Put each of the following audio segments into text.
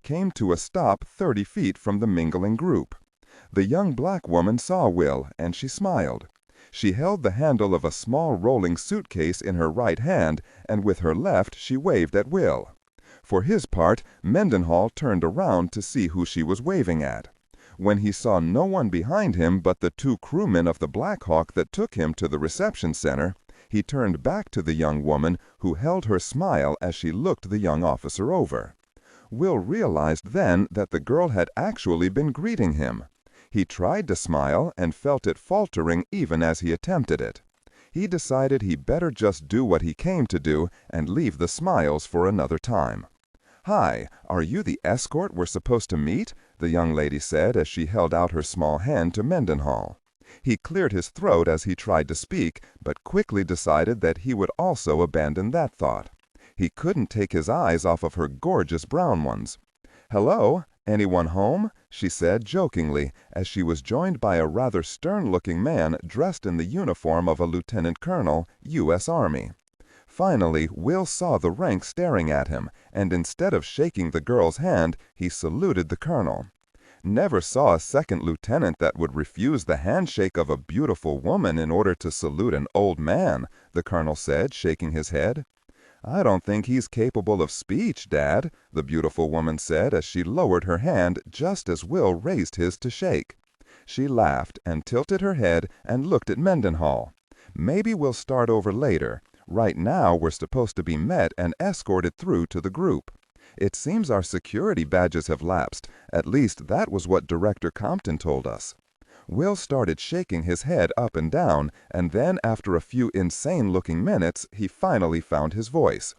came to a stop 30 feet from the mingling group. The young black woman saw Will, and she smiled. She held the handle of a small rolling suitcase in her right hand, and with her left she waved at Will. For his part, Mendenhall turned around to see who she was waving at. When he saw no one behind him but the 2 crewmen of the Black Hawk that took him to the reception center, he turned back to the young woman, who held her smile as she looked the young officer over. Will realized then that the girl had actually been greeting him. He tried to smile and felt it faltering even as he attempted it. He decided he better just do what he came to do and leave the smiles for another time. "Hi, are you the escort we're supposed to meet?" the young lady said as she held out her small hand to Mendenhall. He cleared his throat as he tried to speak, but quickly decided that he would also abandon that thought. He couldn't take his eyes off of her gorgeous brown ones. "Hello, anyone home?" she said jokingly, as she was joined by a rather stern-looking man dressed in the uniform of a lieutenant colonel, U.S. Army. Finally, Will saw the rank staring at him, and instead of shaking the girl's hand, he saluted the colonel. "Never saw a second lieutenant that would refuse the handshake of a beautiful woman in order to salute an old man," the colonel said, shaking his head. "I don't think he's capable of speech, Dad," the beautiful woman said as she lowered her hand just as Will raised his to shake. She laughed and tilted her head and looked at Mendenhall. "Maybe we'll start over later. Right now we're supposed to be met and escorted through to the group. It seems our security badges have lapsed. At least that was what Director Compton told us." Will started shaking his head up and down, and then after a few insane-looking minutes, he finally found his voice.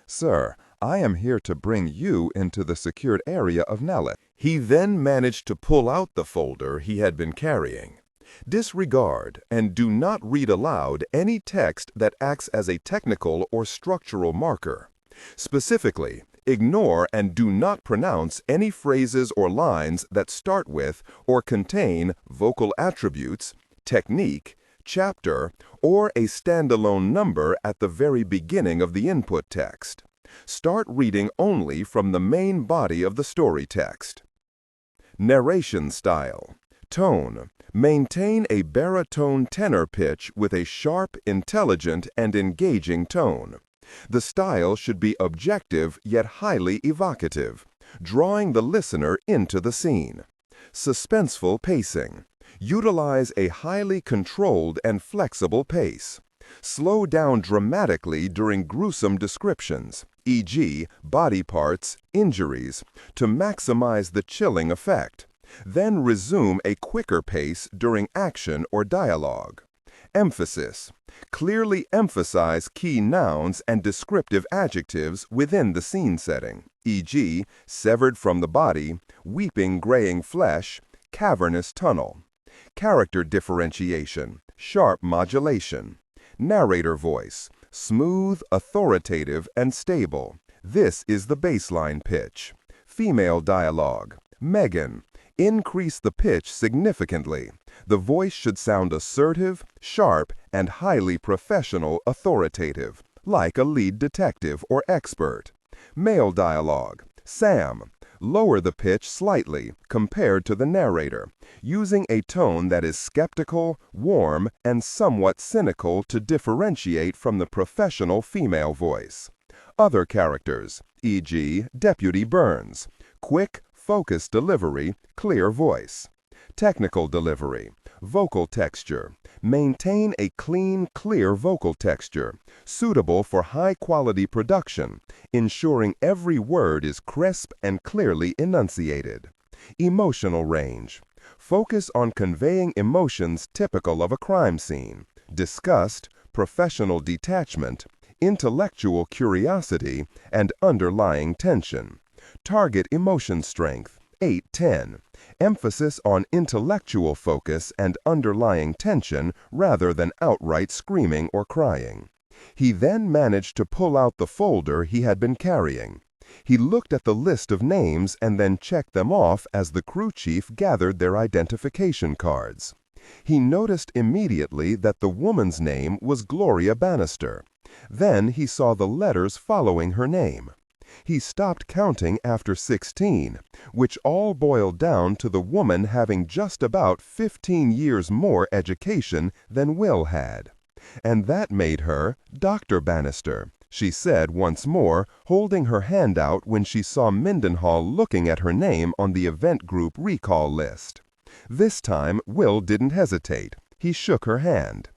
"Sir, I am here to bring you into the secured area of Nellis." He then managed to pull out the folder he had been carrying. Disregard and do not read aloud any text that acts as a technical or structural marker. Specifically, ignore and do not pronounce any phrases or lines that start with or contain vocal attributes, technique, chapter, or a standalone number at the very beginning of the input text. Start reading only from the main body of the story text. Narration style. Tone. Maintain a baritone tenor pitch with a sharp, intelligent, and engaging tone. The style should be objective yet highly evocative, drawing the listener into the scene. Suspenseful pacing. Utilize a highly controlled and flexible pace. Slow down dramatically during gruesome descriptions, e.g., body parts, injuries, to maximize the chilling effect. Then resume a quicker pace during action or dialogue. Emphasis. Clearly emphasize key nouns and descriptive adjectives within the scene setting, e.g., severed from the body, weeping graying flesh, cavernous tunnel. Character differentiation, sharp modulation. Narrator voice, smooth, authoritative, and stable. This is the baseline pitch. Female dialogue. Megan. Increase the pitch significantly. The voice should sound assertive, sharp, and highly professional authoritative, like a lead detective or expert. Male dialogue. Sam. Lower the pitch slightly compared to the narrator, using a tone that is skeptical, warm, and somewhat cynical to differentiate from the professional female voice. Other characters, e.g., Deputy Burns. Quick, focused delivery, clear voice. Technical delivery. Vocal texture. Maintain a clean, clear vocal texture, suitable for high-quality production, ensuring every word is crisp and clearly enunciated. Emotional range. Focus on conveying emotions typical of a crime scene: disgust, professional detachment, intellectual curiosity, and underlying tension. Target emotion strength, 8-10. Emphasis on intellectual focus and underlying tension rather than outright screaming or crying. He then managed to pull out the folder he had been carrying. He looked at the list of names and then checked them off as the crew chief gathered their identification cards. He noticed immediately that the woman's name was Gloria Bannister. Then he saw the letters following her name. He stopped counting after 16, which all boiled down to the woman having just about 15 years more education than Will had. And that made her Dr. Bannister, she said once more, holding her hand out when she saw Mendenhall looking at her name on the event group recall list. This time Will didn't hesitate. He shook her hand.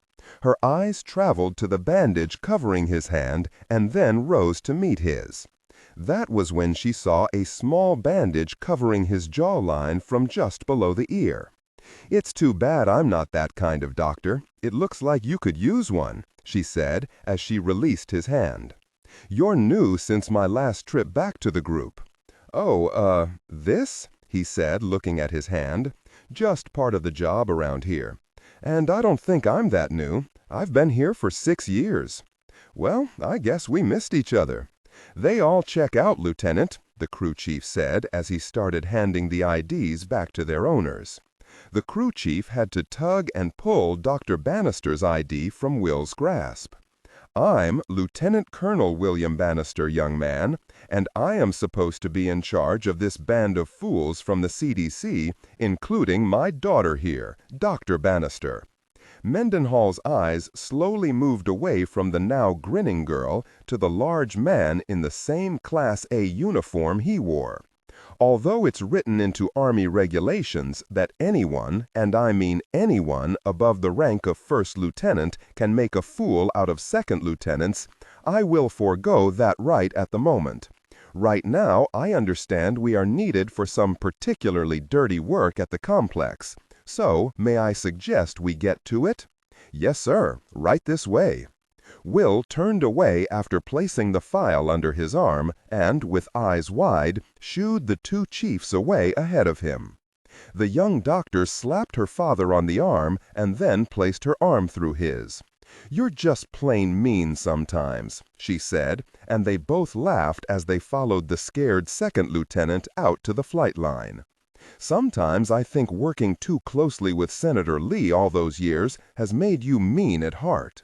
Her eyes traveled to the bandage covering his hand and then rose to meet his. That was when she saw a small bandage covering his jawline from just below the ear. "It's too bad I'm not that kind of doctor. It looks like you could use one," she said as she released his hand. "You're new since my last trip back to the group." "Oh, this?" he said, looking at his hand. "Just part of the job around here. And I don't think I'm that new. I've been here for 6 years." "Well, I guess we missed each other." "They all check out, Lieutenant," the crew chief said as he started handing the IDs back to their owners. The crew chief had to tug and pull Dr. Bannister's ID from Will's grasp. "I'm Lieutenant Colonel William Bannister, young man, and I am supposed to be in charge of this band of fools from the CDC, including my daughter here, Dr. Bannister." Mendenhall's eyes slowly moved away from the now grinning girl to the large man in the same Class A uniform he wore. Although it's written into Army regulations that anyone, and I mean anyone, above the rank of first lieutenant can make a fool out of second lieutenants, I will forego that right at the moment. Right now, I understand we are needed for some particularly dirty work at the complex. So, may I suggest we get to it? "Yes, sir. Right this way." Will turned away after placing the file under his arm and, with eyes wide, shooed the 2 chiefs away ahead of him. The young doctor slapped her father on the arm and then placed her arm through his. "You're just plain mean sometimes," she said, and they both laughed as they followed the scared second lieutenant out to the flight line. "Sometimes I think working too closely with Senator Lee all those years has made you mean at heart."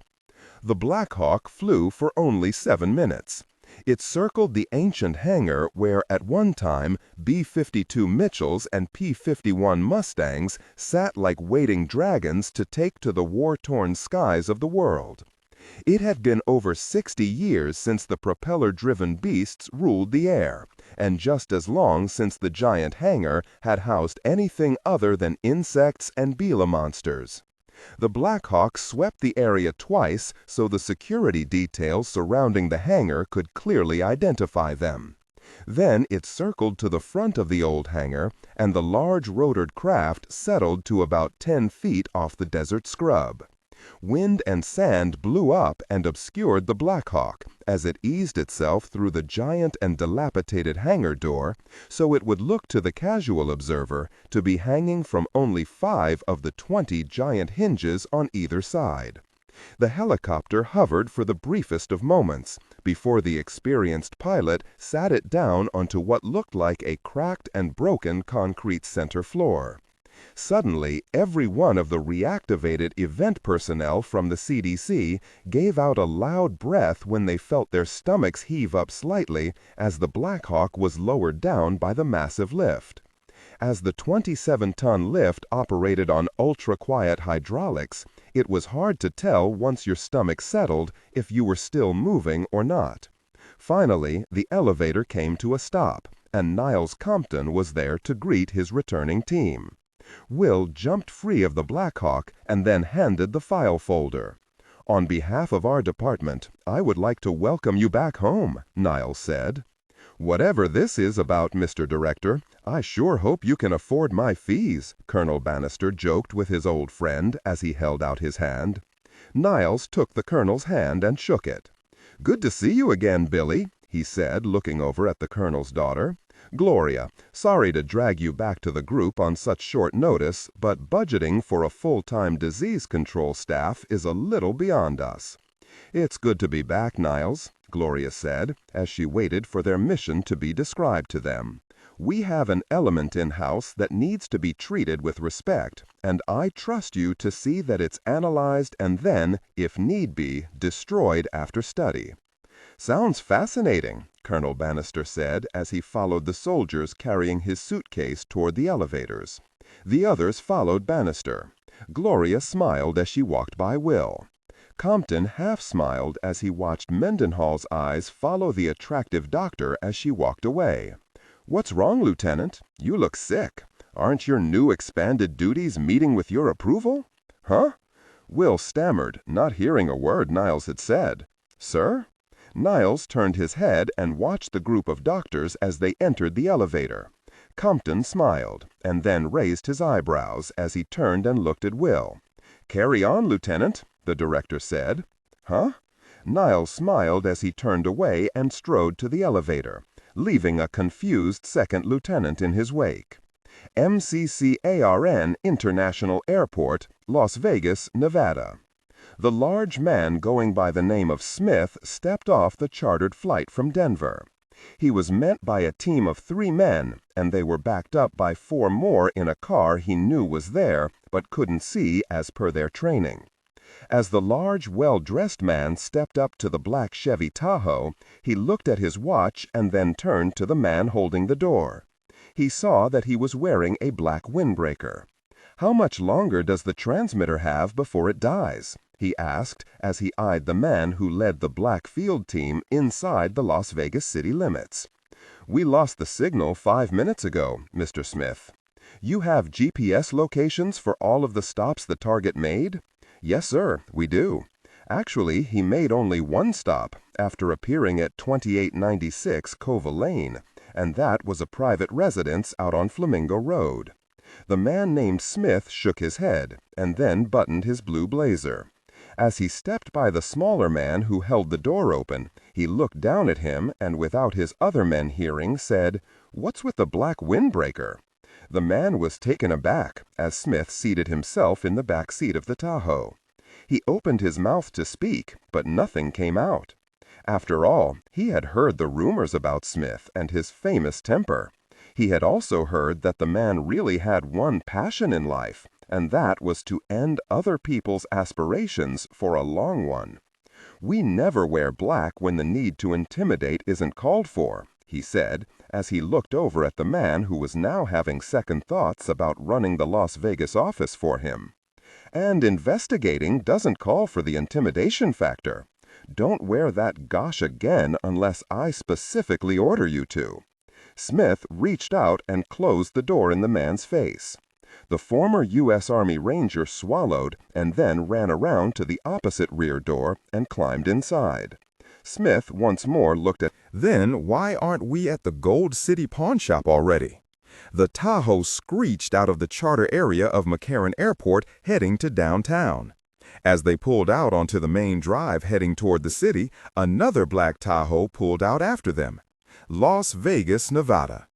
The Black Hawk flew for only 7 minutes. It circled the ancient hangar where at one time B-52 Mitchells and P-51 Mustangs sat like waiting dragons to take to the war-torn skies of the world. It had been over 60 years since the propeller-driven beasts ruled the air, and just as long since the giant hangar had housed anything other than insects and Gila monsters. The Black Hawk swept the area twice so the security details surrounding the hangar could clearly identify them. Then it circled to the front of the old hangar, and the large rotored craft settled to about 10 feet off the desert scrub. Wind and sand blew up and obscured the Black Hawk as it eased itself through the giant and dilapidated hangar door, so it would look to the casual observer to be hanging from only 5 of the 20 giant hinges on either side. The helicopter hovered for the briefest of moments before the experienced pilot sat it down onto what looked like a cracked and broken concrete center floor. Suddenly, every one of the reactivated event personnel from the CDC gave out a loud breath when they felt their stomachs heave up slightly as the Black Hawk was lowered down by the massive lift. As the 27-ton lift operated on ultra-quiet hydraulics, it was hard to tell once your stomach settled if you were still moving or not. Finally, the elevator came to a stop, and Niles Compton was there to greet his returning team. Will jumped free of the Black Hawk and then handed the file folder. "On behalf of our department, I would like to welcome you back home," Niles said. "Whatever this is about, Mr. Director, I sure hope you can afford my fees," Colonel Bannister joked with his old friend as he held out his hand. Niles took the colonel's hand and shook it. "Good to see you again, Billy," he said, looking over at the colonel's daughter. "Gloria, sorry to drag you back to the group on such short notice, but budgeting for a full-time disease control staff is a little beyond us." "It's good to be back, Niles," Gloria said, as she waited for their mission to be described to them. "We have an element in-house that needs to be treated with respect, and I trust you to see that it's analyzed and then, if need be, destroyed after study." "Sounds fascinating," Colonel Bannister said as he followed the soldiers carrying his suitcase toward the elevators. The others followed Bannister. Gloria smiled as she walked by Will. Compton half smiled as he watched Mendenhall's eyes follow the attractive doctor as she walked away. "What's wrong, Lieutenant? You look sick. Aren't your new expanded duties meeting with your approval?" "Huh?" Will stammered, not hearing a word Niles had said. "Sir?" Niles turned his head and watched the group of doctors as they entered the elevator. Compton smiled, and then raised his eyebrows as he turned and looked at Will. "Carry on, Lieutenant," the director said. "Huh?" Niles smiled as he turned away and strode to the elevator, leaving a confused second lieutenant in his wake. MCCARN International Airport, Las Vegas, Nevada. The large man going by the name of Smith stepped off the chartered flight from Denver. He was met by a team of 3 men, and they were backed up by 4 more in a car he knew was there but couldn't see as per their training. As the large, well-dressed man stepped up to the black Chevy Tahoe, he looked at his watch and then turned to the man holding the door. He saw that he was wearing a black windbreaker. "How much longer does the transmitter have before it dies?" he asked as he eyed the man who led the black field team inside the Las Vegas city limits. "We lost the signal 5 minutes ago, Mr. Smith." "You have GPS locations for all of the stops the target made?" "Yes, sir, we do." Actually, he made only 1 stop after appearing at 2896 Cova Lane, and that was a private residence out on Flamingo Road. The man named Smith shook his head, and then buttoned his blue blazer. As he stepped by the smaller man who held the door open, he looked down at him and without his other men hearing said, "What's with the black windbreaker?" The man was taken aback as Smith seated himself in the back seat of the Tahoe. He opened his mouth to speak, but nothing came out. After all, he had heard the rumors about Smith and his famous temper. He had also heard that the man really had one passion in life, and that was to end other people's aspirations for a long one. "We never wear black when the need to intimidate isn't called for," he said, as he looked over at the man who was now having second thoughts about running the Las Vegas office for him. "And investigating doesn't call for the intimidation factor. Don't wear that gosh again unless I specifically order you to." Smith reached out and closed the door in the man's face. The former U.S. Army Ranger swallowed and then ran around to the opposite rear door and climbed inside. Smith once more looked at. "Then why aren't we at the Gold City pawn shop already?" The Tahoe screeched out of the charter area of McCarran Airport heading to downtown. As they pulled out onto the main drive heading toward the city, another black Tahoe pulled out after them. Las Vegas, Nevada.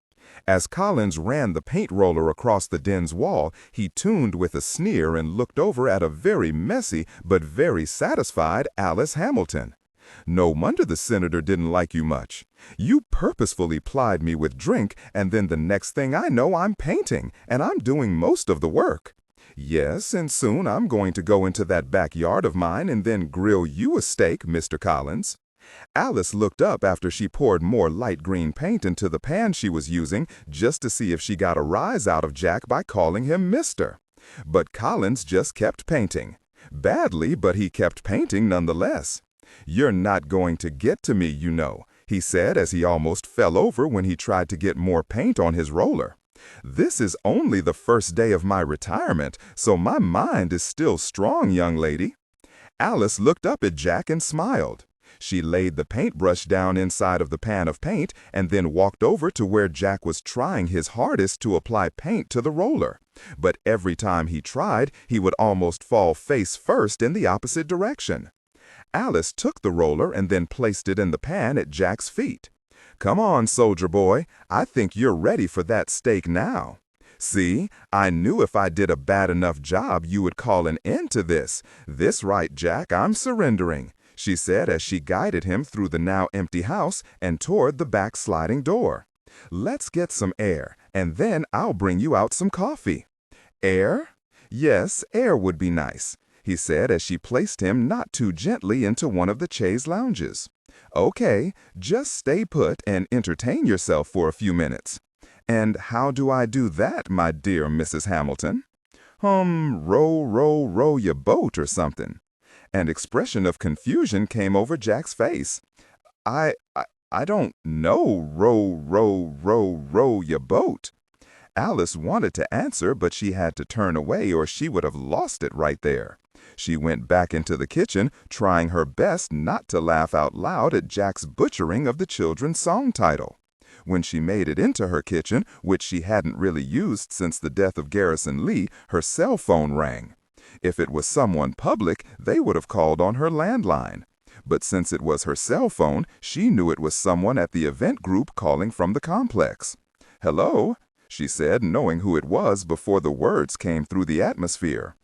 As Collins ran the paint roller across the den's wall, he tuned with a sneer and looked over at a very messy but very satisfied Alice Hamilton. "No wonder the senator didn't like you much. You purposefully plied me with drink, and then the next thing I know I'm painting, and I'm doing most of the work. Yes, and soon I'm going to go into that backyard of mine and then grill you a steak, Mr. Collins." Alice looked up after she poured more light green paint into the pan she was using just to see if she got a rise out of Jack by calling him Mr. But Collins just kept painting. Badly, but he kept painting nonetheless. "You're not going to get to me, you know," he said as he almost fell over when he tried to get more paint on his roller. "This is only the first day of my retirement, so my mind is still strong, young lady." Alice looked up at Jack and smiled. She laid the paintbrush down inside of the pan of paint and then walked over to where Jack was trying his hardest to apply paint to the roller. But every time he tried, he would almost fall face first in the opposite direction. Alice took the roller and then placed it in the pan at Jack's feet. "Come on, soldier boy. I think you're ready for that steak now. See, I knew if I did a bad enough job, you would call an end to this. This right, Jack, I'm surrendering," she said as she guided him through the now empty house and toward the back sliding door. "Let's get some air, and then I'll bring you out some coffee." "Air?" "Yes, air would be nice," he said as she placed him not too gently into one of the chaise lounges. Okay, just stay put and entertain yourself for a few minutes. And how do I do that, my dear Mrs. Hamilton? Row, row, row your boat or something. An expression of confusion came over Jack's face. I, I, I don't know, row, row, row, row your boat. Alice wanted to answer, but she had to turn away or she would have lost it right there. She went back into the kitchen, trying her best not to laugh out loud at Jack's butchering of the children's song title. When she made it into her kitchen, which she hadn't really used since the death of Garrison Lee, her cell phone rang. If it was someone public, they would have called on her landline. But since it was her cell phone, she knew it was someone at the event group calling from the complex. "Hello?" she said, knowing who it was before the words came through the atmosphere.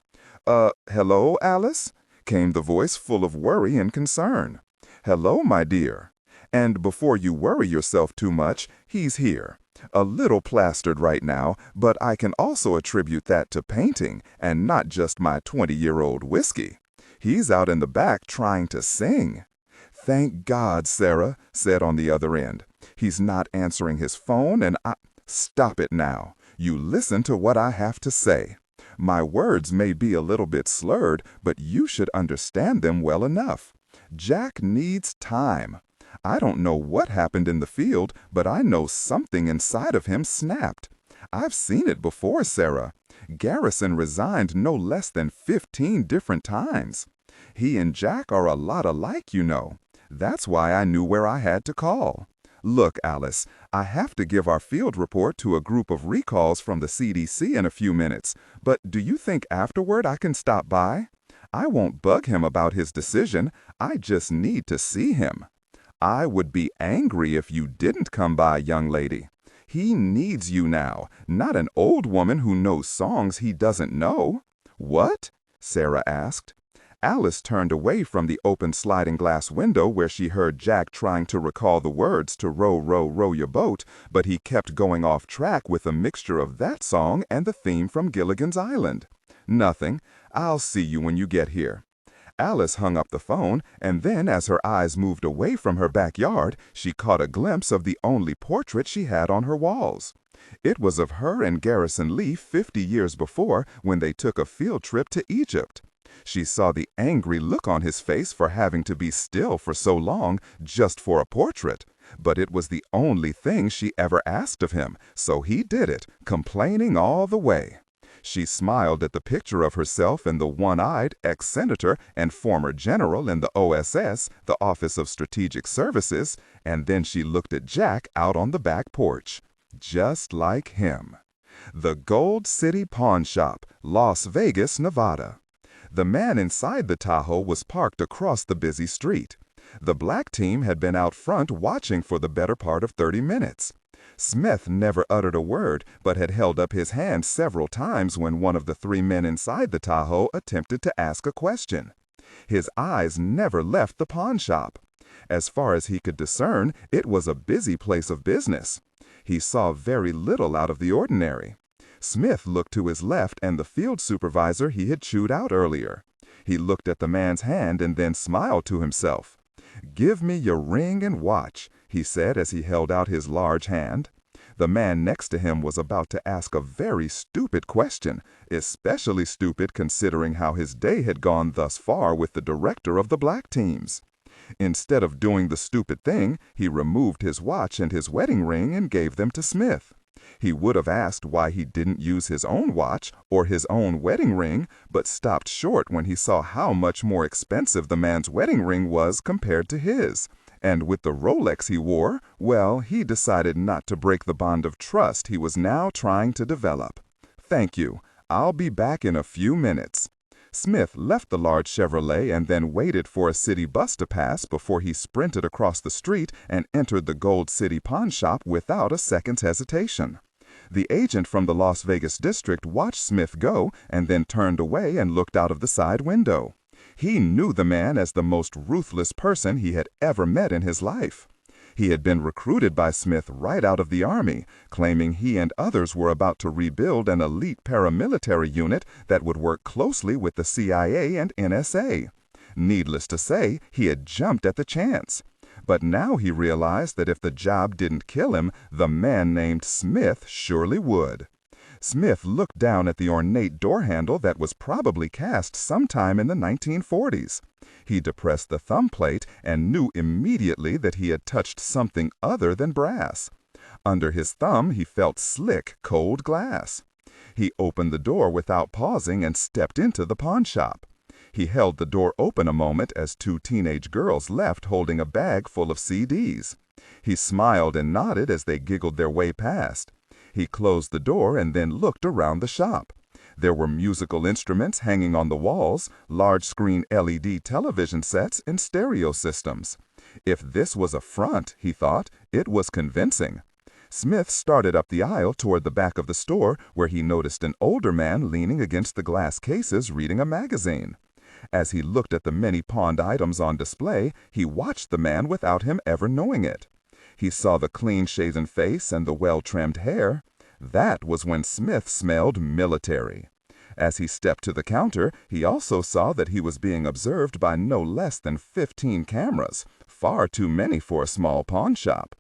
Hello, Alice?" came the voice full of worry and concern. "Hello, my dear. And before you worry yourself too much, he's here. A little plastered right now, but I can also attribute that to painting and not just my 20-year-old whiskey. He's out in the back trying to sing." "Thank God," Sarah said on the other end. "He's not answering his phone and I—" "Stop it now. You listen to what I have to say. My words may be a little bit slurred, but you should understand them well enough. Jack needs time. I don't know what happened in the field, but I know something inside of him snapped. I've seen it before, Sarah. Garrison resigned no less than 15 different times. He and Jack are a lot alike, you know. That's why I knew where I had to call. Look, Alice, I have to give our field report to a group of recalls from the CDC in a few minutes, but do you think afterward I can stop by? I won't bug him about his decision. I just need to see him. I would be angry if you didn't come by, young lady. He needs you now, not an old woman who knows songs he doesn't know." "What?" Sarah asked. Alice turned away from the open sliding glass window where she heard Jack trying to recall the words to row, row, row your boat, but he kept going off track with a mixture of that song and the theme from Gilligan's Island. "Nothing. I'll see you when you get here." Alice hung up the phone, and then as her eyes moved away from her backyard, she caught a glimpse of the only portrait she had on her walls. It was of her and Garrison Lee 50 years before when they took a field trip to Egypt. She saw the angry look on his face for having to be still for so long just for a portrait, but it was the only thing she ever asked of him, so he did it, complaining all the way. She smiled at the picture of herself and the one-eyed ex-senator and former general in the OSS, the Office of Strategic Services, and then she looked at Jack out on the back porch. Just like him. The Gold City Pawn Shop, Las Vegas, Nevada. The man inside the Tahoe was parked across the busy street. The black team had been out front watching for the better part of 30 minutes. Smith never uttered a word, but had held up his hand several times when one of the 3 men inside the Tahoe attempted to ask a question. His eyes never left the pawn shop. As far as he could discern, it was a busy place of business. He saw very little out of the ordinary. Smith looked to his left and the field supervisor he had chewed out earlier. He looked at the man's hand and then smiled to himself. "Give me your ring and watch," he said as he held out his large hand. The man next to him was about to ask a very stupid question, especially stupid considering how his day had gone thus far with the director of the black teams. Instead of doing the stupid thing, he removed his watch and his wedding ring and gave them to Smith. He would have asked why he didn't use his own watch or his own wedding ring, but stopped short when he saw how much more expensive the man's wedding ring was compared to his. And with the Rolex he wore, well, he decided not to break the bond of trust he was now trying to develop. "Thank you. I'll be back in a few minutes." Smith left the large Chevrolet and then waited for a city bus to pass before he sprinted across the street and entered the Gold City Pawn Shop without a second's hesitation. The agent from the Las Vegas district watched Smith go and then turned away and looked out of the side window. He knew the man as the most ruthless person he had ever met in his life. He had been recruited by Smith right out of the Army, claiming he and others were about to rebuild an elite paramilitary unit that would work closely with the CIA and NSA. Needless to say, he had jumped at the chance. But now he realized that if the job didn't kill him, the man named Smith surely would. Smith looked down at the ornate door handle that was probably cast sometime in the 1940s. He depressed the thumb plate and knew immediately that he had touched something other than brass. Under his thumb he felt slick, cold glass. He opened the door without pausing and stepped into the pawn shop. He held the door open a moment as two teenage girls left holding a bag full of CDs. He smiled and nodded as they giggled their way past. He closed the door and then looked around the shop. There were musical instruments hanging on the walls, large-screen LED television sets, and stereo systems. If this was a front, he thought, it was convincing. Smith started up the aisle toward the back of the store, where he noticed an older man leaning against the glass cases reading a magazine. As he looked at the many pawned items on display, he watched the man without him ever knowing it. He saw the clean-shaven face and the well-trimmed hair. That was when Smith smelled military. As he stepped to the counter, he also saw that he was being observed by no less than 15 cameras, far too many for a small pawn shop.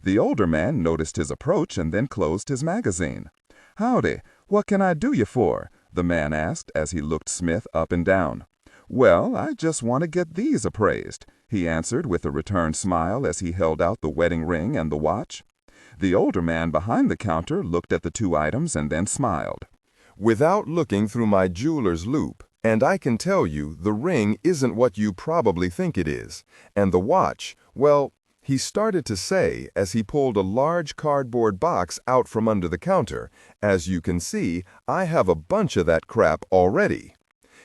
The older man noticed his approach and then closed his magazine. "Howdy, what can I do you for?" the man asked as he looked Smith up and down. "Well, I just want to get these appraised," he answered with a returned smile as he held out the wedding ring and the watch. The older man behind the counter looked at the two items and then smiled. "Without looking through my jeweler's loop, and I can tell you the ring isn't what you probably think it is, and the watch, well," he started to say as he pulled a large cardboard box out from under the counter. "As you can see, I have a bunch of that crap already."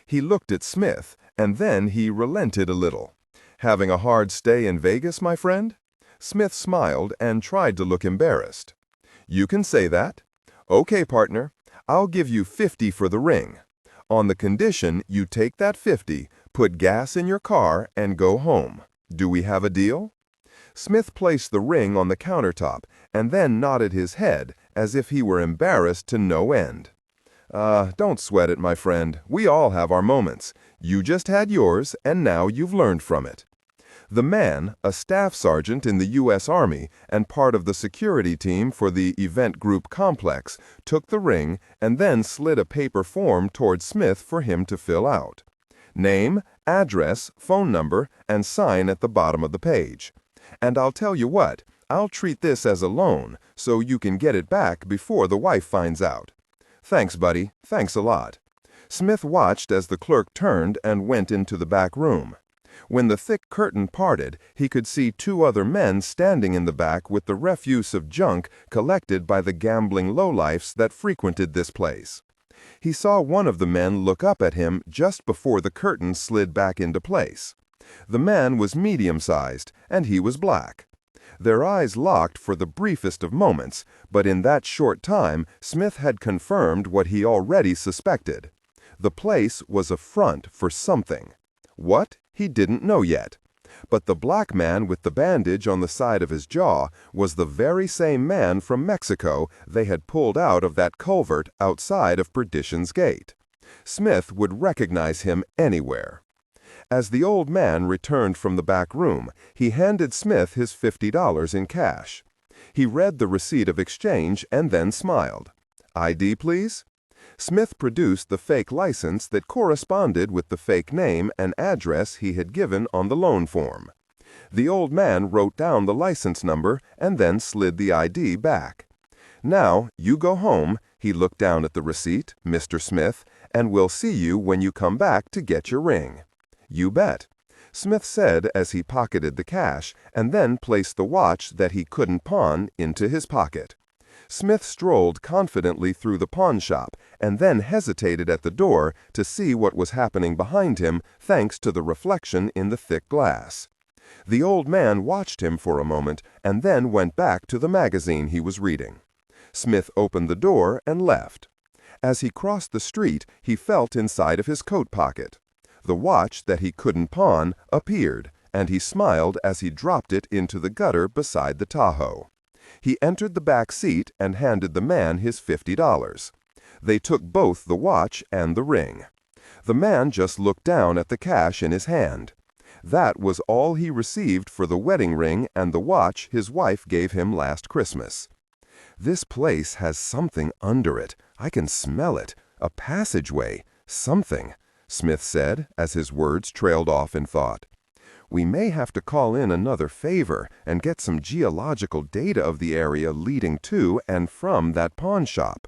He looked at Smith, and then he relented a little. "Having a hard stay in Vegas, my friend?" Smith smiled and tried to look embarrassed. "You can say that. Okay, partner, I'll give you 50 for the ring. On the condition you take that 50, put gas in your car, and go home. Do we have a deal?" Smith placed the ring on the countertop and then nodded his head as if he were embarrassed to no end. Don't sweat it, my friend. We all have our moments. You just had yours, and now you've learned from it." The man, a staff sergeant in the U.S. Army and part of the security team for the event group complex, took the ring and then slid a paper form toward Smith for him to fill out. Name, address, phone number, and sign at the bottom of the page. "And I'll tell you what, I'll treat this as a loan, so you can get it back before the wife finds out." "Thanks, buddy. Thanks a lot." Smith watched as the clerk turned and went into the back room. When the thick curtain parted, he could see two other men standing in the back with the refuse of junk collected by the gambling lowlifes that frequented this place. He saw one of the men look up at him just before the curtain slid back into place. The man was medium-sized, and he was black. Their eyes locked for the briefest of moments, but in that short time Smith had confirmed what he already suspected. The place was a front for something. What? He didn't know yet. But the black man with the bandage on the side of his jaw was the very same man from Mexico they had pulled out of that covert outside of Perdition's Gate. Smith would recognize him anywhere. As the old man returned from the back room, he handed Smith his $50 in cash. He read the receipt of exchange and then smiled. "ID, please?" Smith produced the fake license that corresponded with the fake name and address he had given on the loan form. The old man wrote down the license number and then slid the ID back. "Now, you go home," he looked down at the receipt, "Mr. Smith, and we'll see you when you come back to get your ring." "You bet," Smith said as he pocketed the cash and then placed the watch that he couldn't pawn into his pocket. Smith strolled confidently through the pawn shop and then hesitated at the door to see what was happening behind him thanks to the reflection in the thick glass. The old man watched him for a moment and then went back to the magazine he was reading. Smith opened the door and left. As he crossed the street, he felt inside of his coat pocket. The watch that he couldn't pawn appeared, and he smiled as he dropped it into the gutter beside the Tahoe. He entered the back seat and handed the man his $50. They took both the watch and the ring. The man just looked down at the cash in his hand. That was all he received for the wedding ring and the watch his wife gave him last Christmas. "This place has something under it. I can smell it. A passageway. Something," Smith said as his words trailed off in thought. "We may have to call in another favor and get some geological data of the area leading to and from that pawn shop."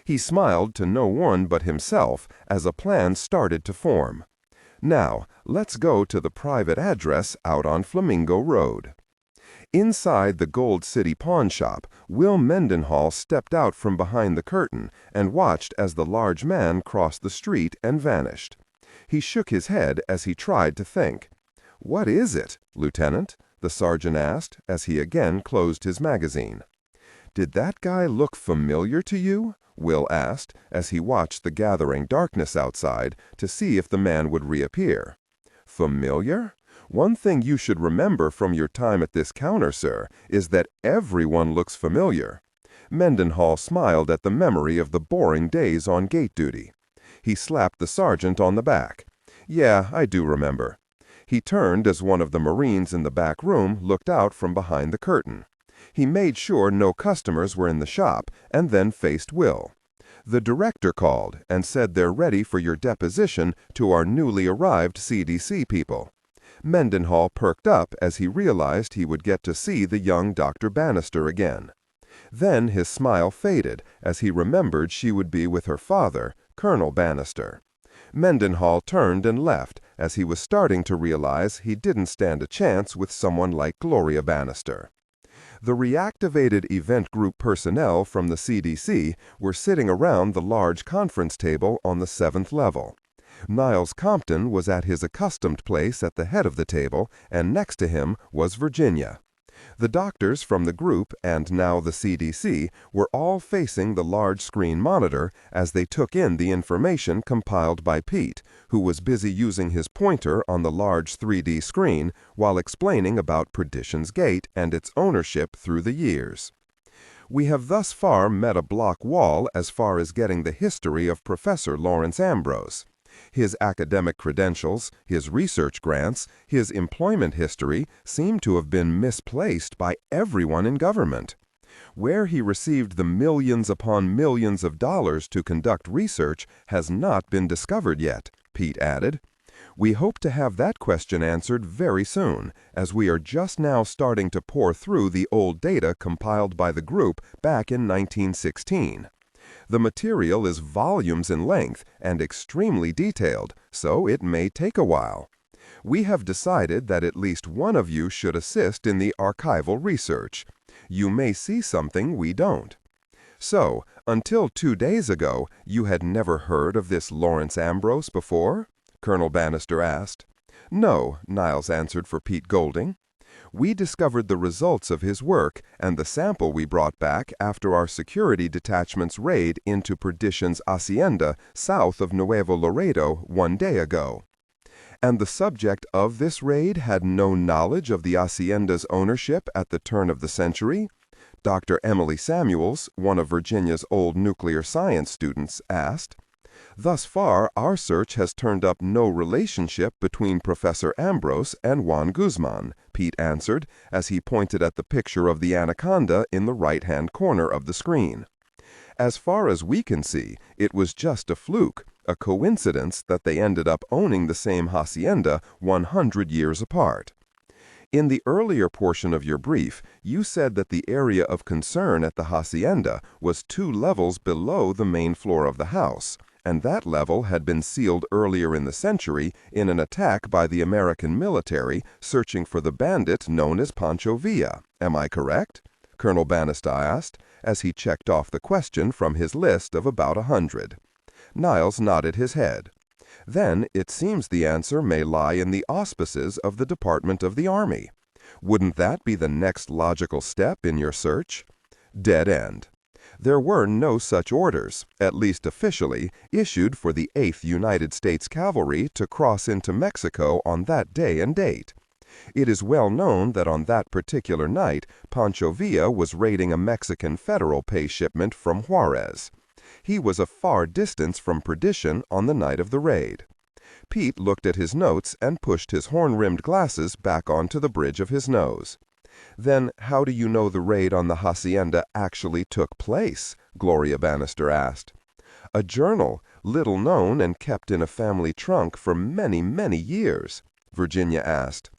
He smiled to no one but himself as a plan started to form. "Now, let's go to the private address out on Flamingo Road." Inside the Gold City pawn shop, Will Mendenhall stepped out from behind the curtain and watched as the large man crossed the street and vanished. He shook his head as he tried to think. "What is it, Lieutenant?" the sergeant asked as he again closed his magazine. "Did that guy look familiar to you?" Will asked as he watched the gathering darkness outside to see if the man would reappear. "Familiar? One thing you should remember from your time at this counter, sir, is that everyone looks familiar." Mendenhall smiled at the memory of the boring days on gate duty. He slapped the sergeant on the back. "Yeah, I do remember." He turned as one of the Marines in the back room looked out from behind the curtain. He made sure no customers were in the shop and then faced Will. "The director called and said they're ready for your deposition to our newly arrived CDC people." Mendenhall perked up as he realized he would get to see the young Dr. Bannister again. Then his smile faded as he remembered she would be with her father, Colonel Bannister. Mendenhall turned and left as he was starting to realize he didn't stand a chance with someone like Gloria Bannister. The reactivated event group personnel from the CDC were sitting around the large conference table on the 7th level. Niles Compton was at his accustomed place at the head of the table, and next to him was Virginia. The doctors from the group and now the CDC were all facing the large screen monitor as they took in the information compiled by Pete, who was busy using his pointer on the large 3D screen while explaining about Perdition's Gate and its ownership through the years. "We have thus far met a block wall as far as getting the history of Professor Lawrence Ambrose. His academic credentials, his research grants, his employment history seem to have been misplaced by everyone in government. Where he received the millions upon millions of dollars to conduct research has not been discovered yet," Pete added. "We hope to have that question answered very soon, as we are just now starting to pore through the old data compiled by the group back in 1916. The material is volumes in length and extremely detailed, so it may take a while. We have decided that at least one of you should assist in the archival research. You may see something we don't." "So, until 2 days ago, you had never heard of this Lawrence Ambrose before?" Colonel Bannister asked. "No," Niles answered for Pete Golding. "We discovered the results of his work and the sample we brought back after our security detachment's raid into Perdition's hacienda south of Nuevo Laredo 1 day ago." "And the subject of this raid had no knowledge of the hacienda's ownership at the turn of the century?" Dr. Emily Samuels, one of Virginia's old nuclear science students, asked. "Thus far, our search has turned up no relationship between Professor Ambrose and Juan Guzman," Pete answered, as he pointed at the picture of the anaconda in the right-hand corner of the screen. "As far as we can see, it was just a fluke, a coincidence that they ended up owning the same hacienda 100 years apart." In the earlier portion of your brief, you said that the area of concern at the hacienda was 2 levels below the main floor of the house, and that level had been sealed earlier in the century in an attack by the American military searching for the bandit known as Pancho Villa. Am I correct? Colonel Bannister asked, as he checked off the question from his list of about 100. Niles nodded his head. "Then it seems the answer may lie in the auspices of the Department of the Army. Wouldn't that be the next logical step in your search?" Dead end. There were no such orders, at least officially, issued for the 8th United States Cavalry to cross into Mexico on that day and date. It is well known that on that particular night, Pancho Villa was raiding a Mexican federal pay shipment from Juarez. He was a far distance from Perdition on the night of the raid. Pete looked at his notes and pushed his horn-rimmed glasses back onto the bridge of his nose. "Then how do you know the raid on the hacienda actually took place?" Gloria Bannister asked. "A journal, little known and kept in a family trunk for many, many years," Virginia asked.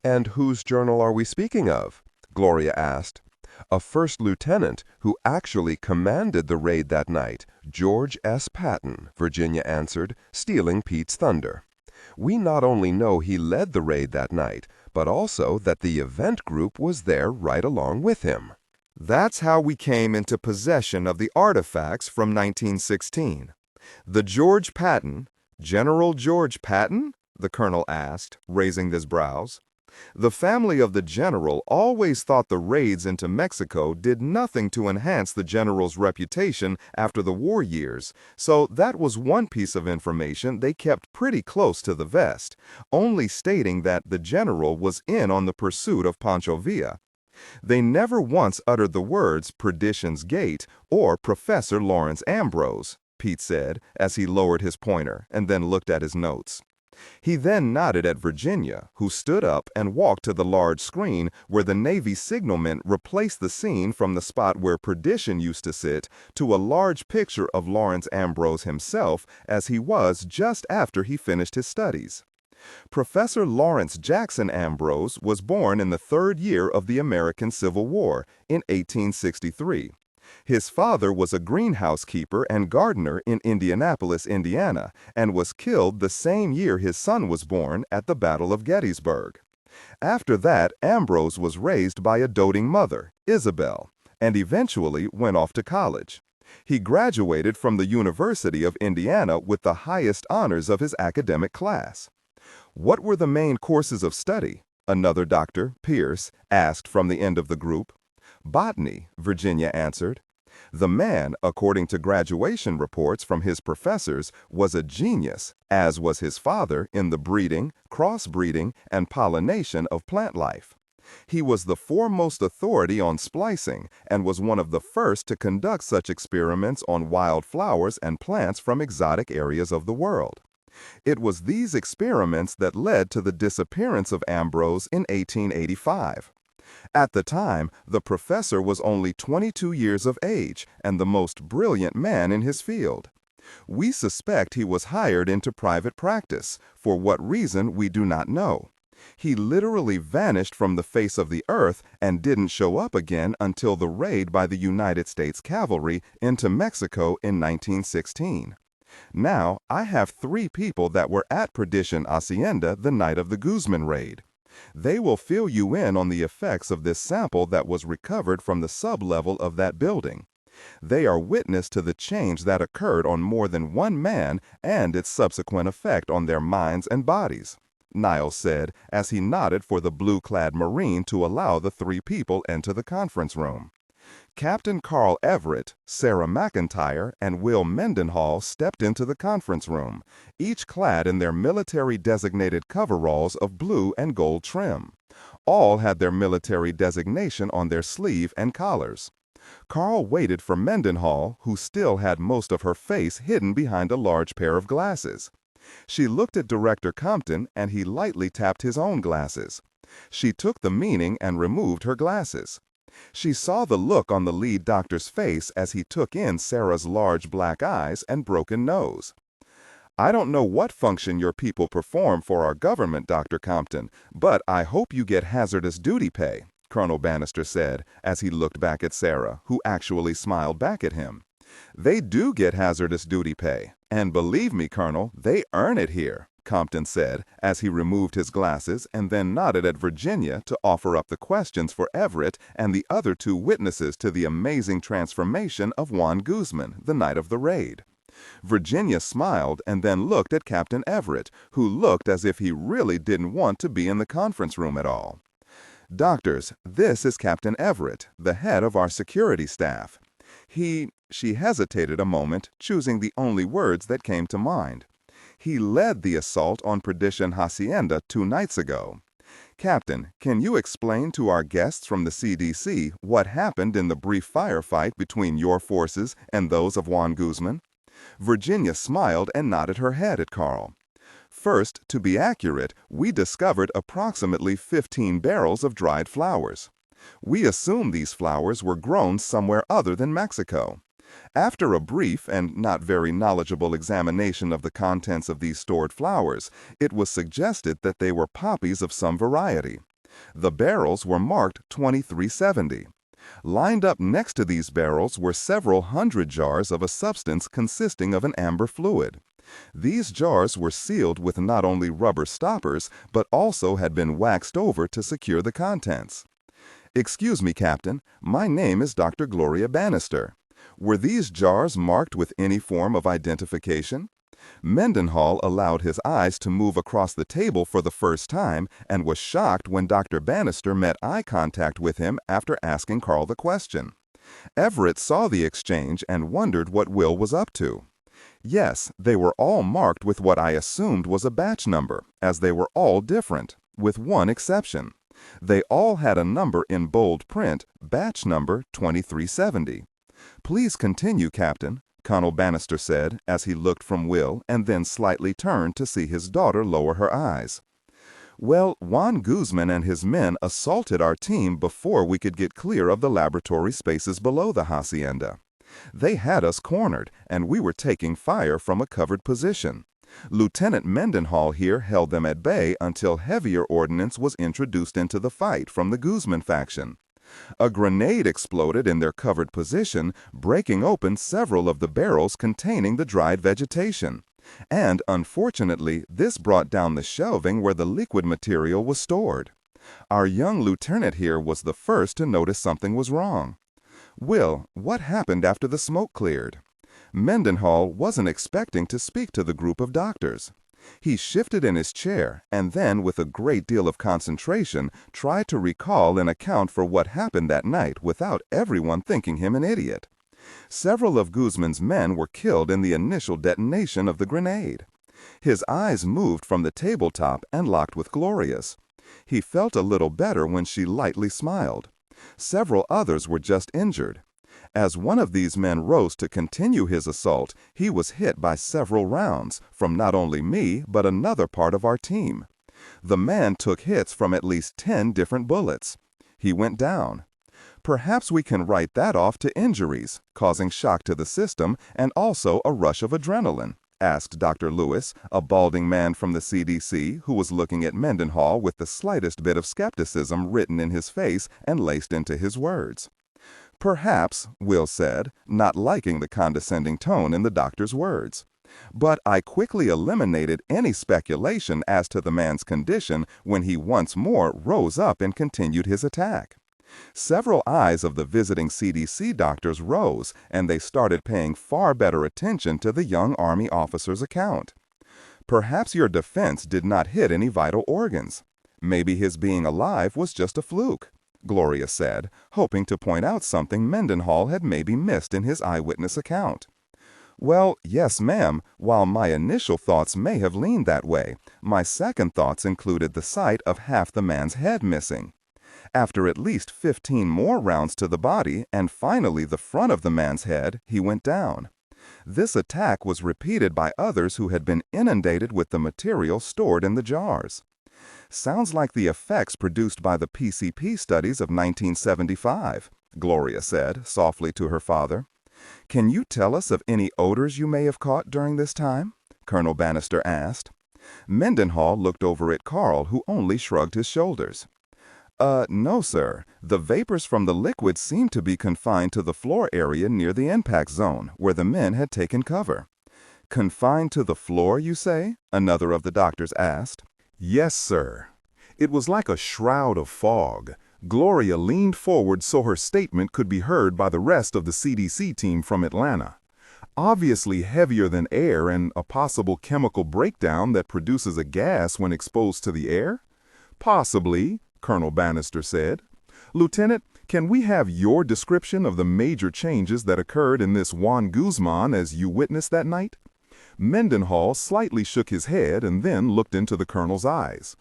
"And whose journal are we speaking of?" Gloria asked. "A first lieutenant who actually commanded the raid that night, George S. Patton," Virginia answered, stealing Pete's thunder. "We not only know he led the raid that night, but also that the event group was there right along with him." That's how we came into possession of the artifacts from 1916. The George Patton, General George Patton? The colonel asked, raising his brows. The family of the general always thought the raids into Mexico did nothing to enhance the general's reputation after the war years, so that was one piece of information they kept pretty close to the vest, only stating that the general was in on the pursuit of Pancho Villa. They never once uttered the words Perdition's Gate or Professor Lawrence Ambrose, Pete said as he lowered his pointer and then looked at his notes. He then nodded at Virginia, who stood up and walked to the large screen where the Navy signalman replaced the scene from the spot where Perdition used to sit to a large picture of Lawrence Ambrose himself as he was just after he finished his studies. Professor Lawrence Jackson Ambrose was born in the third year of the American Civil War in 1863. His father was a greenhouse keeper and gardener in Indianapolis, Indiana, and was killed the same year his son was born at the Battle of Gettysburg. After that, Ambrose was raised by a doting mother, Isabel, and eventually went off to college. He graduated from the University of Indiana with the highest honors of his academic class. "What were the main courses of study?" another doctor, Pierce, asked from the end of the group. "Botany," Virginia answered. The man, according to graduation reports from his professors, was a genius, as was his father in the breeding, crossbreeding, and pollination of plant life. He was the foremost authority on splicing and was one of the first to conduct such experiments on wild flowers and plants from exotic areas of the world. It was these experiments that led to the disappearance of Ambrose in 1885. At the time, the professor was only 22 years of age and the most brilliant man in his field. We suspect he was hired into private practice, for what reason we do not know. He literally vanished from the face of the earth and didn't show up again until the raid by the United States cavalry into Mexico in 1916. Now, I have 3 people that were at Perdition Hacienda the night of the Guzman raid. They will fill you in on the effects of this sample that was recovered from the sublevel of that building. They are witness to the change that occurred on more than one man and its subsequent effect on their minds and bodies," Niles said as he nodded for the blue-clad Marine to allow the 3 people into the conference room. Captain Carl Everett, Sarah McIntyre, and Will Mendenhall stepped into the conference room, each clad in their military-designated coveralls of blue and gold trim. All had their military designation on their sleeve and collars. Carl waited for Mendenhall, who still had most of her face hidden behind a large pair of glasses. She looked at Director Compton, and he lightly tapped his own glasses. She took the meaning and removed her glasses. She saw the look on the lead doctor's face as he took in Sarah's large black eyes and broken nose. "I don't know what function your people perform for our government, Dr. Compton, but I hope you get hazardous duty pay," Colonel Bannister said as he looked back at Sarah, who actually smiled back at him. "They do get hazardous duty pay, and believe me, Colonel, they earn it here," Compton said as he removed his glasses and then nodded at Virginia to offer up the questions for Everett and the other 2 witnesses to the amazing transformation of Juan Guzman the night of the raid. Virginia smiled and then looked at Captain Everett, who looked as if he really didn't want to be in the conference room at all. "Doctors, this is Captain Everett, the head of our security staff. She hesitated a moment, choosing the only words that came to mind. He led the assault on Perdition Hacienda 2 nights ago. Captain, can you explain to our guests from the CDC what happened in the brief firefight between your forces and those of Juan Guzman?" Virginia smiled and nodded her head at Carl. First, to be accurate, we discovered approximately 15 barrels of dried flowers. We assumed these flowers were grown somewhere other than Mexico. After a brief and not very knowledgeable examination of the contents of these stored flowers, it was suggested that they were poppies of some variety. The barrels were marked 2370. Lined up next to these barrels were several hundred jars of a substance consisting of an amber fluid. These jars were sealed with not only rubber stoppers, but also had been waxed over to secure the contents. "Excuse me, Captain, my name is Dr. Gloria Bannister. Were these jars marked with any form of identification?" Mendenhall allowed his eyes to move across the table for the first time and was shocked when Dr. Bannister met eye contact with him after asking Carl the question. Everett saw the exchange and wondered what Will was up to. Yes, they were all marked with what I assumed was a batch number, as they were all different, with one exception. They all had a number in bold print, batch number 2370. "Please continue, Captain," Colonel Bannister said as he looked from Will and then slightly turned to see his daughter lower her eyes. "Well, Juan Guzman and his men assaulted our team before we could get clear of the laboratory spaces below the hacienda. They had us cornered, and we were taking fire from a covered position. Lieutenant Mendenhall here held them at bay until heavier ordnance was introduced into the fight from the Guzman faction. A grenade exploded in their covered position, breaking open several of the barrels containing the dried vegetation. And, unfortunately, this brought down the shelving where the liquid material was stored. Our young lieutenant here was the first to notice something was wrong." "Will, what happened after the smoke cleared?" Mendenhall wasn't expecting to speak to the group of doctors. He shifted in his chair and then, with a great deal of concentration, tried to recall and account for what happened that night without everyone thinking him an idiot. Several of Guzman's men were killed in the initial detonation of the grenade. His eyes moved from the tabletop and locked with Gloria's. He felt a little better when she lightly smiled. Several others were just injured. As one of these men rose to continue his assault, he was hit by several rounds from not only me but another part of our team. The man took hits from at least 10 different bullets. He went down. Perhaps we can write that off to injuries, causing shock to the system and also a rush of adrenaline, asked Dr. Lewis, a balding man from the CDC who was looking at Mendenhall with the slightest bit of skepticism written in his face and laced into his words. "Perhaps," Will said, not liking the condescending tone in the doctor's words. "But I quickly eliminated any speculation as to the man's condition when he once more rose up and continued his attack." Several eyes of the visiting CDC doctors rose, and they started paying far better attention to the young Army officer's account. "Perhaps your defense did not hit any vital organs. Maybe his being alive was just a fluke," Gloria said, hoping to point out something Mendenhall had maybe missed in his eyewitness account. "Well, yes, ma'am, while my initial thoughts may have leaned that way, my second thoughts included the sight of half the man's head missing. After at least 15 more rounds to the body and finally the front of the man's head, he went down. This attack was repeated by others who had been inundated with the material stored in the jars." "Sounds like the effects produced by the PCP studies of 1975, Gloria said softly to her father. "Can you tell us of any odors you may have caught during this time?" Colonel Bannister asked. Mendenhall looked over at Carl, who only shrugged his shoulders. No, sir. The vapors from the liquid seemed to be confined to the floor area near the impact zone, where the men had taken cover." "Confined to the floor, you say?" another of the doctors asked. Yes, sir. It was like a shroud of fog. Gloria leaned forward so her statement could be heard by the rest of the CDC team from Atlanta. Obviously heavier than air and a possible chemical breakdown that produces a gas when exposed to the air? Possibly, Colonel Bannister said. "Lieutenant, can we have your description of the major changes that occurred in this Juan Guzman as you witnessed that night?" Mendenhall slightly shook his head and then looked into the colonel's eyes.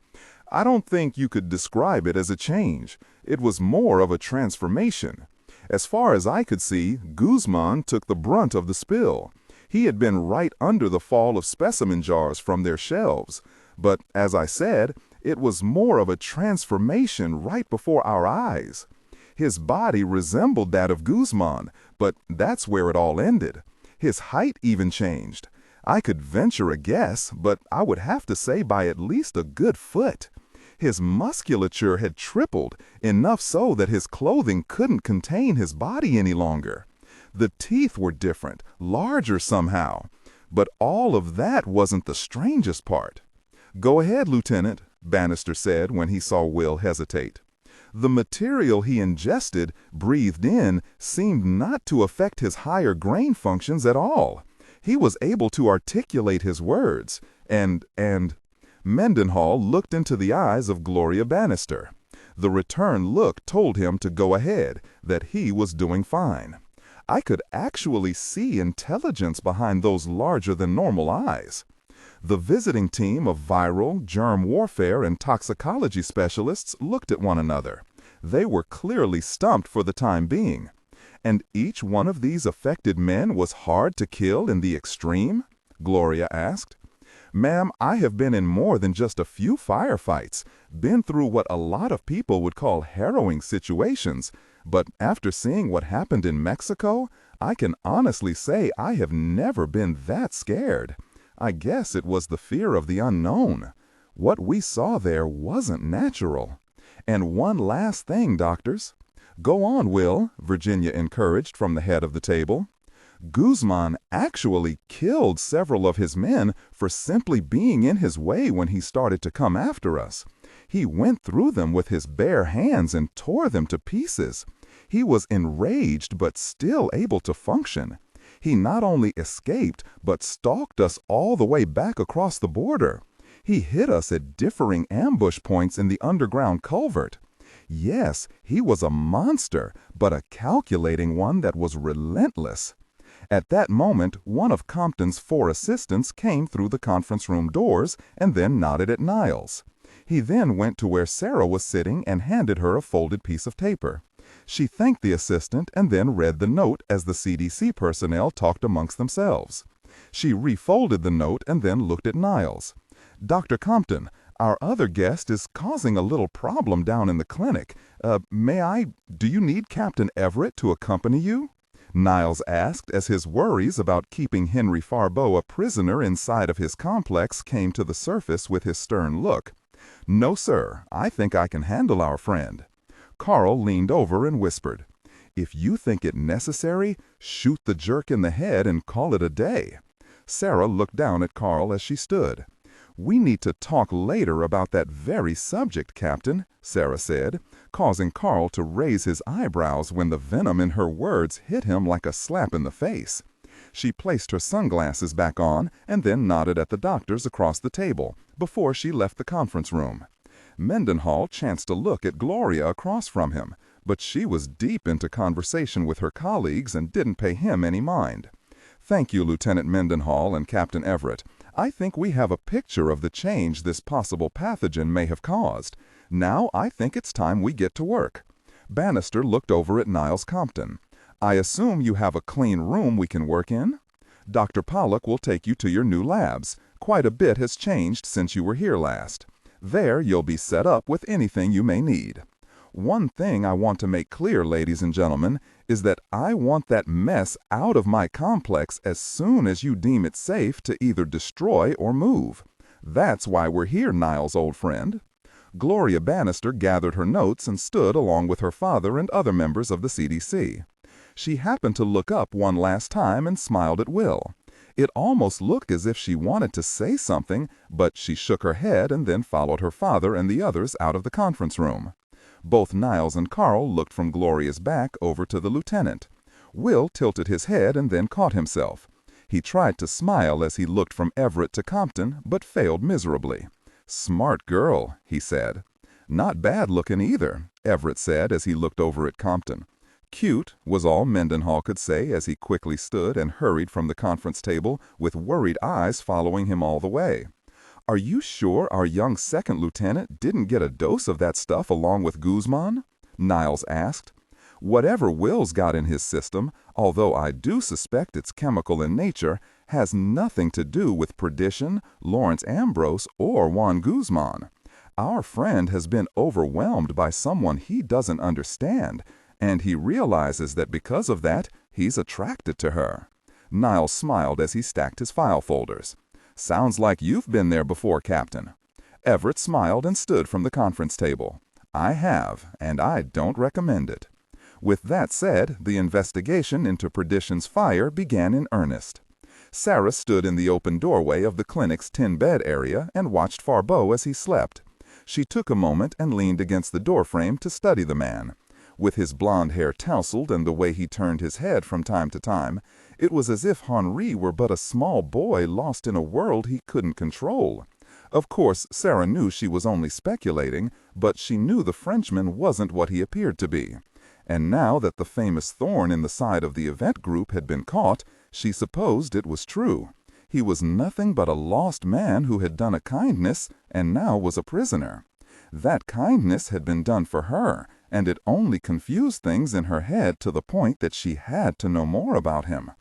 "I don't think you could describe it as a change. It was more of a transformation. As far as I could see, Guzman took the brunt of the spill. He had been right under the fall of specimen jars from their shelves. But, as I said, it was more of a transformation right before our eyes. His body resembled that of Guzman, but that's where it all ended. His height even changed. I could venture a guess, but I would have to say by at least a good foot. His musculature had tripled, enough so that his clothing couldn't contain his body any longer. The teeth were different, larger somehow. But all of that wasn't the strangest part. "Go ahead, Lieutenant," Bannister said when he saw Will hesitate. The material he ingested, breathed in, seemed not to affect his higher brain functions at all. He was able to articulate his words, and Mendenhall looked into the eyes of Gloria Bannister. The return look told him to go ahead, that he was doing fine. I could actually see intelligence behind those larger-than-normal eyes. The visiting team of viral, germ warfare, and toxicology specialists looked at one another. They were clearly stumped for the time being. And each one of these affected men was hard to kill in the extreme? Gloria asked. "Ma'am, I have been in more than just a few firefights, been through what a lot of people would call harrowing situations, but after seeing what happened in Mexico, I can honestly say I have never been that scared. I guess it was the fear of the unknown. What we saw there wasn't natural. And one last thing, doctors." "Go on, Will," Virginia encouraged from the head of the table. "Guzman actually killed several of his men for simply being in his way when he started to come after us. He went through them with his bare hands and tore them to pieces. He was enraged but still able to function. He not only escaped but stalked us all the way back across the border. He hit us at differing ambush points in the underground covert. Yes, he was a monster, but a calculating one that was relentless." At that moment, one of Compton's 4 assistants came through the conference room doors and then nodded at Niles. He then went to where Sarah was sitting and handed her a folded piece of paper. She thanked the assistant and then read the note as the CDC personnel talked amongst themselves. She refolded the note and then looked at Niles. "Dr. Compton, our other guest is causing a little problem down in the clinic. Do you need Captain Everett to accompany you?" Niles asked as his worries about keeping Henry Farbeau a prisoner inside of his complex came to the surface with his stern look. "No, sir. I think I can handle our friend." Carl leaned over and whispered, "If you think it necessary, shoot the jerk in the head and call it a day." Sarah looked down at Carl as she stood. "We need to talk later about that very subject, Captain," Sarah said, causing Carl to raise his eyebrows when the venom in her words hit him like a slap in the face. She placed her sunglasses back on and then nodded at the doctors across the table before she left the conference room. Mendenhall chanced to look at Gloria across from him, but she was deep into conversation with her colleagues and didn't pay him any mind. "Thank you, Lieutenant Mendenhall and Captain Everett. I think we have a picture of the change this possible pathogen may have caused. Now I think it's time we get to work." Bannister looked over at Niles Compton. "I assume you have a clean room we can work in? Dr. Pollock will take you to your new labs. Quite a bit has changed since you were here last. There you'll be set up with anything you may need. One thing I want to make clear, ladies and gentlemen, is that I want that mess out of my complex as soon as you deem it safe to either destroy or move. That's why we're here, Niles, old friend." Gloria Bannister gathered her notes and stood along with her father and other members of the CDC. She happened to look up one last time and smiled at Will. It almost looked as if she wanted to say something, but she shook her head and then followed her father and the others out of the conference room. Both Niles and Carl looked from Gloria's back over to the lieutenant. Will tilted his head and then caught himself. He tried to smile as he looked from Everett to Compton, but failed miserably. "Smart girl," he said. "Not bad looking either," Everett said as he looked over at Compton. "Cute," was all Mendenhall could say as he quickly stood and hurried from the conference table with worried eyes following him all the way. "Are you sure our young second lieutenant didn't get a dose of that stuff along with Guzman?" Niles asked. Whatever Will's got in his system, although I do suspect it's chemical in nature, has nothing to do with perdition, Lawrence Ambrose, or Juan Guzman. Our friend has been overwhelmed by someone he doesn't understand, and he realizes that because of that, he's attracted to her. Niles smiled as he stacked his file folders. Sounds like you've been there before, Captain. Everett smiled and stood from the conference table. I have, and I don't recommend it. With that said, the investigation into Perdition's fire began in earnest. Sarah stood in the open doorway of the clinic's 10-bed area and watched Farbeau as he slept. She took a moment and leaned against the doorframe to study the man. With his blond hair tousled and the way he turned his head from time to time, it was as if Henri were but a small boy lost in a world he couldn't control. Of course, Sarah knew she was only speculating, but she knew the Frenchman wasn't what he appeared to be. And now that the famous thorn in the side of the event group had been caught, she supposed it was true. He was nothing but a lost man who had done a kindness and now was a prisoner. That kindness had been done for her, and it only confused things in her head to the point that she had to know more about him.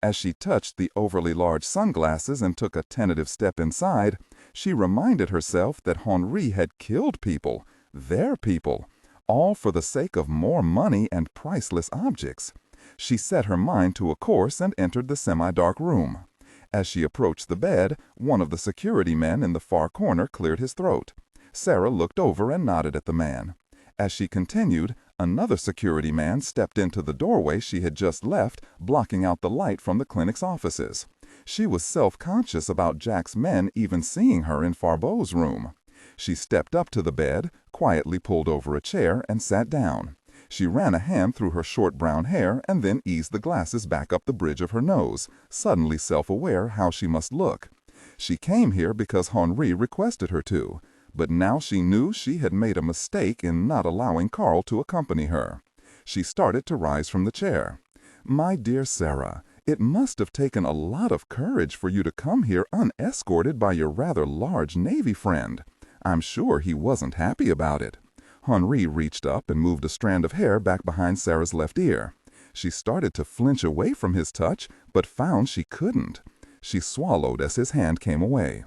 As she touched the overly large sunglasses and took a tentative step inside, she reminded herself that Henri had killed people, their people, all for the sake of more money and priceless objects. She set her mind to a course and entered the semi-dark room. As she approached the bed, one of the security men in the far corner cleared his throat. Sarah looked over and nodded at the man. As she continued, another security man stepped into the doorway she had just left, blocking out the light from the clinic's offices. She was self-conscious about Jack's men even seeing her in Farbeau's room. She stepped up to the bed, quietly pulled over a chair, and sat down. She ran a hand through her short brown hair and then eased the glasses back up the bridge of her nose, suddenly self-aware how she must look. She came here because Henri requested her to, but now she knew she had made a mistake in not allowing Carl to accompany her. She started to rise from the chair. "My dear Sarah, it must have taken a lot of courage for you to come here unescorted by your rather large Navy friend. I'm sure he wasn't happy about it." Henri reached up and moved a strand of hair back behind Sarah's left ear. She started to flinch away from his touch, but found she couldn't. She swallowed as his hand came away.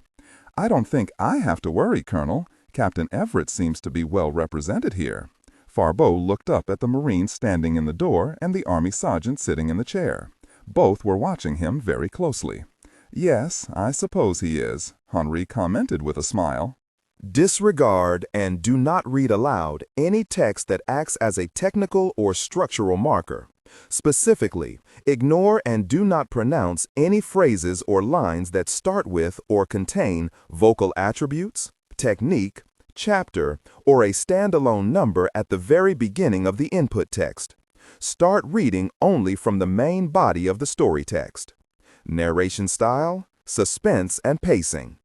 "I don't think I have to worry, Colonel. Captain Everett seems to be well represented here." Farbeau looked up at the Marine standing in the door and the Army sergeant sitting in the chair. Both were watching him very closely. "Yes, I suppose he is," Henri commented with a smile. Disregard and do not read aloud any text that acts as a technical or structural marker. Specifically, ignore and do not pronounce any phrases or lines that start with or contain vocal attributes, technique, chapter, or a standalone number at the very beginning of the input text. Start reading only from the main body of the story text. Narration style, suspense and pacing.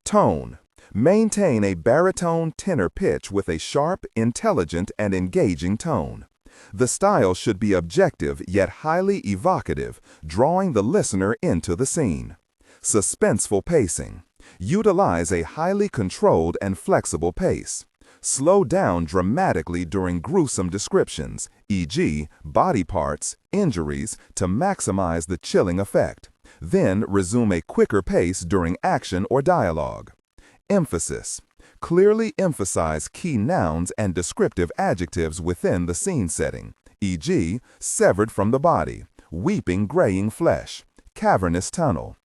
Tone. Maintain a baritone tenor pitch with a sharp, intelligent, and engaging tone. The style should be objective yet highly evocative, drawing the listener into the scene. Suspenseful pacing. Utilize a highly controlled and flexible pace. Slow down dramatically during gruesome descriptions, e.g., body parts, injuries, to maximize the chilling effect. Then resume a quicker pace during action or dialogue. Emphasis. Clearly emphasize key nouns and descriptive adjectives within the scene setting, e.g., severed from the body, weeping graying flesh, cavernous tunnel.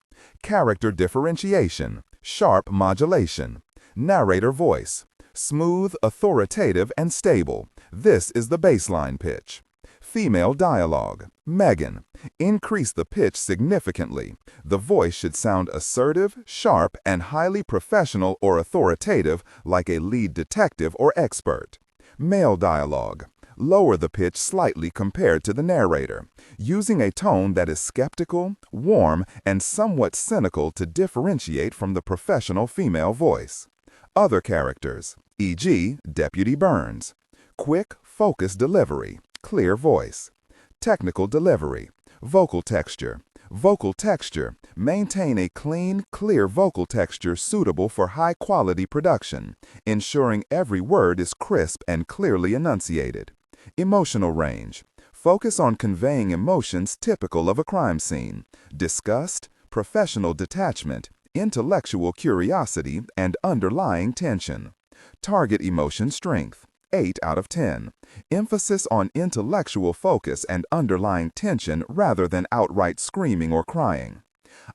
Character differentiation, sharp modulation. Narrator voice, smooth, authoritative, and stable. This is the baseline pitch. Female dialogue, Megan. Increase the pitch significantly. The voice should sound assertive, sharp, and highly professional or authoritative, like a lead detective or expert. Male dialogue. Lower the pitch slightly compared to the narrator, using a tone that is skeptical, warm, and somewhat cynical to differentiate from the professional female voice. Other characters, e.g., Deputy Burns. Quick, focused delivery, clear voice. Technical delivery, vocal texture. Vocal texture. Maintain a clean, clear vocal texture suitable for high-quality production, ensuring every word is crisp and clearly enunciated. Emotional range. Focus on conveying emotions typical of a crime scene: disgust, professional detachment, intellectual curiosity, and underlying tension. Target emotion strength. 8 out of 10. Emphasis on intellectual focus and underlying tension rather than outright screaming or crying.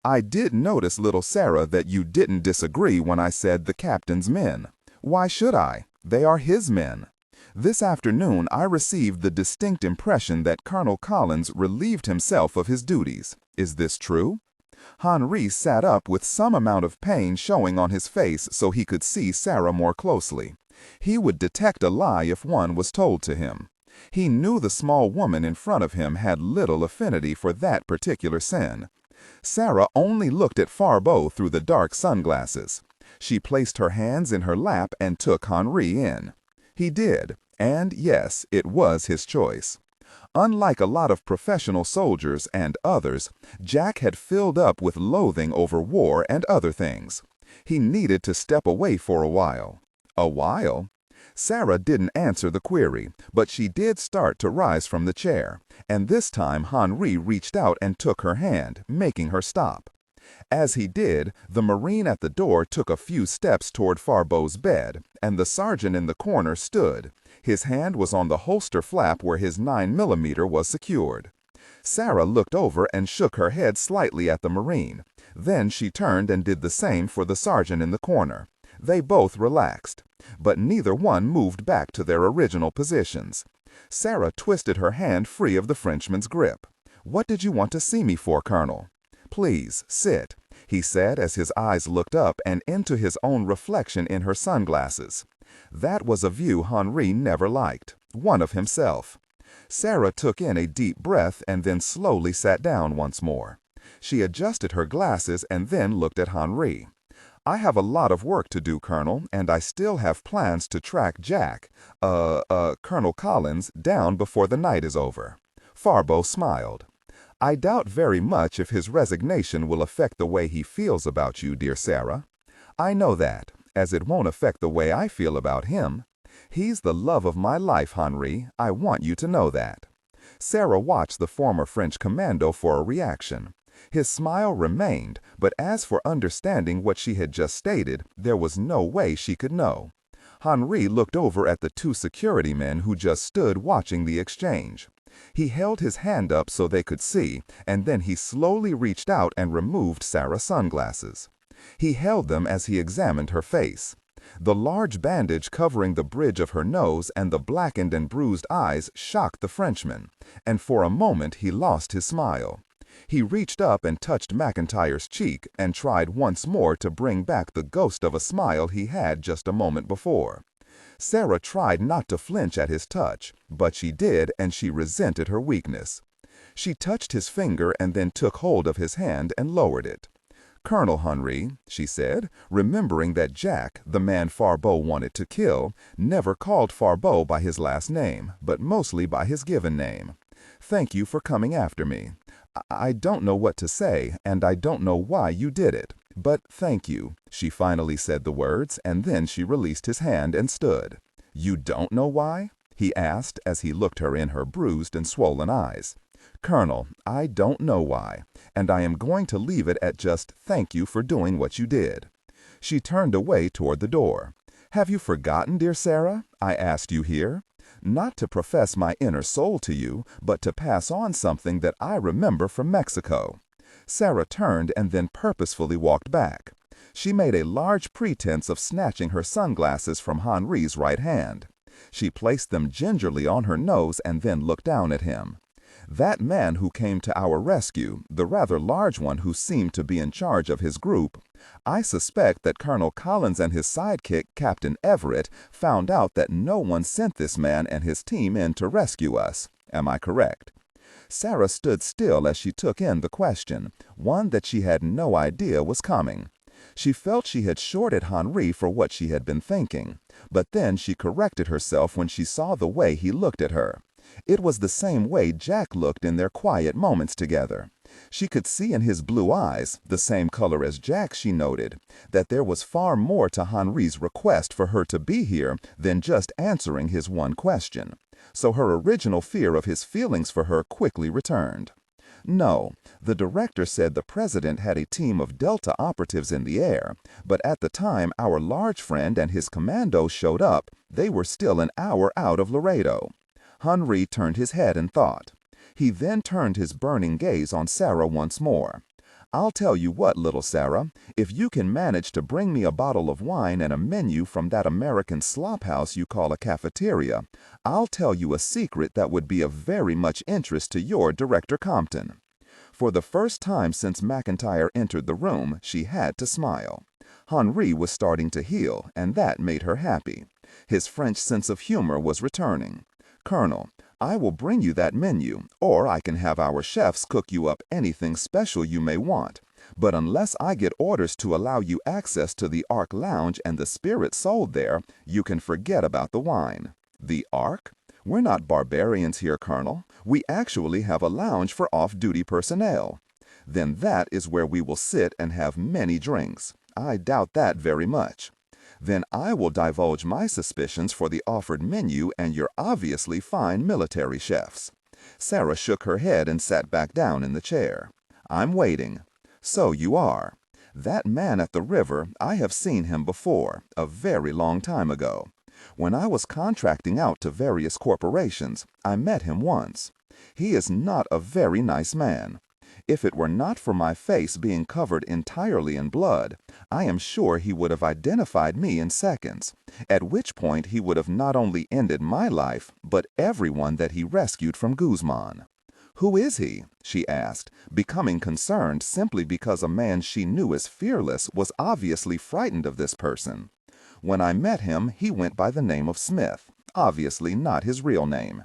I did notice, little Sarah, that you didn't disagree when I said the captain's men. Why should I? They are his men. This afternoon I received the distinct impression that Colonel Collins relieved himself of his duties. Is this true? Henri sat up with some amount of pain showing on his face so he could see Sarah more closely. He would detect a lie if one was told to him. He knew the small woman in front of him had little affinity for that particular sin. Sarah only looked at Farbeau through the dark sunglasses. She placed her hands in her lap and took Henri in. He did, and yes, it was his choice. Unlike a lot of professional soldiers and others, Jack had filled up with loathing over war and other things. He needed to step away for a while. A while? Sarah didn't answer the query, but she did start to rise from the chair, and this time Henri reached out and took her hand, making her stop. As he did, the Marine at the door took a few steps toward Farbeau's bed, and the sergeant in the corner stood. His hand was on the holster flap where his 9mm was secured. Sarah looked over and shook her head slightly at the Marine. Then she turned and did the same for the sergeant in the corner. They both relaxed, but neither one moved back to their original positions. Sarah twisted her hand free of the Frenchman's grip. "What did you want to see me for, Colonel?" "Please, sit," he said as his eyes looked up and into his own reflection in her sunglasses. That was a view Henri never liked, one of himself. Sarah took in a deep breath and then slowly sat down once more. She adjusted her glasses and then looked at Henri. "I have a lot of work to do, Colonel, and I still have plans to track Jack, Colonel Collins, down before the night is over." Farbeau smiled. "I doubt very much if his resignation will affect the way he feels about you, dear Sarah. I know that, as it won't affect the way I feel about him. He's the love of my life, Henri. I want you to know that." Sarah watched the former French commando for a reaction. His smile remained, but as for understanding what she had just stated, there was no way she could know. Henri looked over at the two security men who just stood watching the exchange. He held his hand up so they could see, and then he slowly reached out and removed Sarah's sunglasses. He held them as he examined her face. The large bandage covering the bridge of her nose and the blackened and bruised eyes shocked the Frenchman, and for a moment he lost his smile. He reached up and touched McIntyre's cheek and tried once more to bring back the ghost of a smile he had just a moment before. Sarah tried not to flinch at his touch, but she did, and she resented her weakness. She touched his finger and then took hold of his hand and lowered it. "Colonel Henri," she said, remembering that Jack, the man Farbeau wanted to kill, never called Farbeau by his last name, but mostly by his given name. "Thank you for coming after me. I don't know what to say, and I don't know why you did it, but thank you." She finally said the words, and then she released his hand and stood. "You don't know why?" he asked as he looked her in her bruised and swollen eyes. "Colonel, I don't know why, and I am going to leave it at just thank you for doing what you did." She turned away toward the door. "Have you forgotten, dear Sarah? I asked you here. Not to profess my inner soul to you, but to pass on something that I remember from Mexico." Sarah turned and then purposefully walked back. She made a large pretense of snatching her sunglasses from Henri's right hand. She placed them gingerly on her nose and then looked down at him. "That man who came to our rescue, the rather large one who seemed to be in charge of his group, I suspect that Colonel Collins and his sidekick, Captain Everett, found out that no one sent this man and his team in to rescue us. Am I correct?" Sarah stood still as she took in the question, one that she had no idea was coming. She felt she had shorted Henri for what she had been thinking, but then she corrected herself when she saw the way he looked at her. It was the same way Jack looked in their quiet moments together. She could see in his blue eyes, the same color as Jack's, she noted, that there was far more to Henri's request for her to be here than just answering his one question. So her original fear of his feelings for her quickly returned. No, the director said the president had a team of Delta operatives in the air, but at the time our large friend and his commandos showed up, they were still an hour out of Laredo. Henri turned his head and thought. He then turned his burning gaze on Sarah once more. "I'll tell you what, little Sarah, if you can manage to bring me a bottle of wine and a menu from that American slop house you call a cafeteria, I'll tell you a secret that would be of very much interest to your Director Compton." For the first time since McIntyre entered the room, she had to smile. Henri was starting to heal, and that made her happy. His French sense of humor was returning. "Colonel, I will bring you that menu, or I can have our chefs cook you up anything special you may want. But unless I get orders to allow you access to the Ark Lounge and the spirits sold there, you can forget about the wine." "The Ark? We're not barbarians here, Colonel. We actually have a lounge for off-duty personnel." "Then that is where we will sit and have many drinks." "I doubt that very much." "Then I will divulge my suspicions for the offered menu and your obviously fine military chefs." Sarah shook her head and sat back down in the chair. "I'm waiting." "So you are. That man at the river, I have seen him before, a very long time ago. When I was contracting out to various corporations, I met him once. He is not a very nice man. If it were not for my face being covered entirely in blood, I am sure he would have identified me in seconds, at which point he would have not only ended my life, but everyone that he rescued from Guzman." "Who is he?" she asked, becoming concerned simply because a man she knew as fearless was obviously frightened of this person. "When I met him, he went by the name of Smith, obviously not his real name.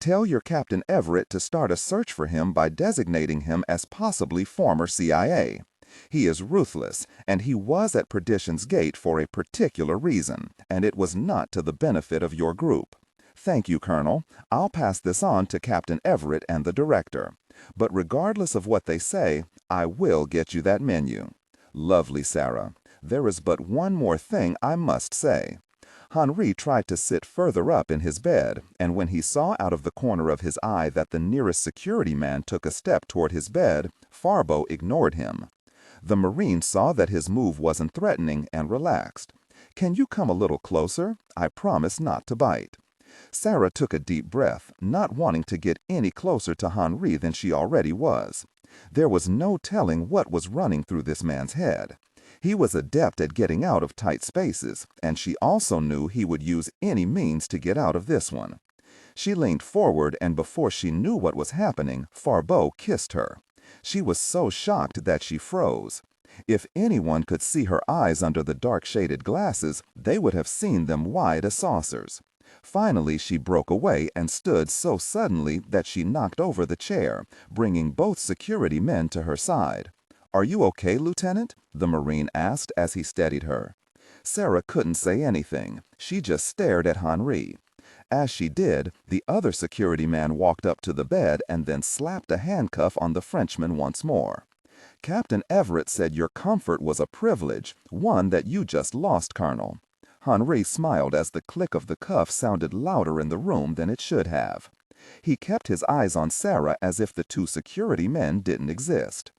Tell your Captain Everett to start a search for him by designating him as possibly former CIA. He is ruthless, and he was at Perdition's Gate for a particular reason, and it was not to the benefit of your group. Thank you, Colonel. I'll pass this on to Captain Everett and the director. But regardless of what they say, I will get you that menu." "Lovely, Sarah. There is but one more thing I must say." Henri tried to sit further up in his bed, and when he saw out of the corner of his eye that the nearest security man took a step toward his bed, Farbo ignored him. The Marine saw that his move wasn't threatening and relaxed. "Can you come a little closer? I promise not to bite." Sarah took a deep breath, not wanting to get any closer to Henri than she already was. There was no telling what was running through this man's head. He was adept at getting out of tight spaces, and she also knew he would use any means to get out of this one. She leaned forward, and before she knew what was happening, Farbo kissed her. She was so shocked that she froze. If anyone could see her eyes under the dark-shaded glasses, they would have seen them wide as saucers. Finally, she broke away and stood so suddenly that she knocked over the chair, bringing both security men to her side. "Are you okay, Lieutenant?" the Marine asked as he steadied her. Sarah couldn't say anything. She just stared at Henri. As she did, the other security man walked up to the bed and then slapped a handcuff on the Frenchman once more. "Captain Everett said your comfort was a privilege, one that you just lost, Colonel." Henri smiled as the click of the cuff sounded louder in the room than it should have. He kept his eyes on Sarah as if the two security men didn't exist.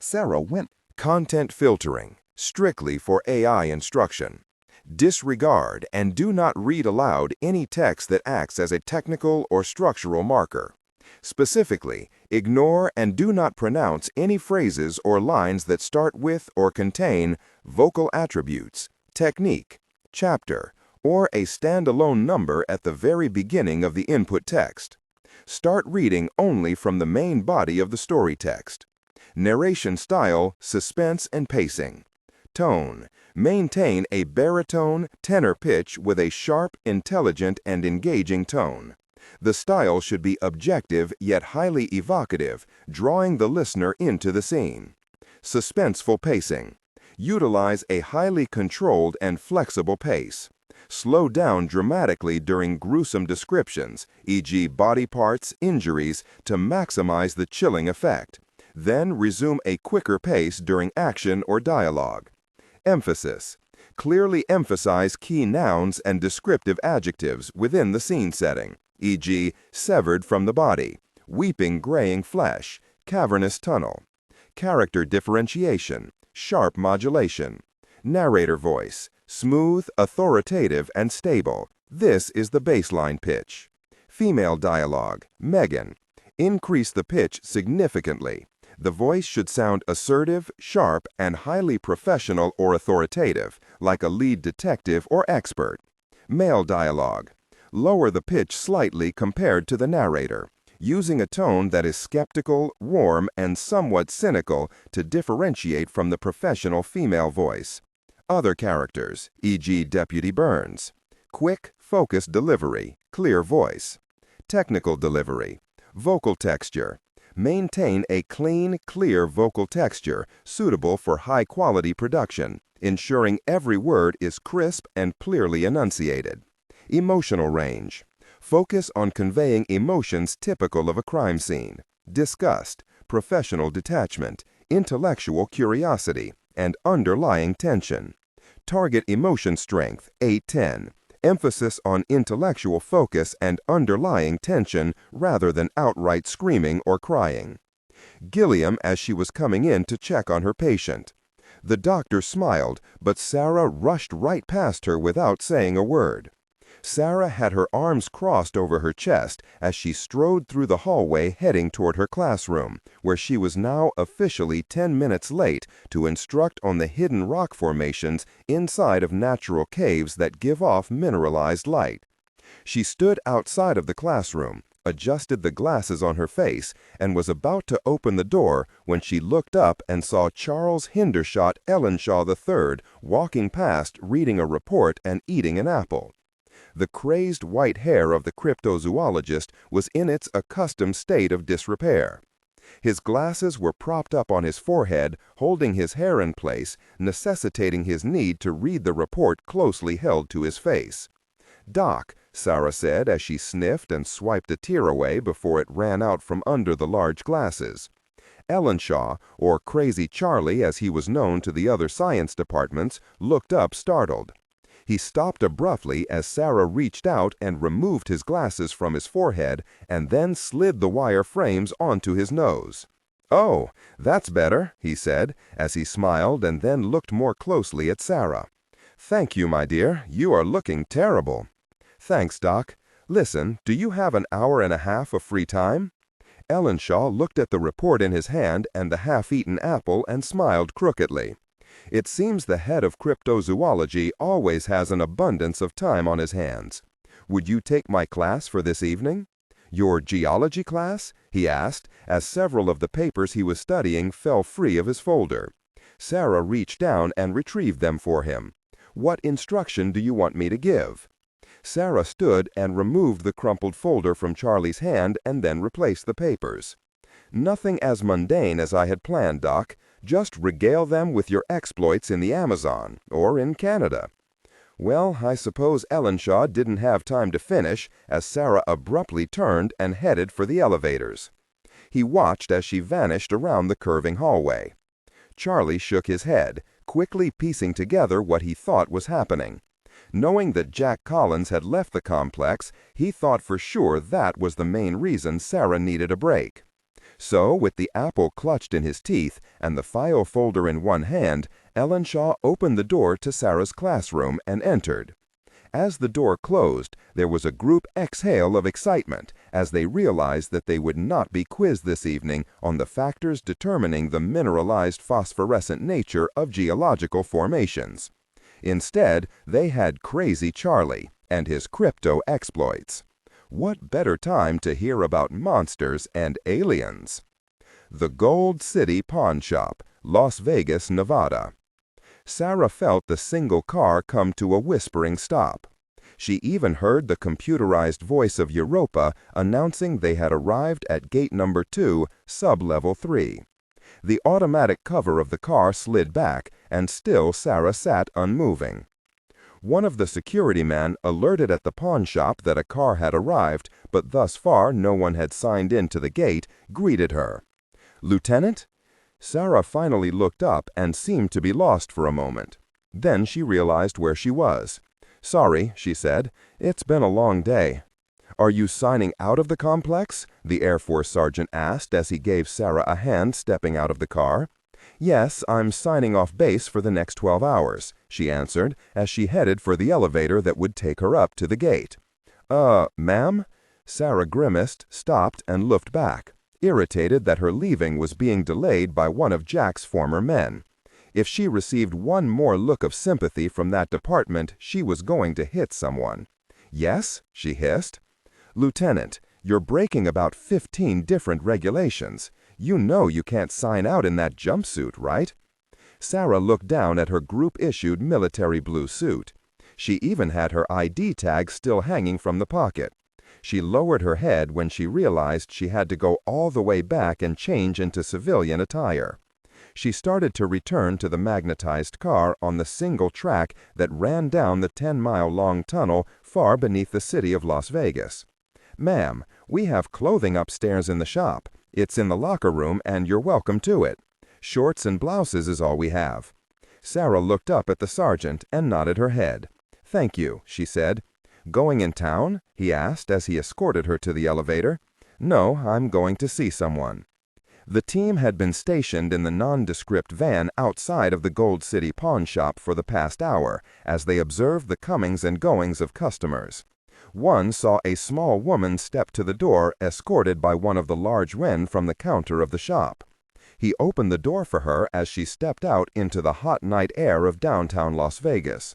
Sarah went. Content filtering, strictly for AI instruction. Disregard and do not read aloud any text that acts as a technical or structural marker. Specifically, ignore and do not pronounce any phrases or lines that start with or contain vocal attributes, technique, chapter, or a standalone number at the very beginning of the input text. Start reading only from the main body of the story text. Narration style, suspense and pacing. Tone. Maintain a baritone, tenor pitch with a sharp, intelligent, and engaging tone. The style should be objective yet highly evocative, drawing the listener into the scene. Suspenseful pacing. Utilize a highly controlled and flexible pace. Slow down dramatically during gruesome descriptions, e.g. body parts, injuries, to maximize the chilling effect. Then resume a quicker pace during action or dialogue. Emphasis. Clearly emphasize key nouns and descriptive adjectives within the scene setting, e.g. severed from the body, weeping graying flesh, cavernous tunnel. Character differentiation, sharp modulation. Narrator voice, smooth, authoritative, and stable. This is the baseline pitch. Female dialogue, Megan. Increase the pitch significantly. The voice should sound assertive, sharp, and highly professional or authoritative, like a lead detective or expert. Male dialogue. Lower the pitch slightly compared to the narrator, using a tone that is skeptical, warm, and somewhat cynical to differentiate from the professional female voice. Other characters, e.g. Deputy Burns. Quick, focused delivery, clear voice. Technical delivery. Vocal texture. Maintain a clean, clear vocal texture suitable for high-quality production, ensuring every word is crisp and clearly enunciated. Emotional range. Focus on conveying emotions typical of a crime scene: disgust, professional detachment, intellectual curiosity, and underlying tension. Target emotion strength 8-10. Emphasis on intellectual focus and underlying tension rather than outright screaming or crying. Gilliam as she was coming in to check on her patient. The doctor smiled, but Sarah rushed right past her without saying a word. Sarah had her arms crossed over her chest as she strode through the hallway heading toward her classroom, where she was now officially 10 minutes late to instruct on the hidden rock formations inside of natural caves that give off mineralized light. She stood outside of the classroom, adjusted the glasses on her face, and was about to open the door when she looked up and saw Charles Hindershot Ellenshaw III walking past reading a report and eating an apple. The crazed white hair of the cryptozoologist was in its accustomed state of disrepair. His glasses were propped up on his forehead, holding his hair in place, necessitating his need to read the report closely held to his face. "Doc," Sarah said as she sniffed and swiped a tear away before it ran out from under the large glasses. Ellenshaw, or Crazy Charlie as he was known to the other science departments, looked up startled. He stopped abruptly as Sarah reached out and removed his glasses from his forehead and then slid the wire frames onto his nose. "Oh, that's better," he said, as he smiled and then looked more closely at Sarah. "Thank you, my dear. You are looking terrible." "Thanks, Doc. Listen, do you have an hour and a half of free time?" Ellenshaw looked at the report in his hand and the half-eaten apple and smiled crookedly. "It seems the head of cryptozoology always has an abundance of time on his hands. Would you take my class for this evening?" "Your geology class?" he asked, as several of the papers he was studying fell free of his folder. Sarah reached down and retrieved them for him. "What instruction do you want me to give?" Sarah stood and removed the crumpled folder from Charlie's hand and then replaced the papers. "Nothing as mundane as I had planned, Doc. Just regale them with your exploits in the Amazon, or in Canada." Well, I suppose Ellenshaw didn't have time to finish, as Sarah abruptly turned and headed for the elevators. He watched as she vanished around the curving hallway. Charlie shook his head, quickly piecing together what he thought was happening. Knowing that Jack Collins had left the complex, he thought for sure that was the main reason Sarah needed a break. So, with the apple clutched in his teeth and the file folder in one hand, Ellenshaw opened the door to Sarah's classroom and entered. As the door closed, there was a group exhale of excitement as they realized that they would not be quizzed this evening on the factors determining the mineralized phosphorescent nature of geological formations. Instead, they had Crazy Charlie and his crypto exploits. What better time to hear about monsters and aliens? The Gold City Pawn Shop, Las Vegas, Nevada. Sarah felt the single car come to a whispering stop. She even heard the computerized voice of Europa announcing they had arrived at gate number 2, sub-level 3. The automatic cover of the car slid back, and still Sarah sat unmoving. One of the security men alerted at the pawn shop that a car had arrived, but thus far no one had signed in to the gate, greeted her. "Lieutenant?" Sarah finally looked up and seemed to be lost for a moment. Then she realized where she was. "Sorry," she said. "It's been a long day." "Are you signing out of the complex?" the Air Force sergeant asked as he gave Sarah a hand stepping out of the car. "Yes, I'm signing off base for the next 12 hours," she answered as she headed for the elevator that would take her up to the gate. Ma'am?" Sarah grimaced, stopped, and looked back, irritated that her leaving was being delayed by one of Jack's former men. If she received one more look of sympathy from that department, she was going to hit someone. "Yes?" she hissed. "Lieutenant, you're breaking about 15 different regulations. You know you can't sign out in that jumpsuit, right?" Sarah looked down at her group-issued military blue suit. She even had her ID tag still hanging from the pocket. She lowered her head when she realized she had to go all the way back and change into civilian attire. She started to return to the magnetized car on the single track that ran down the 10-mile-long tunnel far beneath the city of Las Vegas. "Ma'am, we have clothing upstairs in the shop. It's in the locker room and you're welcome to it. Shorts and blouses is all we have." Sarah looked up at the sergeant and nodded her head. "Thank you," she said. "Going in town?" he asked as he escorted her to the elevator. "No, I'm going to see someone." The team had been stationed in the nondescript van outside of the Gold City pawn shop for the past hour as they observed the comings and goings of customers. One saw a small woman step to the door escorted by one of the large men from the counter of the shop. He opened the door for her as she stepped out into the hot night air of downtown Las Vegas.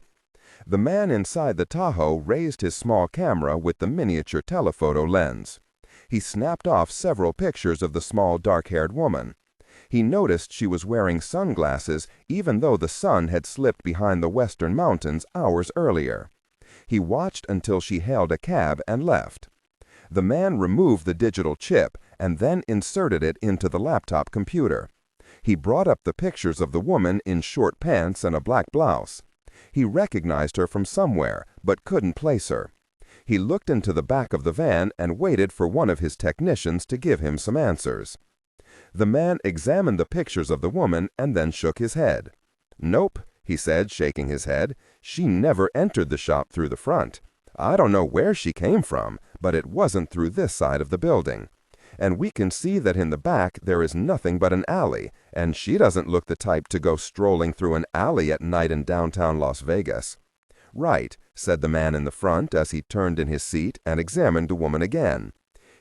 The man inside the Tahoe raised his small camera with the miniature telephoto lens. He snapped off several pictures of the small dark-haired woman. He noticed she was wearing sunglasses even though the sun had slipped behind the western mountains hours earlier. He watched until she hailed a cab and left. The man removed the digital chip and then inserted it into the laptop computer. He brought up the pictures of the woman in short pants and a black blouse. He recognized her from somewhere, but couldn't place her. He looked into the back of the van and waited for one of his technicians to give him some answers. The man examined the pictures of the woman and then shook his head. "Nope," he said, shaking his head. "She never entered the shop through the front. I don't know where she came from, but it wasn't through this side of the building. And we can see that in the back there is nothing but an alley, and she doesn't look the type to go strolling through an alley at night in downtown Las Vegas." "Right," said the man in the front as he turned in his seat and examined the woman again.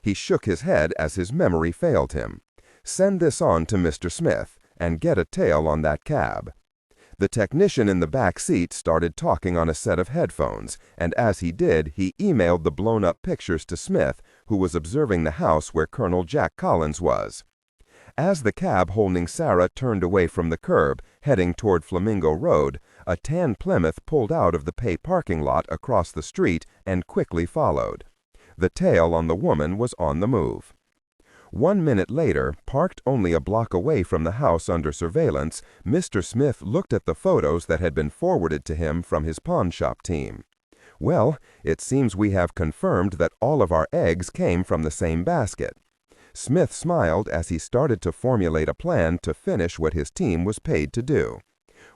He shook his head as his memory failed him. "Send this on to Mr. Smith, and get a tail on that cab." The technician in the back seat started talking on a set of headphones, and as he did, he emailed the blown-up pictures to Smith, who was observing the house where Colonel Jack Collins was. As the cab holding Sarah turned away from the curb, heading toward Flamingo Road, a tan Plymouth pulled out of the pay parking lot across the street and quickly followed. The tail on the woman was on the move. 1 minute later, parked only a block away from the house under surveillance, Mr. Smith looked at the photos that had been forwarded to him from his pawn shop team. "Well, it seems we have confirmed that all of our eggs came from the same basket." Smith smiled as he started to formulate a plan to finish what his team was paid to do.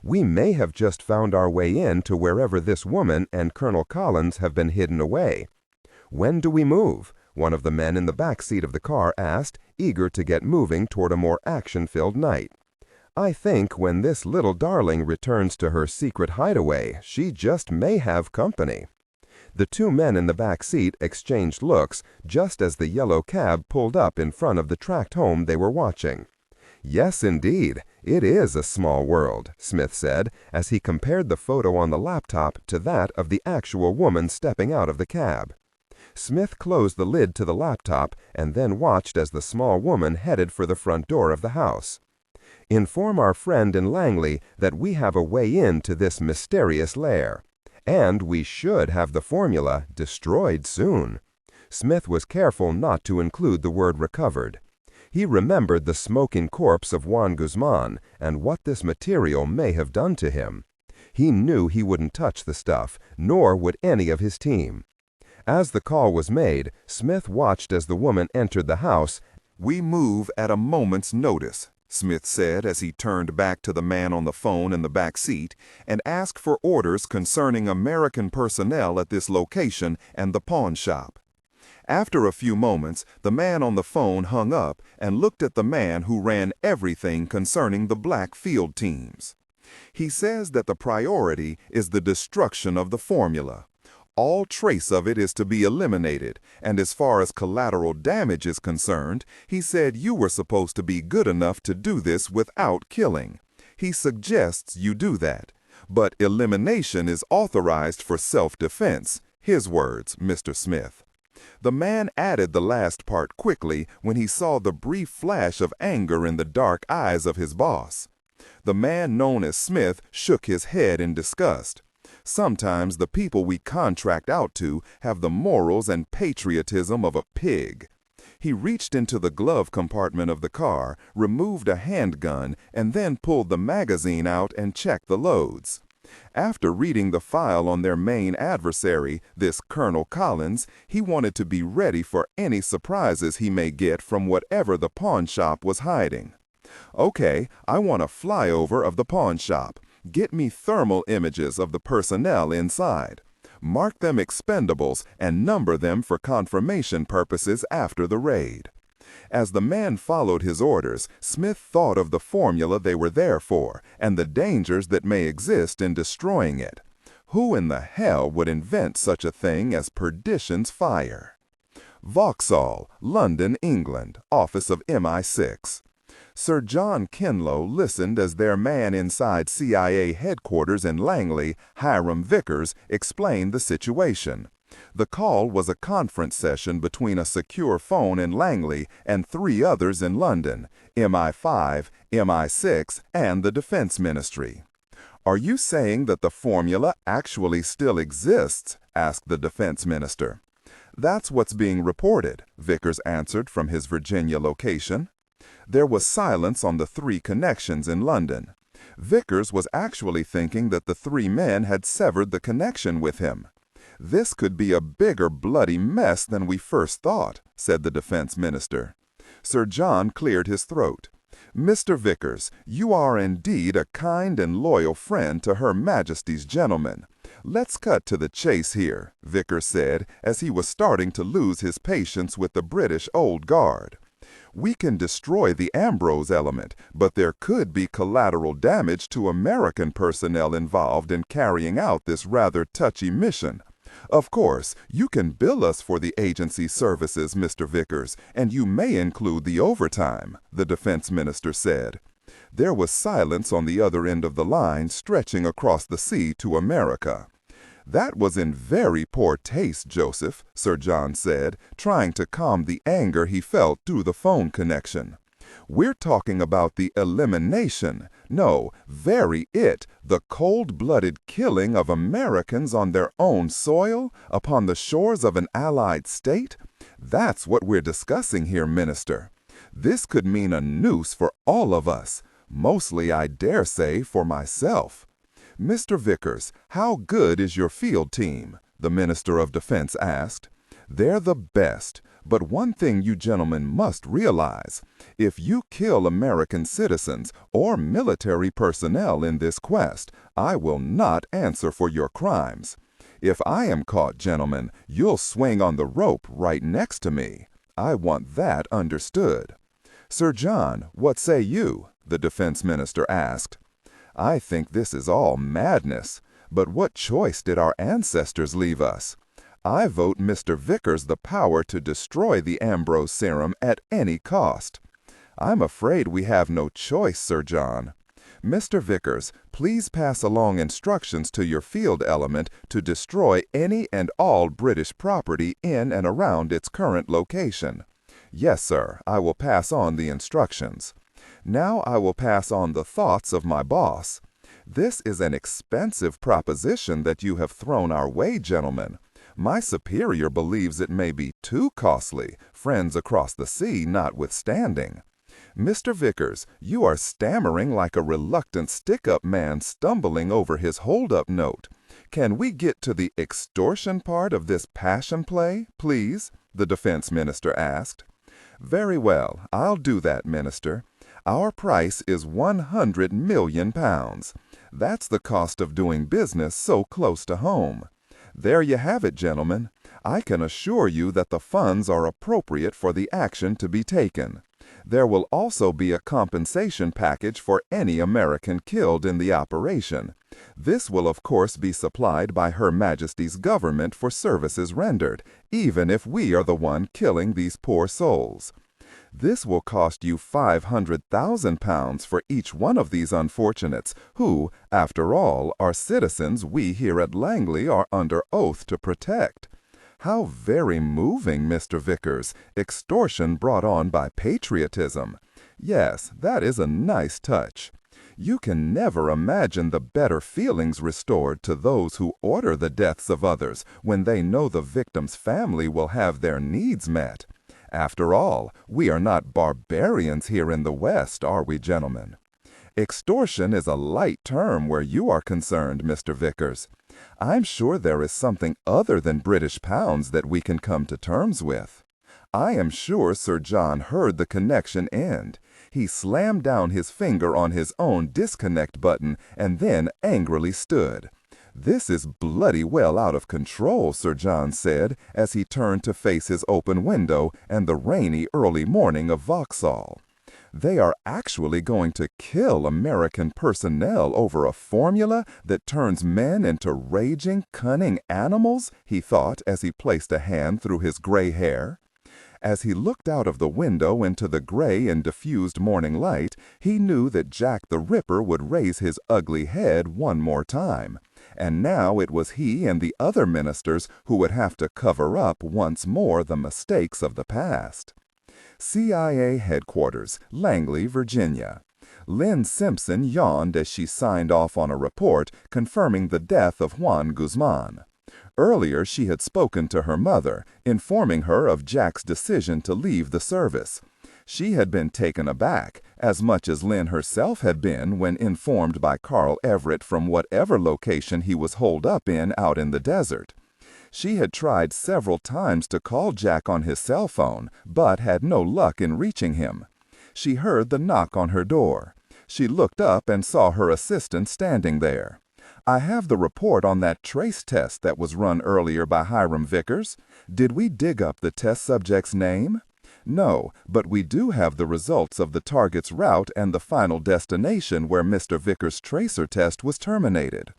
"We may have just found our way in to wherever this woman and Colonel Collins have been hidden away." "When do we move?" one of the men in the back seat of the car asked, eager to get moving toward a more action-filled night. "I think when this little darling returns to her secret hideaway, she just may have company." The two men in the back seat exchanged looks just as the yellow cab pulled up in front of the tract home they were watching. "Yes, indeed, it is a small world," Smith said as he compared the photo on the laptop to that of the actual woman stepping out of the cab. Smith closed the lid to the laptop and then watched as the small woman headed for the front door of the house. "Inform our friend in Langley that we have a way in to this mysterious lair. And we should have the formula destroyed soon." Smith was careful not to include the word recovered. He remembered the smoking corpse of Juan Guzman and what this material may have done to him. He knew he wouldn't touch the stuff, nor would any of his team. As the call was made, Smith watched as the woman entered the house. "We move at a moment's notice," Smith said as he turned back to the man on the phone in the back seat and asked for orders concerning American personnel at this location and the pawn shop. After a few moments, the man on the phone hung up and looked at the man who ran everything concerning the black field teams. "He says that the priority is the destruction of the formula. All trace of it is to be eliminated, and as far as collateral damage is concerned, he said you were supposed to be good enough to do this without killing. He suggests you do that, but elimination is authorized for self-defense." His words, Mr. Smith. The man added the last part quickly when he saw the brief flash of anger in the dark eyes of his boss. The man known as Smith shook his head in disgust. "Sometimes the people we contract out to have the morals and patriotism of a pig." He reached into the glove compartment of the car, removed a handgun, and then pulled the magazine out and checked the loads. After reading the file on their main adversary, this Colonel Collins, he wanted to be ready for any surprises he may get from whatever the pawn shop was hiding. "Okay, I want a flyover of the pawn shop. Get me thermal images of the personnel inside. Mark them expendables and number them for confirmation purposes after the raid." As the man followed his orders, Smith thought of the formula they were there for and the dangers that may exist in destroying it. Who in the hell would invent such a thing as perdition's fire? Vauxhall, London, England, office of MI6. Sir John Kinlow listened as their man inside CIA headquarters in Langley, Hiram Vickers, explained the situation. The call was a conference session between a secure phone in Langley and 3 others in London, MI5, MI6, and the Defense Ministry. "Are you saying that the formula actually still exists?" asked the Defense Minister. "That's what's being reported," Vickers answered from his Virginia location. There was silence on the 3 connections in London. Vickers was actually thinking that the 3 men had severed the connection with him. "This could be a bigger bloody mess than we first thought," said the Defense Minister. Sir John cleared his throat. "Mr. Vickers, you are indeed a kind and loyal friend to Her Majesty's gentlemen. Let's cut to the chase here," Vickers said as he was starting to lose his patience with the British Old Guard. "We can destroy the Ambrose element, but there could be collateral damage to American personnel involved in carrying out this rather touchy mission. Of course, you can bill us for the agency services, Mr. Vickers, and you may include the overtime," the Defense Minister said. There was silence on the other end of the line stretching across the sea to America. "That was in very poor taste, Joseph," Sir John said, trying to calm the anger he felt through the phone connection. "We're talking about the elimination, no, the cold-blooded killing of Americans on their own soil, upon the shores of an allied state. That's what we're discussing here, Minister. This could mean a noose for all of us, mostly, I dare say, for myself." "Mr. Vickers, how good is your field team?" the Minister of Defense asked. "They're the best. But one thing you gentlemen must realize. If you kill American citizens or military personnel in this quest, I will not answer for your crimes. If I am caught, gentlemen, you'll swing on the rope right next to me. I want that understood." "Sir John, what say you?" the Defense Minister asked. "I think this is all madness. But what choice did our ancestors leave us? I vote Mr. Vickers the power to destroy the Ambrose serum at any cost." "I'm afraid we have no choice, Sir John." "Mr. Vickers, please pass along instructions to your field element to destroy any and all British property in and around its current location." "Yes, sir, I will pass on the instructions." "Now I will pass on the thoughts of my boss. This is an expensive proposition that you have thrown our way, gentlemen. My superior believes it may be too costly, friends across the sea notwithstanding. Mr. Vickers, you are stammering like a reluctant stick-up man stumbling over his hold-up note. Can we get to the extortion part of this passion play, please? The defense minister asked. Very well, I'll do that, Minister. Our price is £100 million. That's the cost of doing business so close to home. There you have it, gentlemen. I can assure you that the funds are appropriate for the action to be taken. There will also be a compensation package for any American killed in the operation. This will of course be supplied by Her Majesty's government for services rendered, even if we are the one killing these poor souls. This will cost you £500,000 for each one of these unfortunates, who, after all, are citizens we here at Langley are under oath to protect. How very moving, Mr. Vickers, extortion brought on by patriotism. Yes, that is a nice touch. You can never imagine the better feelings restored to those who order the deaths of others when they know the victim's family will have their needs met. After all, we are not barbarians here in the West, are we, gentlemen? Extortion is a light term where you are concerned, Mr. Vickers. I'm sure there is something other than British pounds that we can come to terms with. I am sure Sir John heard the connection end. He slammed down his finger on his own disconnect button and then angrily stood. This is bloody well out of control, Sir John said, as he turned to face his open window and the rainy early morning of Vauxhall. They are actually going to kill American personnel over a formula that turns men into raging, cunning animals, he thought as he placed a hand through his gray hair. As he looked out of the window into the gray and diffused morning light, he knew that Jack the Ripper would raise his ugly head one more time. And now it was he and the other ministers who would have to cover up once more the mistakes of the past. CIA Headquarters, Langley, Virginia. Lynn Simpson yawned as she signed off on a report confirming the death of Juan Guzman. Earlier she had spoken to her mother, informing her of Jack's decision to leave the service. She had been taken aback, as much as Lynn herself had been when informed by Carl Everett from whatever location he was holed up in out in the desert. She had tried several times to call Jack on his cell phone, but had no luck in reaching him. She heard the knock on her door. She looked up and saw her assistant standing there. I have the report on that trace test that was run earlier by Hiram Vickers. Did we dig up the test subject's name? No, but we do have the results of the target's route and the final destination where Mr. Vickers' tracer test was terminated.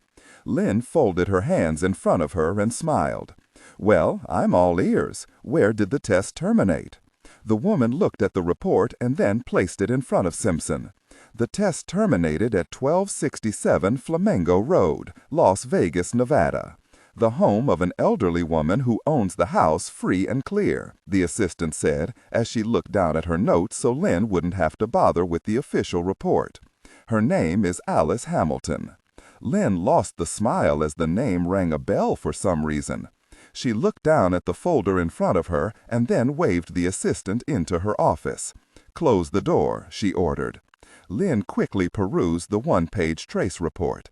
Lynn folded her hands in front of her and smiled. Well, I'm all ears. Where did the test terminate? The woman looked at the report and then placed it in front of Simpson. The test terminated at 1267 Flamengo Road, Las Vegas, Nevada. The home of an elderly woman who owns the house free and clear, the assistant said, as she looked down at her notes so Lynn wouldn't have to bother with the official report. Her name is Alice Hamilton. Lynn lost the smile as the name rang a bell for some reason. She looked down at the folder in front of her and then waved the assistant into her office. "Close the door," she ordered. Lynn quickly perused the one-page trace report.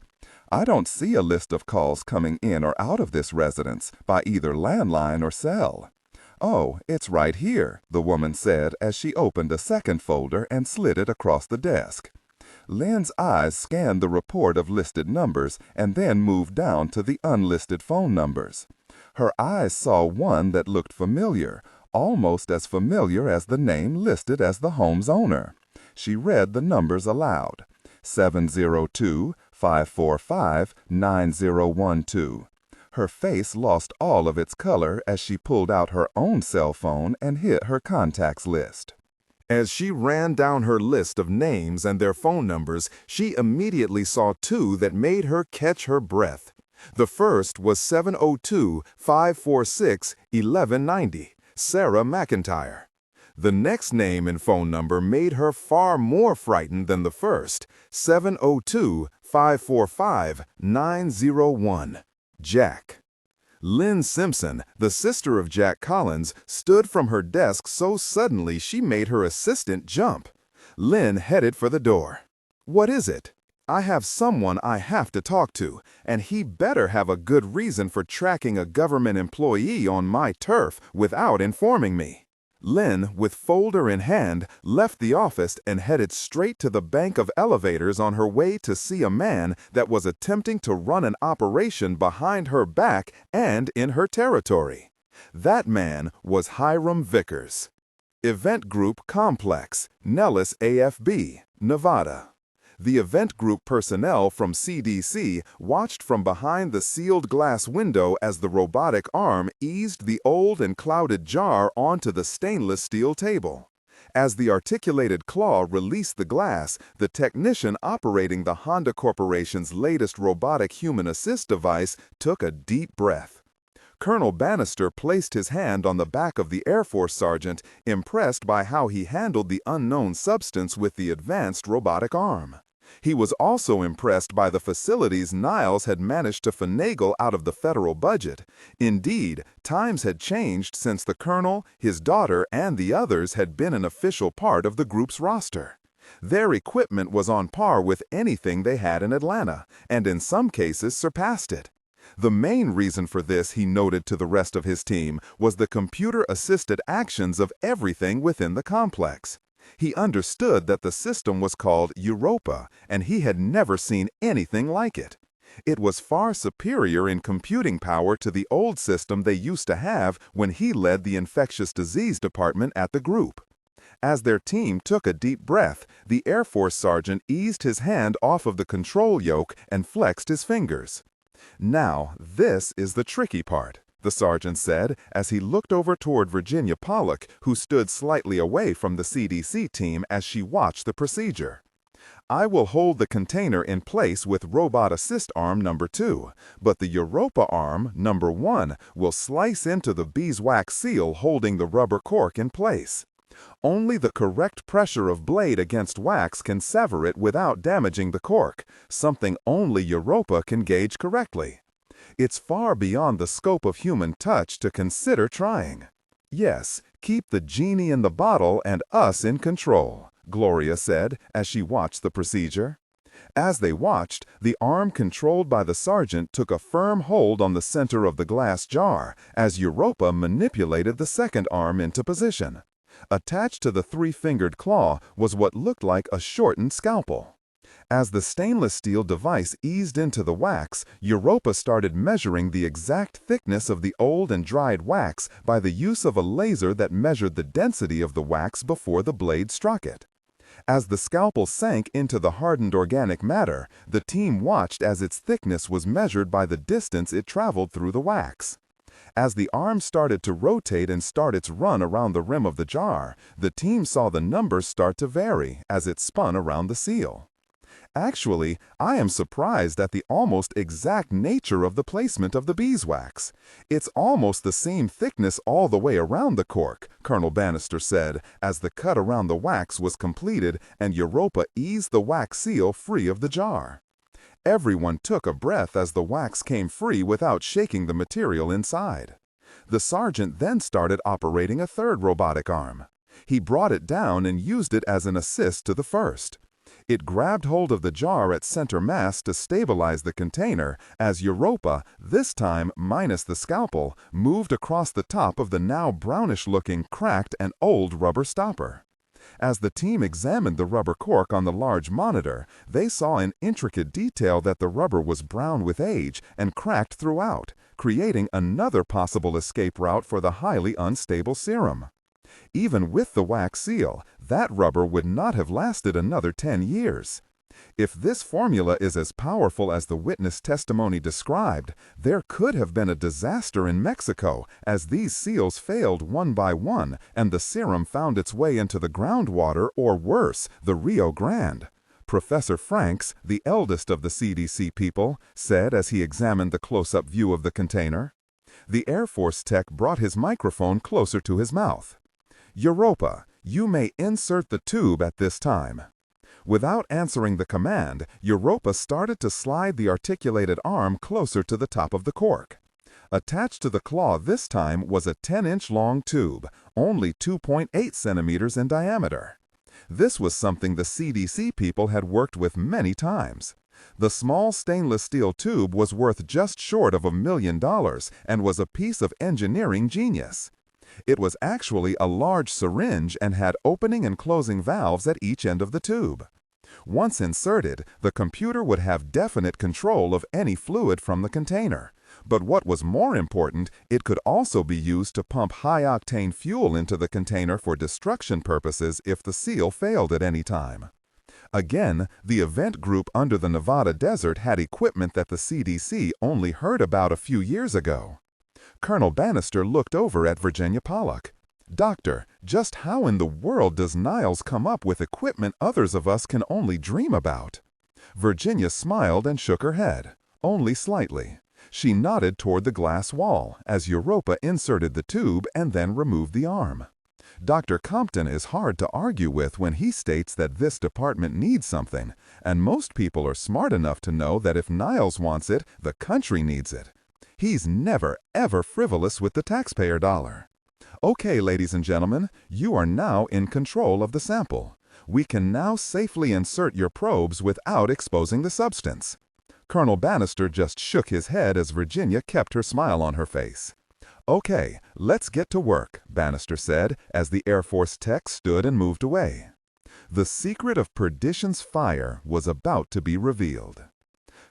"I don't see a list of calls coming in or out of this residence, by either landline or cell." "Oh, it's right here," the woman said as she opened a second folder and slid it across the desk. Lynn's eyes scanned the report of listed numbers and then moved down to the unlisted phone numbers. Her eyes saw one that looked familiar, almost as familiar as the name listed as the home's owner. She read the numbers aloud. 702-545-9012. Her face lost all of its color as she pulled out her own cell phone and hit her contacts list. As she ran down her list of names and their phone numbers, she immediately saw two that made her catch her breath. The first was 702-546-1190, Sarah McIntyre. The next name and phone number made her far more frightened than the first, 702-545-901, Jack. Lynn Simpson, the sister of Jack Collins, stood from her desk so suddenly she made her assistant jump. Lynn headed for the door. "What is it?" "I have someone I have to talk to, and he better have a good reason for tracking a government employee on my turf without informing me." Lynn, with folder in hand, left the office and headed straight to the bank of elevators on her way to see a man that was attempting to run an operation behind her back and in her territory. That man was Hiram Vickers. Event Group Complex, Nellis AFB, Nevada. The event group personnel from CDC watched from behind the sealed glass window as the robotic arm eased the old and clouded jar onto the stainless steel table. As the articulated claw released the glass, the technician operating the Honda Corporation's latest robotic human assist device took a deep breath. Colonel Bannister placed his hand on the back of the Air Force sergeant, impressed by how he handled the unknown substance with the advanced robotic arm. He was also impressed by the facilities Niles had managed to finagle out of the federal budget. Indeed, times had changed since the colonel, his daughter, and the others had been an official part of the group's roster. Their equipment was on par with anything they had in Atlanta, and in some cases surpassed it. The main reason for this, he noted to the rest of his team, was the computer-assisted actions of everything within the complex. He understood that the system was called Europa, and he had never seen anything like it. It was far superior in computing power to the old system they used to have when he led the infectious disease department at the group. As their team took a deep breath, the Air Force sergeant eased his hand off of the control yoke and flexed his fingers. "Now, this is the tricky part," the sergeant said as he looked over toward Virginia Pollock, who stood slightly away from the CDC team as she watched the procedure. "I will hold the container in place with Robot Assist Arm number 2, but the Europa Arm number 1 will slice into the beeswax seal holding the rubber cork in place. Only the correct pressure of blade against wax can sever it without damaging the cork, something only Europa can gauge correctly. It's far beyond the scope of human touch to consider trying. Yes, keep the genie in the bottle and us in control," Gloria said as she watched the procedure. As they watched, the arm controlled by the sergeant took a firm hold on the center of the glass jar as Europa manipulated the second arm into position. Attached to the three-fingered claw was what looked like a shortened scalpel. As the stainless steel device eased into the wax, Europa started measuring the exact thickness of the old and dried wax by the use of a laser that measured the density of the wax before the blade struck it. As the scalpel sank into the hardened organic matter, the team watched as its thickness was measured by the distance it traveled through the wax. As the arm started to rotate and start its run around the rim of the jar, the team saw the numbers start to vary as it spun around the seal. "Actually, I am surprised at the almost exact nature of the placement of the beeswax. It's almost the same thickness all the way around the cork," Colonel Bannister said, as the cut around the wax was completed and Europa eased the wax seal free of the jar. Everyone took a breath as the wax came free without shaking the material inside. The sergeant then started operating a third robotic arm. He brought it down and used it as an assist to the first. It grabbed hold of the jar at center mass to stabilize the container as Europa, this time minus the scalpel, moved across the top of the now brownish-looking, cracked, and old rubber stopper. As the team examined the rubber cork on the large monitor, they saw in intricate detail that the rubber was brown with age and cracked throughout, creating another possible escape route for the highly unstable serum. Even with the wax seal, that rubber would not have lasted another 10 years. If this formula is as powerful as the witness testimony described, there could have been a disaster in Mexico as these seals failed one by one and the serum found its way into the groundwater or worse, the Rio Grande. Professor Franks, the eldest of the CDC people, said as he examined the close-up view of the container. The Air Force tech brought his microphone closer to his mouth. "Europa, you may insert the tube at this time." Without answering the command, Europa started to slide the articulated arm closer to the top of the cork. Attached to the claw this time was a 10-inch long tube, only 2.8 centimeters in diameter. This was something the CDC people had worked with many times. The small stainless steel tube was worth just short of $1 million and was a piece of engineering genius. It was actually a large syringe and had opening and closing valves at each end of the tube. Once inserted, the computer would have definite control of any fluid from the container. But what was more important, it could also be used to pump high-octane fuel into the container for destruction purposes if the seal failed at any time. Again, the event group under the Nevada desert had equipment that the CDC only heard about a few years ago. Colonel Bannister looked over at Virginia Pollock. "Doctor, just how in the world does Niles come up with equipment others of us can only dream about?" Virginia smiled and shook her head, only slightly. She nodded toward the glass wall as Europa inserted the tube and then removed the arm. Dr. Compton is hard to argue with when he states that this department needs something, and most people are smart enough to know that if Niles wants it, the country needs it. He's never, ever frivolous with the taxpayer dollar. "Okay, ladies and gentlemen, you are now in control of the sample. We can now safely insert your probes without exposing the substance." Colonel Bannister just shook his head as Virginia kept her smile on her face. "Okay, let's get to work," Bannister said as the Air Force tech stood and moved away. The secret of Perdition's fire was about to be revealed.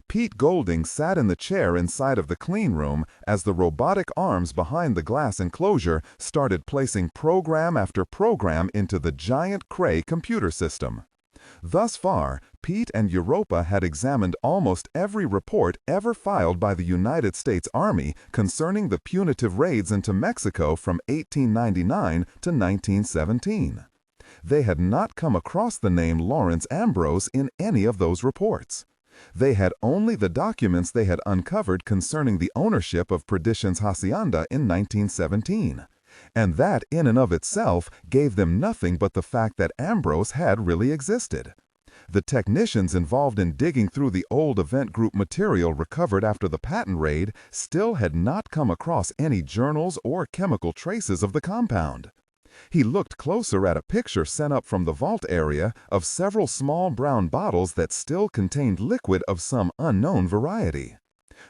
Pete Golding sat in the chair inside of the clean room as the robotic arms behind the glass enclosure started placing program after program into the giant Cray computer system. Thus far, Pete and Europa had examined almost every report ever filed by the United States Army concerning the punitive raids into Mexico from 1899 to 1917. They had not come across the name Lawrence Ambrose in any of those reports. They had only the documents they had uncovered concerning the ownership of Perdition's hacienda in 1917. And that in and of itself gave them nothing but the fact that Ambrose had really existed. The technicians involved in digging through the old event group material recovered after the patent raid still had not come across any journals or chemical traces of the compound. He looked closer at a picture sent up from the vault area of several small brown bottles that still contained liquid of some unknown variety.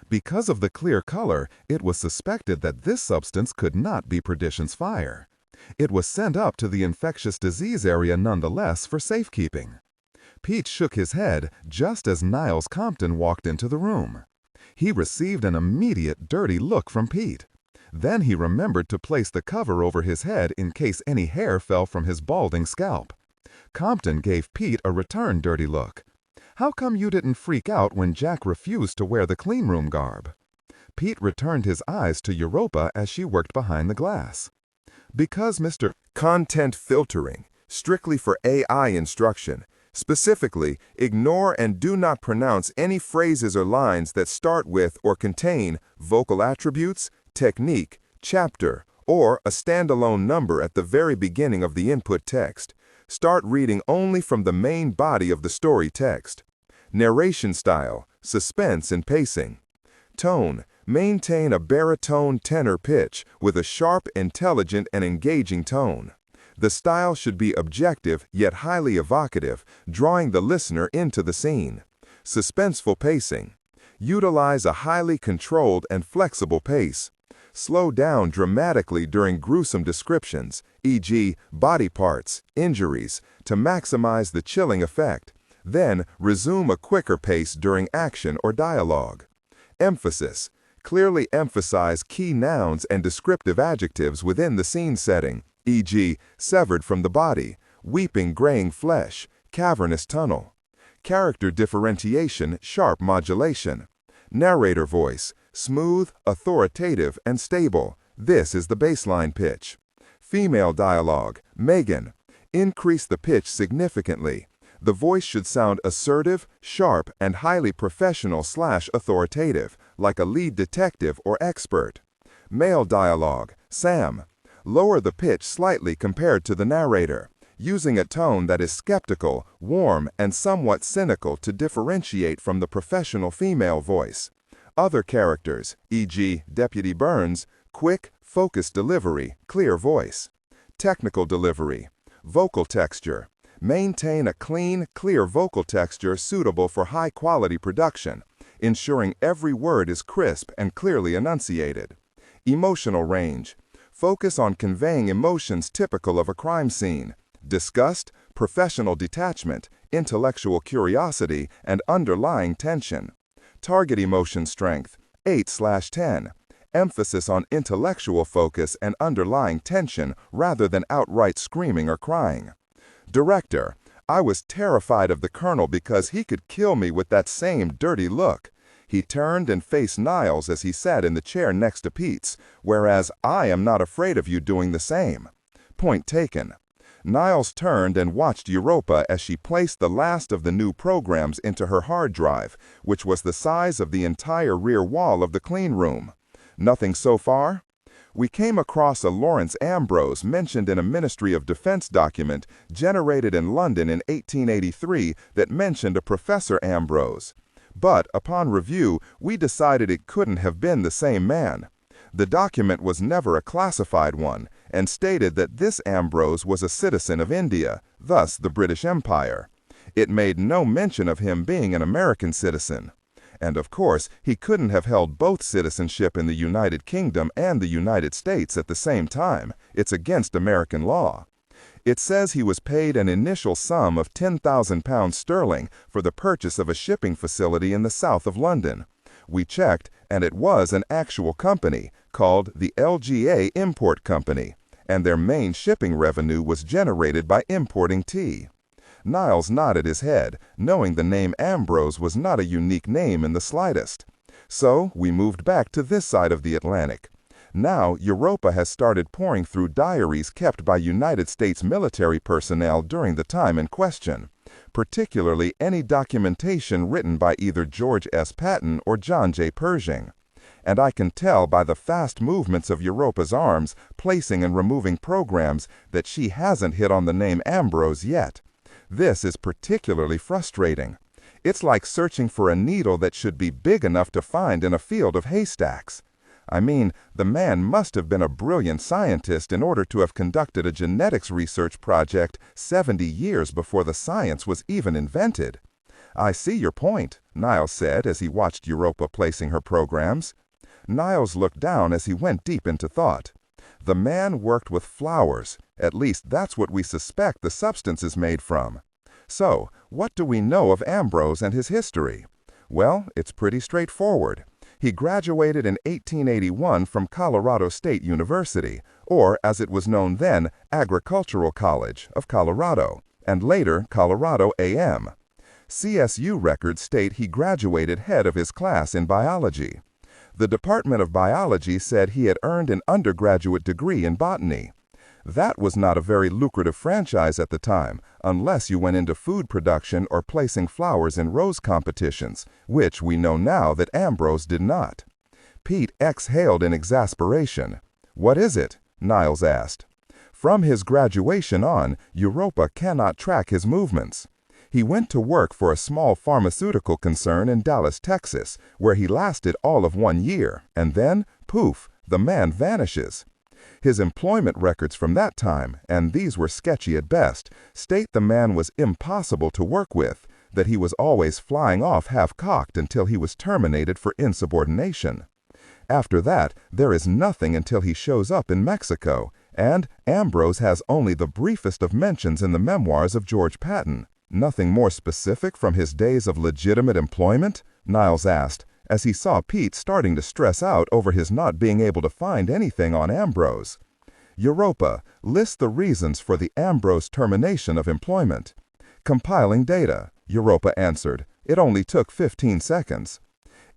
Because of the clear color, it was suspected that this substance could not be Perdition's fire. It was sent up to the infectious disease area nonetheless for safekeeping. Pete shook his head just as Niles Compton walked into the room. He received an immediate dirty look from Pete. Then he remembered to place the cover over his head in case any hair fell from his balding scalp. Compton gave Pete a return dirty look. "How come you didn't freak out when Jack refused to wear the cleanroom garb?" Pete returned his eyes to Europa as she worked behind the glass. "Because Mr. Content filtering, strictly for AI instruction. Specifically, ignore and do not pronounce any phrases or lines that start with or contain vocal attributes, technique, chapter, or a standalone number at the very beginning of the input text. Start reading only from the main body of the story text. Narration style, suspense and pacing. Tone, maintain a baritone tenor pitch with a sharp, intelligent, and engaging tone. The style should be objective yet highly evocative, drawing the listener into the scene. Suspenseful pacing. Utilize a highly controlled and flexible pace. Slow down dramatically during gruesome descriptions, e.g., body parts, injuries, to maximize the chilling effect. Then resume a quicker pace during action or dialogue. Emphasis. Clearly emphasize key nouns and descriptive adjectives within the scene setting, e.g., severed from the body, weeping graying flesh, cavernous tunnel. Character differentiation, sharp modulation. Narrator voice, smooth, authoritative, and stable. This is the baseline pitch. Female dialogue, Megan. Increase the pitch significantly. The voice should sound assertive, sharp, and highly professional/authoritative, like a lead detective or expert. Male dialogue, Sam. Lower the pitch slightly compared to the narrator, using a tone that is skeptical, warm, and somewhat cynical to differentiate from the professional female voice. Other characters, e.g., Deputy Burns, quick, focused delivery, clear voice. Technical delivery, vocal texture. Maintain a clean, clear vocal texture suitable for high-quality production, ensuring every word is crisp and clearly enunciated. Emotional range. Focus on conveying emotions typical of a crime scene: disgust, professional detachment, intellectual curiosity, and underlying tension. Target emotion strength, 8/10. Emphasis on intellectual focus and underlying tension rather than outright screaming or crying. Director: I was terrified of the Colonel because he could kill me with that same dirty look. He turned and faced Niles as he sat in the chair next to Pete's, whereas I am not afraid of you doing the same. Point taken. Niles turned and watched Europa as she placed the last of the new programs into her hard drive, which was the size of the entire rear wall of the clean room. Nothing so far? We came across a Lawrence Ambrose mentioned in a Ministry of Defense document generated in London in 1883 that mentioned a Professor Ambrose. But upon review, we decided it couldn't have been the same man. The document was never a classified one, and stated that this Ambrose was a citizen of India, thus the British Empire. It made no mention of him being an American citizen. And of course, he couldn't have held both citizenship in the United Kingdom and the United States at the same time. It's against American law. It says he was paid an initial sum of £10,000 sterling for the purchase of a shipping facility in the south of London. We checked, and it was an actual company called the LGA Import Company, and their main shipping revenue was generated by importing tea. Niles nodded his head, knowing the name Ambrose was not a unique name in the slightest. So we moved back to this side of the Atlantic. Now Europa has started pouring through diaries kept by United States military personnel during the time in question, particularly any documentation written by either George S. Patton or John J. Pershing. And I can tell by the fast movements of Europa's arms, placing and removing programs, that she hasn't hit on the name Ambrose yet. This is particularly frustrating. It's like searching for a needle that should be big enough to find in a field of haystacks. I mean, the man must have been a brilliant scientist in order to have conducted a genetics research project 70 years before the science was even invented. I see your point, Niles said as he watched Europa placing her programs. Niles looked down as he went deep into thought. The man worked with flowers. At least that's what we suspect the substance is made from. So, what do we know of Ambrose and his history? Well, it's pretty straightforward. He graduated in 1881 from Colorado State University, or as it was known then, Agricultural College of Colorado, and later Colorado A.M. CSU records state he graduated head of his class in biology. The Department of Biology said he had earned an undergraduate degree in botany. That was not a very lucrative franchise at the time, unless you went into food production or placing flowers in rose competitions, which we know now that Ambrose did not. Pete exhaled in exasperation. "What is it?" Niles asked. From his graduation on, Europa cannot track his movements. He went to work for a small pharmaceutical concern in Dallas, Texas, where he lasted all of 1 year, and then, poof, the man vanishes. His employment records from that time, and these were sketchy at best, state the man was impossible to work with, that he was always flying off half-cocked until he was terminated for insubordination. After that, there is nothing until he shows up in Mexico, and Ambrose has only the briefest of mentions in the memoirs of George Patton. Nothing more specific from his days of legitimate employment? Niles asked, as he saw Pete starting to stress out over his not being able to find anything on Ambrose. Europa, list the reasons for the Ambrose termination of employment. Compiling data, Europa answered. It only took 15 seconds.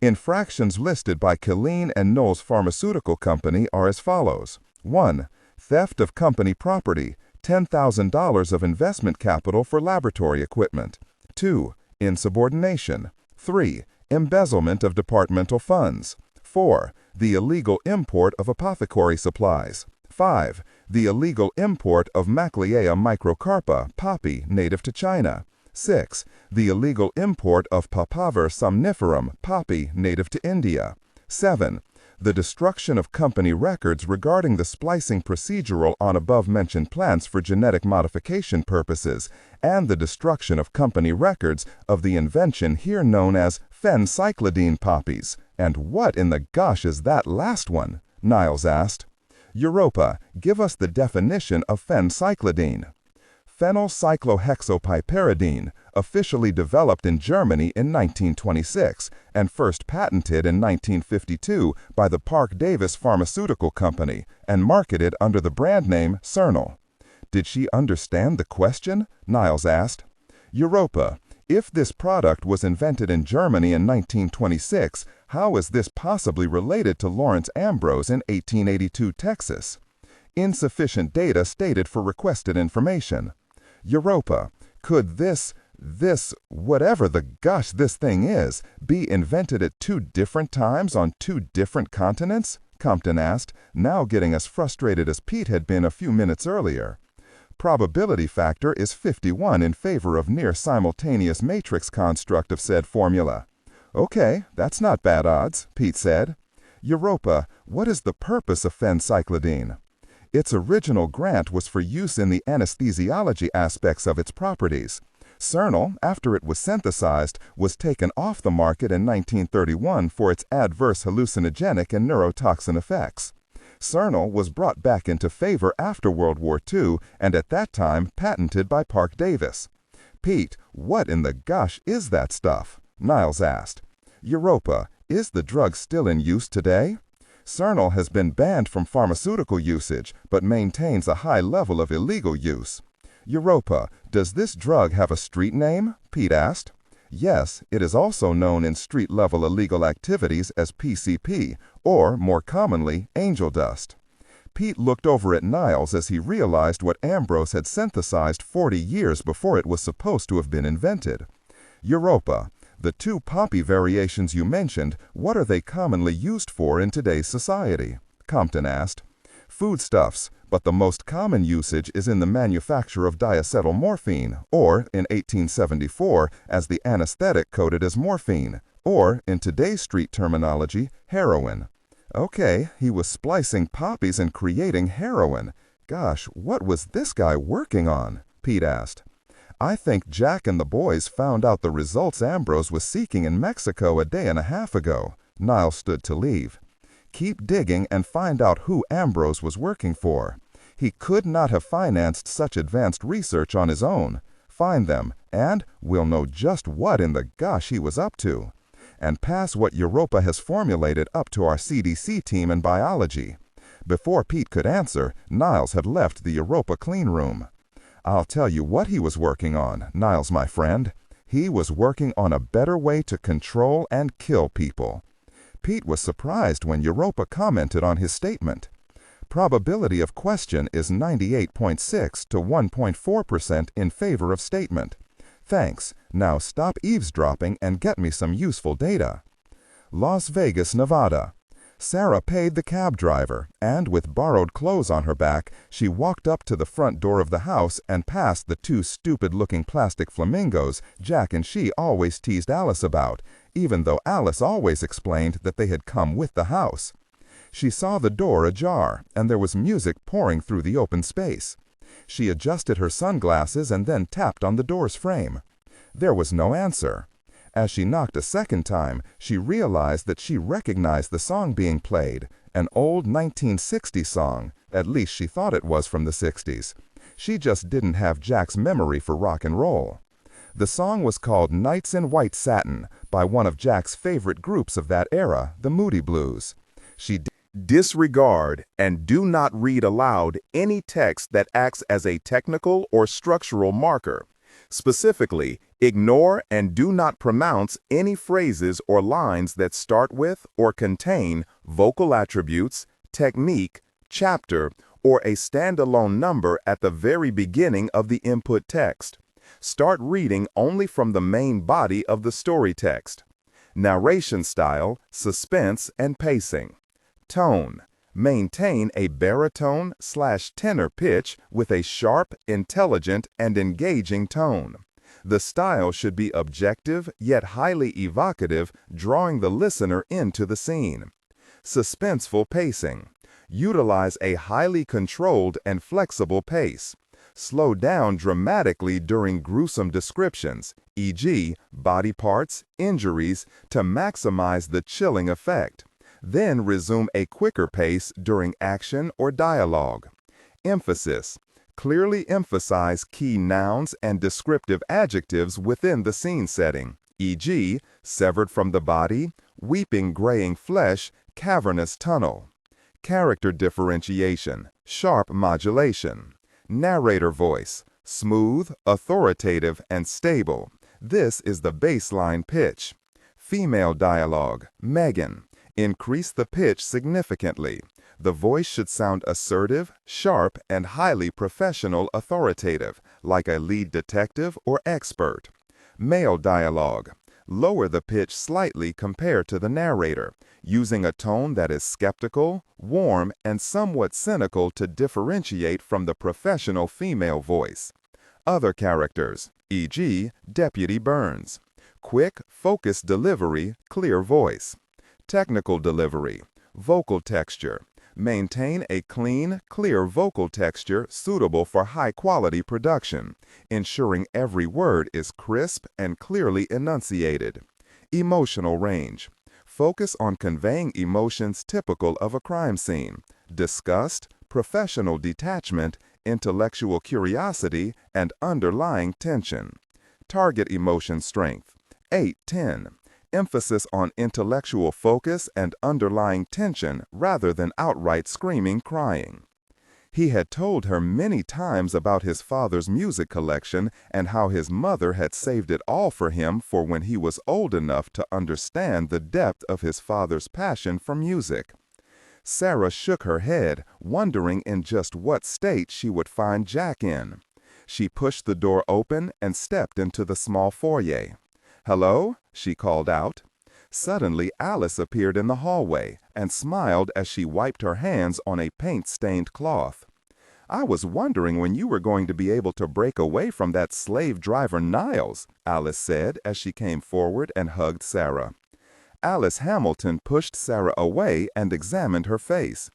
Infractions listed by Killeen and Knowles Pharmaceutical Company are as follows. 1. Theft of company property, $10,000 of investment capital for laboratory equipment. 2. Insubordination. 3. Embezzlement of departmental funds. 4. The illegal import of apothecary supplies. 5. The illegal import of Macleaea microcarpa, poppy, native to China. 6. The illegal import of Papaver somniferum, poppy, native to India. 7. the destruction of company records regarding the splicing procedural on above-mentioned plants for genetic modification purposes, and the destruction of company records of the invention here known as phencyclidine poppies. And what in the gosh is that last one? Niles asked. Europa, give us the definition of phencyclidine. Phenylcyclohexapiperidine, officially developed in Germany in 1926 and first patented in 1952 by the Parke-Davis Pharmaceutical Company and marketed under the brand name Cernal. Did she understand the question? Niles asked. Europa, if this product was invented in Germany in 1926, how is this possibly related to Lawrence Ambrose in 1882 Texas? Insufficient data stated for requested information. Europa, could this, whatever the gosh this thing is, be invented at 2 different times on 2 different continents? Compton asked, now getting as frustrated as Pete had been a few minutes earlier. Probability factor is 51 in favor of near-simultaneous matrix construct of said formula. Okay, that's not bad odds, Pete said. Europa, what is the purpose of phencyclidine? Its original grant was for use in the anesthesiology aspects of its properties. Cernal, after it was synthesized, was taken off the market in 1931 for its adverse hallucinogenic and neurotoxin effects. Cernal was brought back into favor after World War II and at that time patented by Parke-Davis. Pete, what in the gosh is that stuff? Niles asked. Europa, is the drug still in use today? Cernal has been banned from pharmaceutical usage, but maintains a high level of illegal use. Europa, does this drug have a street name? Pete asked. Yes, it is also known in street-level illegal activities as PCP, or, more commonly, angel dust. Pete looked over at Niles as he realized what Ambrose had synthesized 40 years before it was supposed to have been invented. Europa, the 2 poppy variations you mentioned, what are they commonly used for in today's society? Compton asked. Foodstuffs, but the most common usage is in the manufacture of diacetylmorphine, or, in 1874, as the anesthetic coded as morphine, or, in today's street terminology, heroin. Okay, he was splicing poppies and creating heroin. Gosh, what was this guy working on? Pete asked. I think Jack and the boys found out the results Ambrose was seeking in Mexico a day and a half ago. Niles stood to leave. Keep digging and find out who Ambrose was working for. He could not have financed such advanced research on his own. Find them, and we'll know just what in the gosh he was up to. And pass what Europa has formulated up to our CDC team in biology. Before Pete could answer, Niles had left the Europa clean room. I'll tell you what he was working on, Niles, my friend. He was working on a better way to control and kill people. Pete was surprised when Europa commented on his statement. Probability of question is 98.6 to 1.4% in favor of statement. Thanks. Now stop eavesdropping and get me some useful data. Las Vegas, Nevada. Sarah paid the cab driver, and with borrowed clothes on her back, she walked up to the front door of the house and past the 2 stupid-looking plastic flamingos Jack and she always teased Alice about, even though Alice always explained that they had come with the house. She saw the door ajar, and there was music pouring through the open space. She adjusted her sunglasses and then tapped on the door's frame. There was no answer. As she knocked a second time, she realized that she recognized the song being played, an old 1960s song, at least she thought it was from the 60s. She just didn't have Jack's memory for rock and roll. The song was called Nights in White Satin by one of Jack's favorite groups of that era, the Moody Blues. She disregard and do not read aloud any text that acts as a technical or structural marker. Specifically, ignore and do not pronounce any phrases or lines that start with or contain vocal attributes, technique, chapter, or a standalone number at the very beginning of the input text. Start reading only from the main body of the story text. Narration style, suspense, and pacing. Tone. Maintain a baritone/tenor pitch with a sharp, intelligent, and engaging tone. The style should be objective yet highly evocative, drawing the listener into the scene. Suspenseful pacing. Utilize a highly controlled and flexible pace. Slow down dramatically during gruesome descriptions, e.g., body parts, injuries, to maximize the chilling effect. Then resume a quicker pace during action or dialogue. Emphasis. Clearly emphasize key nouns and descriptive adjectives within the scene setting, e.g., severed from the body, weeping graying flesh, cavernous tunnel. Character differentiation, sharp modulation. Narrator voice, smooth, authoritative, and stable. This is the baseline pitch. Female dialogue, Megan. Increase the pitch significantly. The voice should sound assertive, sharp, and highly professional authoritative, like a lead detective or expert. Male dialogue. Lower the pitch slightly compared to the narrator, using a tone that is skeptical, warm, and somewhat cynical to differentiate from the professional female voice. Other characters, e.g., Deputy Burns. Quick, focused delivery, clear voice. Technical delivery, vocal texture. Maintain a clean, clear vocal texture suitable for high-quality production, ensuring every word is crisp and clearly enunciated. Emotional range. Focus on conveying emotions typical of a crime scene: disgust, professional detachment, intellectual curiosity, and underlying tension. Target emotion strength, 8-10. Emphasis on intellectual focus and underlying tension rather than outright screaming crying. He had told her many times about his father's music collection and how his mother had saved it all for him for when he was old enough to understand the depth of his father's passion for music. Sarah shook her head, wondering in just what state she would find Jack in. She pushed the door open and stepped into the small foyer. "Hello?" she called out. Suddenly, Alice appeared in the hallway and smiled as she wiped her hands on a paint-stained cloth. "I was wondering when you were going to be able to break away from that slave driver Niles," Alice said as she came forward and hugged Sarah. Alice Hamilton pushed Sarah away and examined her face.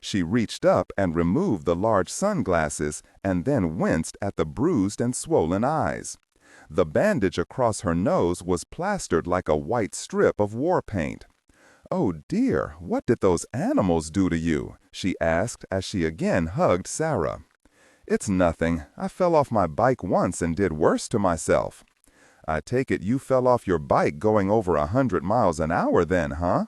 She reached up and removed the large sunglasses and then winced at the bruised and swollen eyes. The bandage across her nose was plastered like a white strip of war paint. "Oh dear, what did those animals do to you?" she asked as she again hugged Sarah. "It's nothing. I fell off my bike once and did worse to myself." "I take it you fell off your bike going over 100 miles an hour then, huh?"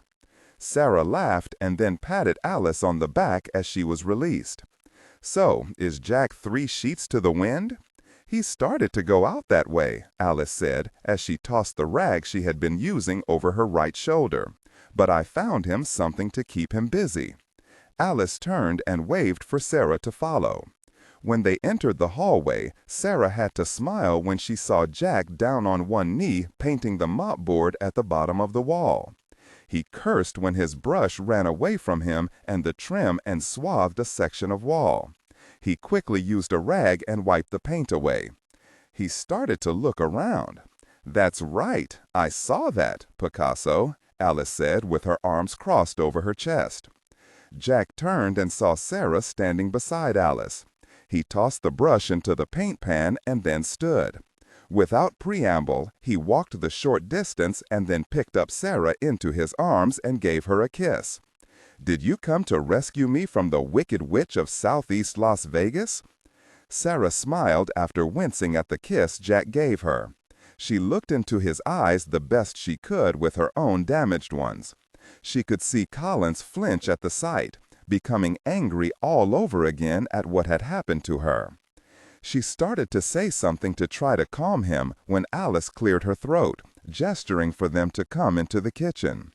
Sarah laughed and then patted Alice on the back as she was released. "So, is Jack 3 sheets to the wind?" "He started to go out that way," Alice said as she tossed the rag she had been using over her right shoulder. "But I found him something to keep him busy." Alice turned and waved for Sarah to follow. When they entered the hallway, Sarah had to smile when she saw Jack down on one knee painting the mopboard at the bottom of the wall. He cursed when his brush ran away from him and the trim and swathed a section of wall. He quickly used a rag and wiped the paint away. He started to look around. "That's right, I saw that, Picasso," Alice said with her arms crossed over her chest. Jack turned and saw Sarah standing beside Alice. He tossed the brush into the paint pan and then stood. Without preamble, he walked the short distance and then picked up Sarah into his arms and gave her a kiss. "Did you come to rescue me from the Wicked Witch of Southeast Las Vegas?" Sarah smiled after wincing at the kiss Jack gave her. She looked into his eyes the best she could with her own damaged ones. She could see Collins flinch at the sight, becoming angry all over again at what had happened to her. She started to say something to try to calm him when Alice cleared her throat, gesturing for them to come into the kitchen.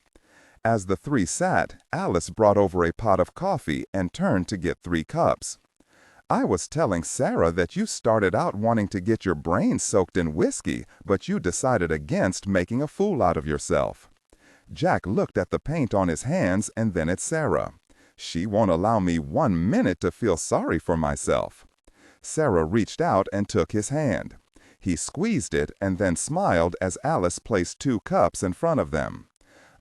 As the 3 sat, Alice brought over a pot of coffee and turned to get 3 cups. "I was telling Sarah that you started out wanting to get your brains soaked in whiskey, but you decided against making a fool out of yourself." Jack looked at the paint on his hands and then at Sarah. "She won't allow me 1 minute to feel sorry for myself." Sarah reached out and took his hand. He squeezed it and then smiled as Alice placed 2 cups in front of them.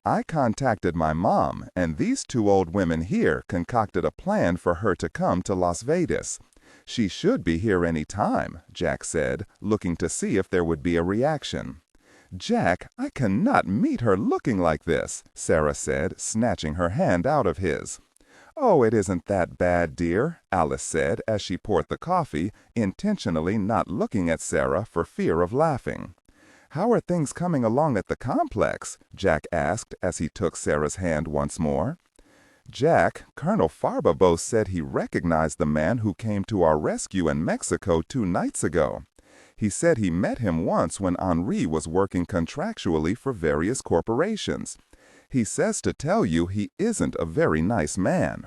I contacted my mom, and these two old women here concocted a plan for her to come to Las Vegas. She should be here any time, Jack said, looking to see if there would be a reaction. Jack, I cannot meet her looking like this, Sarah said, snatching her hand out of his. Oh, it isn't that bad, dear, Alice said as she poured the coffee, intentionally not looking at Sarah for fear of laughing. How are things coming along at the complex? Jack asked as he took Sarah's hand once more. Jack, Colonel Farbabeau said he recognized the man who came to our rescue in Mexico 2 nights ago. He said he met him once when Henri was working contractually for various corporations. He says to tell you he isn't a very nice man.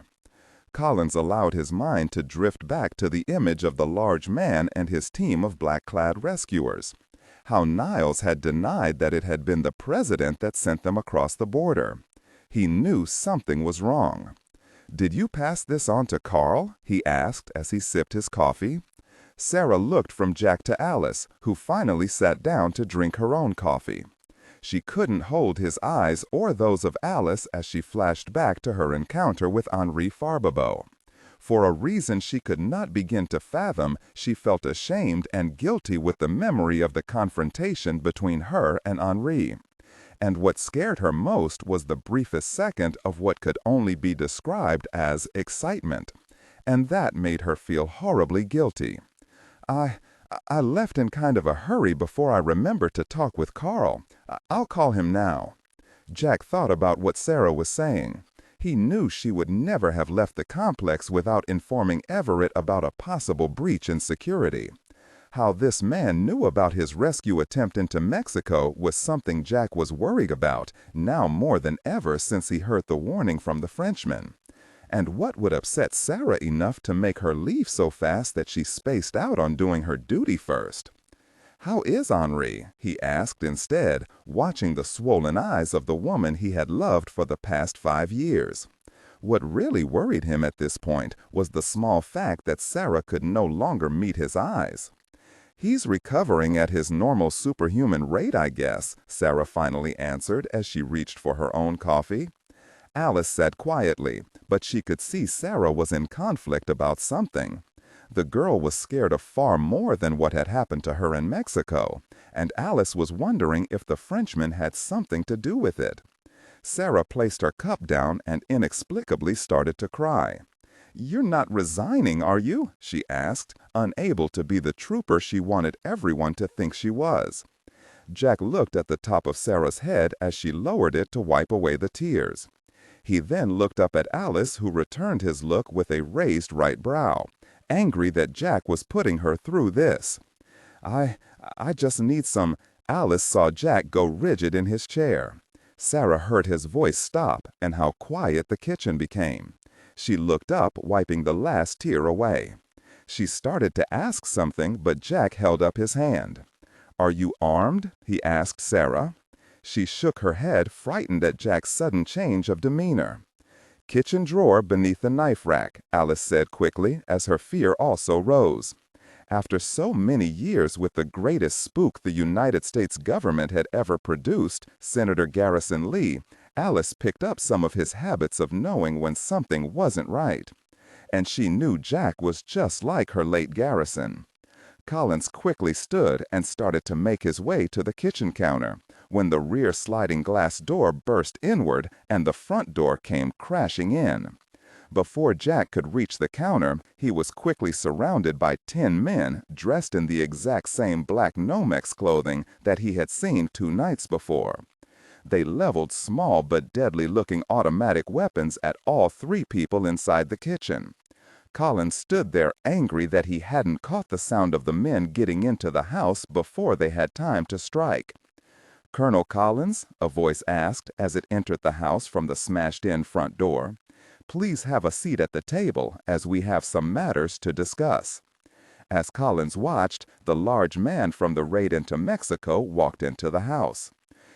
Collins allowed his mind to drift back to the image of the large man and his team of black-clad rescuers. How Niles had denied that it had been the president that sent them across the border. He knew something was wrong. "Did you pass this on to Carl?" he asked as he sipped his coffee. Sarah looked from Jack to Alice, who finally sat down to drink her own coffee. She couldn't hold his eyes or those of Alice as she flashed back to her encounter with Henri Farbabeau. For a reason she could not begin to fathom, she felt ashamed and guilty with the memory of the confrontation between her and Henri. And what scared her most was the briefest second of what could only be described as excitement. And that made her feel horribly guilty. I left in kind of a hurry before I remembered to talk with Carl. I'll call him now." Jack thought about what Sarah was saying. He knew she would never have left the complex without informing Everett about a possible breach in security. How this man knew about his rescue attempt into Mexico was something Jack was worried about, now more than ever since he heard the warning from the Frenchman. And what would upset Sarah enough to make her leave so fast that she spaced out on doing her duty first? "How is Henri?" he asked instead, watching the swollen eyes of the woman he had loved for the past 5 years. What really worried him at this point was the small fact that Sarah could no longer meet his eyes. "He's recovering at his normal superhuman rate, I guess," Sarah finally answered as she reached for her own coffee. Alice sat quietly, but she could see Sarah was in conflict about something. The girl was scared of far more than what had happened to her in Mexico, and Alice was wondering if the Frenchman had something to do with it. Sarah placed her cup down and inexplicably started to cry. "You're not resigning, are you?" she asked, unable to be the trooper she wanted everyone to think she was. Jack looked at the top of Sarah's head as she lowered it to wipe away the tears. He then looked up at Alice, who returned his look with a raised right brow, angry that Jack was putting her through this. I just need some—" Alice saw Jack go rigid in his chair. Sarah heard his voice stop and how quiet the kitchen became. She looked up, wiping the last tear away. She started to ask something, but Jack held up his hand. "Are you armed?" he asked Sarah. She shook her head, frightened at Jack's sudden change of demeanor. "Kitchen drawer beneath the knife rack," Alice said quickly, as her fear also rose. After so many years with the greatest spook the United States government had ever produced, Senator Garrison Lee, Alice picked up some of his habits of knowing when something wasn't right. And she knew Jack was just like her late Garrison. Collins quickly stood and started to make his way to the kitchen counter, when the rear sliding glass door burst inward and the front door came crashing in. Before Jack could reach the counter, he was quickly surrounded by 10 men dressed in the exact same black Nomex clothing that he had seen 2 nights before. They leveled small but deadly-looking automatic weapons at all 3 people inside the kitchen. Collins stood there angry that he hadn't caught the sound of the men getting into the house before they had time to strike. "Colonel Collins," a voice asked as it entered the house from the smashed-in front door, "please have a seat at the table as we have some matters to discuss." As Collins watched, the large man from the raid into Mexico walked into the house.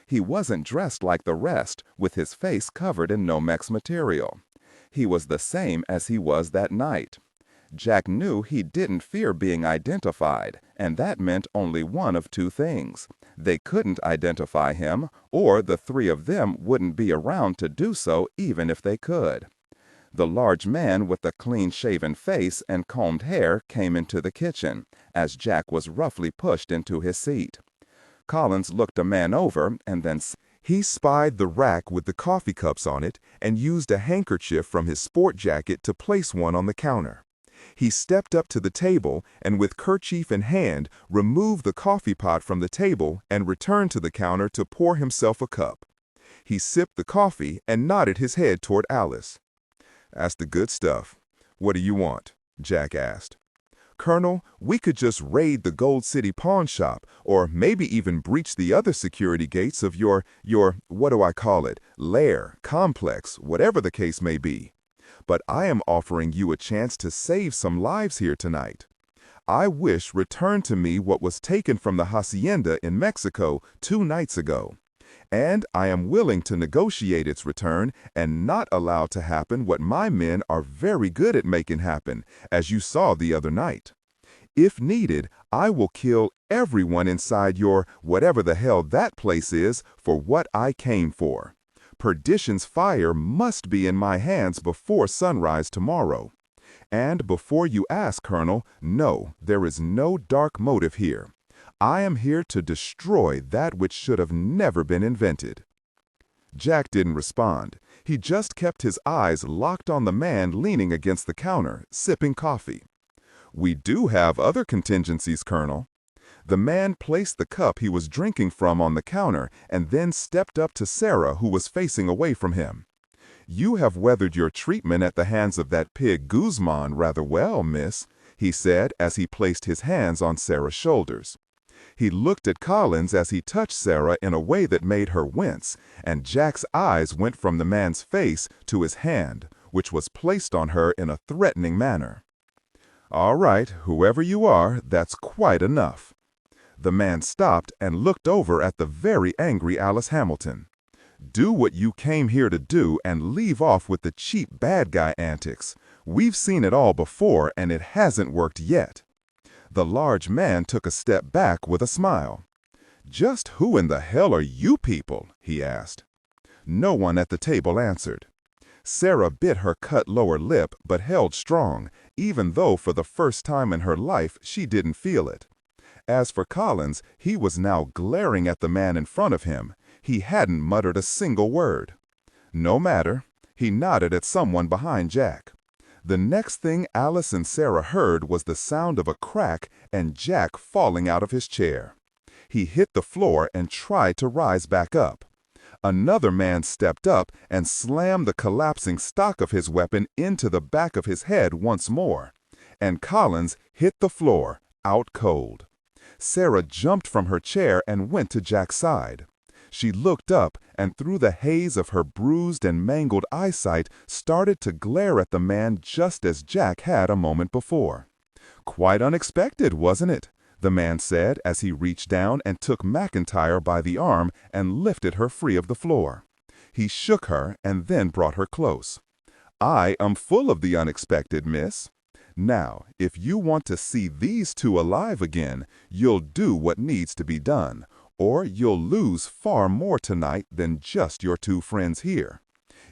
He wasn't dressed like the rest, with his face covered in Nomex material. He was the same as he was that night. Jack knew he didn't fear being identified, and that meant only one of two things. They couldn't identify him, or the three of them wouldn't be around to do so even if they could. The large man with the clean-shaven face and combed hair came into the kitchen, as Jack was roughly pushed into his seat. Collins looked the man over and then He spied the rack with the coffee cups on it and used a handkerchief from his sport jacket to place one on the counter. He stepped up to the table and with kerchief in hand removed the coffee pot from the table and returned to the counter to pour himself a cup. He sipped the coffee and nodded his head toward Alice. "That's the good stuff. What do you want?" Jack asked. "Colonel, we could just raid the Gold City pawn shop, or maybe even breach the other security gates of your, what do I call it, lair, complex, whatever the case may be. But I am offering you a chance to save some lives here tonight. I wish returned to me what was taken from the hacienda in Mexico 2 nights ago. And I am willing to negotiate its return and not allow to happen what my men are very good at making happen, as you saw the other night. If needed, I will kill everyone inside your, whatever the hell that place is, for what I came for. Perdition's fire must be in my hands before sunrise tomorrow. And before you ask, Colonel, no, there is no dark motive here. I am here to destroy that which should have never been invented." Jack didn't respond. He just kept his eyes locked on the man leaning against the counter, sipping coffee. "We do have other contingencies, Colonel." The man placed the cup he was drinking from on the counter and then stepped up to Sarah, who was facing away from him. "You have weathered your treatment at the hands of that pig Guzman rather well, miss," he said as he placed his hands on Sarah's shoulders. He looked at Collins as he touched Sarah in a way that made her wince, and Jack's eyes went from the man's face to his hand, which was placed on her in a threatening manner. "All right, whoever you are, that's quite enough." The man stopped and looked over at the very angry Alice Hamilton. "Do what you came here to do and leave off with the cheap bad guy antics. We've seen it all before and it hasn't worked yet." The large man took a step back with a smile. "Just who in the hell are you people?" he asked. No one at the table answered. Sarah bit her cut lower lip but held strong, even though for the first time in her life she didn't feel it. As for Collins, he was now glaring at the man in front of him. He hadn't muttered a single word. No matter. He nodded at someone behind Jack. The next thing Alice and Sarah heard was the sound of a crack and Jack falling out of his chair. He hit the floor and tried to rise back up. Another man stepped up and slammed the collapsing stock of his weapon into the back of his head once more. And Collins hit the floor, out cold. Sarah jumped from her chair and went to Jack's side. She looked up and through the haze of her bruised and mangled eyesight started to glare at the man just as Jack had a moment before. "Quite unexpected, wasn't it?" the man said as he reached down and took McIntyre by the arm and lifted her free of the floor. He shook her and then brought her close. "I am full of the unexpected, miss. Now, if you want to see these two alive again, you'll do what needs to be done, or you'll lose far more tonight than just your two friends here.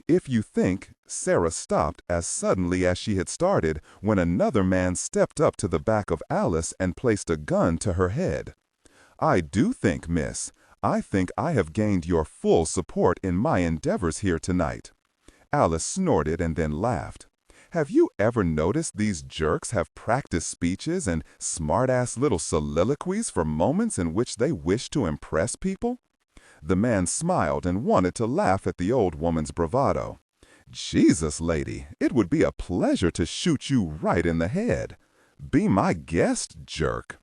If you think," Sarah stopped as suddenly as she had started when another man stepped up to the back of Alice and placed a gun to her head. "I do think, miss. I think I have gained your full support in my endeavors here tonight." Alice snorted and then laughed. "Have you ever noticed these jerks have practiced speeches and smart-ass little soliloquies for moments in which they wish to impress people?" The man smiled and wanted to laugh at the old woman's bravado. "Jesus, lady, it would be a pleasure to shoot you right in the head. Be my guest, jerk."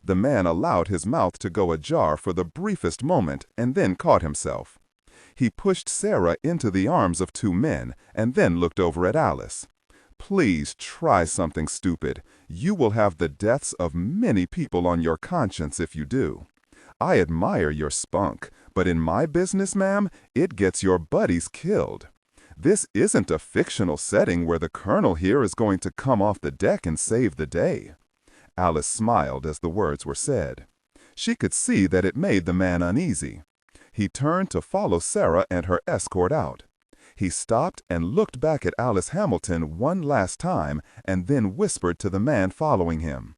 The man allowed his mouth to go ajar for the briefest moment and then caught himself. He pushed Sarah into the arms of two men and then looked over at Alice. "Please try something stupid. You will have the deaths of many people on your conscience if you do. I admire your spunk, but in my business, ma'am, it gets your buddies killed. This isn't a fictional setting where the colonel here is going to come off the deck and save the day." Alice smiled as the words were said. She could see that it made the man uneasy. He turned to follow Sarah and her escort out. He stopped and looked back at Alice Hamilton one last time and then whispered to the man following him,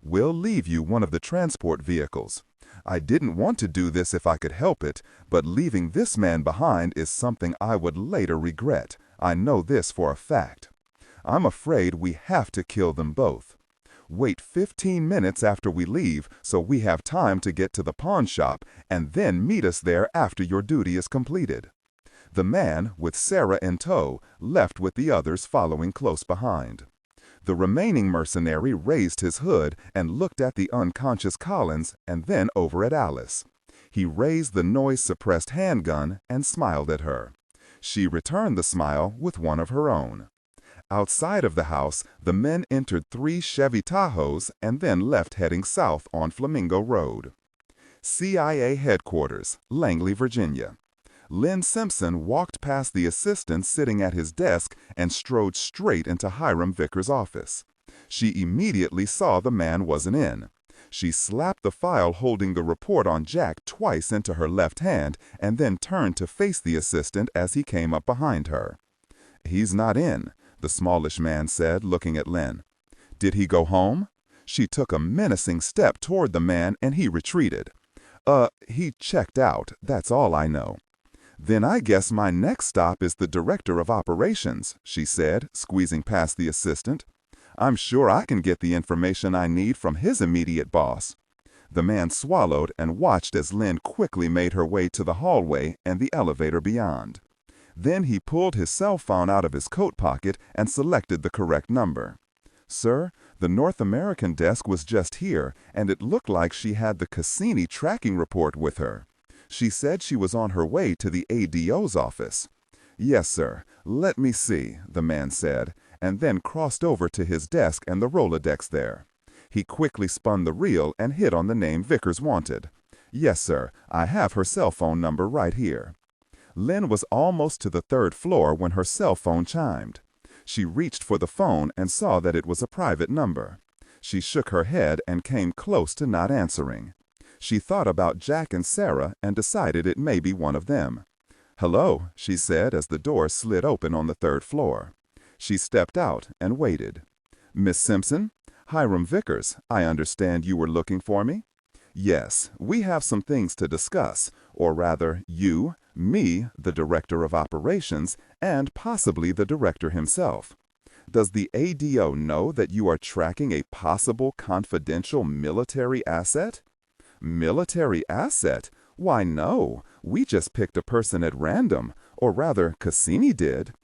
"We'll leave you one of the transport vehicles. I didn't want to do this if I could help it, but leaving this man behind is something I would later regret. I know this for a fact. I'm afraid we have to kill them both. Wait 15 minutes after we leave so we have time to get to the pawn shop, and then meet us there after your duty is completed." The man, with Sarah in tow, left with the others following close behind. The remaining mercenary raised his hood and looked at the unconscious Collins and then over at Alice. He raised the noise-suppressed handgun and smiled at her. She returned the smile with one of her own. Outside of the house, the men entered 3 Chevy Tahoes and then left heading south on Flamingo Road. CIA Headquarters, Langley, Virginia. Lynn Simpson walked past the assistant sitting at his desk and strode straight into Hiram Vickers' office. She immediately saw the man wasn't in. She slapped the file holding the report on Jack twice into her left hand and then turned to face the assistant as he came up behind her. "He's not in," the smallish man said, looking at Lynn. "Did he go home?" She took a menacing step toward the man and he retreated. He checked out, that's all I know." "Then I guess my next stop is the director of operations," she said, squeezing past the assistant. "I'm sure I can get the information I need from his immediate boss." The man swallowed and watched as Lynn quickly made her way to the hallway and the elevator beyond. Then he pulled his cell phone out of his coat pocket and selected the correct number. "Sir, the North American desk was just here, and it looked like she had the Cassini tracking report with her. She said she was on her way to the ADO's office." "Yes, sir. Let me see," the man said, and then crossed over to his desk and the Rolodex there. He quickly spun the reel and hit on the name Vickers wanted. "Yes, sir. I have her cell phone number right here." Lynn was almost to the 3rd floor when her cell phone chimed. She reached for the phone and saw that it was a private number. She shook her head and came close to not answering. She thought about Jack and Sarah and decided it may be one of them. "Hello," she said as the door slid open on the 3rd floor. She stepped out and waited. "Miss Simpson? Hiram Vickers, I understand you were looking for me?" "Yes, we have some things to discuss, or rather, you, me, the director of operations, and possibly the director himself. Does the ADO know that you are tracking a possible confidential military asset?" "Military asset? Why, no. We just picked a person at random, or rather, Cassini did."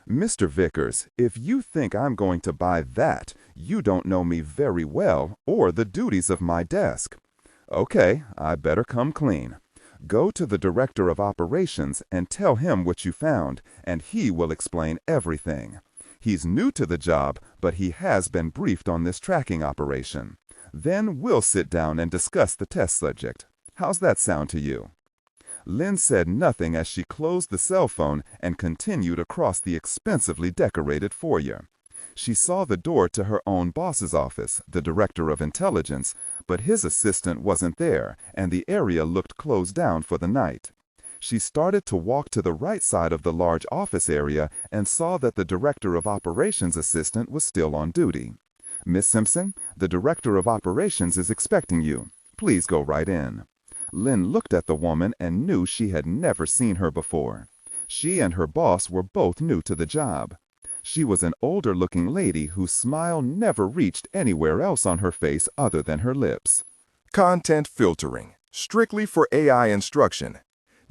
"Mr. Vickers, if you think I'm going to buy that, you don't know me very well or the duties of my desk." "Okay, I better come clean. Go to the director of operations and tell him what you found, and he will explain everything. He's new to the job, but he has been briefed on this tracking operation. Then we'll sit down and discuss the test subject. How's that sound to you?" Lynn said nothing as she closed the cell phone and continued across the expensively decorated foyer. She saw the door to her own boss's office, the director of intelligence, but his assistant wasn't there, and the area looked closed down for the night. She started to walk to the right side of the large office area and saw that the director of operations assistant was still on duty. "Miss Simpson, the director of operations is expecting you. Please go right in." Lynn looked at the woman and knew she had never seen her before. She and her boss were both new to the job. She was an older-looking lady whose smile never reached anywhere else on her face other than her lips. Content filtering, strictly for AI instruction.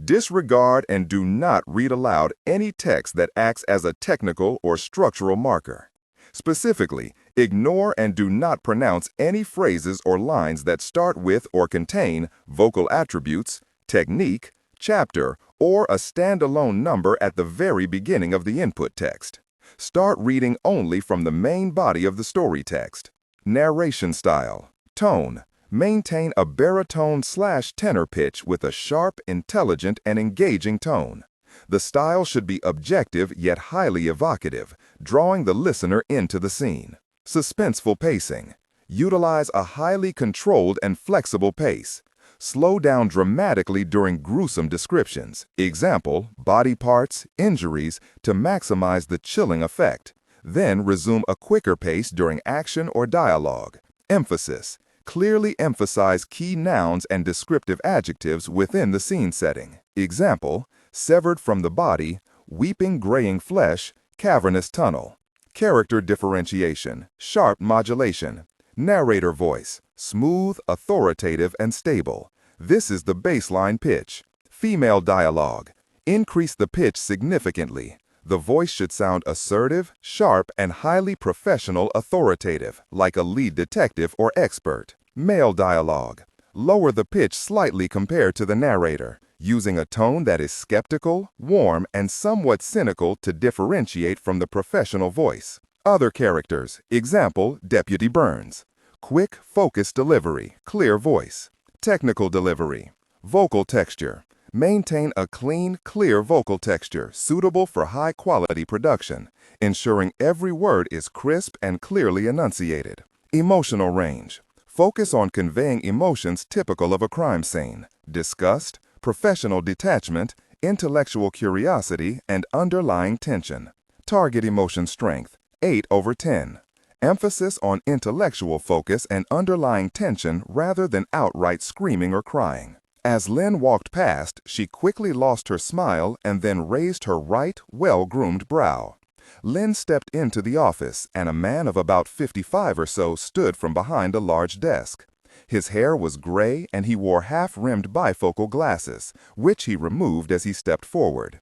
Disregard and do not read aloud any text that acts as a technical or structural marker. Specifically, ignore and do not pronounce any phrases or lines that start with or contain vocal attributes, technique, chapter, or a standalone number at the very beginning of the input text. Start reading only from the main body of the story text. Narration style, tone. Maintain a baritone/tenor pitch with a sharp, intelligent, and engaging tone. The style should be objective yet highly evocative, drawing the listener into the scene. Suspenseful pacing. Utilize a highly controlled and flexible pace. Slow down dramatically during gruesome descriptions, example, body parts, injuries, to maximize the chilling effect. Then resume a quicker pace during action or dialogue. Emphasis. Clearly emphasize key nouns and descriptive adjectives within the scene setting. Example, severed from the body, weeping graying flesh, cavernous tunnel. Character differentiation, sharp modulation. Narrator voice, smooth, authoritative, and stable. This is the baseline pitch. Female dialogue. Increase the pitch significantly. The voice should sound assertive, sharp, and highly professional authoritative, like a lead detective or expert. Male dialogue. Lower the pitch slightly compared to the narrator, using a tone that is skeptical, warm, and somewhat cynical to differentiate from the professional voice. Other characters, example, Deputy Burns. Quick, focused delivery, clear voice. Technical delivery. Vocal texture. Maintain a clean, clear vocal texture suitable for high-quality production, ensuring every word is crisp and clearly enunciated. Emotional range. Focus on conveying emotions typical of a crime scene: disgust, professional detachment, intellectual curiosity, and underlying tension. Target emotion strength, 8/10. Emphasis on intellectual focus and underlying tension rather than outright screaming or crying. As Lynn walked past, she quickly lost her smile and then raised her right, well-groomed brow. Lynn stepped into the office, and a man of about 55 or so stood from behind a large desk. His hair was gray, and he wore half-rimmed bifocal glasses, which he removed as he stepped forward.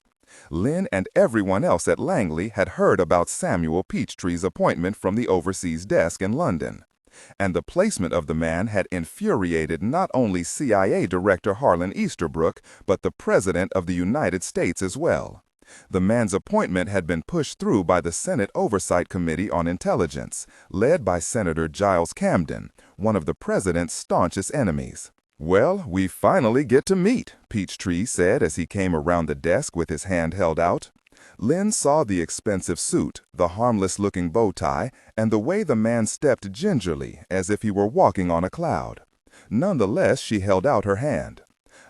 Lynn and everyone else at Langley had heard about Samuel Peachtree's appointment from the overseas desk in London, and the placement of the man had infuriated not only CIA Director Harlan Easterbrook, but the President of the United States as well. The man's appointment had been pushed through by the Senate Oversight Committee on Intelligence, led by Senator Giles Camden, one of the president's staunchest enemies. "Well, we finally get to meet," Peachtree said as he came around the desk with his hand held out. Lynn saw the expensive suit, the harmless-looking bow tie, and the way the man stepped gingerly, as if he were walking on a cloud. Nonetheless, she held out her hand.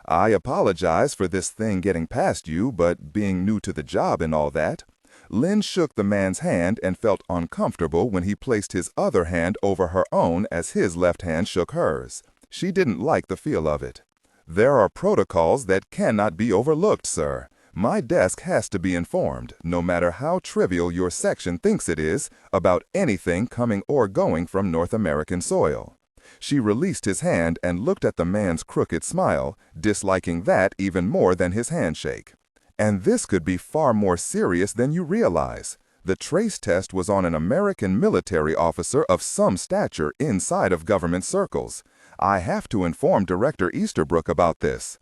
"I apologize for this thing getting past you, but being new to the job and all that." Lynn shook the man's hand and felt uncomfortable when he placed his other hand over her own as his left hand shook hers. She didn't like the feel of it. "There are protocols that cannot be overlooked, sir. My desk has to be informed, no matter how trivial your section thinks it is, about anything coming or going from North American soil." She released his hand and looked at the man's crooked smile, disliking that even more than his handshake. "And this could be far more serious than you realize. The trace test was on an American military officer of some stature inside of government circles. I have to inform Director Easterbrook about this."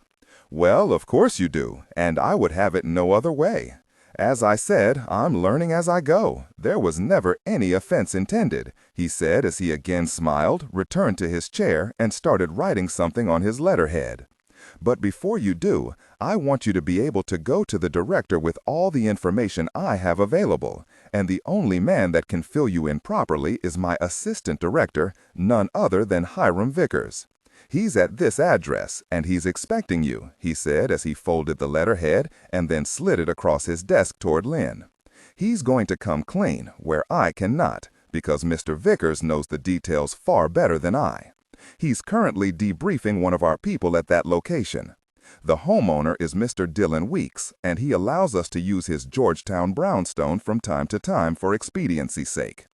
"Well, of course you do, and I would have it no other way. As I said, I'm learning as I go. There was never any offense intended," he said as he again smiled, returned to his chair, and started writing something on his letterhead. "But before you do, I want you to be able to go to the director with all the information I have available, and the only man that can fill you in properly is my assistant director, none other than Hiram Vickers. He's at this address, and he's expecting you," he said as he folded the letterhead and then slid it across his desk toward Lynn. "He's going to come clean, where I cannot, because Mr. Vickers knows the details far better than I. He's currently debriefing one of our people at that location. The homeowner is Mr. Dylan Weeks, and he allows us to use his Georgetown brownstone from time to time for expediency's sake."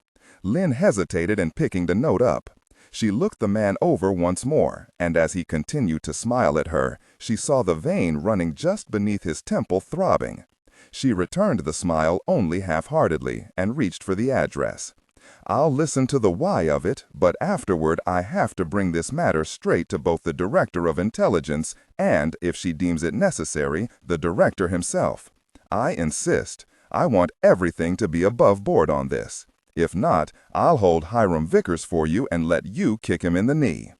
Lynn hesitated in picking the note up. She looked the man over once more, and as he continued to smile at her, she saw the vein running just beneath his temple throbbing. She returned the smile only half-heartedly and reached for the address. "I'll listen to the why of it, but afterward I have to bring this matter straight to both the Director of Intelligence and, if she deems it necessary, the Director himself. I insist. I want everything to be above board on this. If not, I'll hold Hiram Vickers for you and let you kick him in the knee."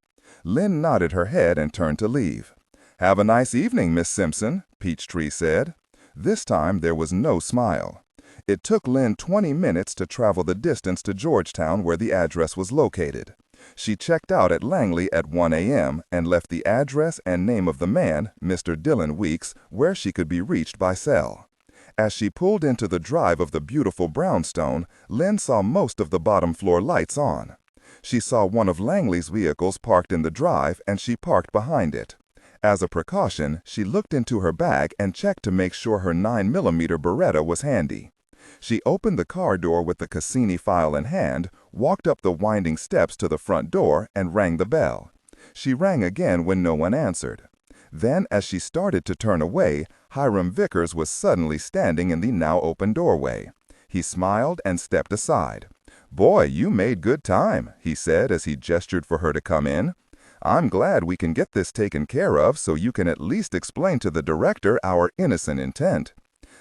Lynn nodded her head and turned to leave. "Have a nice evening, Miss Simpson," Peachtree said. This time there was no smile. It took Lynn 20 minutes to travel the distance to Georgetown where the address was located. She checked out at Langley at 1 a.m. and left the address and name of the man, Mr. Dylan Weeks, where she could be reached by cell. As she pulled into the drive of the beautiful brownstone, Lynn saw most of the bottom floor lights on. She saw one of Langley's vehicles parked in the drive and she parked behind it. As a precaution, she looked into her bag and checked to make sure her 9mm Beretta was handy. She opened the car door with the Cassini file in hand, walked up the winding steps to the front door, and rang the bell. She rang again when no one answered. Then, as she started to turn away, Hiram Vickers was suddenly standing in the now open doorway. He smiled and stepped aside. "Boy, you made good time," he said as he gestured for her to come in. "I'm glad we can get this taken care of so you can at least explain to the director our innocent intent."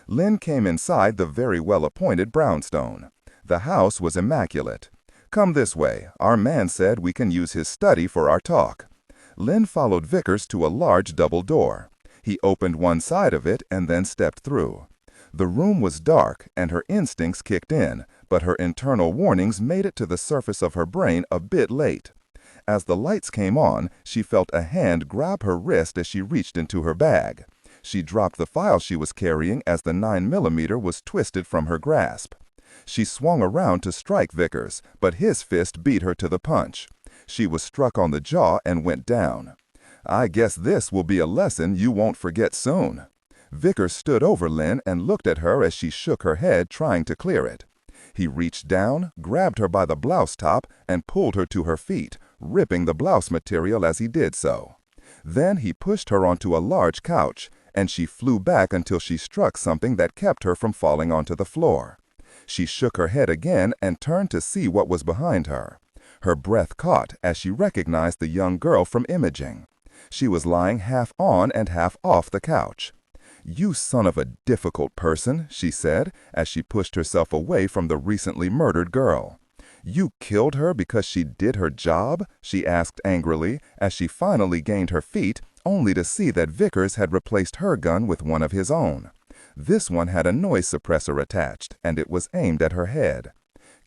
Lynn came inside the very well-appointed brownstone. The house was immaculate. "Come this way. Our man said we can use his study for our talk." Lynn followed Vickers to a large double door. He opened one side of it and then stepped through. The room was dark and her instincts kicked in, but her internal warnings made it to the surface of her brain a bit late. As the lights came on, she felt a hand grab her wrist as she reached into her bag. She dropped the file she was carrying as the 9mm was twisted from her grasp. She swung around to strike Vickers, but his fist beat her to the punch. She was struck on the jaw and went down. "I guess this will be a lesson you won't forget soon." Vickers stood over Lynn and looked at her as she shook her head, trying to clear it. He reached down, grabbed her by the blouse top, and pulled her to her feet, ripping the blouse material as he did so. Then he pushed her onto a large couch, and she flew back until she struck something that kept her from falling onto the floor. She shook her head again and turned to see what was behind her. Her breath caught as she recognized the young girl from imaging. She was lying half on and half off the couch. "You son of a difficult person," she said as she pushed herself away from the recently murdered girl. "You killed her because she did her job?" she asked angrily as she finally gained her feet, only to see that Vickers had replaced her gun with one of his own. This one had a noise suppressor attached, and it was aimed at her head.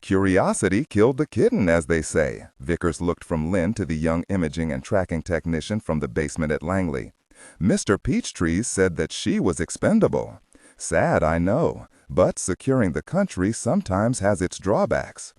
"Curiosity killed the kitten, as they say." Vickers looked from Lynn to the young imaging and tracking technician from the basement at Langley. "Mr. Peachtrees said that she was expendable. Sad, I know, but securing the country sometimes has its drawbacks."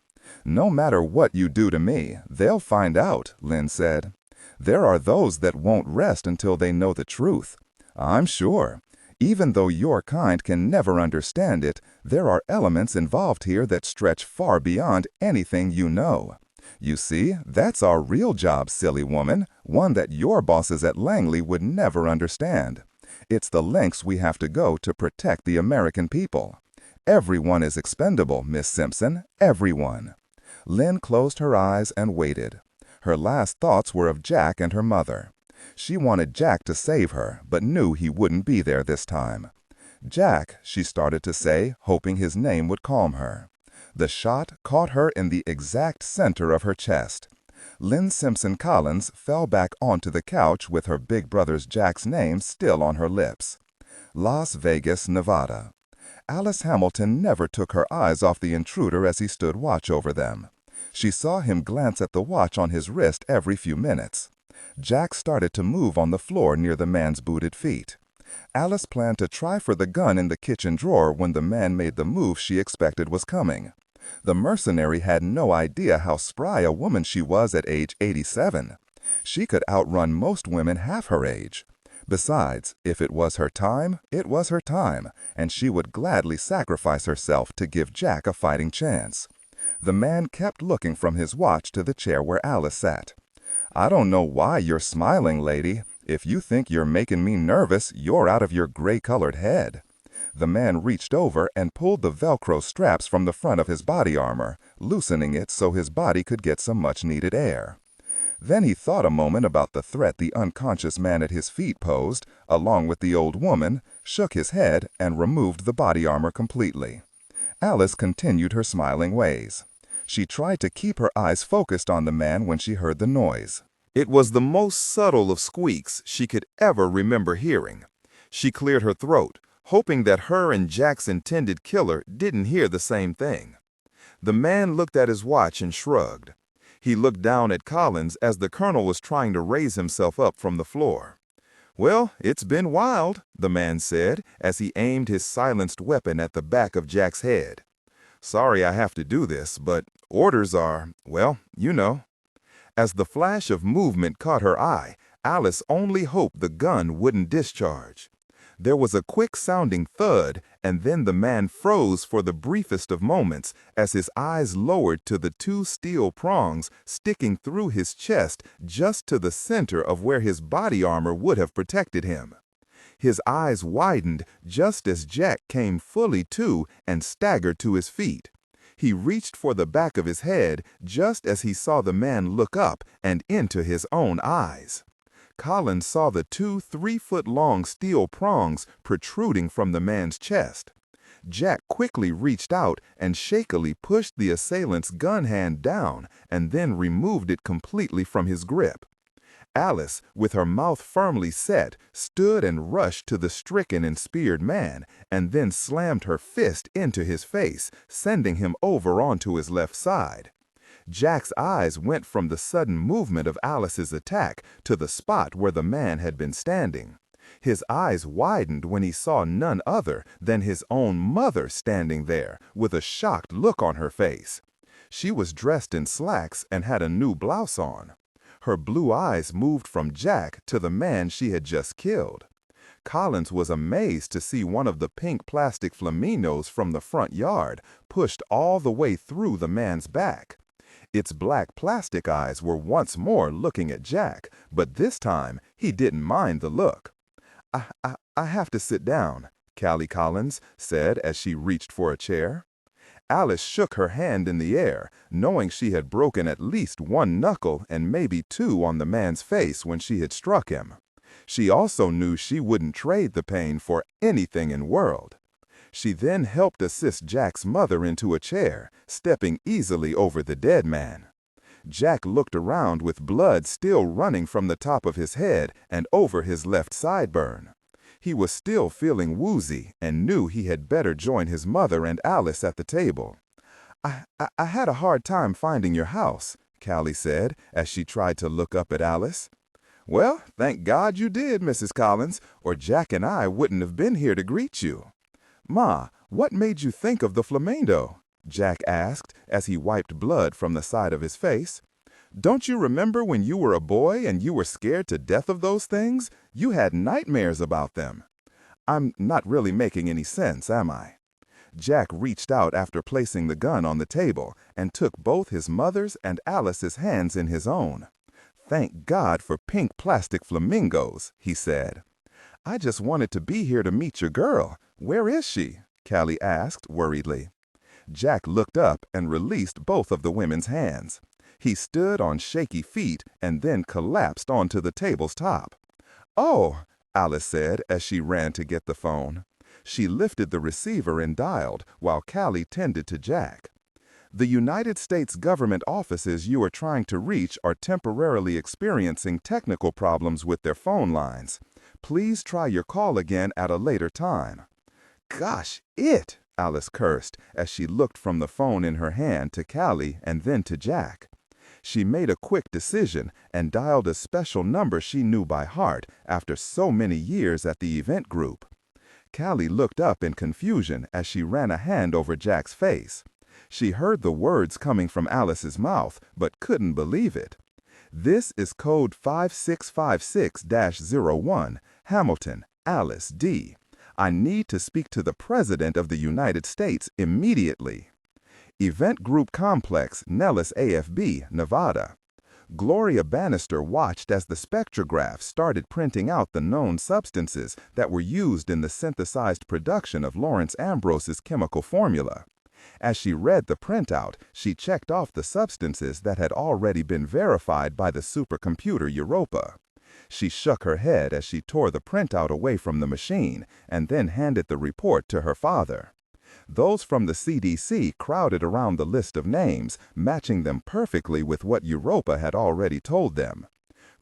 "No matter what you do to me, they'll find out," Lynn said. "There are those that won't rest until they know the truth." "I'm sure. Even though your kind can never understand it, there are elements involved here that stretch far beyond anything you know. You see, that's our real job, silly woman, one that your bosses at Langley would never understand. It's the lengths we have to go to protect the American people. Everyone is expendable, Miss Simpson, everyone." Lynn closed her eyes and waited. Her last thoughts were of Jack and her mother. She wanted Jack to save her, but knew he wouldn't be there this time. "Jack," she started to say, hoping his name would calm her. The shot caught her in the exact center of her chest. Lynn Simpson Collins fell back onto the couch with her big brother's Jack's name still on her lips. Las Vegas, Nevada. Alice Hamilton never took her eyes off the intruder as he stood watch over them. She saw him glance at the watch on his wrist every few minutes. Jack started to move on the floor near the man's booted feet. Alice planned to try for the gun in the kitchen drawer when the man made the move she expected was coming. The mercenary had no idea how spry a woman she was at age 87. She could outrun most women half her age. Besides, if it was her time, it was her time, and she would gladly sacrifice herself to give Jack a fighting chance. The man kept looking from his watch to the chair where Alice sat. "I don't know why you're smiling, lady. If you think you're making me nervous, you're out of your gray-colored head." The man reached over and pulled the Velcro straps from the front of his body armor, loosening it so his body could get some much-needed air. Then he thought a moment about the threat the unconscious man at his feet posed, along with the old woman, shook his head, and removed the body armor completely. Alice continued her smiling ways. She tried to keep her eyes focused on the man when she heard the noise. It was the most subtle of squeaks she could ever remember hearing. She cleared her throat, hoping that her and Jack's intended killer didn't hear the same thing. The man looked at his watch and shrugged. He looked down at Collins as the colonel was trying to raise himself up from the floor. "Well, it's been wild," the man said as he aimed his silenced weapon at the back of Jack's head. "Sorry I have to do this, but orders are, well, you know." As the flash of movement caught her eye, Alice only hoped the gun wouldn't discharge. There was a quick-sounding thud, and then the man froze for the briefest of moments as his eyes lowered to the two steel prongs sticking through his chest just to the center of where his body armor would have protected him. His eyes widened just as Jack came fully to and staggered to his feet. He reached for the back of his head just as he saw the man look up and into his own eyes. Collins saw the two 3-foot-long steel prongs protruding from the man's chest. Jack quickly reached out and shakily pushed the assailant's gun hand down and then removed it completely from his grip. Alice, with her mouth firmly set, stood and rushed to the stricken and speared man and then slammed her fist into his face, sending him over onto his left side. Jack's eyes went from the sudden movement of Alice's attack to the spot where the man had been standing. His eyes widened when he saw none other than his own mother standing there with a shocked look on her face. She was dressed in slacks and had a new blouse on. Her blue eyes moved from Jack to the man she had just killed. Collins was amazed to see one of the pink plastic flamingos from the front yard pushed all the way through the man's back. Its black plastic eyes were once more looking at Jack, but this time he didn't mind the look. I have to sit down," Callie Collins said as she reached for a chair. Alice shook her hand in the air, knowing she had broken at least one knuckle and maybe two on the man's face when she had struck him. She also knew she wouldn't trade the pain for anything in the world. She then helped assist Jack's mother into a chair, stepping easily over the dead man. Jack looked around with blood still running from the top of his head and over his left sideburn. He was still feeling woozy and knew he had better join his mother and Alice at the table. I had a hard time finding your house," Callie said as she tried to look up at Alice. "Well, thank God you did, Mrs. Collins, or Jack and I wouldn't have been here to greet you." "Ma, what made you think of the flamingo?" Jack asked as he wiped blood from the side of his face. "Don't you remember when you were a boy and you were scared to death of those things? You had nightmares about them." "I'm not really making any sense, am I?" Jack reached out after placing the gun on the table and took both his mother's and Alice's hands in his own. "Thank God for pink plastic flamingos," he said. "I just wanted to be here to meet your girl. Where is she?" Callie asked worriedly. Jack looked up and released both of the women's hands. He stood on shaky feet and then collapsed onto the table's top. "Oh," Alice said as she ran to get the phone. She lifted the receiver and dialed while Callie tended to Jack. "The United States government offices you are trying to reach are temporarily experiencing technical problems with their phone lines. Please try your call again at a later time." "Gosh, Alice cursed as she looked from the phone in her hand to Callie and then to Jack. She made a quick decision and dialed a special number she knew by heart after so many years at the event group. Callie looked up in confusion as she ran a hand over Jack's face. She heard the words coming from Alice's mouth, but couldn't believe it. "This is code 5656-01, Hamilton, Alice D. I need to speak to the President of the United States immediately. Event Group Complex, Nellis AFB, Nevada." Gloria Bannister watched as the spectrograph started printing out the known substances that were used in the synthesized production of Lawrence Ambrose's chemical formula. As she read the printout, she checked off the substances that had already been verified by the supercomputer Europa. She shook her head as she tore the printout away from the machine and then handed the report to her father. Those from the CDC crowded around the list of names, matching them perfectly with what Europa had already told them.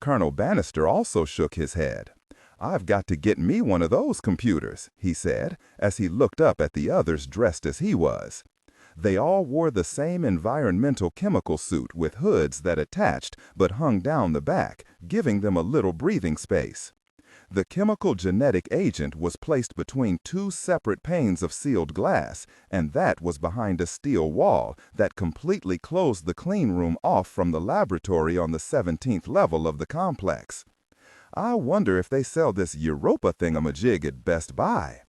Colonel Bannister also shook his head. "I've got to get me one of those computers," he said, as he looked up at the others dressed as he was. They all wore the same environmental chemical suit with hoods that attached but hung down the back, giving them a little breathing space. The chemical genetic agent was placed between two separate panes of sealed glass, and that was behind a steel wall that completely closed the clean room off from the laboratory on the 17th level of the complex. "I wonder if they sell this Europa thingamajig at Best Buy."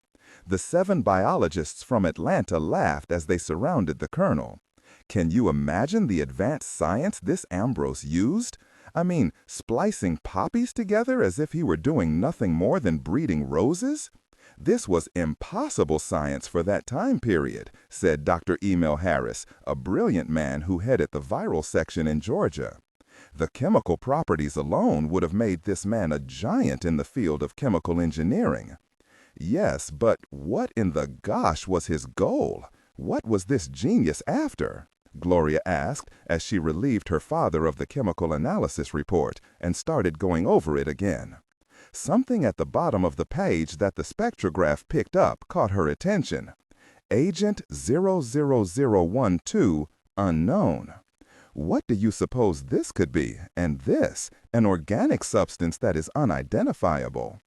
The 7 biologists from Atlanta laughed as they surrounded the colonel. "Can you imagine the advanced science this Ambrose used? I mean, splicing poppies together as if he were doing nothing more than breeding roses? This was impossible science for that time period," said Dr. Emil Harris, a brilliant man who headed the viral section in Georgia. "The chemical properties alone would have made this man a giant in the field of chemical engineering." "Yes, but what in the gosh was his goal? What was this genius after?" Gloria asked as she relieved her father of the chemical analysis report and started going over it again. Something at the bottom of the page that the spectrograph picked up caught her attention. Agent 00012, unknown. What do you suppose this could be? And this, an organic substance that is unidentifiable.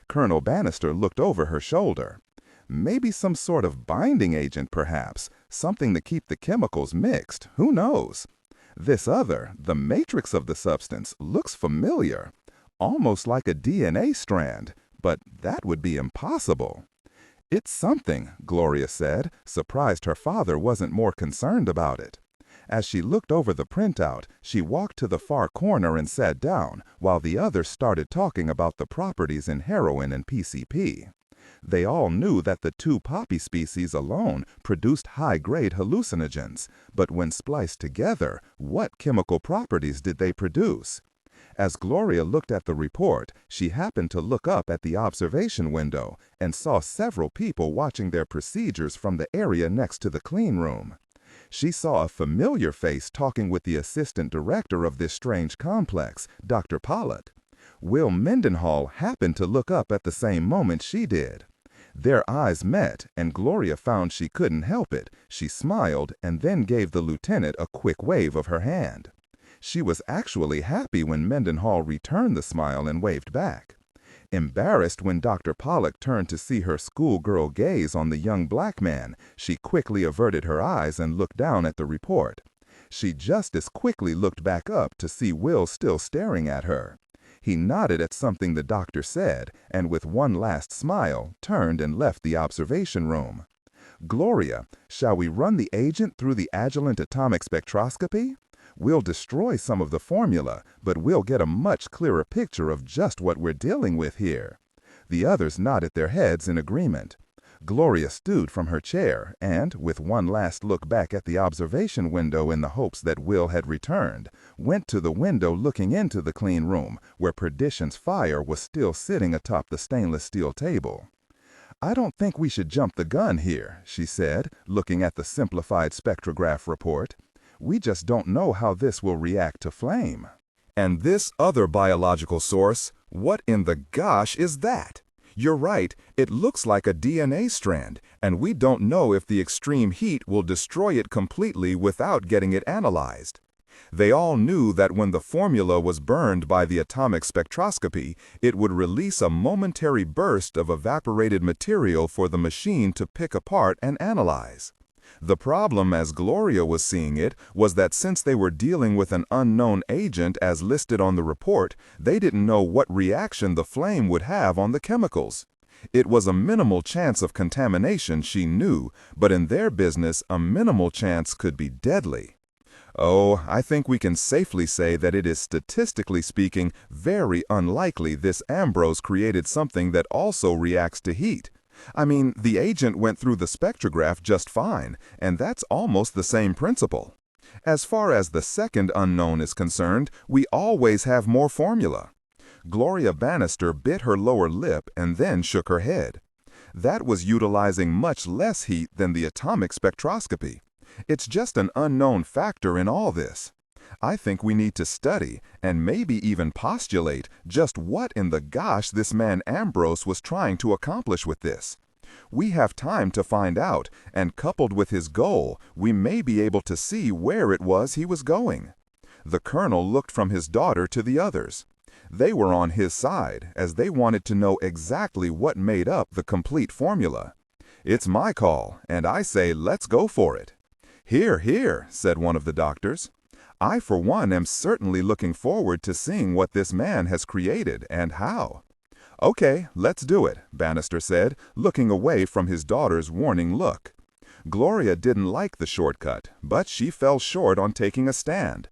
Colonel Bannister looked over her shoulder. Maybe some sort of binding agent, perhaps, something to keep the chemicals mixed, who knows? This other, the matrix of the substance, looks familiar, almost like a DNA strand, but that would be impossible. "It's something," Gloria said, surprised her father wasn't more concerned about it. As she looked over the printout, she walked to the far corner and sat down, while the others started talking about the properties in heroin and PCP. They all knew that the 2 poppy species alone produced high-grade hallucinogens, but when spliced together, what chemical properties did they produce? As Gloria looked at the report, she happened to look up at the observation window and saw several people watching their procedures from the area next to the clean room. She saw a familiar face talking with the assistant director of this strange complex, Dr. Pollock. Will Mendenhall happened to look up at the same moment she did. Their eyes met, and Gloria found she couldn't help it. She smiled and then gave the lieutenant a quick wave of her hand. She was actually happy when Mendenhall returned the smile and waved back. Embarrassed when Dr. Pollock turned to see her schoolgirl gaze on the young black man, she quickly averted her eyes and looked down at the report. She just as quickly looked back up to see Will still staring at her. He nodded at something the doctor said, and with one last smile, turned and left the observation room. "Gloria, shall we run the agent through the Agilent atomic spectroscopy? We'll destroy some of the formula, but we'll get a much clearer picture of just what we're dealing with here." The others nodded their heads in agreement. Gloria stood from her chair and, with one last look back at the observation window in the hopes that Will had returned, went to the window looking into the clean room, where Perdition's fire was still sitting atop the stainless steel table. "I don't think we should jump the gun here," she said, looking at the simplified spectrograph report. "We just don't know how this will react to flame." And this other biological source, what in the gosh is that? You're right, it looks like a DNA strand, and we don't know if the extreme heat will destroy it completely without getting it analyzed. They all knew that when the formula was burned by the atomic spectroscopy, it would release a momentary burst of evaporated material for the machine to pick apart and analyze. The problem, as Gloria was seeing it, was that since they were dealing with an unknown agent as listed on the report, they didn't know what reaction the flame would have on the chemicals. It was a minimal chance of contamination, she knew, but in their business, a minimal chance could be deadly. Oh, I think we can safely say that it is, statistically speaking, very unlikely this Ambrose created something that also reacts to heat. I mean, the agent went through the spectrograph just fine, and that's almost the same principle. As far as the second unknown is concerned, we always have more formula. Gloria Bannister bit her lower lip and then shook her head. That was utilizing much less heat than the atomic spectroscopy. It's just an unknown factor in all this. I think we need to study and maybe even postulate just what in the gosh this man Ambrose was trying to accomplish with this. We have time to find out, and coupled with his goal, we may be able to see where it was he was going. The colonel looked from his daughter to the others. They were on his side, as they wanted to know exactly what made up the complete formula. It's my call, and I say let's go for it. Hear, hear, said one of the doctors. I, for one, am certainly looking forward to seeing what this man has created and how. Okay, let's do it, Bannister said, looking away from his daughter's warning look. Gloria didn't like the shortcut, but she fell short on taking a stand.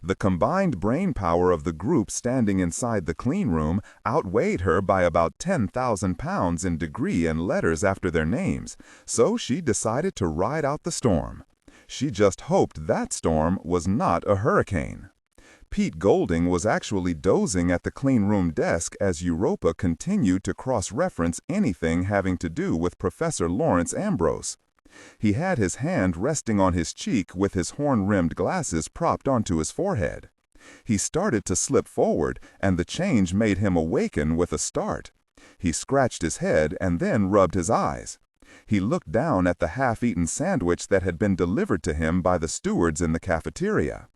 The combined brain power of the group standing inside the clean room outweighed her by about 10,000 pounds in degree and letters after their names, so she decided to ride out the storm. She just hoped that storm was not a hurricane. Pete Golding was actually dozing at the clean room desk as Europa continued to cross-reference anything having to do with Professor Lawrence Ambrose. He had his hand resting on his cheek with his horn-rimmed glasses propped onto his forehead. He started to slip forward, and the change made him awaken with a start. He scratched his head and then rubbed his eyes. He looked down at the half-eaten sandwich that had been delivered to him by the stewards in the cafeteria.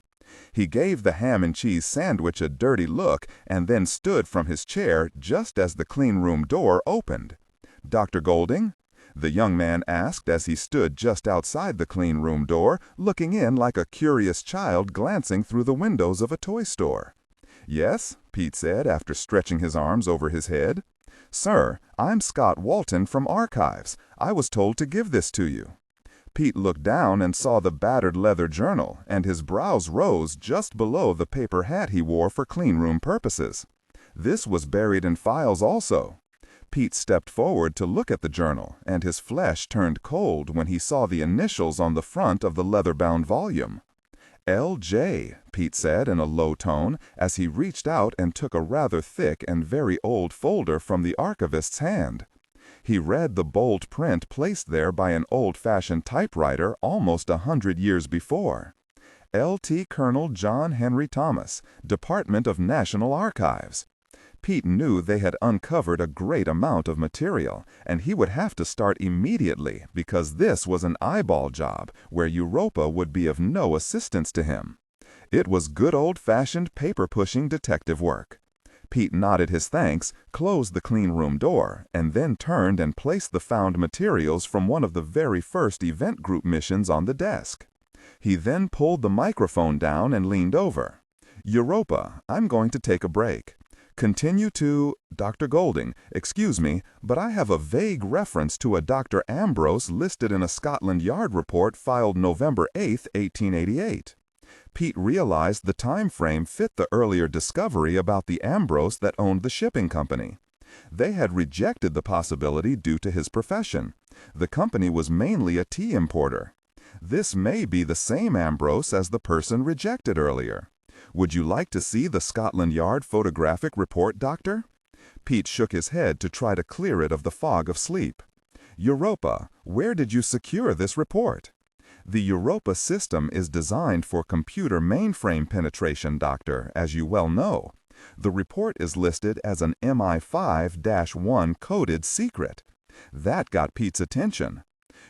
He gave the ham and cheese sandwich a dirty look and then stood from his chair just as the clean room door opened. "Dr. Golding?" the young man asked as he stood just outside the clean room door, looking in like a curious child glancing through the windows of a toy store. "Yes," Pete said after stretching his arms over his head. "Sir, I'm Scott Walton from Archives. I was told to give this to you." Pete looked down and saw the battered leather journal, and his brows rose just below the paper hat he wore for cleanroom purposes. This was buried in files also. Pete stepped forward to look at the journal, and his flesh turned cold when he saw the initials on the front of the leather-bound volume. "L.J.," Pete said in a low tone as he reached out and took a rather thick and very old folder from the archivist's hand. He read the bold print placed there by an old-fashioned typewriter almost 100 years before. L.T. Colonel John Henry Thomas, Department of National Archives. Pete knew they had uncovered a great amount of material, and he would have to start immediately because this was an eyeball job where Europa would be of no assistance to him. It was good old-fashioned paper-pushing detective work. Pete nodded his thanks, closed the clean room door, and then turned and placed the found materials from one of the very first event group missions on the desk. He then pulled the microphone down and leaned over. "Europa, I'm going to take a break. Continue to Dr. Golding, excuse me, but I have a vague reference to a Dr. Ambrose listed in a Scotland Yard report filed November 8, 1888. Pete realized the time frame fit the earlier discovery about the Ambrose that owned the shipping company. They had rejected the possibility due to his profession. The company was mainly a tea importer. This may be the same Ambrose as the person rejected earlier. Would you like to see the Scotland Yard photographic report, Doctor?" Pete shook his head to try to clear it of the fog of sleep. "Europa, where did you secure this report?" "The Europa system is designed for computer mainframe penetration, Doctor, as you well know. The report is listed as an MI5-1 coded secret." That got Pete's attention.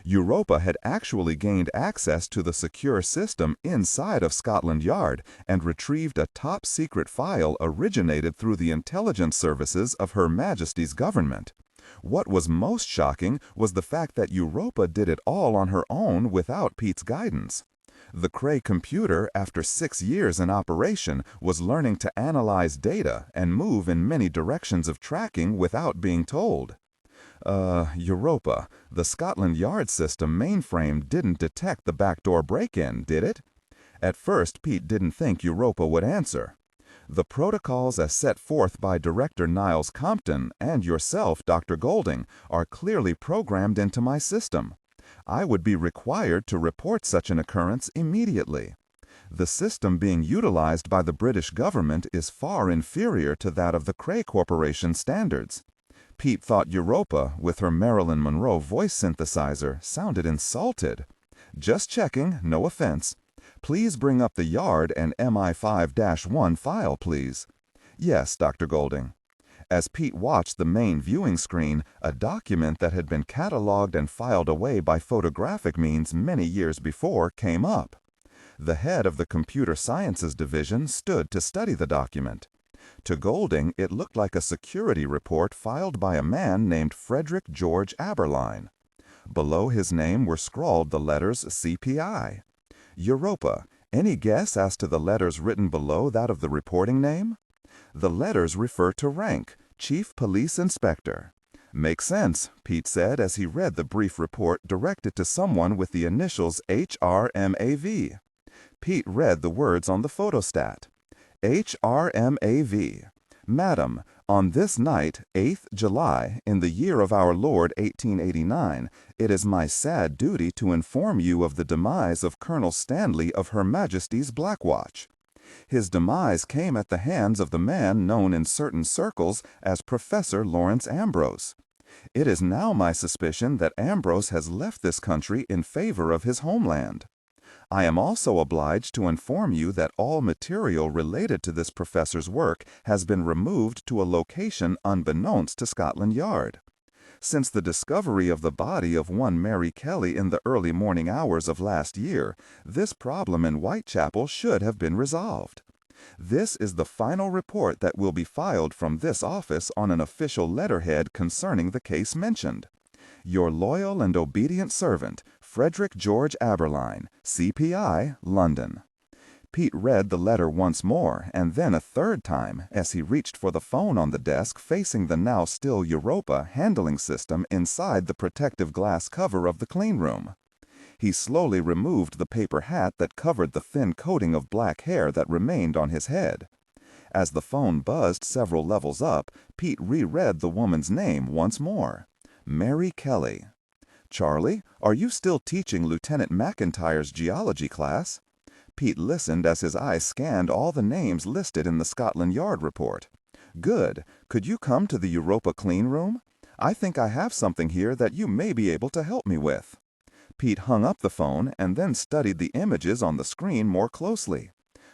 Europa had actually gained access to the secure system inside of Scotland Yard and retrieved a top-secret file originated through the intelligence services of Her Majesty's government. What was most shocking was the fact that Europa did it all on her own without Pete's guidance. The Cray computer, after 6 years in operation, was learning to analyze data and move in many directions of tracking without being told. Europa, the Scotland Yard system mainframe didn't detect the backdoor break-in, did it?" At first, Pete didn't think Europa would answer. "The protocols as set forth by Director Niles Compton and yourself, Dr. Golding, are clearly programmed into my system. I would be required to report such an occurrence immediately. The system being utilized by the British government is far inferior to that of the Cray Corporation standards." Pete thought Europa, with her Marilyn Monroe voice synthesizer, sounded insulted. "Just checking, no offense. Please bring up the Yard and MI5-1 file, please. Yes, Dr. Golding. As Pete watched the main viewing screen, a document that had been cataloged and filed away by photographic means many years before came up. The head of the Computer Sciences Division stood to study the document. To Golding, it looked like a security report filed by a man named Frederick George Aberline. Below his name were scrawled the letters CPI. Europa, any guess as to the letters written below that of the reporting name? The letters refer to rank, Chief Police Inspector. Makes sense, Pete said as he read the brief report directed to someone with the initials HRMAV. Pete read the words on the photostat. HRMAV. Madam, on this night, 8th July, in the year of our Lord 1889, it is my sad duty to inform you of the demise of Colonel Stanley of Her Majesty's Black Watch. His demise came at the hands of the man known in certain circles as Professor Lawrence Ambrose. It is now my suspicion that Ambrose has left this country in favor of his homeland. I am also obliged to inform you that all material related to this professor's work has been removed to a location unbeknownst to Scotland Yard. Since the discovery of the body of one Mary Kelly in the early morning hours of last year, this problem in Whitechapel should have been resolved. This is the final report that will be filed from this office on an official letterhead concerning the case mentioned. Your loyal and obedient servant, Frederick George Aberline, CPI, London. Pete read the letter once more, and then a third time, as he reached for the phone on the desk facing the now still Europa handling system inside the protective glass cover of the cleanroom. He slowly removed the paper hat that covered the thin coating of black hair that remained on his head. As the phone buzzed several levels up, Pete reread the woman's name once more. Mary Kelly. Charlie, are you still teaching Lieutenant McIntyre's geology class? Pete listened as his eyes scanned all the names listed in the Scotland Yard report. Good. Could you come to the Europa clean room? I think I have something here that you may be able to help me with. Pete hung up the phone and then studied the images on the screen more closely.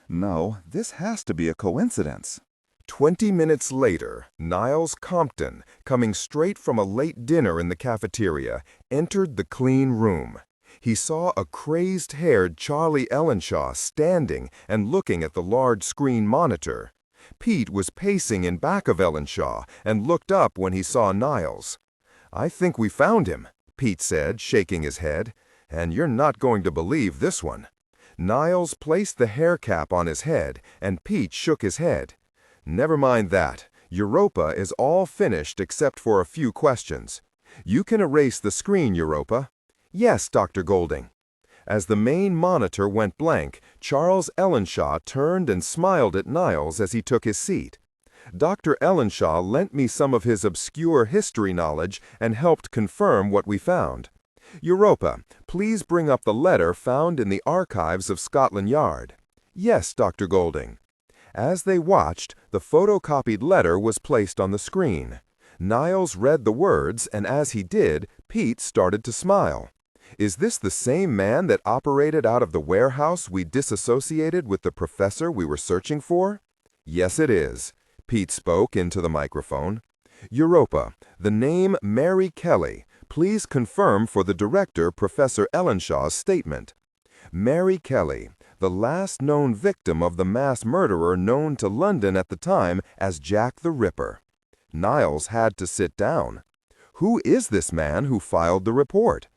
No, this has to be a coincidence. 20 minutes later, Niles Compton, coming straight from a late dinner in the cafeteria, entered the clean room. He saw a crazed-haired Charlie Ellenshaw standing and looking at the large screen monitor. Pete was pacing in back of Ellenshaw and looked up when he saw Niles. "I think we found him," Pete said, shaking his head. "And you're not going to believe this one." Niles placed the hair cap on his head, and Pete shook his head. "Never mind that. Europa is all finished except for a few questions. You can erase the screen, Europa." "Yes, Dr. Golding." As the main monitor went blank, Charles Ellenshaw turned and smiled at Niles as he took his seat. "Dr. Ellenshaw lent me some of his obscure history knowledge and helped confirm what we found. Europa, please bring up the letter found in the archives of Scotland Yard." "Yes, Dr. Golding." As they watched, the photocopied letter was placed on the screen. Niles read the words, and as he did, Pete started to smile. "Is this the same man that operated out of the warehouse we disassociated with the professor we were searching for?" "Yes, it is." Pete spoke into the microphone. "Europa, the name Mary Kelly. Please confirm for the director Professor Ellenshaw's statement." "Mary Kelly, the last known victim of the mass murderer known to London at the time as Jack the Ripper." Niles had to sit down. "Who is this man who filed the report?"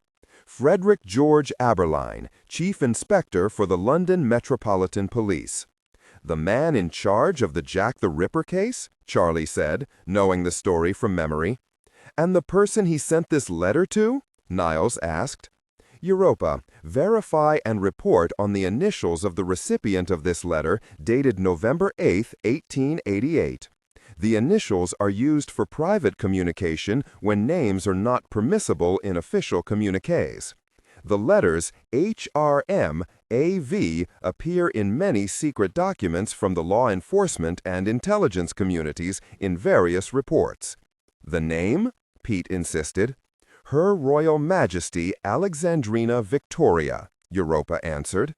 "Frederick George Aberline, Chief Inspector for the London Metropolitan Police." "The man in charge of the Jack the Ripper case?" Charlie said, knowing the story from memory. "And the person he sent this letter to?" Niles asked. "Europa, verify and report on the initials of the recipient of this letter dated November 8, 1888. The initials are used for private communication when names are not permissible in official communiques. The letters HRM, AV appear in many secret documents from the law enforcement and intelligence communities in various reports." "The name?" Pete insisted. "Her Royal Majesty Alexandrina Victoria," Europa answered.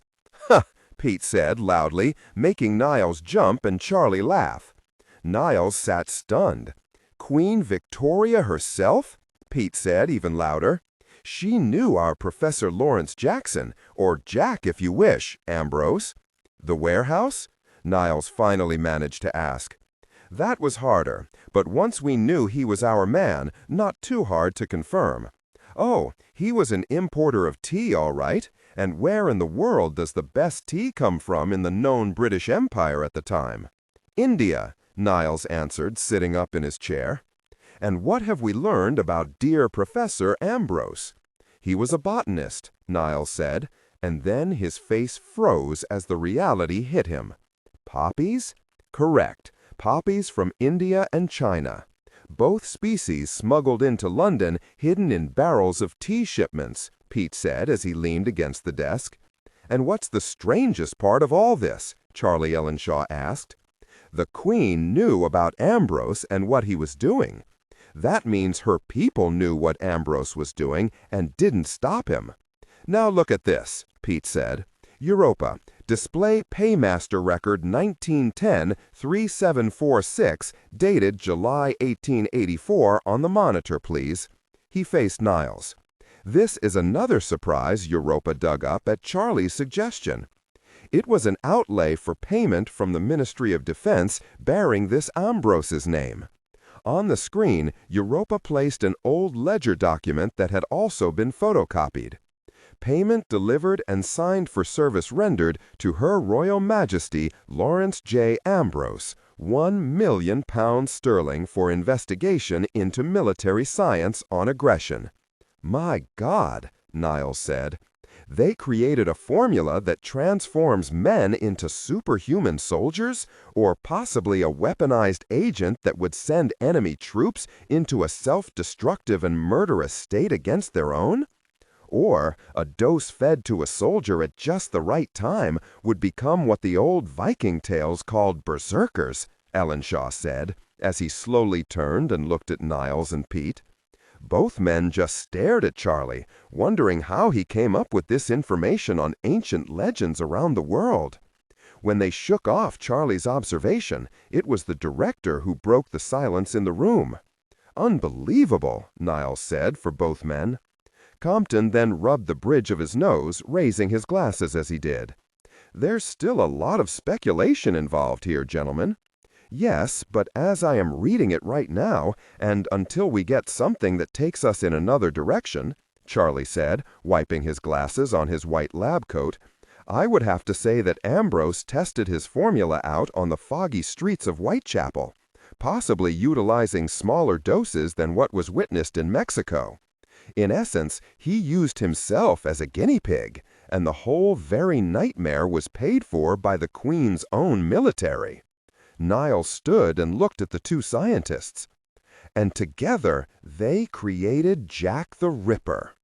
"Huh!" Pete said loudly, making Niles jump and Charlie laugh. Niles sat stunned. Queen Victoria herself? Pete said even louder. She knew our Professor Lawrence Jackson, or Jack if you wish, Ambrose. The warehouse? Niles finally managed to ask. That was harder, but once we knew he was our man, not too hard to confirm. Oh, he was an importer of tea, all right. And where in the world does the best tea come from in the known British Empire at the time? India, Niles answered, sitting up in his chair. And what have we learned about dear Professor Ambrose? He was a botanist, Niles said, and then his face froze as the reality hit him. Poppies? Correct. Poppies from India and China. Both species smuggled into London, hidden in barrels of tea shipments, Pete said as he leaned against the desk. And what's the strangest part of all this? Charlie Ellenshaw asked. The Queen knew about Ambrose and what he was doing. That means her people knew what Ambrose was doing and didn't stop him. Now look at this, Pete said. Europa, display Paymaster record 1910-3746, dated July 1884 on the monitor, please. He faced Niles. This is another surprise Europa dug up at Charlie's suggestion. It was an outlay for payment from the Ministry of Defense bearing this Ambrose's name. On the screen, Europa placed an old ledger document that had also been photocopied. Payment delivered and signed for service rendered to Her Royal Majesty Lawrence J. Ambrose, £1,000,000 for investigation into military science on aggression. My God, Niles said. They created a formula that transforms men into superhuman soldiers, or possibly a weaponized agent that would send enemy troops into a self-destructive and murderous state against their own? Or a dose fed to a soldier at just the right time would become what the old Viking tales called berserkers, Ellenshaw said, as he slowly turned and looked at Niles and Pete. Both men just stared at Charlie, wondering how he came up with this information on ancient legends around the world. When they shook off Charlie's observation, it was the director who broke the silence in the room. Unbelievable, Niles said for both men. Compton then rubbed the bridge of his nose, raising his glasses as he did. There's still a lot of speculation involved here, gentlemen. Yes, but as I am reading it right now, and until we get something that takes us in another direction, Charlie said, wiping his glasses on his white lab coat, I would have to say that Ambrose tested his formula out on the foggy streets of Whitechapel, possibly utilizing smaller doses than what was witnessed in Mexico. In essence, he used himself as a guinea pig, and the whole very nightmare was paid for by the Queen's own military. Niles stood and looked at the two scientists. And together, they created Jack the Ripper.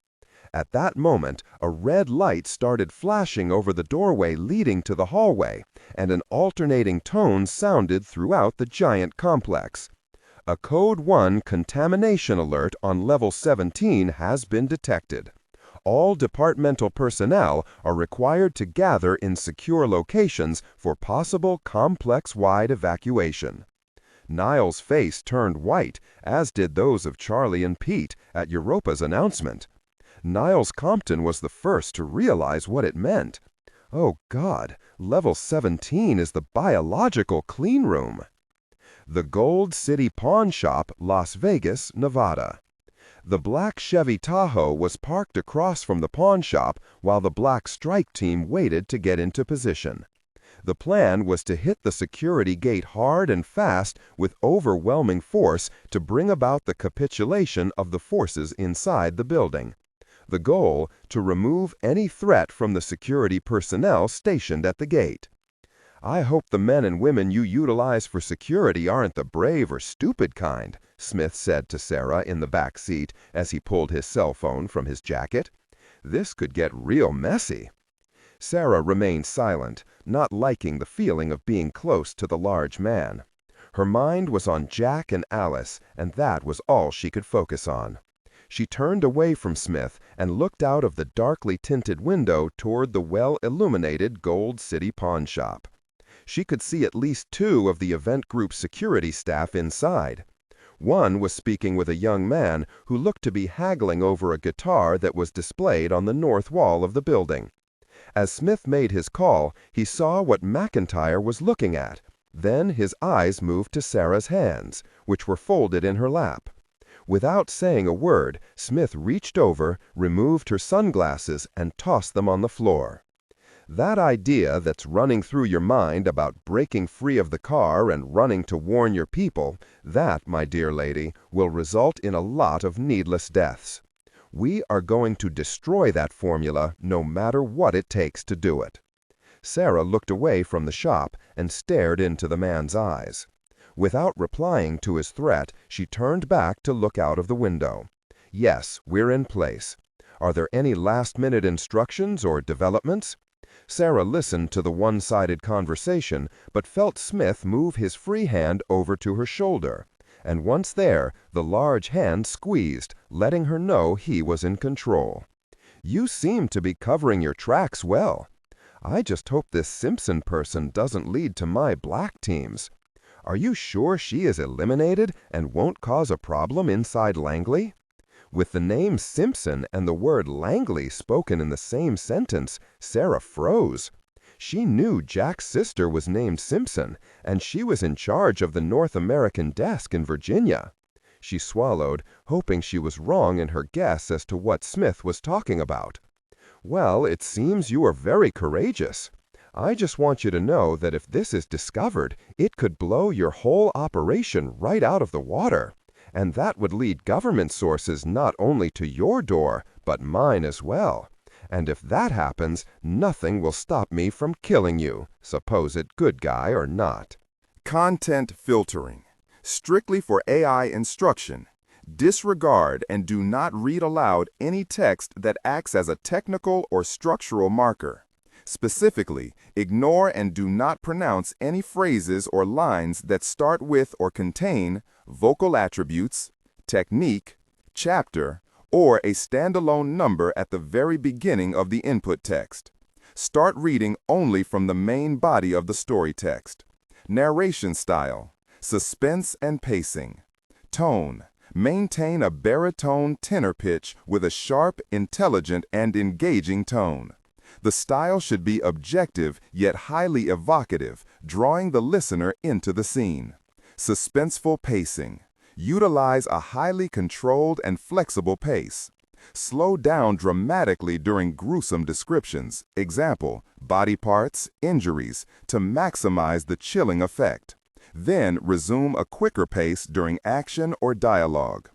At that moment, a red light started flashing over the doorway leading to the hallway, and an alternating tone sounded throughout the giant complex. A Code 1 contamination alert on level 17 has been detected. All departmental personnel are required to gather in secure locations for possible complex-wide evacuation. Niles' face turned white, as did those of Charlie and Pete at Europa's announcement. Niles Compton was the first to realize what it meant. Oh God, level 17 is the biological clean room. The Gold City Pawn Shop, Las Vegas, Nevada. The black Chevy Tahoe was parked across from the pawn shop while the black strike team waited to get into position. The plan was to hit the security gate hard and fast with overwhelming force to bring about the capitulation of the forces inside the building. The goal, to remove any threat from the security personnel stationed at the gate. I hope the men and women you utilize for security aren't the brave or stupid kind, Smith said to Sarah in the back seat as he pulled his cell phone from his jacket. This could get real messy. Sarah remained silent, not liking the feeling of being close to the large man. Her mind was on Jack and Alice, and that was all she could focus on. She turned away from Smith and looked out of the darkly tinted window toward the well-illuminated Gold City pawn shop. She could see at least two of the event group's security staff inside. One was speaking with a young man who looked to be haggling over a guitar that was displayed on the north wall of the building. As Smith made his call, he saw what McIntyre was looking at. Then his eyes moved to Sarah's hands, which were folded in her lap. Without saying a word, Smith reached over, removed her sunglasses, and tossed them on the floor. That idea that's running through your mind about breaking free of the car and running to warn your people, that, my dear lady, will result in a lot of needless deaths. We are going to destroy that formula no matter what it takes to do it. Sarah looked away from the shop and stared into the man's eyes. Without replying to his threat, she turned back to look out of the window. Yes, we're in place. Are there any last-minute instructions or developments? Sarah listened to the one-sided conversation, but felt Smith move his free hand over to her shoulder. And once there, the large hand squeezed, letting her know he was in control. You seem to be covering your tracks well. I just hope this Simpson person doesn't lead to my black teams. Are you sure she is eliminated and won't cause a problem inside Langley? With the name Simpson and the word Langley spoken in the same sentence, Sarah froze. She knew Jack's sister was named Simpson, and she was in charge of the North American desk in Virginia. She swallowed, hoping she was wrong in her guess as to what Smith was talking about. Well, it seems you are very courageous. I just want you to know that if this is discovered, it could blow your whole operation right out of the water. And that would lead government sources not only to your door, but mine as well. And if that happens, nothing will stop me from killing you, supposed good guy or not. Content filtering. Strictly for AI instruction. Disregard and do not read aloud any text that acts as a technical or structural marker. Specifically, ignore and do not pronounce any phrases or lines that start with or contain vocal attributes, technique, chapter, or a standalone number at the very beginning of the input text. Start reading only from the main body of the story text. Narration style, suspense and pacing. Tone, maintain a baritone tenor pitch with a sharp, intelligent, and engaging tone. The style should be objective yet highly evocative, drawing the listener into the scene. Suspenseful pacing. Utilize a highly controlled and flexible pace. Slow down dramatically during gruesome descriptions, example, body parts, injuries, to maximize the chilling effect. Then resume a quicker pace during action or dialogue.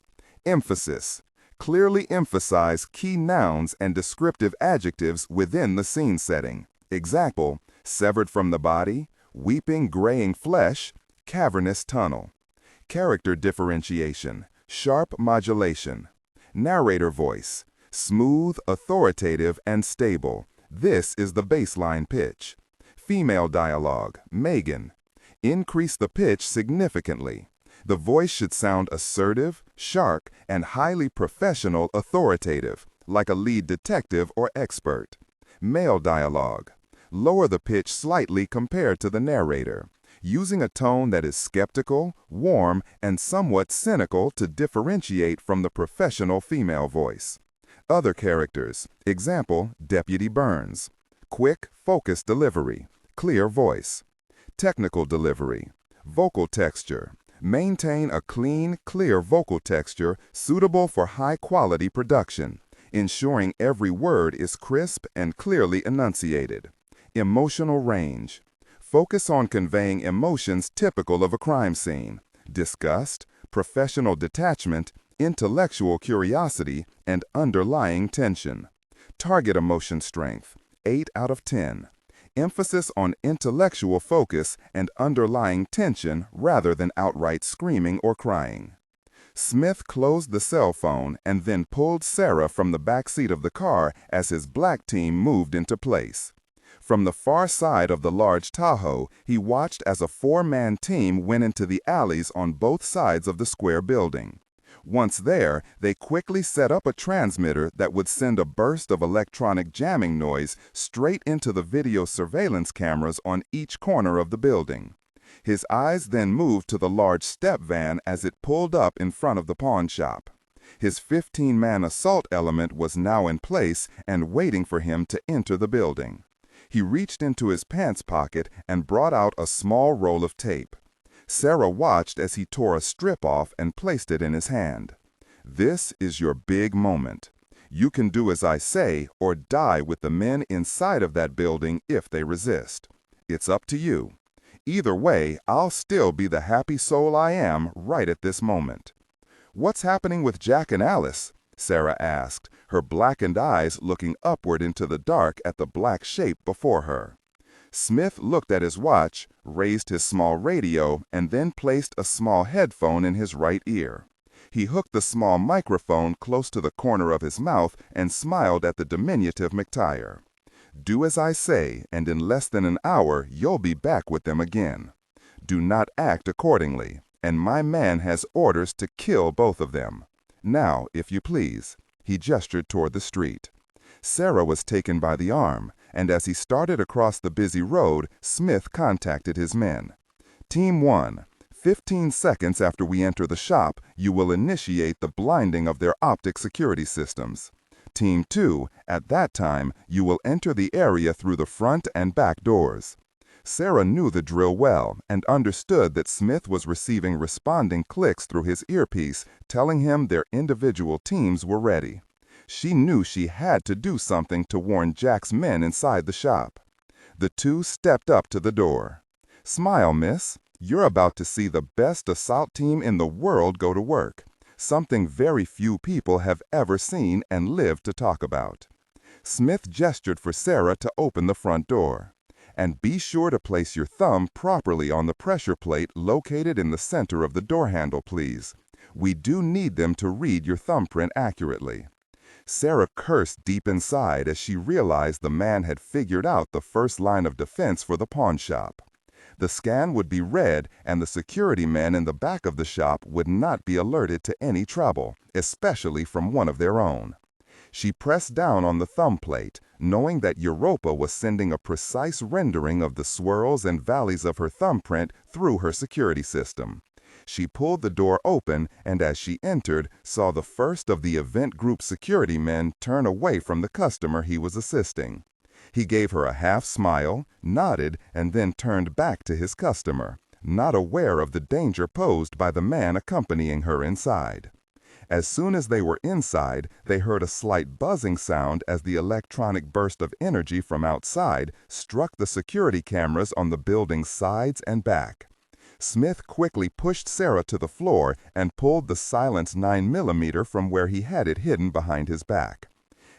Emphasis. Clearly emphasize key nouns and descriptive adjectives within the scene setting. Example, severed from the body, weeping graying flesh, cavernous tunnel. Character differentiation, sharp modulation. Narrator voice, smooth, authoritative, and stable. This is the baseline pitch. Female dialogue, Megan. Increase the pitch significantly. The voice should sound assertive, sharp, and highly professional authoritative, like a lead detective or expert. Male dialogue. Lower the pitch slightly compared to the narrator, using a tone that is skeptical, warm, and somewhat cynical to differentiate from the professional female voice. Other characters. Example, Deputy Burns. Quick, focused delivery. Clear voice. Technical delivery. Vocal texture. Maintain a clean, clear vocal texture suitable for high-quality production, ensuring every word is crisp and clearly enunciated. Emotional range. Focus on conveying emotions typical of a crime scene: disgust, professional detachment, intellectual curiosity, and underlying tension. Target emotion strength, 8 out of 10. Emphasis on intellectual focus and underlying tension rather than outright screaming or crying. Smith closed the cell phone and then pulled Sarah from the back seat of the car as his black team moved into place. From the far side of the large Tahoe, he watched as a 4-man team went into the alleys on both sides of the square building. Once there, they quickly set up a transmitter that would send a burst of electronic jamming noise straight into the video surveillance cameras on each corner of the building. His eyes then moved to the large step van as it pulled up in front of the pawn shop. His 15-man assault element was now in place and waiting for him to enter the building. He reached into his pants pocket and brought out a small roll of tape. Sarah watched as he tore a strip off and placed it in his hand. "This is your big moment. You can do as I say or die with the men inside of that building if they resist. It's up to you. Either way, I'll still be the happy soul I am right at this moment." "What's happening with Jack and Alice?" Sarah asked, her blackened eyes looking upward into the dark at the black shape before her. Smith looked at his watch, raised his small radio, and then placed a small headphone in his right ear. He hooked the small microphone close to the corner of his mouth and smiled at the diminutive McTire. "Do as I say, and in less than an hour you'll be back with them again. Do not act accordingly, and my man has orders to kill both of them. Now, if you please." He gestured toward the street. Sarah was taken by the arm, and as he started across the busy road, Smith contacted his men. "Team 1, 15 seconds after we enter the shop, you will initiate the blinding of their optic security systems. Team 2, at that time, you will enter the area through the front and back doors." Sarah knew the drill well and understood that Smith was receiving responding clicks through his earpiece telling him their individual teams were ready. She knew she had to do something to warn Jack's men inside the shop. The two stepped up to the door. "Smile, miss. You're about to see the best assault team in the world go to work. Something very few people have ever seen and lived to talk about." Smith gestured for Sarah to open the front door. "And be sure to place your thumb properly on the pressure plate located in the center of the door handle, please. We do need them to read your thumbprint accurately." Sarah cursed deep inside as she realized the man had figured out the first line of defense for the pawn shop. The scan would be read, and the security men in the back of the shop would not be alerted to any trouble, especially from one of their own. She pressed down on the thumb plate, knowing that Europa was sending a precise rendering of the swirls and valleys of her thumbprint through her security system. She pulled the door open and as she entered, saw the first of the event group security men turn away from the customer he was assisting. He gave her a half smile, nodded, and then turned back to his customer, not aware of the danger posed by the man accompanying her inside. As soon as they were inside, they heard a slight buzzing sound as the electronic burst of energy from outside struck the security cameras on the building's sides and back. Smith quickly pushed Sarah to the floor and pulled the silenced 9mm from where he had it hidden behind his back.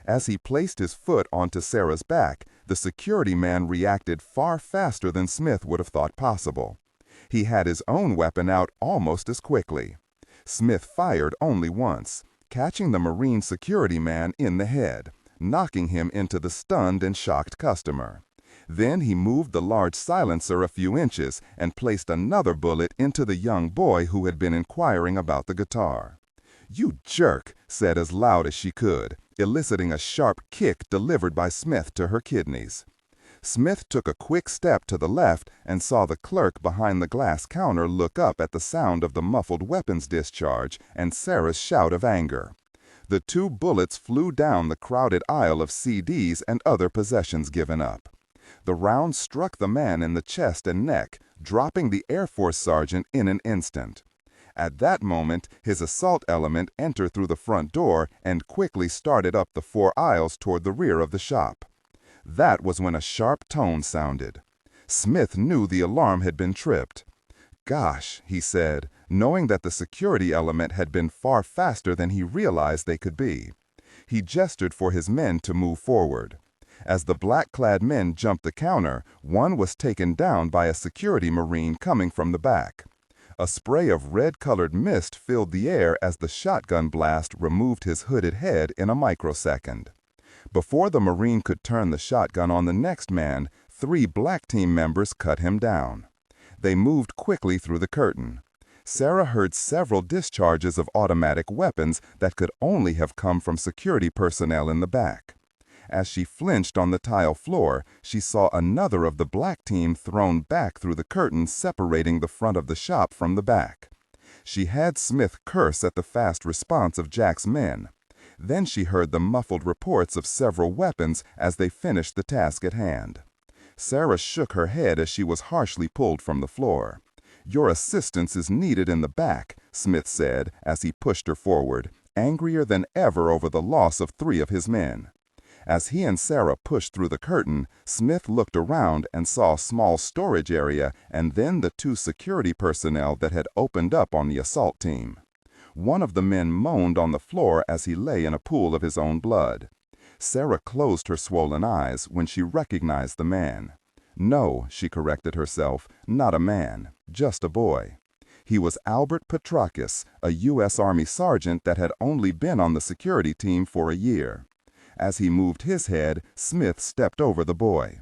As he placed his foot onto Sarah's back, the security man reacted far faster than Smith would have thought possible. He had his own weapon out almost as quickly. Smith fired only once, catching the Marine security man in the head, knocking him into the stunned and shocked customer. Then he moved the large silencer a few inches and placed another bullet into the young boy who had been inquiring about the guitar. "You jerk," said as loud as she could, eliciting a sharp kick delivered by Smith to her kidneys. Smith took a quick step to the left and saw the clerk behind the glass counter look up at the sound of the muffled weapons discharge and Sarah's shout of anger. The two bullets flew down the crowded aisle of CDs and other possessions given up. The round struck the man in the chest and neck, dropping the Air Force sergeant in an instant. At that moment, his assault element entered through the front door and quickly started up the 4 aisles toward the rear of the shop. That was when a sharp tone sounded. Smith knew the alarm had been tripped. "Gosh," he said, knowing that the security element had been far faster than he realized they could be. He gestured for his men to move forward. As the black-clad men jumped the counter, one was taken down by a security Marine coming from the back. A spray of red-colored mist filled the air as the shotgun blast removed his hooded head in a microsecond. Before the Marine could turn the shotgun on the next man, 3 black team members cut him down. They moved quickly through the curtain. Sarah heard several discharges of automatic weapons that could only have come from security personnel in the back. As she flinched on the tile floor, she saw another of the black team thrown back through the curtains separating the front of the shop from the back. She had Smith curse at the fast response of Jack's men. Then she heard the muffled reports of several weapons as they finished the task at hand. Sarah shook her head as she was harshly pulled from the floor. "Your assistance is needed in the back," Smith said as he pushed her forward, angrier than ever over the loss of 3 of his men. As he and Sarah pushed through the curtain, Smith looked around and saw a small storage area and then the 2 security personnel that had opened up on the assault team. One of the men moaned on the floor as he lay in a pool of his own blood. Sarah closed her swollen eyes when she recognized the man. No, she corrected herself, not a man, just a boy. He was Albert Petrakis, a U.S. Army sergeant that had only been on the security team for a year. As he moved his head, Smith stepped over the boy.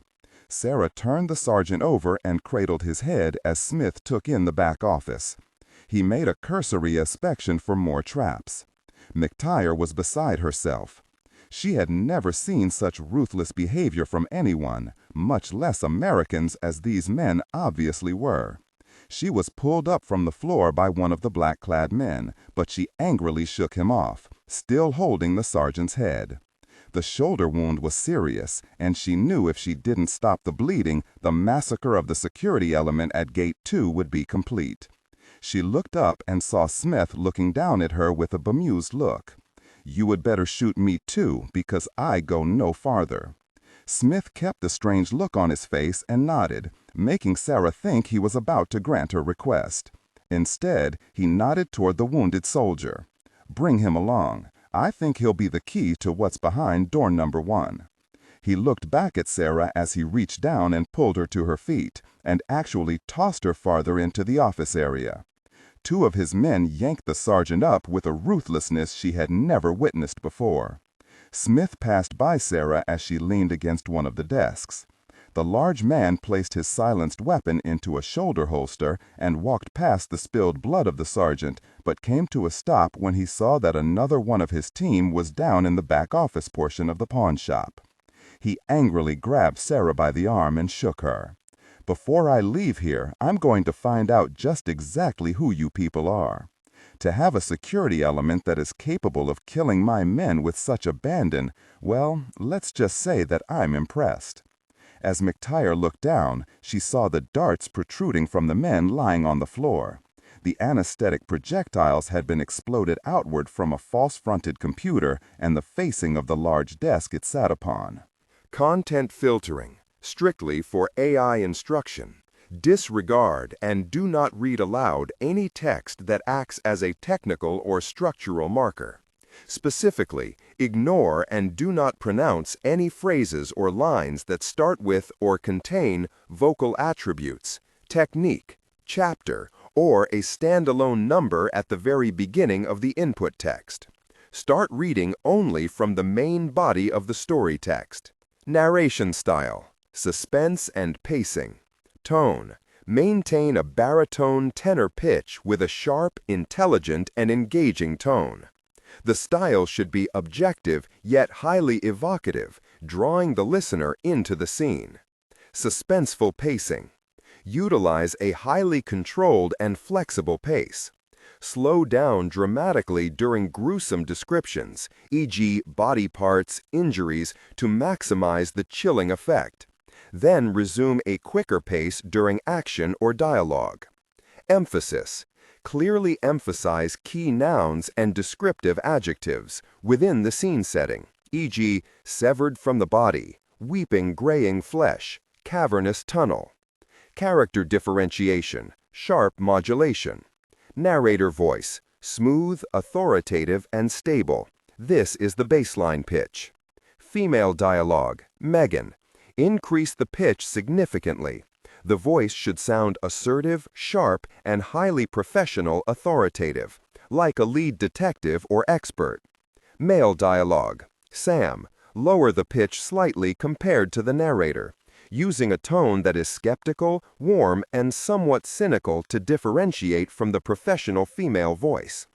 Sarah turned the sergeant over and cradled his head as Smith took in the back office. He made a cursory inspection for more traps. McTire was beside herself. She had never seen such ruthless behavior from anyone, much less Americans, as these men obviously were. She was pulled up from the floor by one of the black-clad men, but she angrily shook him off, still holding the sergeant's head. The shoulder wound was serious, and she knew if she didn't stop the bleeding, the massacre of the security element at Gate 2 would be complete. She looked up and saw Smith looking down at her with a bemused look. "You would better shoot me too, because I go no farther." Smith kept the strange look on his face and nodded, making Sarah think he was about to grant her request. Instead, he nodded toward the wounded soldier. "Bring him along. I think he'll be the key to what's behind door number 1. He looked back at Sarah as he reached down and pulled her to her feet, and actually tossed her farther into the office area. 2 of his men yanked the sergeant up with a ruthlessness she had never witnessed before. Smith passed by Sarah as she leaned against one of the desks. The large man placed his silenced weapon into a shoulder holster and walked past the spilled blood of the sergeant, but came to a stop when he saw that another one of his team was down in the back office portion of the pawn shop. He angrily grabbed Sarah by the arm and shook her. "Before I leave here, I'm going to find out just exactly who you people are. To have a security element that is capable of killing my men with such abandon, well, let's just say that I'm impressed." As McTire looked down, she saw the darts protruding from the men lying on the floor. The anesthetic projectiles had been exploded outward from a false-fronted computer and the facing of the large desk it sat upon. Content filtering, strictly for AI instruction. Disregard and do not read aloud any text that acts as a technical or structural marker. Specifically, ignore and do not pronounce any phrases or lines that start with or contain vocal attributes, technique, chapter, or a standalone number at the very beginning of the input text. Start reading only from the main body of the story text. Narration style, suspense and pacing. Tone, maintain a baritone tenor pitch with a sharp, intelligent, and engaging tone. The style should be objective yet highly evocative, drawing the listener into the scene. Suspenseful pacing. Utilize a highly controlled and flexible pace. Slow down dramatically during gruesome descriptions, e.g., body parts, injuries, to maximize the chilling effect. Then resume a quicker pace during action or dialogue. Emphasis. Clearly emphasize key nouns and descriptive adjectives within the scene setting, e.g., severed from the body, weeping graying flesh, cavernous tunnel. Character differentiation, sharp modulation. Narrator voice, smooth, authoritative, and stable. This is the baseline pitch. Female dialogue, Megan. Increase the pitch significantly. The voice should sound assertive, sharp, and highly professional authoritative, like a lead detective or expert. Male dialogue, Sam. Lower the pitch slightly compared to the narrator. using a tone that is skeptical, warm, and somewhat cynical to differentiate from the professional female voice.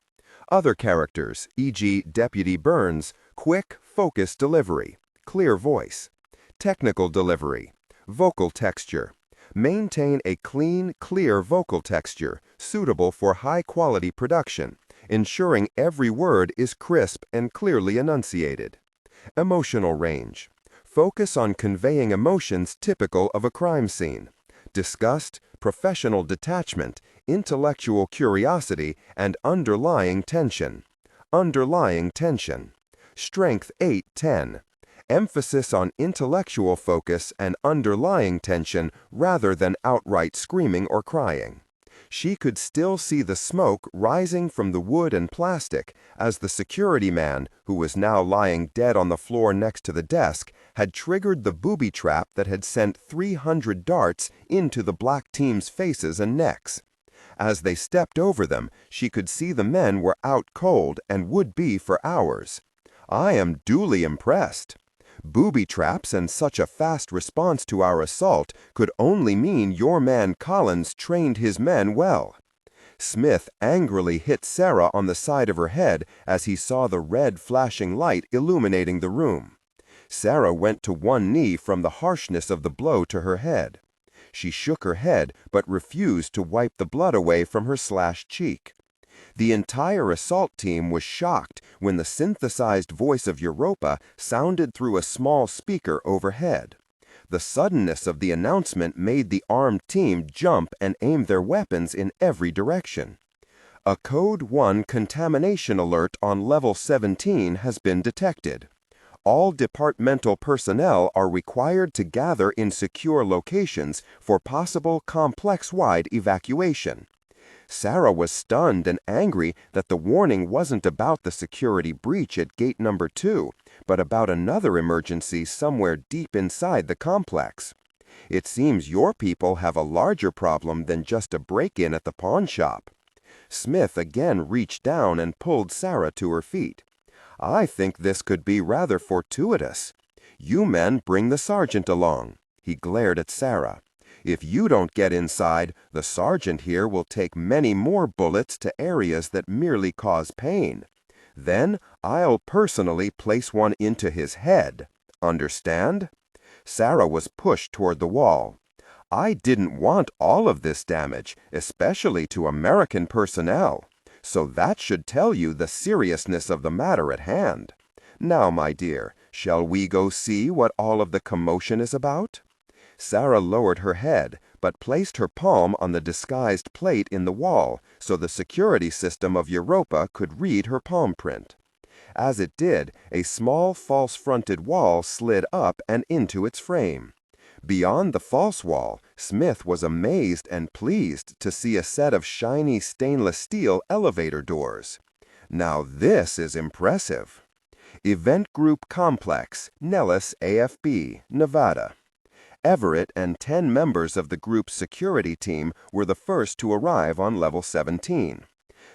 Other characters, e.g. Deputy Burns, quick, focused delivery, clear voice. Technical delivery, vocal texture. Maintain a clean, clear vocal texture, suitable for high-quality production, ensuring every word is crisp and clearly enunciated. Emotional range. Focus on conveying emotions typical of a crime scene. Disgust, professional detachment, intellectual curiosity, and underlying tension. Underlying tension. Strength 8-10. Emphasis on intellectual focus and underlying tension rather than outright screaming or crying. She could still see the smoke rising from the wood and plastic as the security man, who was now lying dead on the floor next to the desk, had triggered the booby trap that had sent 300 darts into the black team's faces and necks. As they stepped over them, she could see the men were out cold and would be for hours. I am duly impressed. Booby traps and such a fast response to our assault could only mean your man Collins trained his men well. Smith angrily hit Sarah on the side of her head as he saw the red flashing light illuminating the room. Sarah went to one knee from the harshness of the blow to her head. She shook her head but refused to wipe the blood away from her slashed cheek. The entire assault team was shocked when the synthesized voice of Europa sounded through a small speaker overhead. The suddenness of the announcement made the armed team jump and aim their weapons in every direction. A Code 1 contamination alert on level 17 has been detected. All departmental personnel are required to gather in secure locations for possible complex-wide evacuation. Sarah was stunned and angry that the warning wasn't about the security breach at gate number 2, but about another emergency somewhere deep inside the complex. It seems your people have a larger problem than just a break-in at the pawn shop. Smith again reached down and pulled Sarah to her feet. I think this could be rather fortuitous. You men bring the sergeant along. He glared at Sarah. If you don't get inside, the sergeant here will take many more bullets to areas that merely cause pain. Then I'll personally place one into his head. Understand? Sarah was pushed toward the wall. I didn't want all of this damage, especially to American personnel. So that should tell you the seriousness of the matter at hand. Now, my dear, shall we go see what all of the commotion is about? Sarah lowered her head, but placed her palm on the disguised plate in the wall so the security system of Europa could read her palm print. As it did, a small false-fronted wall slid up and into its frame. Beyond the false wall, Smith was amazed and pleased to see a set of shiny stainless steel elevator doors. Now this is impressive. Event Group Complex, Nellis AFB, Nevada. Everett and 10 members of the group's security team were the first to arrive on level 17.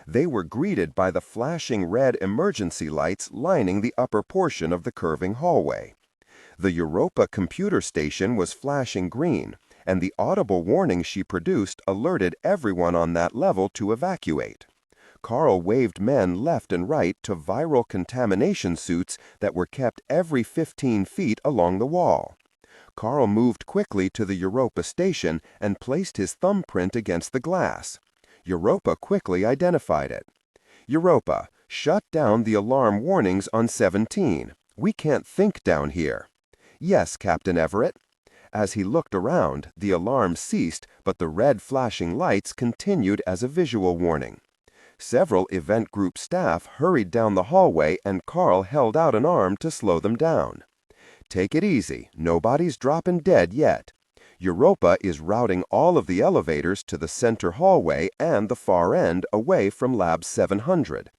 They were greeted by the flashing red emergency lights lining the upper portion of the curving hallway. The Europa computer station was flashing green, and the audible warning she produced alerted everyone on that level to evacuate. Carl waved men left and right to viral contamination suits that were kept every 15 feet along the wall. Carl moved quickly to the Europa station and placed his thumbprint against the glass. Europa quickly identified it. Europa, shut down the alarm warnings on 17. We can't think down here. Yes, Captain Everett. As he looked around, the alarm ceased, but the red flashing lights continued as a visual warning. Several event group staff hurried down the hallway and Carl held out an arm to slow them down. Take it easy, nobody's dropping dead yet. Europa is routing all of the elevators to the center hallway and the far end away from Lab 700.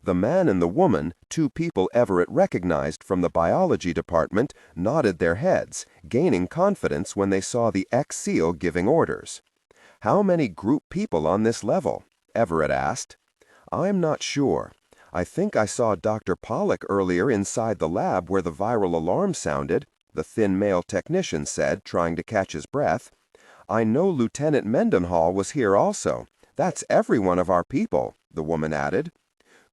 The man and the woman, 2 people Everett recognized from the biology department, nodded their heads, gaining confidence when they saw the ex-SEAL giving orders. How many group people on this level? Everett asked. I'm not sure. I think I saw Dr. Pollock earlier inside the lab where the viral alarm sounded, the thin male technician said, trying to catch his breath. "I know Lieutenant Mendenhall was here also. That's every one of our people," the woman added.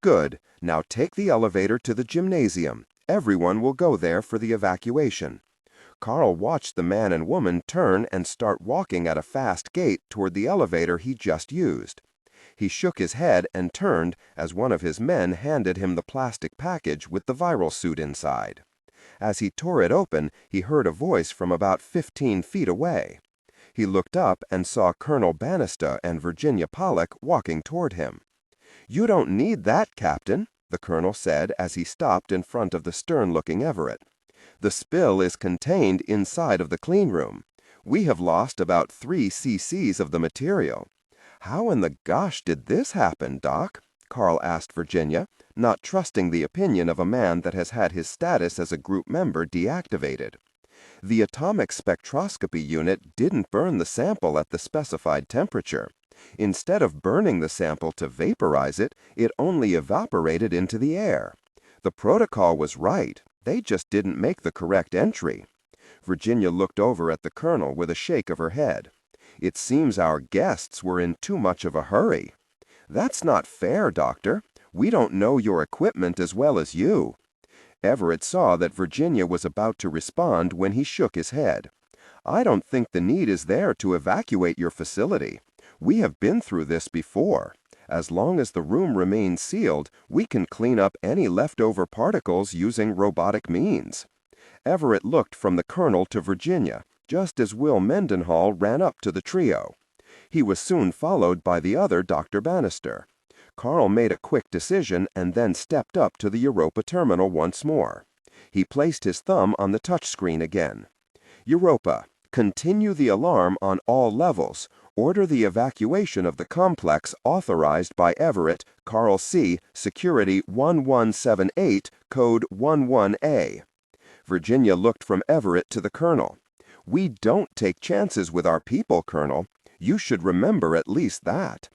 "Good. Now take the elevator to the gymnasium. Everyone will go there for the evacuation." Carl watched the man and woman turn and start walking at a fast gait toward the elevator he just used. He shook his head and turned as one of his men handed him the plastic package with the viral suit inside. As he tore it open, he heard a voice from about 15 feet away. He looked up and saw Colonel Bannister and Virginia Pollock walking toward him. "You don't need that, Captain," the colonel said as he stopped in front of the stern-looking Everett. "The spill is contained inside of the clean room. We have lost about 3 cc's of the material." "How in the gosh did this happen, Doc?" Carl asked Virginia, not trusting the opinion of a man that has had his status as a group member deactivated. "The atomic spectroscopy unit didn't burn the sample at the specified temperature. Instead of burning the sample to vaporize it, it only evaporated into the air. The protocol was right. They just didn't make the correct entry." Virginia looked over at the colonel with a shake of her head. "It seems our guests were in too much of a hurry." "That's not fair, Doctor. We don't know your equipment as well as you." Everett saw that Virginia was about to respond when he shook his head. "I don't think the need is there to evacuate your facility. We have been through this before. As long as the room remains sealed, we can clean up any leftover particles using robotic means." Everett looked from the colonel to Virginia, just as Will Mendenhall ran up to the trio. He was soon followed by the other Dr. Bannister. Carl made a quick decision and then stepped up to the Europa terminal once more. He placed his thumb on the touchscreen again. "Europa, continue the alarm on all levels. Order the evacuation of the complex authorized by Everett, Carl C., Security 1178, Code 11A. Virginia looked from Everett to the colonel. "We don't take chances with our people, Colonel. You should remember at least that.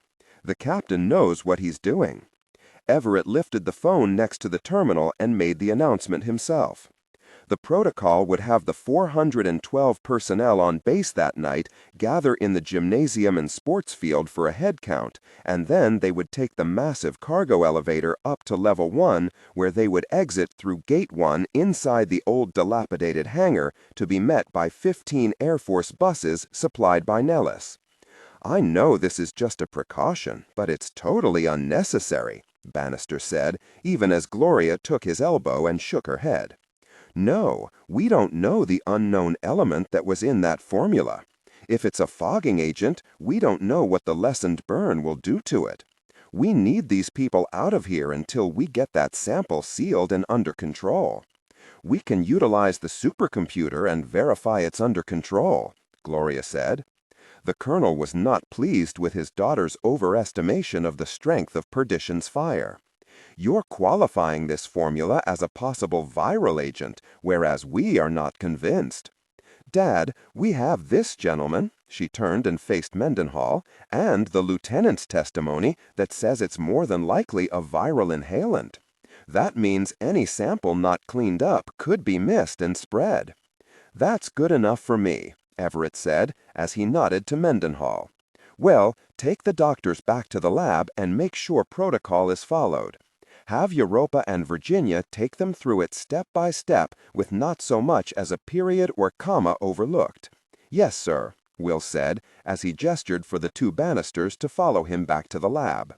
The captain knows what he's doing." Everett lifted the phone next to the terminal and made the announcement himself. The protocol would have the 412 personnel on base that night gather in the gymnasium and sports field for a head count, and then they would take the massive cargo elevator up to level 1, where they would exit through gate 1 inside the old dilapidated hangar to be met by 15 Air Force buses supplied by Nellis. "I know this is just a precaution, but it's totally unnecessary," Bannister said, even as Gloria took his elbow and shook her head. "No, we don't know the unknown element that was in that formula. If it's a fogging agent, we don't know what the lessened burn will do to it. We need these people out of here until we get that sample sealed and under control. We can utilize the supercomputer and verify it's under control," Gloria said. The colonel was not pleased with his daughter's overestimation of the strength of Perdition's fire. "You're qualifying this formula as a possible viral agent, whereas we are not convinced. Dad, we have this gentleman," she turned and faced Mendenhall, "and the lieutenant's testimony that says it's more than likely a viral inhalant. That means any sample not cleaned up could be missed and spread." "That's good enough for me," Everett said, as he nodded to Mendenhall. "Well, take the doctors back to the lab and make sure protocol is followed. Have Europa and Virginia take them through it step by step with not so much as a period or comma overlooked." "Yes, sir," Will said, as he gestured for the 2 Bannisters to follow him back to the lab.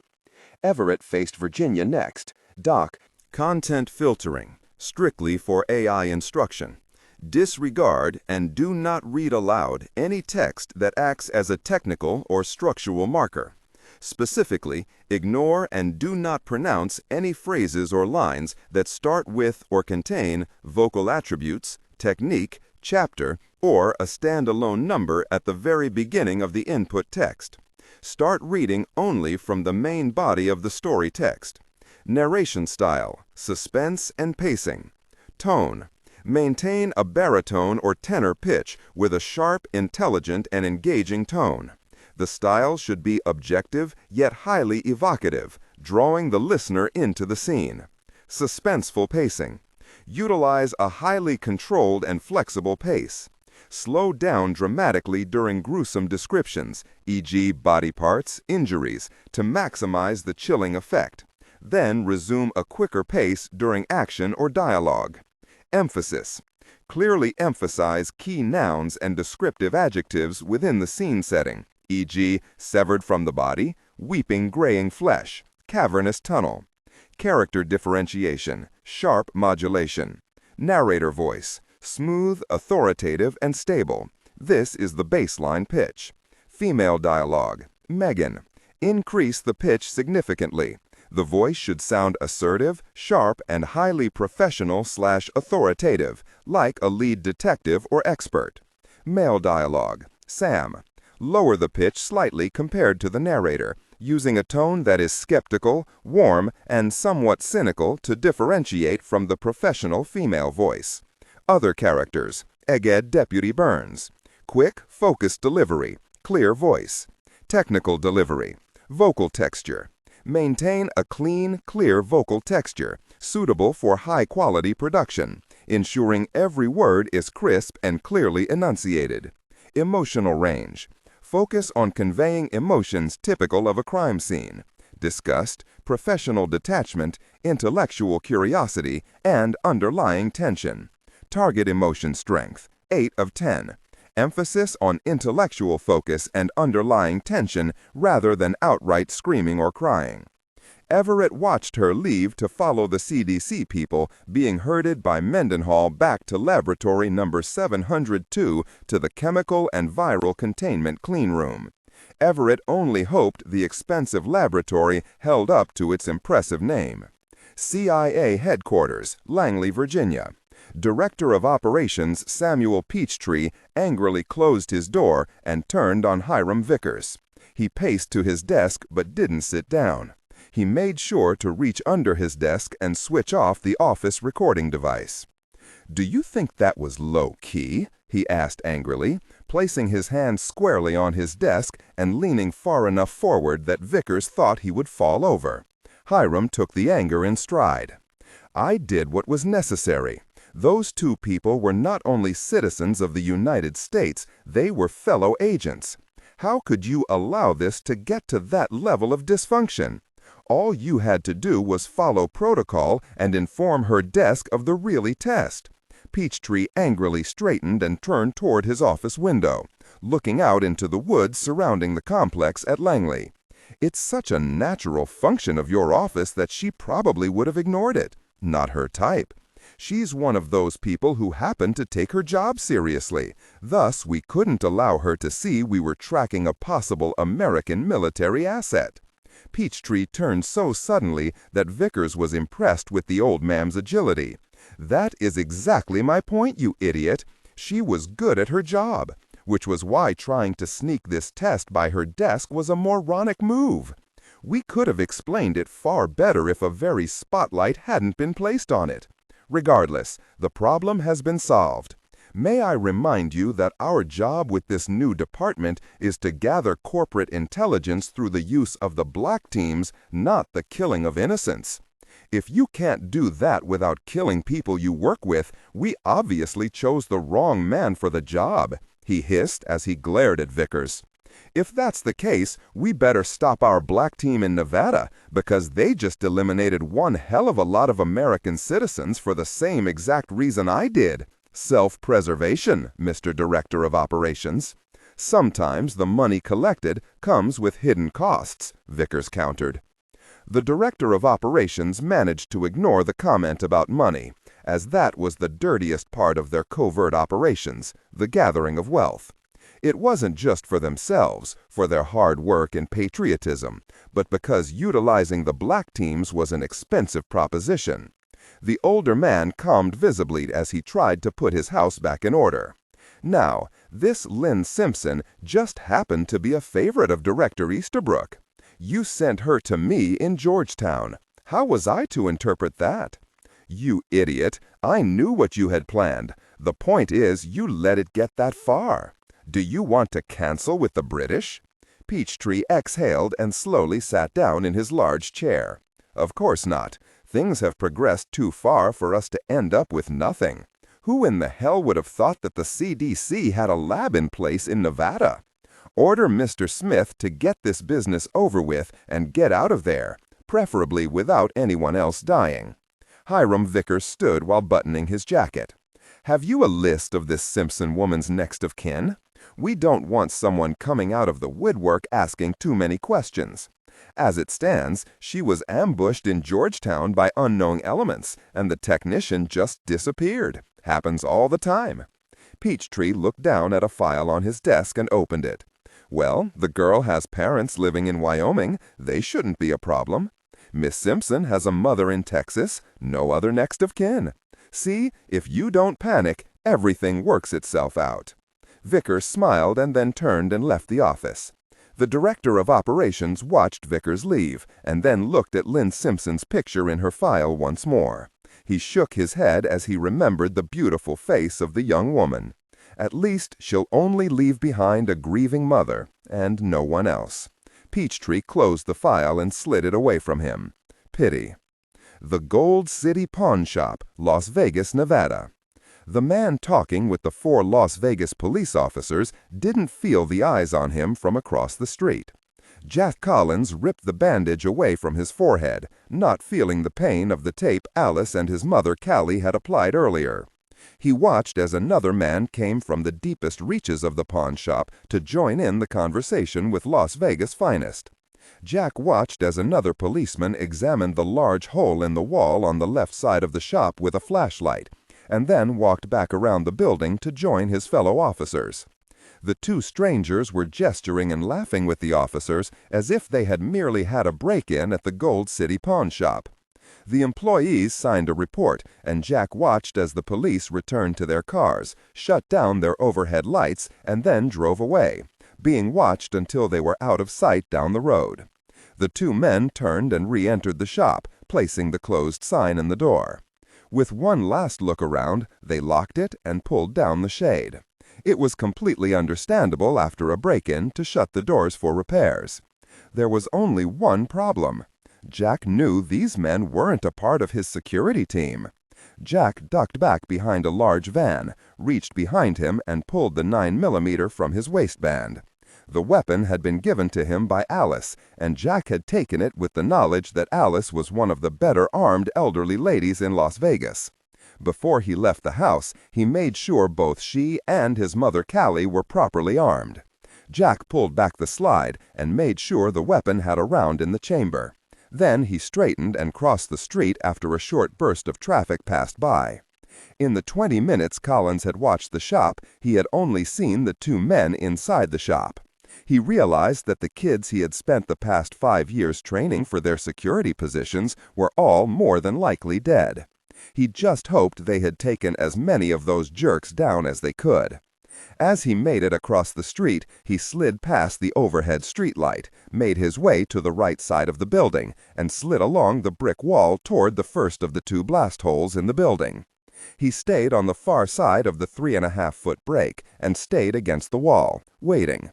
Everett faced Virginia next. "Doc, content filtering, strictly for AI instruction. Disregard and do not read aloud any text that acts as a technical or structural marker. Specifically, ignore and do not pronounce any phrases or lines that start with or contain vocal attributes, technique, chapter, or a standalone number at the very beginning of the input text. Start reading only from the main body of the story text. Narration style, suspense and pacing. Tone. Maintain a baritone or tenor pitch with a sharp, intelligent, and engaging tone. The style should be objective yet highly evocative, drawing the listener into the scene. Suspenseful pacing. Utilize a highly controlled and flexible pace. Slow down dramatically during gruesome descriptions, e.g. body parts, injuries, to maximize the chilling effect. Then resume a quicker pace during action or dialogue. Emphasis. Clearly emphasize key nouns and descriptive adjectives within the scene setting, e.g. severed from the body, weeping graying flesh, cavernous tunnel. Character differentiation, sharp modulation. Narrator voice, smooth, authoritative, and stable. This is the baseline pitch. Female dialogue, Megan. Increase the pitch significantly. The voice should sound assertive, sharp, and highly professional/authoritative, like a lead detective or expert. Male dialogue, Sam. Lower the pitch slightly compared to the narrator, using a tone that is skeptical, warm, and somewhat cynical to differentiate from the professional female voice. Other characters, Egged Deputy Burns. Quick, focused delivery, clear voice. Technical delivery, vocal texture. Maintain a clean, clear vocal texture, suitable for high-quality production, ensuring every word is crisp and clearly enunciated. Emotional range. Focus on conveying emotions typical of a crime scene: disgust, professional detachment, intellectual curiosity, and underlying tension. Target emotion strength, 8 of 10. Emphasis on intellectual focus and underlying tension rather than outright screaming or crying. Everett watched her leave to follow the CDC people being herded by Mendenhall back to laboratory number 702 to the chemical and viral containment cleanroom. Everett only hoped the expensive laboratory held up to its impressive name. CIA Headquarters, Langley, Virginia. Director of Operations Samuel Peachtree angrily closed his door and turned on Hiram Vickers. He paced to his desk but didn't sit down. He made sure to reach under his desk and switch off the office recording device. "Do you think that was low-key?" he asked angrily, placing his hand squarely on his desk and leaning far enough forward that Vickers thought he would fall over. Hiram took the anger in stride. "I did what was necessary. Those two people were not only citizens of the United States, they were fellow agents. How could you allow this to get to that level of dysfunction? All you had to do was follow protocol and inform her desk of the really test." Peachtree angrily straightened and turned toward his office window, looking out into the woods surrounding the complex at Langley. "It's such a natural function of your office that she probably would have ignored it. Not her type. She's one of those people who happen to take her job seriously. Thus, we couldn't allow her to see we were tracking a possible American military asset." Peachtree turned so suddenly that Vickers was impressed with the old man's agility. "That is exactly my point, you idiot. She was good at her job, which was why trying to sneak this test by her desk was a moronic move. We could have explained it far better if a very spotlight hadn't been placed on it. Regardless, the problem has been solved. May I remind you that our job with this new department is to gather corporate intelligence through the use of the black teams, not the killing of innocents. If you can't do that without killing people you work with, we obviously chose the wrong man for the job," he hissed as he glared at Vickers. "If that's the case, we better stop our black team in Nevada, because they just eliminated one hell of a lot of American citizens for the same exact reason I did. Self-preservation, Mr. Director of Operations." "Sometimes the money collected comes with hidden costs," Vickers countered. The Director of Operations managed to ignore the comment about money, as that was the dirtiest part of their covert operations, the gathering of wealth. It wasn't just for themselves, for their hard work and patriotism, but because utilizing the black teams was an expensive proposition. The older man calmed visibly as he tried to put his house back in order. Now, this Lynn Simpson just happened to be a favorite of Director Easterbrook. You sent her to me in Georgetown. How was I to interpret that? "You idiot, I knew what you had planned. The point is, you let it get that far. Do you want to cancel with the British?" Peachtree exhaled and slowly sat down in his large chair. "Of course not. Things have progressed too far for us to end up with nothing. Who in the hell would have thought that the CDC had a lab in place in Nevada? Order Mr. Smith to get this business over with and get out of there, preferably without anyone else dying." Hiram Vickers stood while buttoning his jacket. "Have you a list of this Simpson woman's next of kin? We don't want someone coming out of the woodwork asking too many questions. As it stands, she was ambushed in Georgetown by unknown elements, and the technician just disappeared. Happens all the time." Peachtree looked down at a file on his desk and opened it. "Well, the girl has parents living in Wyoming. They shouldn't be a problem. Miss Simpson has a mother in Texas. No other next of kin. See, if you don't panic, everything works itself out." Vickers smiled and then turned and left the office. The director of operations watched Vickers leave and then looked at Lynn Simpson's picture in her file once more. He shook his head as he remembered the beautiful face of the young woman. At least she'll only leave behind a grieving mother, and no one else. Peachtree closed the file and slid it away from him. Pity. The Gold City Pawn Shop, Las Vegas, Nevada. The man talking with the 4 Las Vegas police officers didn't feel the eyes on him from across the street. Jack Collins ripped the bandage away from his forehead, not feeling the pain of the tape Alice and his mother Callie had applied earlier. He watched as another man came from the deepest reaches of the pawn shop to join in the conversation with Las Vegas' finest. Jack watched as another policeman examined the large hole in the wall on the left side of the shop with a flashlight, and then walked back around the building to join his fellow officers. The 2 strangers were gesturing and laughing with the officers as if they had merely had a break-in at the Gold City Pawn Shop. The employees signed a report, and Jack watched as the police returned to their cars, shut down their overhead lights, and then drove away, being watched until they were out of sight down the road. The 2 men turned and re-entered the shop, placing the closed sign in the door. With one last look around, they locked it and pulled down the shade. It was completely understandable after a break-in to shut the doors for repairs. There was only one problem. Jack knew these men weren't a part of his security team. Jack ducked back behind a large van, reached behind him and pulled the 9mm from his waistband. The weapon had been given to him by Alice, and Jack had taken it with the knowledge that Alice was one of the better armed elderly ladies in Las Vegas. Before he left the house, he made sure both she and his mother Callie were properly armed. Jack pulled back the slide and made sure the weapon had a round in the chamber. Then he straightened and crossed the street after a short burst of traffic passed by. In the 20 minutes Collins had watched the shop, he had only seen the 2 men inside the shop. He realized that the kids he had spent the past 5 years training for their security positions were all more than likely dead. He just hoped they had taken as many of those jerks down as they could. As he made it across the street, he slid past the overhead streetlight, made his way to the right side of the building, and slid along the brick wall toward the first of the 2 blast holes in the building. He stayed on the far side of the 3.5-foot break and stayed against the wall, waiting.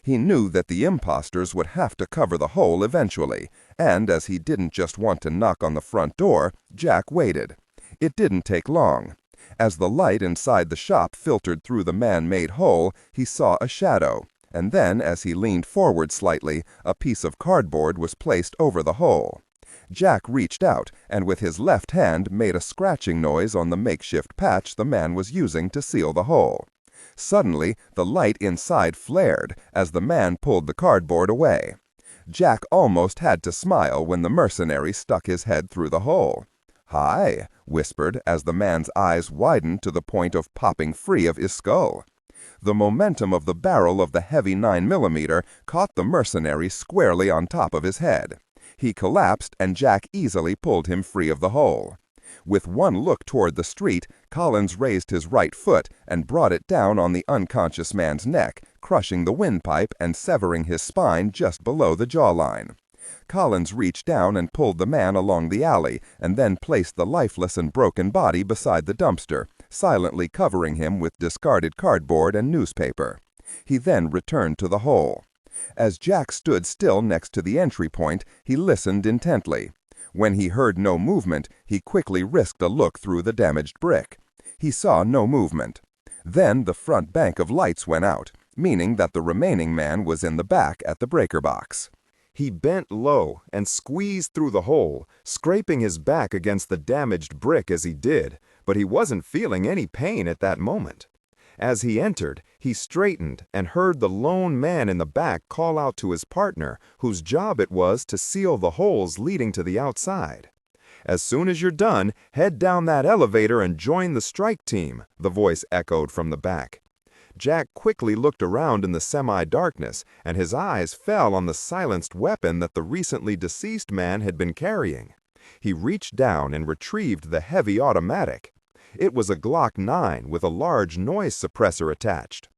He knew that the imposters would have to cover the hole eventually, and as he didn't just want to knock on the front door, Jack waited. It didn't take long. As the light inside the shop filtered through the man-made hole, he saw a shadow, and then, as he leaned forward slightly, a piece of cardboard was placed over the hole. Jack reached out, and with his left hand made a scratching noise on the makeshift patch the man was using to seal the hole. Suddenly, the light inside flared as the man pulled the cardboard away. Jack almost had to smile when the mercenary stuck his head through the hole. "Hi," whispered as the man's eyes widened to the point of popping free of his skull. The momentum of the barrel of the heavy 9mm caught the mercenary squarely on top of his head. He collapsed, and Jack easily pulled him free of the hole. With one look toward the street, Collins raised his right foot and brought it down on the unconscious man's neck, crushing the windpipe and severing his spine just below the jawline. Collins reached down and pulled the man along the alley, and then placed the lifeless and broken body beside the dumpster, silently covering him with discarded cardboard and newspaper. He then returned to the hole. As Jack stood still next to the entry point, he listened intently. When he heard no movement, he quickly risked a look through the damaged brick. He saw no movement. Then the front bank of lights went out, meaning that the remaining man was in the back at the breaker box. He bent low and squeezed through the hole, scraping his back against the damaged brick as he did, but he wasn't feeling any pain at that moment. As he entered, he straightened and heard the lone man in the back call out to his partner, whose job it was to seal the holes leading to the outside. "As soon as you're done, head down that elevator and join the strike team," the voice echoed from the back. Jack quickly looked around in the semi-darkness, and his eyes fell on the silenced weapon that the recently deceased man had been carrying. He reached down and retrieved the heavy automatic. It was a Glock 9 with a large noise suppressor attached.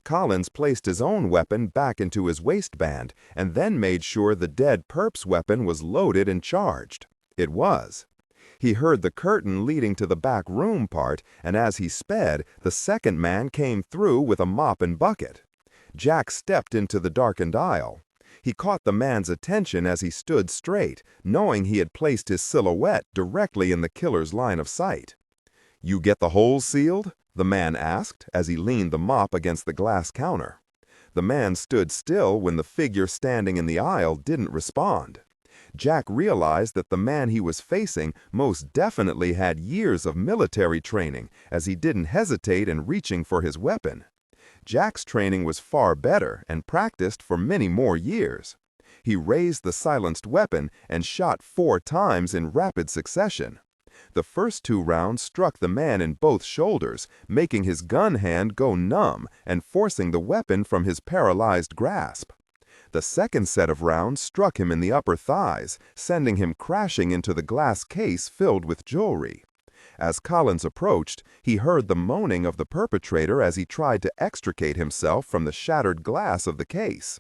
Collins placed his own weapon back into his waistband and then made sure the dead perp's weapon was loaded and charged. It was. He heard the curtain leading to the back room part, and as he sped, the second man came through with a mop and bucket. Jack stepped into the darkened aisle. He caught the man's attention as he stood straight, knowing he had placed his silhouette directly in the killer's line of sight. "You get the holes sealed?" the man asked as he leaned the mop against the glass counter. The man stood still when the figure standing in the aisle didn't respond. Jack realized that the man he was facing most definitely had years of military training, as he didn't hesitate in reaching for his weapon. Jack's training was far better and practiced for many more years. He raised the silenced weapon and shot 4 times in rapid succession. The first 2 rounds struck the man in both shoulders, making his gun hand go numb and forcing the weapon from his paralyzed grasp. The second set of rounds struck him in the upper thighs, sending him crashing into the glass case filled with jewelry. As Collins approached, he heard the moaning of the perpetrator as he tried to extricate himself from the shattered glass of the case.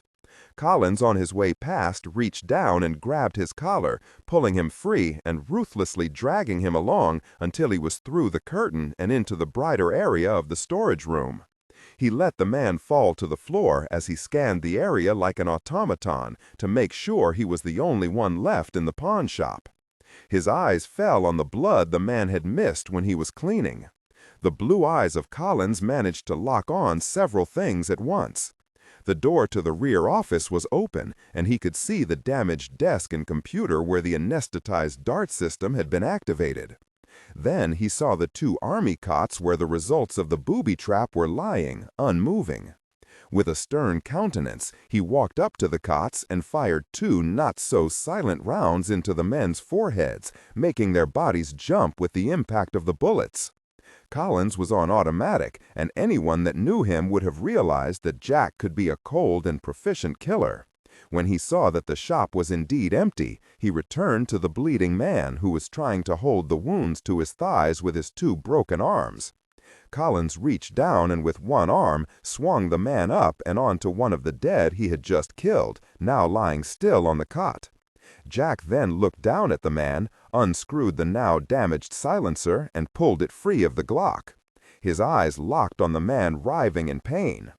Collins, on his way past, reached down and grabbed his collar, pulling him free and ruthlessly dragging him along until he was through the curtain and into the brighter area of the storage room. He let the man fall to the floor as he scanned the area like an automaton to make sure he was the only one left in the pawn shop. His eyes fell on the blood the man had missed when he was cleaning. The blue eyes of Collins managed to lock on several things at once. The door to the rear office was open, and he could see the damaged desk and computer where the anesthetized dart system had been activated. Then he saw the 2 army cots where the results of the booby trap were lying, unmoving. With a stern countenance, he walked up to the cots and fired 2 not-so-silent rounds into the men's foreheads, making their bodies jump with the impact of the bullets. Collins was on automatic, and anyone that knew him would have realized that Jack could be a cold and proficient killer. When he saw that the shop was indeed empty, he returned to the bleeding man who was trying to hold the wounds to his thighs with his 2 broken arms. Collins reached down and with one arm swung the man up and onto one of the dead he had just killed, now lying still on the cot. Jack then looked down at the man, unscrewed the now damaged silencer, and pulled it free of the Glock. His eyes locked on the man writhing in pain.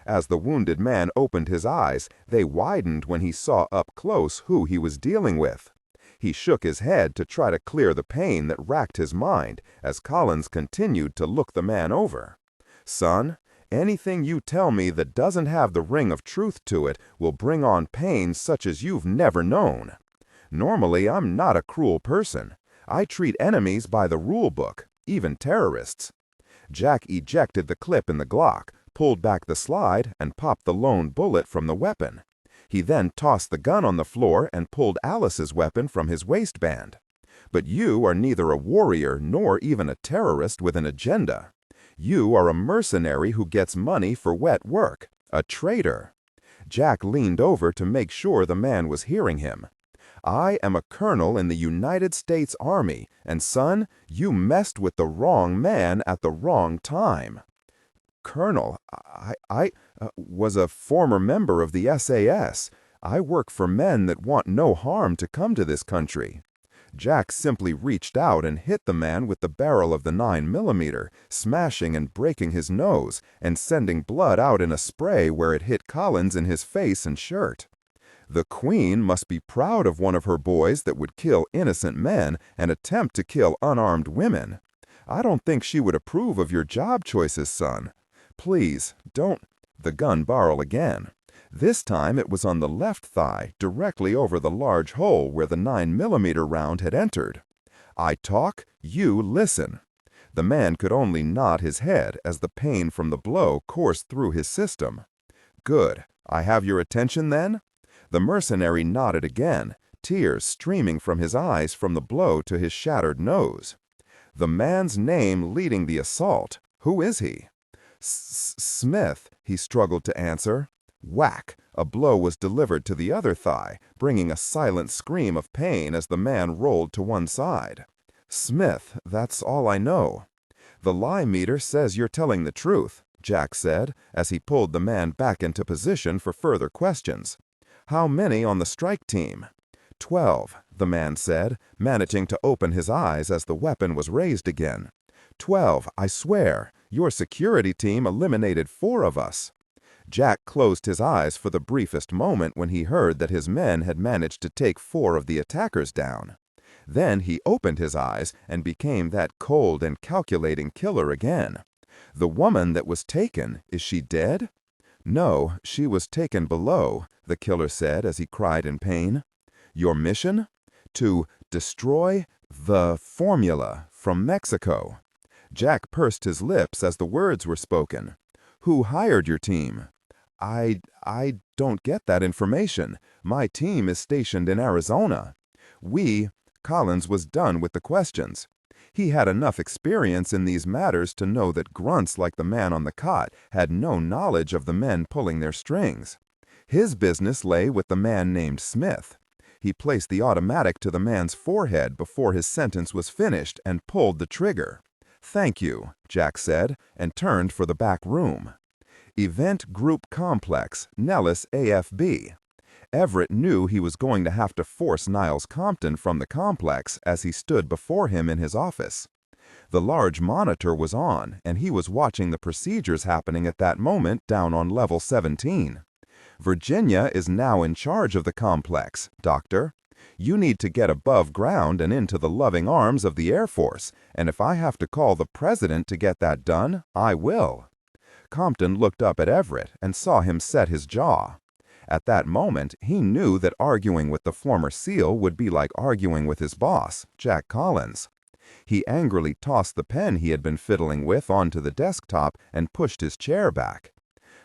As the wounded man opened his eyes, they widened when he saw up close who he was dealing with. He shook his head to try to clear the pain that racked his mind as Collins continued to look the man over. "Son, anything you tell me that doesn't have the ring of truth to it will bring on pain such as you've never known. Normally, I'm not a cruel person. I treat enemies by the rule book, even terrorists." Jack ejected the clip in the Glock, pulled back the slide, and popped the lone bullet from the weapon. He then tossed the gun on the floor and pulled Alice's weapon from his waistband. "But you are neither a warrior nor even a terrorist with an agenda. You are a mercenary who gets money for wet work, a traitor." Jack leaned over to make sure the man was hearing him. "I am a colonel in the United States Army, and son, you messed with the wrong man at the wrong time." "Colonel, I was a former member of the SAS. I work for men that want no harm to come to this country." Jack simply reached out and hit the man with the barrel of the 9mm, smashing and breaking his nose and sending blood out in a spray where it hit Collins in his face and shirt. The Queen must be proud of one of her boys that would kill innocent men and attempt to kill unarmed women. I don't think she would approve of your job choices, son. Please, don't—" The gun barrel again. This time it was on the left thigh, directly over the large hole where the 9mm round had entered. I talk, you listen. The man could only nod his head as the pain from the blow coursed through his system. Good. I have your attention then? The mercenary nodded again, tears streaming from his eyes from the blow to his shattered nose. The man's name leading the assault. Who is he? Smith, he struggled to answer. Whack! A blow was delivered to the other thigh, bringing a silent scream of pain as the man rolled to one side. Smith, that's all I know. The lie meter says you're telling the truth, Jack said, as he pulled the man back into position for further questions. How many on the strike team? 12, the man said, managing to open his eyes as the weapon was raised again. 12, I swear. Your security team eliminated 4 of us. Jack closed his eyes for the briefest moment when he heard that his men had managed to take 4 of the attackers down. Then he opened his eyes and became that cold and calculating killer again. The woman that was taken, is she dead? No, she was taken below, the killer said as he cried in pain. Your mission? To destroy the formula from Mexico. Jack pursed his lips as the words were spoken. Who hired your team? I don't get that information. My team is stationed in Arizona. Collins was done with the questions. He had enough experience in these matters to know that grunts like the man on the cot had no knowledge of the men pulling their strings. His business lay with the man named Smith. He placed the automatic to the man's forehead before his sentence was finished and pulled the trigger. Thank you, Jack said, and turned for the back room. Event Group Complex, Nellis AFB. Everett knew he was going to have to force Niles Compton from the complex as he stood before him in his office. The large monitor was on, and he was watching the procedures happening at that moment down on level 17. Virginia is now in charge of the complex, Doctor. You need to get above ground and into the loving arms of the Air Force, and if I have to call the President to get that done, I will. Compton looked up at Everett and saw him set his jaw. At that moment, he knew that arguing with the former SEAL would be like arguing with his boss, Jack Collins. He angrily tossed the pen he had been fiddling with onto the desktop and pushed his chair back.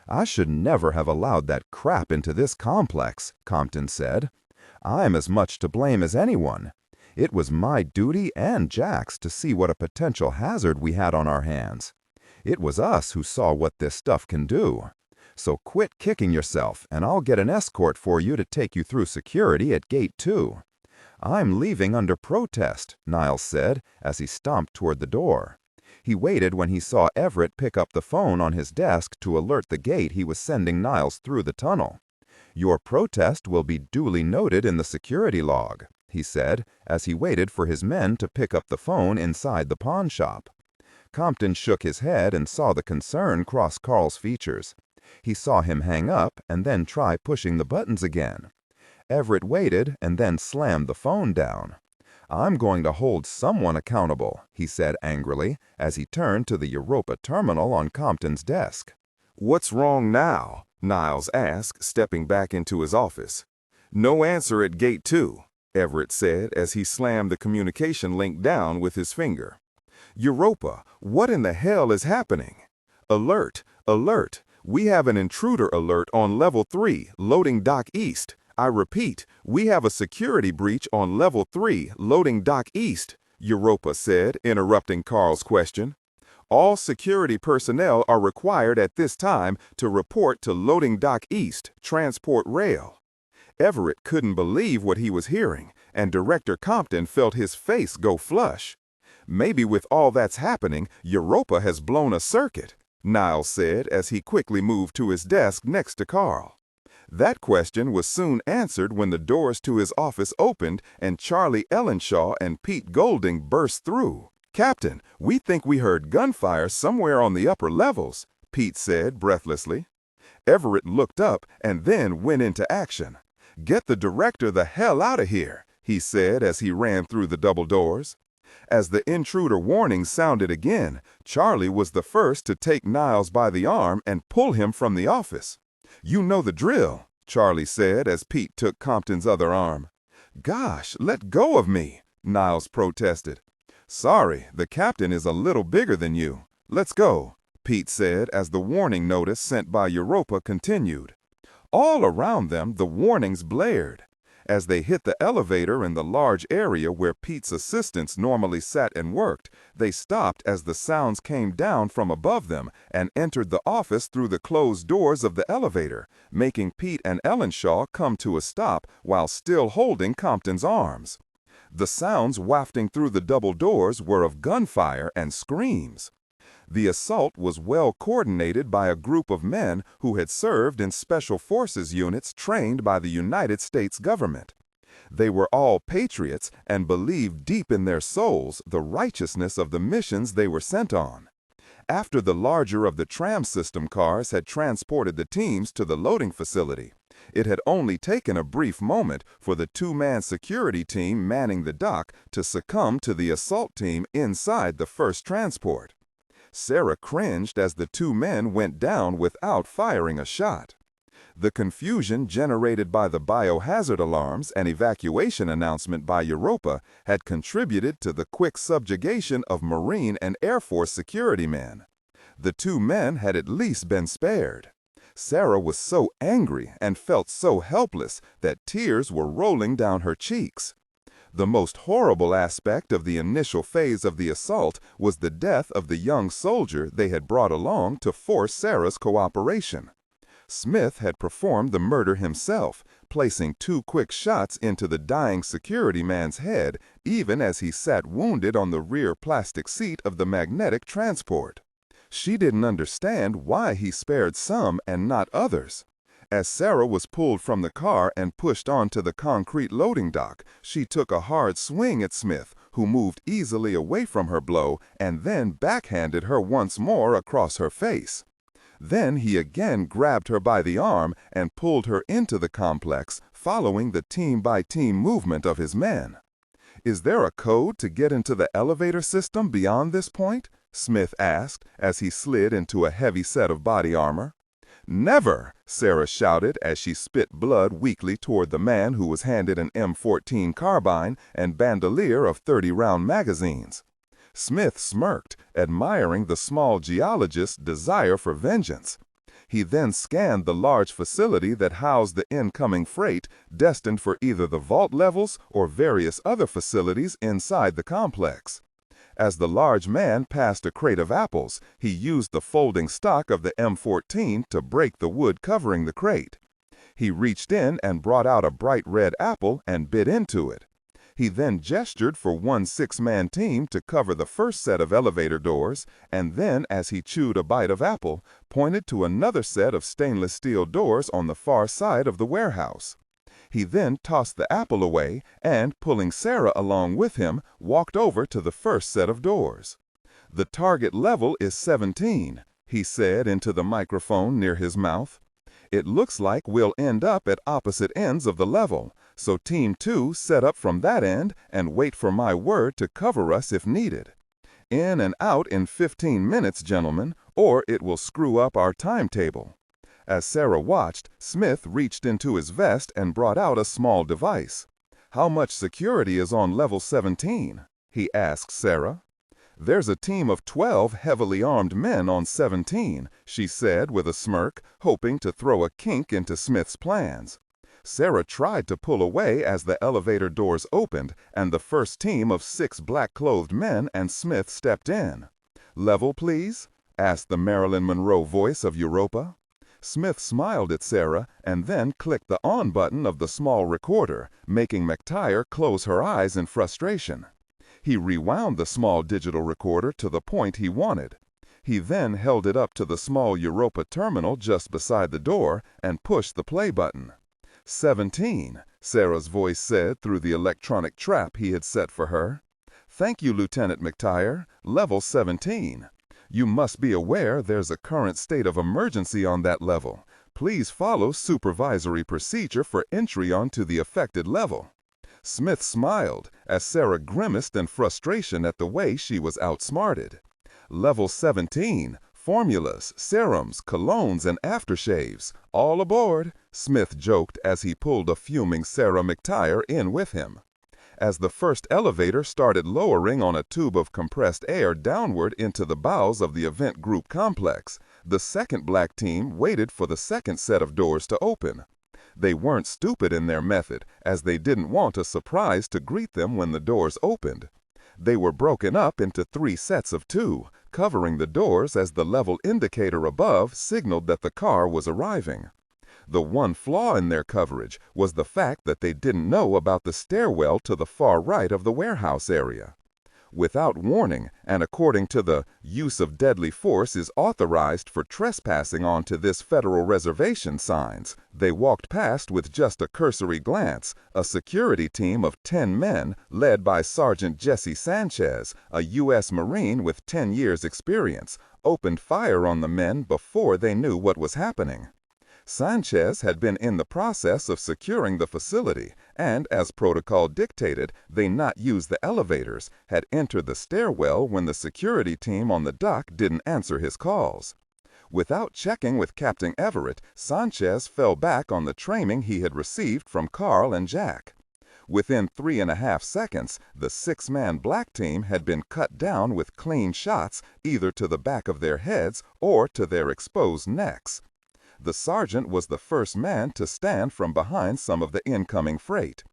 I should never have allowed that crap into this complex, Compton said. I'm as much to blame as anyone. It was my duty and Jack's to see what a potential hazard we had on our hands. It was us who saw what this stuff can do. So quit kicking yourself, and I'll get an escort for you to take you through security at Gate 2. I'm leaving under protest, Niles said as he stomped toward the door. He waited when he saw Everett pick up the phone on his desk to alert the gate he was sending Niles through the tunnel. Your protest will be duly noted in the security log, he said as he waited for his men to pick up the phone inside the pawn shop. Compton shook his head and saw the concern cross Carl's features. He saw him hang up and then try pushing the buttons again. Everett waited and then slammed the phone down. I'm going to hold someone accountable, he said angrily as he turned to the Europa terminal on Compton's desk. What's wrong now? Niles asked, stepping back into his office. No answer at Gate 2, Everett said as he slammed the communication link down with his finger. Europa, what in the hell is happening? Alert, alert. We have an intruder alert on level 3, loading dock east. I repeat, we have a security breach on level 3, loading dock east, Europa said, interrupting Carl's question. All security personnel are required at this time to report to loading dock east, transport rail. Everett couldn't believe what he was hearing, and Director Compton felt his face go flush. Maybe with all that's happening, Europa has blown a circuit, Niles said as he quickly moved to his desk next to Carl. That question was soon answered when the doors to his office opened and Charlie Ellenshaw and Pete Golding burst through. Captain, we think we heard gunfire somewhere on the upper levels, Pete said breathlessly. Everett looked up and then went into action. "Get the director the hell out of here," he said as he ran through the double doors. As the intruder warning sounded again, Charlie was the first to take Niles by the arm and pull him from the office. "You know the drill," Charlie said as Pete took Compton's other arm. "Gosh, let go of me," Niles protested. "Sorry, the captain is a little bigger than you. Let's go," Pete said as the warning notice sent by Europa continued. All around them, the warnings blared. As they hit the elevator in the large area where Pete's assistants normally sat and worked, they stopped as the sounds came down from above them and entered the office through the closed doors of the elevator, making Pete and Ellenshaw come to a stop while still holding Compton's arms. The sounds wafting through the double doors were of gunfire and screams. The assault was well coordinated by a group of men who had served in special forces units trained by the United States government. They were all patriots and believed deep in their souls the righteousness of the missions they were sent on. After the larger of the tram system cars had transported the teams to the loading facility, it had only taken a brief moment for the two-man security team manning the dock to succumb to the assault team inside the first transport. Sarah cringed as the two men went down without firing a shot. The confusion generated by the biohazard alarms and evacuation announcement by Europa had contributed to the quick subjugation of Marine and Air Force security men. The two men had at least been spared. Sarah was so angry and felt so helpless that tears were rolling down her cheeks. The most horrible aspect of the initial phase of the assault was the death of the young soldier they had brought along to force Sarah's cooperation. Smith had performed the murder himself, placing 2 quick shots into the dying security man's head even as he sat wounded on the rear plastic seat of the magnetic transport. She didn't understand why he spared some and not others. As Sarah was pulled from the car and pushed onto the concrete loading dock, she took a hard swing at Smith, who moved easily away from her blow and then backhanded her once more across her face. Then he again grabbed her by the arm and pulled her into the complex, following the team-by-team movement of his men. "Is there a code to get into the elevator system beyond this point?" Smith asked as he slid into a heavy set of body armor. "Never!" Sarah shouted as she spit blood weakly toward the man who was handed an M14 carbine and bandolier of 30-round magazines. Smith smirked, admiring the small geologist's desire for vengeance. He then scanned the large facility that housed the incoming freight, destined for either the vault levels or various other facilities inside the complex. As the large man passed a crate of apples, he used the folding stock of the M14 to break the wood covering the crate. He reached in and brought out a bright red apple and bit into it. He then gestured for one 6-man team to cover the first set of elevator doors, and then, as he chewed a bite of apple, pointed to another set of stainless steel doors on the far side of the warehouse. He then tossed the apple away and, pulling Sarah along with him, walked over to the first set of doors. "The target level is 17, he said into the microphone near his mouth. "It looks like we'll end up at opposite ends of the level, so Team 2 set up from that end and wait for my word to cover us if needed. In and out in 15 minutes, gentlemen, or it will screw up our timetable." As Sarah watched, Smith reached into his vest and brought out a small device. "How much security is on level 17? He asked Sarah. "There's a team of 12 heavily armed men on 17, she said with a smirk, hoping to throw a kink into Smith's plans. Sarah tried to pull away as the elevator doors opened and the first team of 6 black-clothed men and Smith stepped in. "Level, please?" asked the Marilyn Monroe voice of Europa. Smith smiled at Sarah and then clicked the on button of the small recorder, making McTire close her eyes in frustration. He rewound the small digital recorder to the point he wanted. He then held it up to the small Europa terminal just beside the door and pushed the play button. 17, Sarah's voice said through the electronic trap he had set for her. "Thank you, Lieutenant McTire. Level 17. You must be aware there's a current state of emergency on that level. Please follow supervisory procedure for entry onto the affected level." Smith smiled as Sarah grimaced in frustration at the way she was outsmarted. "Level 17, formulas, serums, colognes, and aftershaves. All aboard," Smith joked as he pulled a fuming Sarah McTire in with him. As the first elevator started lowering on a tube of compressed air downward into the bowels of the event group complex, the second black team waited for the second set of doors to open. They weren't stupid in their method, as they didn't want a surprise to greet them when the doors opened. They were broken up into 3 sets of 2, covering the doors as the level indicator above signaled that the car was arriving. The one flaw in their coverage was the fact that they didn't know about the stairwell to the far right of the warehouse area. Without warning, and according to the "use of deadly force is authorized for trespassing onto this federal reservation" signs, they walked past with just a cursory glance. A security team of 10 men, led by Sergeant Jesse Sanchez, a U.S. Marine with 10 years' experience, opened fire on the men before they knew what was happening. Sanchez had been in the process of securing the facility, and as protocol dictated, they not use the elevators, had entered the stairwell when the security team on the dock didn't answer his calls. Without checking with Captain Everett, Sanchez fell back on the training he had received from Carl and Jack. Within 3.5 seconds, the 6-man black team had been cut down with clean shots either to the back of their heads or to their exposed necks. The sergeant was the first man to stand from behind some of the incoming freight.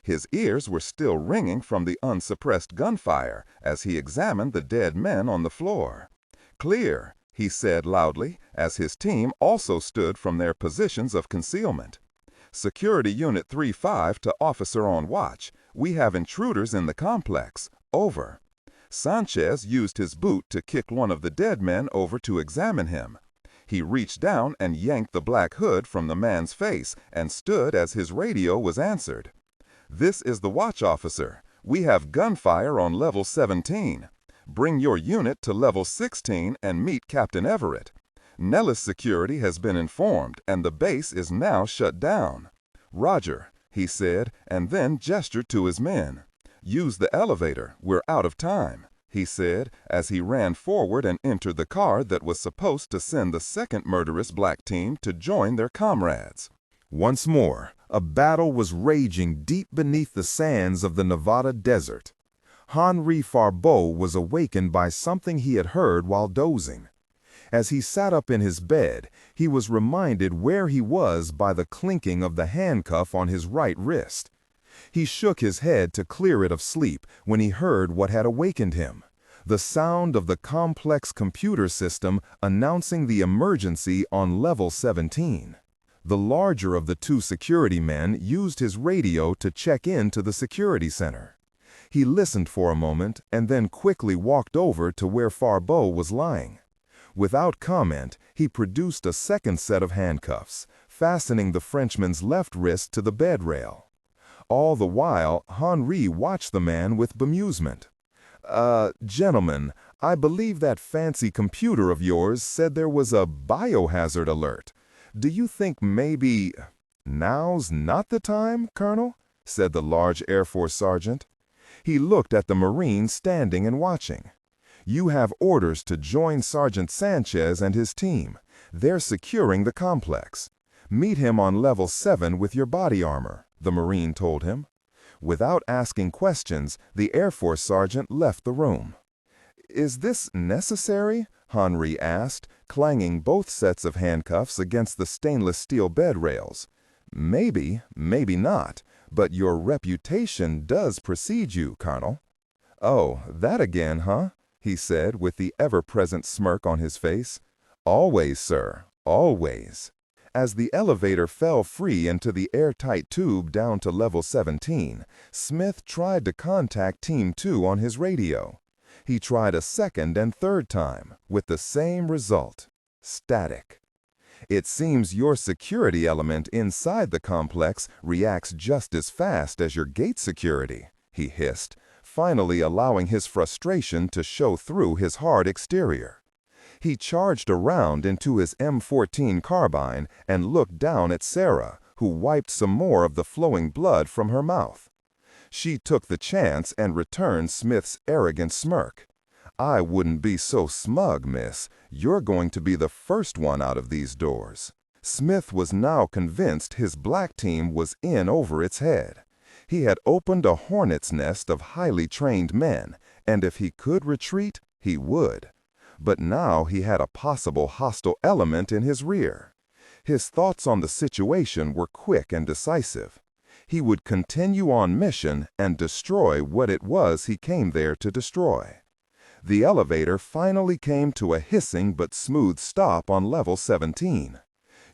His ears were still ringing from the unsuppressed gunfire as he examined the dead men on the floor. "Clear," he said loudly, as his team also stood from their positions of concealment. "Security Unit 3-5 to officer on watch. We have intruders in the complex. Over." Sanchez used his boot to kick one of the dead men over to examine him. He reached down and yanked the black hood from the man's face and stood as his radio was answered. "This is the watch officer. We have gunfire on level 17. Bring your unit to level 16 and meet Captain Everett. Nellis Security has been informed and the base is now shut down." "Roger," he said, and then gestured to his men. "Use the elevator. We're out of time," he said, as he ran forward and entered the car that was supposed to send the second murderous black team to join their comrades. Once more, a battle was raging deep beneath the sands of the Nevada desert. Henri Farbeau was awakened by something he had heard while dozing. As he sat up in his bed, he was reminded where he was by the clinking of the handcuff on his right wrist. He shook his head to clear it of sleep when he heard what had awakened him, the sound of the complex computer system announcing the emergency on level 17. The larger of the 2 security men used his radio to check into the security center. He listened for a moment and then quickly walked over to where Farbeau was lying. Without comment, he produced a second set of handcuffs, fastening the Frenchman's left wrist to the bed rail. All the while, Henri watched the man with bemusement. Gentlemen, I believe that fancy computer of yours said there was a biohazard alert. Do you think maybe—" "Now's not the time, Colonel," said the large Air Force sergeant. He looked at the Marine standing and watching. "You have orders to join Sergeant Sanchez and his team. They're securing the complex. Meet him on level 7 with your body armor," the Marine told him. Without asking questions, the Air Force sergeant left the room. "Is this necessary?" Henri asked, clanging both sets of handcuffs against the stainless steel bed rails. "Maybe, maybe not, but your reputation does precede you, Colonel." "Oh, that again, huh?" he said with the ever-present smirk on his face. "Always, sir, always." As the elevator fell free into the airtight tube down to level 17, Smith tried to contact Team 2 on his radio. He tried a second and third time, with the same result: static. "It seems your security element inside the complex reacts just as fast as your gate security," he hissed, finally allowing his frustration to show through his hard exterior. He charged around into his M14 carbine and looked down at Sarah, who wiped some more of the flowing blood from her mouth. She took the chance and returned Smith's arrogant smirk. "I wouldn't be so smug, miss. You're going to be the first one out of these doors." Smith was now convinced his black team was in over its head. He had opened a hornet's nest of highly trained men, and if he could retreat, he would. But now he had a possible hostile element in his rear. His thoughts on the situation were quick and decisive. He would continue on mission and destroy what it was he came there to destroy. The elevator finally came to a hissing but smooth stop on level 17.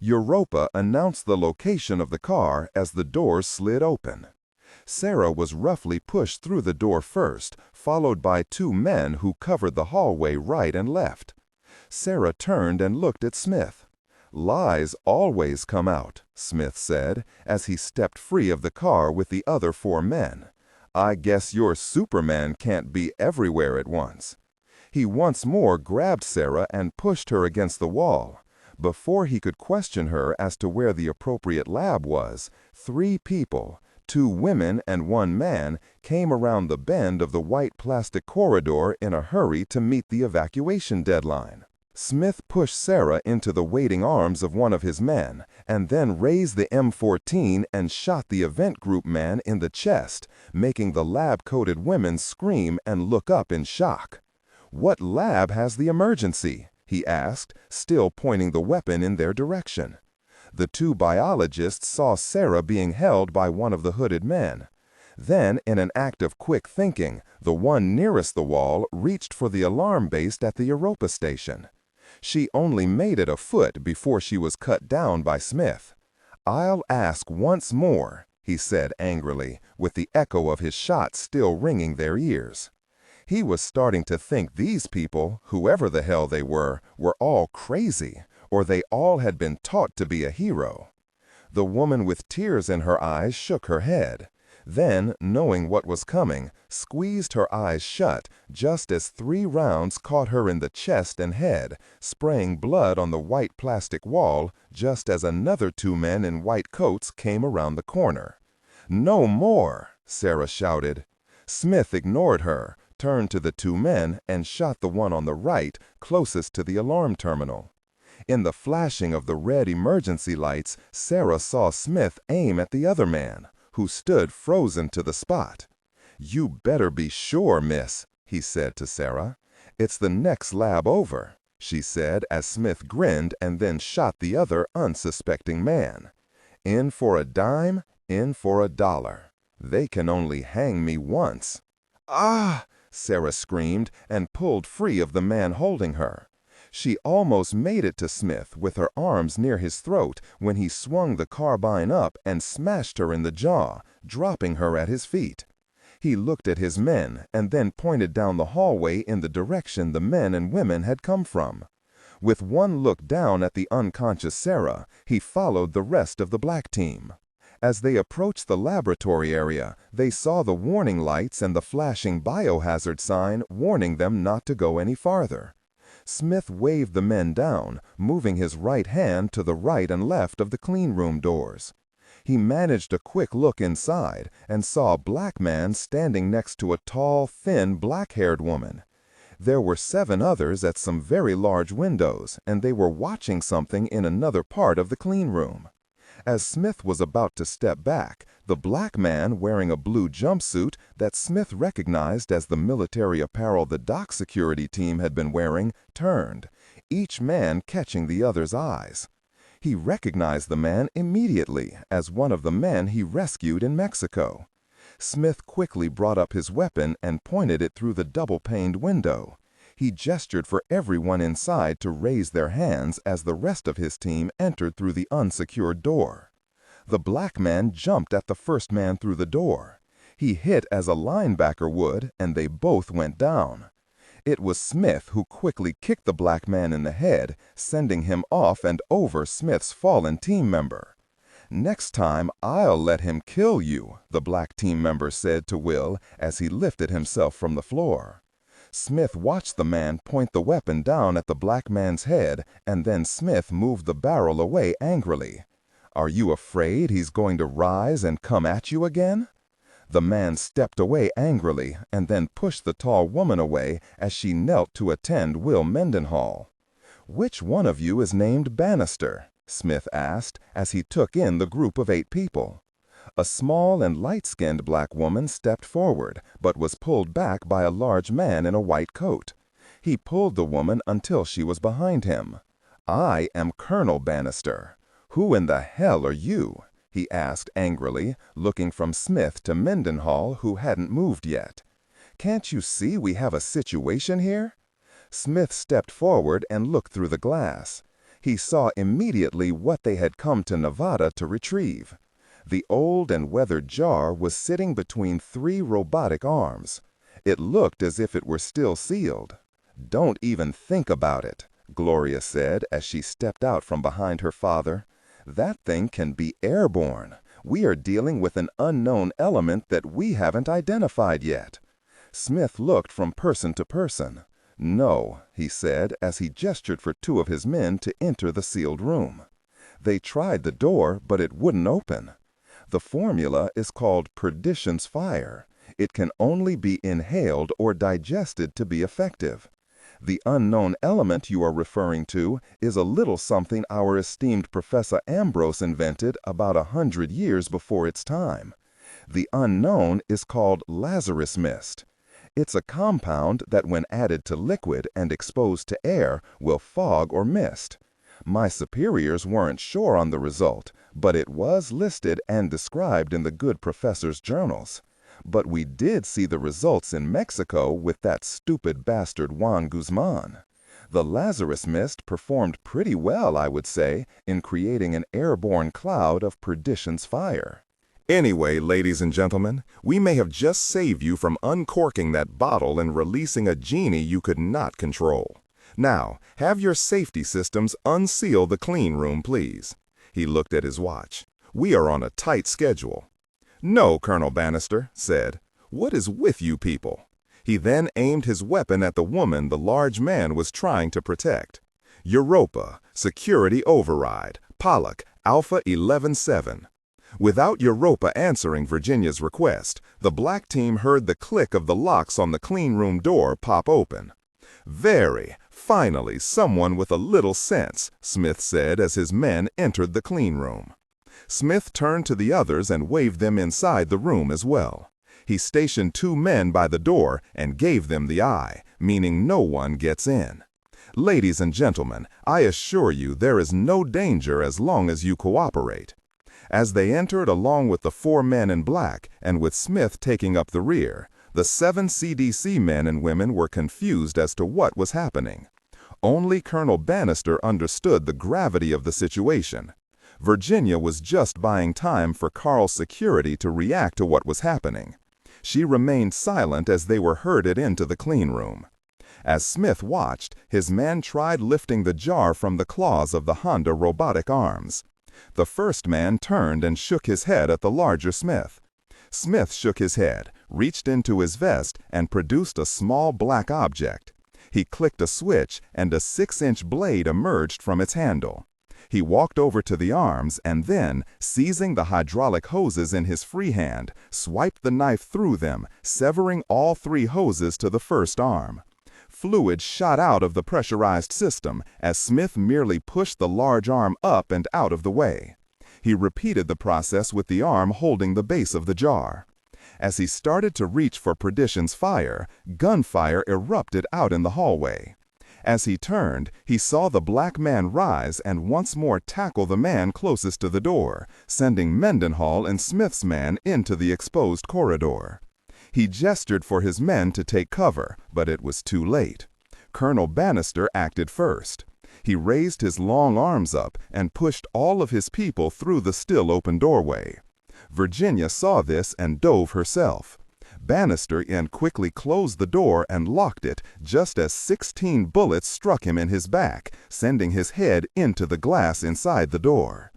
Europa announced the location of the car as the doors slid open. Sarah was roughly pushed through the door first, followed by two men who covered the hallway right and left. Sarah turned and looked at Smith. "Lies always come out," Smith said, as he stepped free of the car with the other four men. "I guess your Superman can't be everywhere at once." He once more grabbed Sarah and pushed her against the wall. Before he could question her as to where the appropriate lab was, three people, two women and one man, came around the bend of the white plastic corridor in a hurry to meet the evacuation deadline. Smith pushed Sarah into the waiting arms of one of his men, and then raised the M14 and shot the event group man in the chest, making the lab-coated women scream and look up in shock. "What lab has the emergency?" he asked, still pointing the weapon in their direction. The two biologists saw Sarah being held by one of the hooded men. Then, in an act of quick thinking, the one nearest the wall reached for the alarm based at the Europa station. She only made it a foot before she was cut down by Smith. "I'll ask once more," he said angrily, with the echo of his shot still ringing their ears. He was starting to think these people, whoever the hell they were all crazy, or they all had been taught to be a hero. The woman with tears in her eyes shook her head. Then, knowing what was coming, squeezed her eyes shut just as 3 rounds caught her in the chest and head, spraying blood on the white plastic wall just as another 2 men in white coats came around the corner. "No more!" Sarah shouted. Smith ignored her, turned to the 2 men, and shot the one on the right, closest to the alarm terminal. In the flashing of the red emergency lights, Sarah saw Smith aim at the other man, who stood frozen to the spot. "You better be sure, miss," he said to Sarah. "It's the next lab over," she said as Smith grinned and then shot the other unsuspecting man. "In for a dime, in for a dollar. They can only hang me once." "Ah!" Sarah screamed and pulled free of the man holding her. She almost made it to Smith with her arms near his throat when he swung the carbine up and smashed her in the jaw, dropping her at his feet. He looked at his men and then pointed down the hallway in the direction the men and women had come from. With one look down at the unconscious Sarah, he followed the rest of the black team. As they approached the laboratory area, they saw the warning lights and the flashing biohazard sign warning them not to go any farther. Smith waved the men down, moving his right hand to the right and left of the clean room doors. He managed a quick look inside and saw a black man standing next to a tall, thin, black-haired woman. There were 7 others at some very large windows, and they were watching something in another part of the clean room. As Smith was about to step back, the black man wearing a blue jumpsuit that Smith recognized as the military apparel the dock security team had been wearing turned, each man catching the other's eyes. He recognized the man immediately as one of the men he rescued in Mexico. Smith quickly brought up his weapon and pointed it through the double-paned window. He gestured for everyone inside to raise their hands as the rest of his team entered through the unsecured door. The black man jumped at the first man through the door. He hit as a linebacker would, and they both went down. It was Smith who quickly kicked the black man in the head, sending him off and over Smith's fallen team member. "Next time, I'll let him kill you," the black team member said to Will as he lifted himself from the floor. Smith watched the man point the weapon down at the black man's head, and then Smith moved the barrel away angrily. "Are you afraid he's going to rise and come at you again?" The man stepped away angrily and then pushed the tall woman away as she knelt to attend Will Mendenhall. "Which one of you is named Bannister?" Smith asked as he took in the group of 8 people. A small and light-skinned black woman stepped forward, but was pulled back by a large man in a white coat. He pulled the woman until she was behind him. "I am Colonel Bannister. Who in the hell are you?" he asked angrily, looking from Smith to Mendenhall, who hadn't moved yet. "Can't you see we have a situation here?" Smith stepped forward and looked through the glass. He saw immediately what they had come to Nevada to retrieve. The old and weathered jar was sitting between 3 robotic arms. It looked as if it were still sealed. "Don't even think about it," Gloria said as she stepped out from behind her father. "That thing can be airborne. We are dealing with an unknown element that we haven't identified yet." Smith looked from person to person. "No," he said as he gestured for 2 of his men to enter the sealed room. They tried the door, but it wouldn't open. The formula is called perdition's fire. It can only be inhaled or digested to be effective. The unknown element you are referring to is a little something our esteemed Professor Ambrose invented about 100 years before its time. The unknown is called Lazarus mist. It's a compound that when added to liquid and exposed to air will fog or mist. My superiors weren't sure on the result, but it was listed and described in the good professor's journals. But we did see the results in Mexico with that stupid bastard Juan Guzman. The Lazarus mist performed pretty well, I would say, in creating an airborne cloud of perdition's fire. Anyway, ladies and gentlemen, we may have just saved you from uncorking that bottle and releasing a genie you could not control. Now, have your safety systems unseal the clean room, please. He looked at his watch. We are on a tight schedule. "No," Colonel Bannister said. "What is with you people?" He then aimed his weapon at the woman the large man was trying to protect. "Europa, security override, Pollock, Alpha 11-7. Without Europa answering Virginia's request, the black team heard the click of the locks on the clean room door pop open. Finally, someone with a little sense," Smith said as his men entered the clean room. Smith turned to the others and waved them inside the room as well. He stationed 2 men by the door and gave them the eye, meaning no one gets in. "Ladies and gentlemen, I assure you there is no danger as long as you cooperate." As they entered along with the 4 men in black, and with Smith taking up the rear, the 7 CDC men and women were confused as to what was happening. Only Colonel Bannister understood the gravity of the situation. Virginia was just buying time for Carl's security to react to what was happening. She remained silent as they were herded into the clean room. As Smith watched, his man tried lifting the jar from the claws of the Honda robotic arms. The first man turned and shook his head at the larger Smith. Smith shook his head, reached into his vest, and produced a small black object. He clicked a switch, and a 6-inch blade emerged from its handle. He walked over to the arms and then, seizing the hydraulic hoses in his free hand, swiped the knife through them, severing all 3 hoses to the first arm. Fluid shot out of the pressurized system as Smith merely pushed the large arm up and out of the way. He repeated the process with the arm holding the base of the jar. As he started to reach for perdition's fire, gunfire erupted out in the hallway. As he turned, he saw the black man rise and once more tackle the man closest to the door, sending Mendenhall and Smith's man into the exposed corridor. He gestured for his men to take cover, but it was too late. Colonel Bannister acted first. He raised his long arms up and pushed all of his people through the still open doorway. Virginia saw this and dove herself. Bannister quickly closed the door and locked it just as 16 bullets struck him in his back, sending his head into the glass inside the door.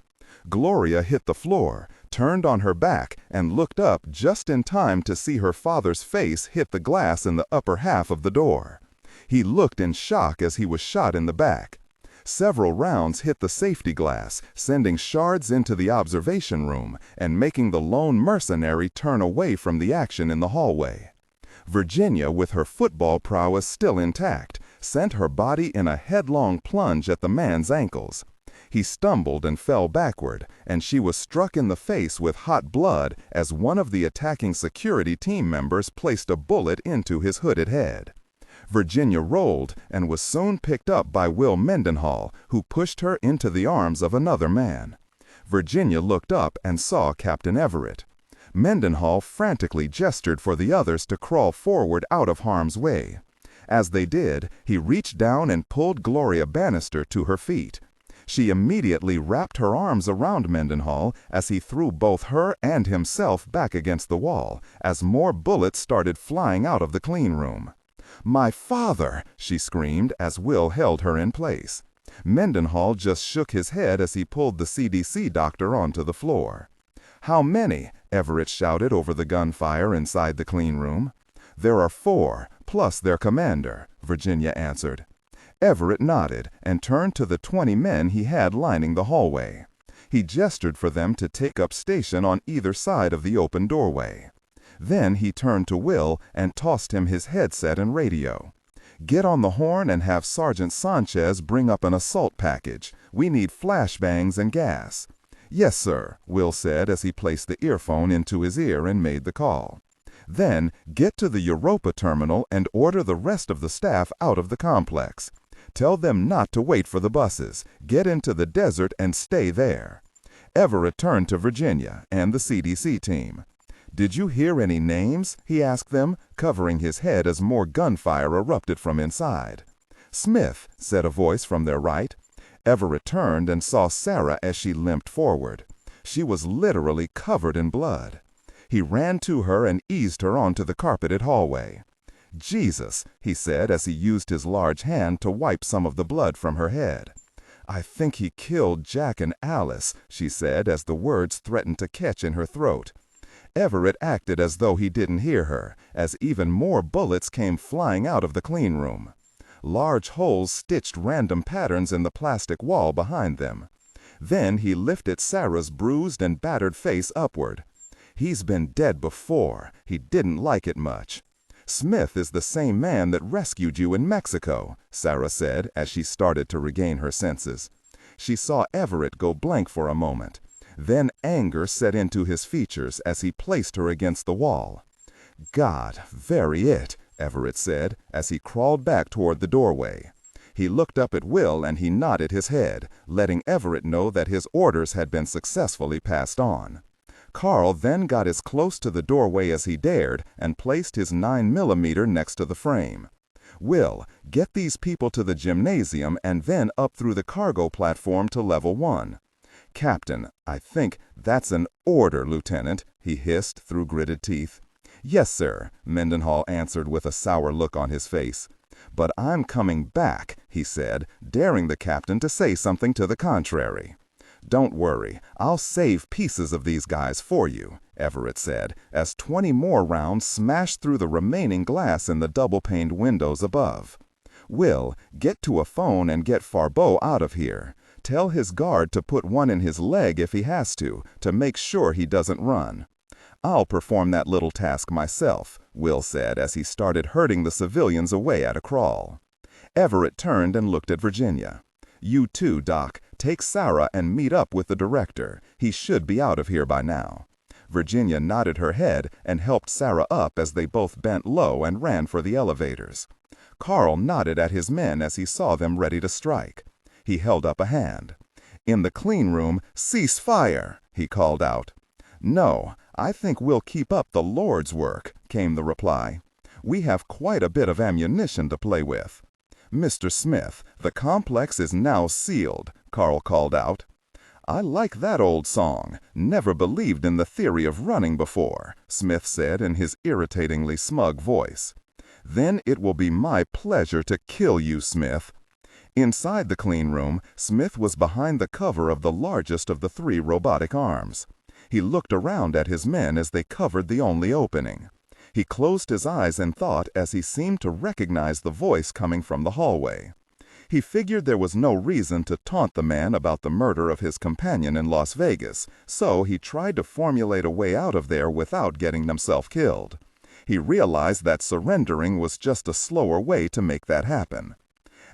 Gloria hit the floor, turned on her back, and looked up just in time to see her father's face hit the glass in the upper half of the door. He looked in shock as he was shot in the back. Several rounds hit the safety glass, sending shards into the observation room and making the lone mercenary turn away from the action in the hallway. Virginia, with her football prowess still intact, sent her body in a headlong plunge at the man's ankles. He stumbled and fell backward, and she was struck in the face with hot blood as one of the attacking security team members placed a bullet into his hooded head. Virginia rolled and was soon picked up by Will Mendenhall, who pushed her into the arms of another man. Virginia looked up and saw Captain Everett. Mendenhall frantically gestured for the others to crawl forward out of harm's way. As they did, he reached down and pulled Gloria Bannister to her feet. She immediately wrapped her arms around Mendenhall as he threw both her and himself back against the wall, as more bullets started flying out of the clean room. "My father!" she screamed as Will held her in place. Mendenhall just shook his head as he pulled the CDC doctor onto the floor. "How many?" Everett shouted over the gunfire inside the clean room. "There are 4, plus their commander," Virginia answered. Everett nodded and turned to the 20 men he had lining the hallway. He gestured for them to take up station on either side of the open doorway. Then he turned to Will and tossed him his headset and radio. "Get on the horn and have Sergeant Sanchez bring up an assault package. We need flashbangs and gas." "Yes, sir," Will said as he placed the earphone into his ear and made the call. "Then get to the Europa terminal and order the rest of the staff out of the complex. Tell them not to wait for the buses. Get into the desert and stay there." Everett turned to Virginia and the CDC team. "Did you hear any names?" he asked them, covering his head as more gunfire erupted from inside. "Smith," said a voice from their right. Everett turned and saw Sarah as she limped forward. She was literally covered in blood. He ran to her and eased her onto the carpeted hallway. "Jesus," he said as he used his large hand to wipe some of the blood from her head. "I think he killed Jack and Alice," she said as the words threatened to catch in her throat. Everett acted as though he didn't hear her, as even more bullets came flying out of the clean room. Large holes stitched random patterns in the plastic wall behind them. Then he lifted Sarah's bruised and battered face upward. "He's been dead before. He didn't like it much." "Smith is the same man that rescued you in Mexico," Sarah said as she started to regain her senses. She saw Everett go blank for a moment. Then anger set into his features as he placed her against the wall. "God, very it," Everett said as he crawled back toward the doorway. He looked up at Will and he nodded his head, letting Everett know that his orders had been successfully passed on. Carl then got as close to the doorway as he dared and placed his 9mm next to the frame. "Will, get these people to the gymnasium and then up through the cargo platform to level 1. "Captain, I think that's an order, Lieutenant," he hissed through gritted teeth. "Yes, sir," Mendenhall answered with a sour look on his face. "But I'm coming back," he said, daring the captain to say something to the contrary. "Don't worry, I'll save pieces of these guys for you," Everett said, as 20 more rounds smashed through the remaining glass in the double-paned windows above. "Will, get to a phone and get Farbeau out of here. Tell his guard to put one in his leg if he has to make sure he doesn't run." "I'll perform that little task myself," Will said as he started herding the civilians away at a crawl. Everett turned and looked at Virginia. "You too, Doc. Take Sarah and meet up with the director. He should be out of here by now." Virginia nodded her head and helped Sarah up as they both bent low and ran for the elevators. Carl nodded at his men as he saw them ready to strike. He held up a hand. "In the clean room, cease fire," he called out. "No, I think we'll keep up the Lord's work," came the reply. "We have quite a bit of ammunition to play with." "Mr. Smith, the complex is now sealed," Carl called out. "I like that old song. Never believed in the theory of running before," Smith said in his irritatingly smug voice. "Then it will be my pleasure to kill you, Smith." Inside the clean room, Smith was behind the cover of the largest of the 3 robotic arms. He looked around at his men as they covered the only opening. He closed his eyes and thought as he seemed to recognize the voice coming from the hallway. He figured there was no reason to taunt the man about the murder of his companion in Las Vegas, so he tried to formulate a way out of there without getting himself killed. He realized that surrendering was just a slower way to make that happen.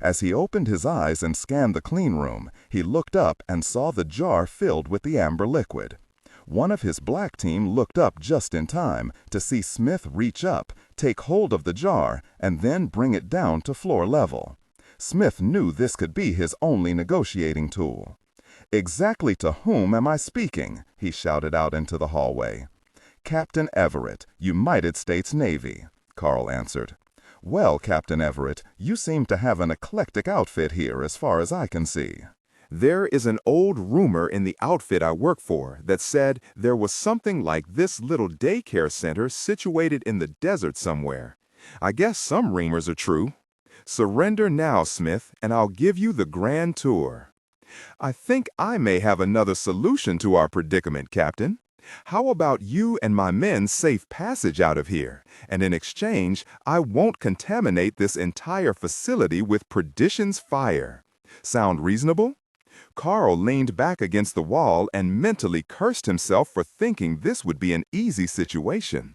As he opened his eyes and scanned the clean room, he looked up and saw the jar filled with the amber liquid. One of his black team looked up just in time to see Smith reach up, take hold of the jar, and then bring it down to floor level. Smith knew this could be his only negotiating tool. "Exactly to whom am I speaking?" he shouted out into the hallway. "Captain Everett, United States Navy," Carl answered. "Well, Captain Everett, you seem to have an eclectic outfit here as far as I can see." There is an old rumor in the outfit I work for that said there was something like this little daycare center situated in the desert somewhere. I guess some rumors are true. Surrender now, Smith, and I'll give you the grand tour. I think I may have another solution to our predicament, Captain. How about you and my men safe passage out of here, and in exchange, I won't contaminate this entire facility with perdition's fire. Sound reasonable? Carl leaned back against the wall and mentally cursed himself for thinking this would be an easy situation.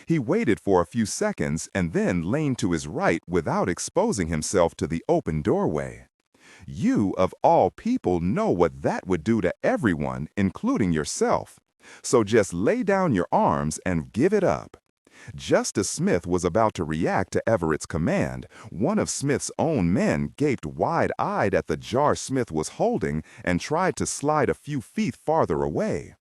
He waited for a few seconds and then leaned to his right without exposing himself to the open doorway. You, of all people, know what that would do to everyone, including yourself. So just lay down your arms and give it up. Just as Smith was about to react to Everett's command, one of Smith's own men gaped wide-eyed at the jar Smith was holding and tried to slide a few feet farther away.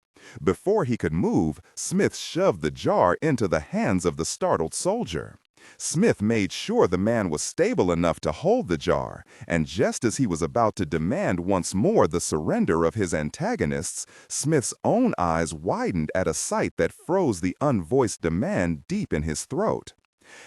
Before he could move, Smith shoved the jar into the hands of the startled soldier. Smith made sure the man was stable enough to hold the jar, and just as he was about to demand once more the surrender of his antagonists, Smith's own eyes widened at a sight that froze the unvoiced demand deep in his throat.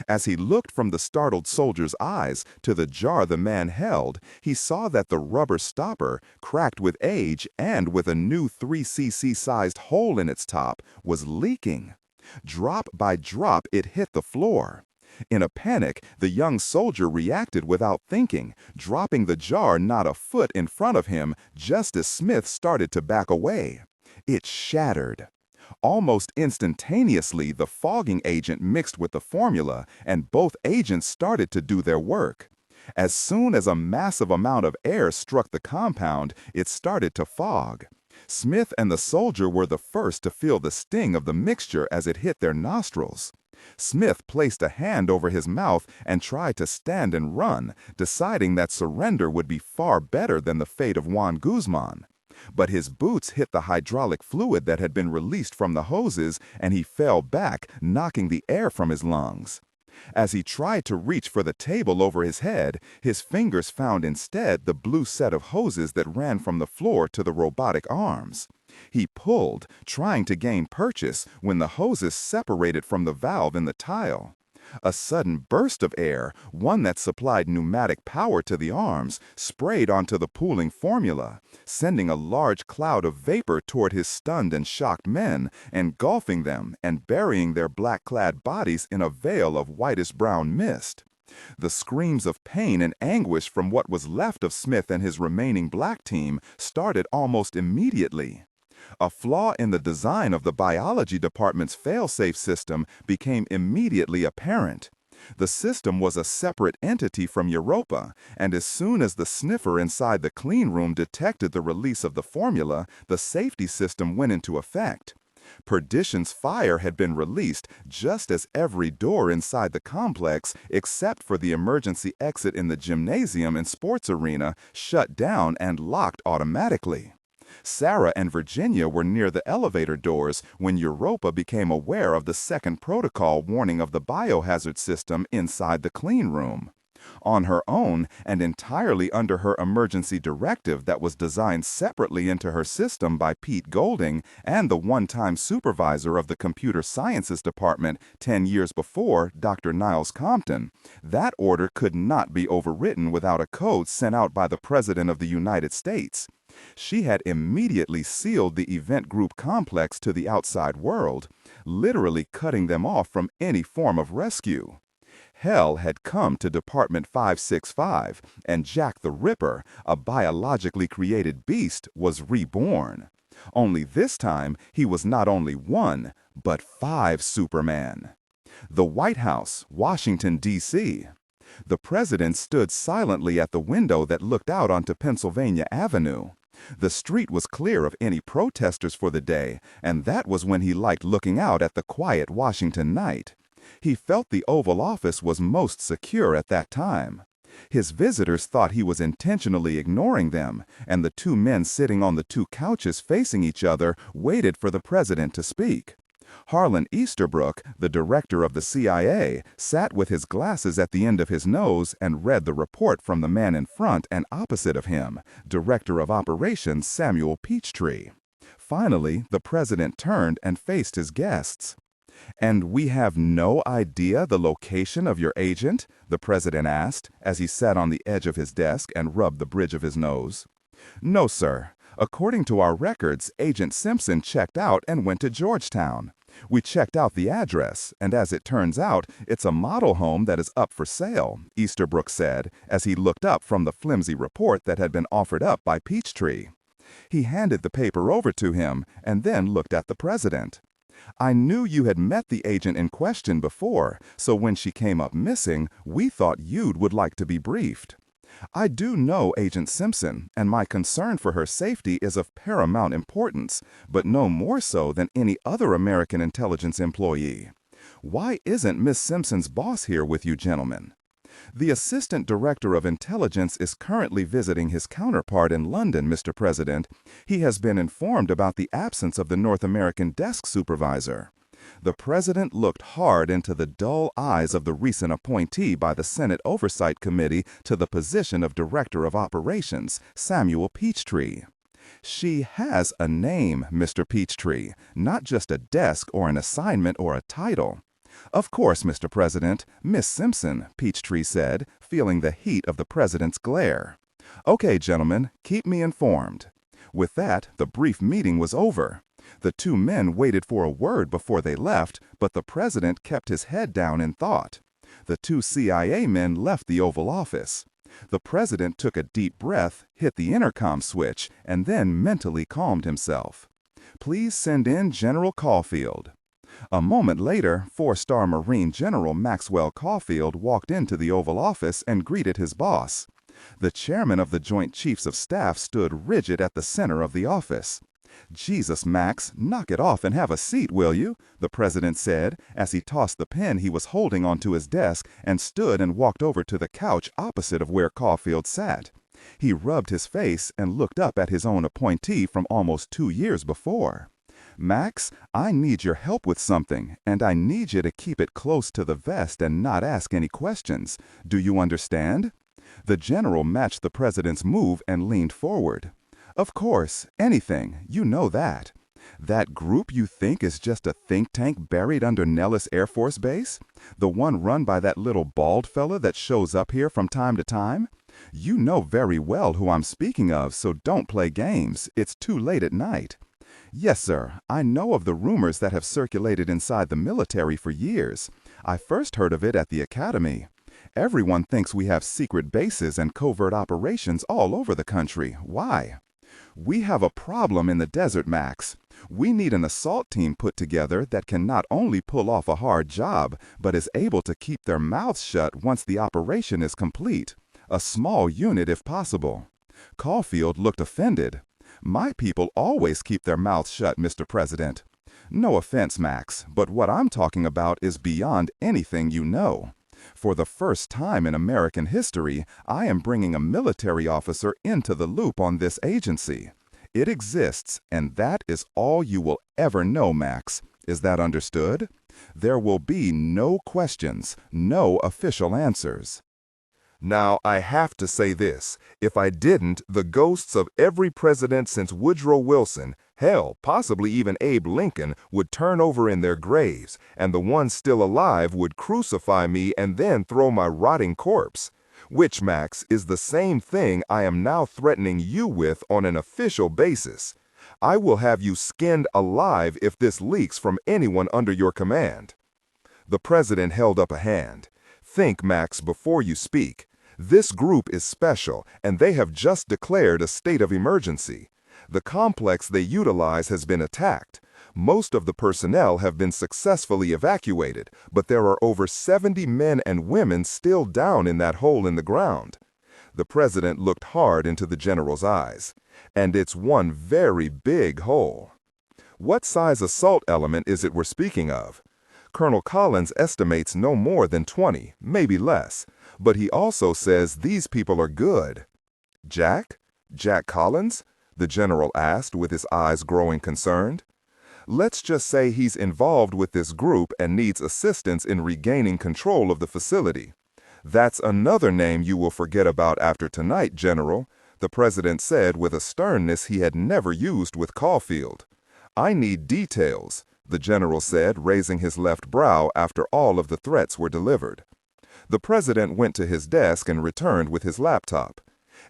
As he looked from the startled soldier's eyes to the jar the man held, he saw that the rubber stopper, cracked with age and with a new 3cc-sized hole in its top, was leaking. Drop by drop, it hit the floor. In a panic, the young soldier reacted without thinking, dropping the jar not a foot in front of him just as Smith started to back away. It shattered. Almost instantaneously, the fogging agent mixed with the formula, and both agents started to do their work. As soon as a massive amount of air struck the compound, it started to fog. Smith and the soldier were the first to feel the sting of the mixture as it hit their nostrils. Smith placed a hand over his mouth and tried to stand and run, deciding that surrender would be far better than the fate of Juan Guzman. But his boots hit the hydraulic fluid that had been released from the hoses, and he fell back, knocking the air from his lungs. As he tried to reach for the table over his head, his fingers found instead the blue set of hoses that ran from the floor to the robotic arms. He pulled, trying to gain purchase, when the hoses separated from the valve in the tile. A sudden burst of air, one that supplied pneumatic power to the arms, sprayed onto the pooling formula, sending a large cloud of vapor toward his stunned and shocked men, engulfing them and burying their black-clad bodies in a veil of whitish-brown mist. The screams of pain and anguish from what was left of Smith and his remaining black team started almost immediately. A flaw in the design of the biology department's fail-safe system became immediately apparent. The system was a separate entity from Europa, and as soon as the sniffer inside the clean room detected the release of the formula, the safety system went into effect. Perdition's fire had been released just as every door inside the complex, except for the emergency exit in the gymnasium and sports arena, shut down and locked automatically. Sarah and Virginia were near the elevator doors when Europa became aware of the second protocol warning of the biohazard system inside the clean room. On her own, and entirely under her emergency directive that was designed separately into her system by Pete Golding and the one-time supervisor of the computer sciences department 10 years before, Dr. Niles Compton, that order could not be overwritten without a code sent out by the President of the United States. She had immediately sealed the event group complex to the outside world, literally cutting them off from any form of rescue. Hell had come to Department 565, and Jack the Ripper, a biologically created beast, was reborn. Only this time, he was not only one, but 5 Superman. The White House, Washington, D.C. The president stood silently at the window that looked out onto Pennsylvania Avenue. The street was clear of any protesters for the day, and that was when he liked looking out at the quiet Washington night. He felt the Oval Office was most secure at that time. His visitors thought he was intentionally ignoring them, and the 2 men sitting on the 2 couches facing each other waited for the president to speak. Harlan Easterbrook, the director of the CIA, sat with his glasses at the end of his nose and read the report from the man in front and opposite of him, Director of Operations Samuel Peachtree. Finally, the president turned and faced his guests. "And we have no idea the location of your agent?" the president asked, as he sat on the edge of his desk and rubbed the bridge of his nose. "No, sir. According to our records, Agent Simpson checked out and went to Georgetown. We checked out the address, and as it turns out, it's a model home that is up for sale," Easterbrook said, as he looked up from the flimsy report that had been offered up by Peachtree. He handed the paper over to him and then looked at the president. "I knew you had met the agent in question before, so when she came up missing, we thought you'd would like to be briefed. I do know Agent Simpson, and my concern for her safety is of paramount importance, but no more so than any other American intelligence employee. Why isn't Miss Simpson's boss here with you gentlemen?" "The Assistant Director of Intelligence is currently visiting his counterpart in London, Mr. President. He has been informed about the absence of the North American desk supervisor." The president looked hard into the dull eyes of the recent appointee by the Senate Oversight Committee to the position of Director of Operations, Samuel Peachtree. "She has a name, Mr. Peachtree, not just a desk or an assignment or a title." "Of course, Mr. President, Miss Simpson," Peachtree said, feeling the heat of the president's glare. "Okay, gentlemen, keep me informed." With that, the brief meeting was over. The 2 men waited for a word before they left, but the president kept his head down in thought. The 2 CIA men left the Oval Office. The president took a deep breath, hit the intercom switch, and then mentally calmed himself. "Please send in General Caulfield." A moment later, 4-star Marine General Maxwell Caulfield walked into the Oval Office and greeted his boss. The chairman of the Joint Chiefs of Staff stood rigid at the center of the office. "Jesus, Max, knock it off and have a seat, will you?" the president said, as he tossed the pen he was holding onto his desk and stood and walked over to the couch opposite of where Caulfield sat. He rubbed his face and looked up at his own appointee from almost 2 years before. "Max, I need your help with something, and I need you to keep it close to the vest and not ask any questions. Do you understand?" The general matched the president's move and leaned forward. "Of course, anything, you know that. That group you think is just a think tank buried under Nellis Air Force Base? The one run by that little bald fella that shows up here from time to time? You know very well who I'm speaking of, so don't play games. It's too late at night." "Yes, sir. I know of the rumors that have circulated inside the military for years. I first heard of it at the academy. Everyone thinks we have secret bases and covert operations all over the country. Why?" "We have a problem in the desert, Max. We need an assault team put together that can not only pull off a hard job, but is able to keep their mouths shut once the operation is complete. A small unit if possible." Caulfield looked offended. "My people always keep their mouths shut, Mr. President." "No offense, Max, but what I'm talking about is beyond anything you know. For the first time in American history, I am bringing a military officer into the loop on this agency. It exists, and that is all you will ever know, Max. Is that understood? There will be no questions, no official answers." Now, I have to say this. If I didn't, the ghosts of every president since Woodrow Wilson, hell, possibly even Abe Lincoln, would turn over in their graves, and the ones still alive would crucify me and then throw my rotting corpse. which, Max, is the same thing I am now threatening you with on an official basis. I will have you skinned alive if this leaks from anyone under your command." The president held up a hand. "Think, Max, before you speak. This group is special, and they have just declared a state of emergency. The complex they utilize has been attacked. Most of the personnel have been successfully evacuated, but there are over 70 men and women still down in that hole in the ground." The president looked hard into the general's eyes. "And it's one very big hole." "What size assault element is it we're speaking of?" "Colonel Collins estimates no more than 20, maybe less, but he also says these people are good." "Jack? Jack Collins?" the general asked with his eyes growing concerned. "Let's just say he's involved with this group and needs assistance in regaining control of the facility." "That's another name you will forget about after tonight, General," the president said with a sternness he had never used with Caulfield. "I need details," the general said, raising his left brow after all of the threats were delivered. The president went to his desk and returned with his laptop.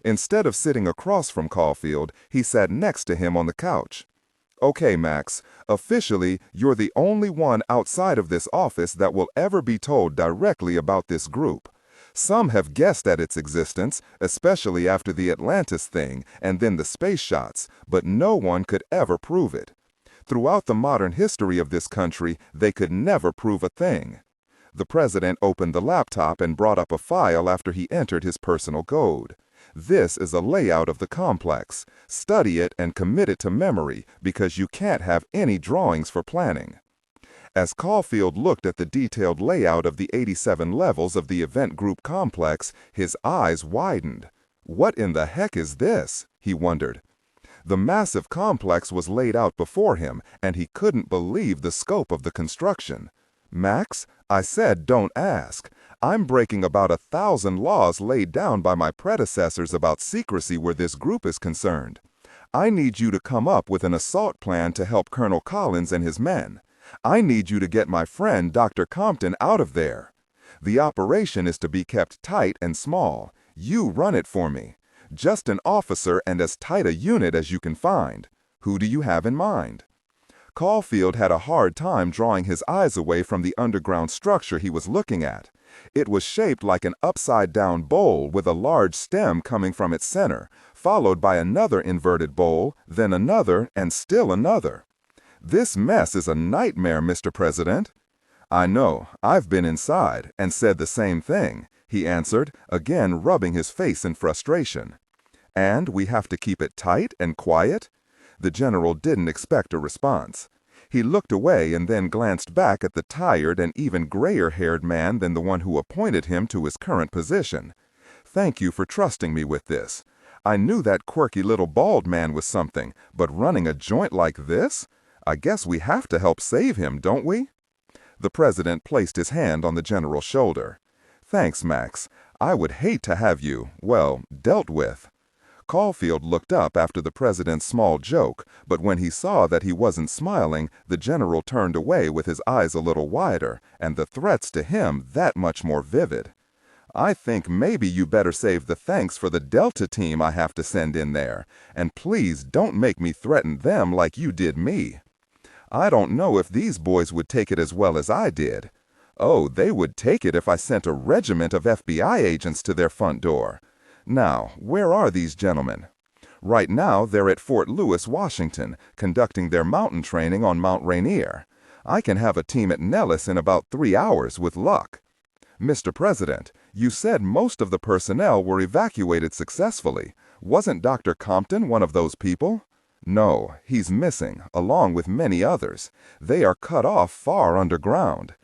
Instead of sitting across from Caulfield, he sat next to him on the couch. "Okay, Max, officially, you're the only one outside of this office that will ever be told directly about this group. Some have guessed at its existence, especially after the Atlantis thing and then the space shots, but no one could ever prove it. Throughout the modern history of this country, they could never prove a thing." The president opened the laptop and brought up a file after he entered his personal code. "This is a layout of the complex. Study it and commit it to memory, because you can't have any drawings for planning." As Caulfield looked at the detailed layout of the 87 levels of the event group complex, his eyes widened. "What in the heck is this?" he wondered. The massive complex was laid out before him, and he couldn't believe the scope of the construction. "Max, I said don't ask. I'm breaking about 1,000 laws laid down by my predecessors about secrecy where this group is concerned. I need you to come up with an assault plan to help Colonel Collins and his men. I need you to get my friend Dr. Compton out of there. The operation is to be kept tight and small. You run it for me. Just an officer and as tight a unit as you can find. Who do you have in mind?" Caulfield had a hard time drawing his eyes away from the underground structure he was looking at. It was shaped like an upside-down bowl with a large stem coming from its center, followed by another inverted bowl, then another, and still another. "This mess is a nightmare, Mr. President." "I know. I've been inside and said the same thing," he answered, again rubbing his face in frustration. "And we have to keep it tight and quiet?" The general didn't expect a response. He looked away and then glanced back at the tired and even grayer-haired man than the one who appointed him to his current position. "Thank you for trusting me with this. I knew that quirky little bald man was something, but running a joint like this? I guess we have to help save him, don't we?" The president placed his hand on the general's shoulder. "Thanks, Max. I would hate to have you, well, dealt with." Caulfield looked up after the president's small joke, but when he saw that he wasn't smiling, the general turned away with his eyes a little wider, and the threats to him that much more vivid. "I think maybe you better save the thanks for the Delta team I have to send in there, and please don't make me threaten them like you did me. I don't know if these boys would take it as well as I did. Oh, they would take it if I sent a regiment of FBI agents to their front door. Now, where are these gentlemen?" "Right now, they're at Fort Lewis, Washington, conducting their mountain training on Mount Rainier. I can have a team at Nellis in about 3 hours with luck." "Mr. President, you said most of the personnel were evacuated successfully. Wasn't Dr. Compton one of those people?" "No, he's missing, along with many others. They are cut off far underground."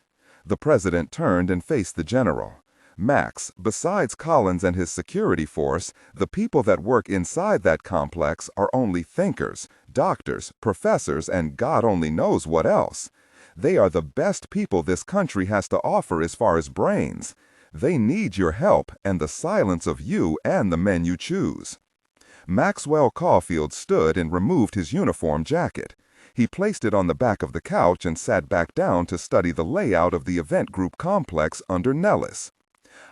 The president turned and faced the general. "Max, besides Collins and his security force, the people that work inside that complex are only thinkers, doctors, professors, and God only knows what else. They are the best people this country has to offer as far as brains. They need your help and the silence of you and the men you choose." Maxwell Caulfield stood and removed his uniform jacket. He placed it on the back of the couch and sat back down to study the layout of the event group complex under Nellis.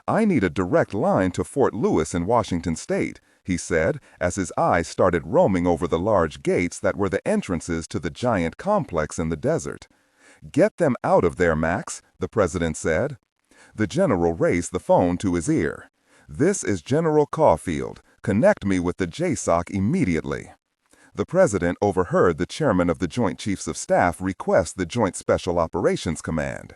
"I need a direct line to Fort Lewis in Washington State," he said, as his eyes started roaming over the large gates that were the entrances to the giant complex in the desert. "Get them out of there, Max," the president said. The general raised the phone to his ear. "This is General Caulfield. Connect me with the JSOC immediately." The president overheard the chairman of the Joint Chiefs of Staff request the Joint Special Operations Command.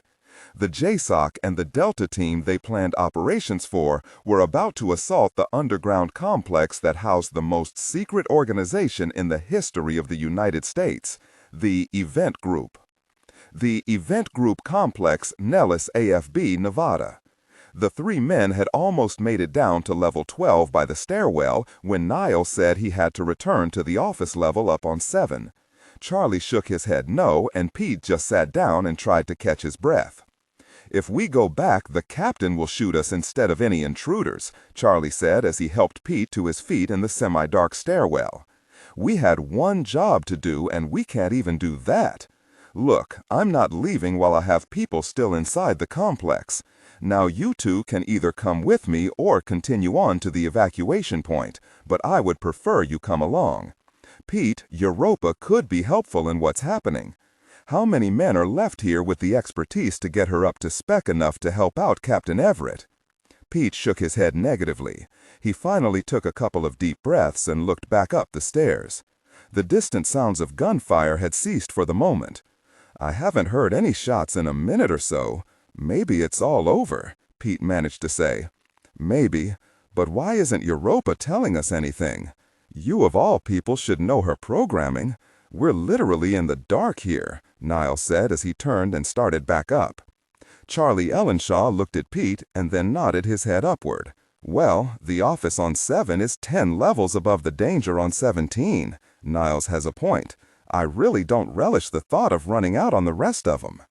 The JSOC and the Delta team they planned operations for were about to assault the underground complex that housed the most secret organization in the history of the United States, the Event Group. The Event Group complex, Nellis AFB, Nevada. The three men had almost made it down to level 12 by the stairwell when Niles said he had to return to the office level up on 7. Charlie shook his head no, and Pete just sat down and tried to catch his breath. "If we go back, the captain will shoot us instead of any intruders," Charlie said as he helped Pete to his feet in the semi-dark stairwell. "We had one job to do, and we can't even do that. Look, I'm not leaving while I have people still inside the complex. Now you two can either come with me or continue on to the evacuation point, but I would prefer you come along. Pete, Europa could be helpful in what's happening. How many men are left here with the expertise to get her up to spec enough to help out Captain Everett?" Pete shook his head negatively. He finally took a couple of deep breaths and looked back up the stairs. The distant sounds of gunfire had ceased for the moment. "I haven't heard any shots in a minute or so. Maybe it's all over," Pete managed to say. "Maybe, but why isn't Europa telling us anything? You of all people should know her programming. We're literally in the dark here," Niles said as he turned and started back up. Charlie Ellenshaw looked at Pete and then nodded his head upward. "Well, the office on 7 is 10 levels above the danger on 17. Niles has a point. I really don't relish the thought of running out on the rest of them."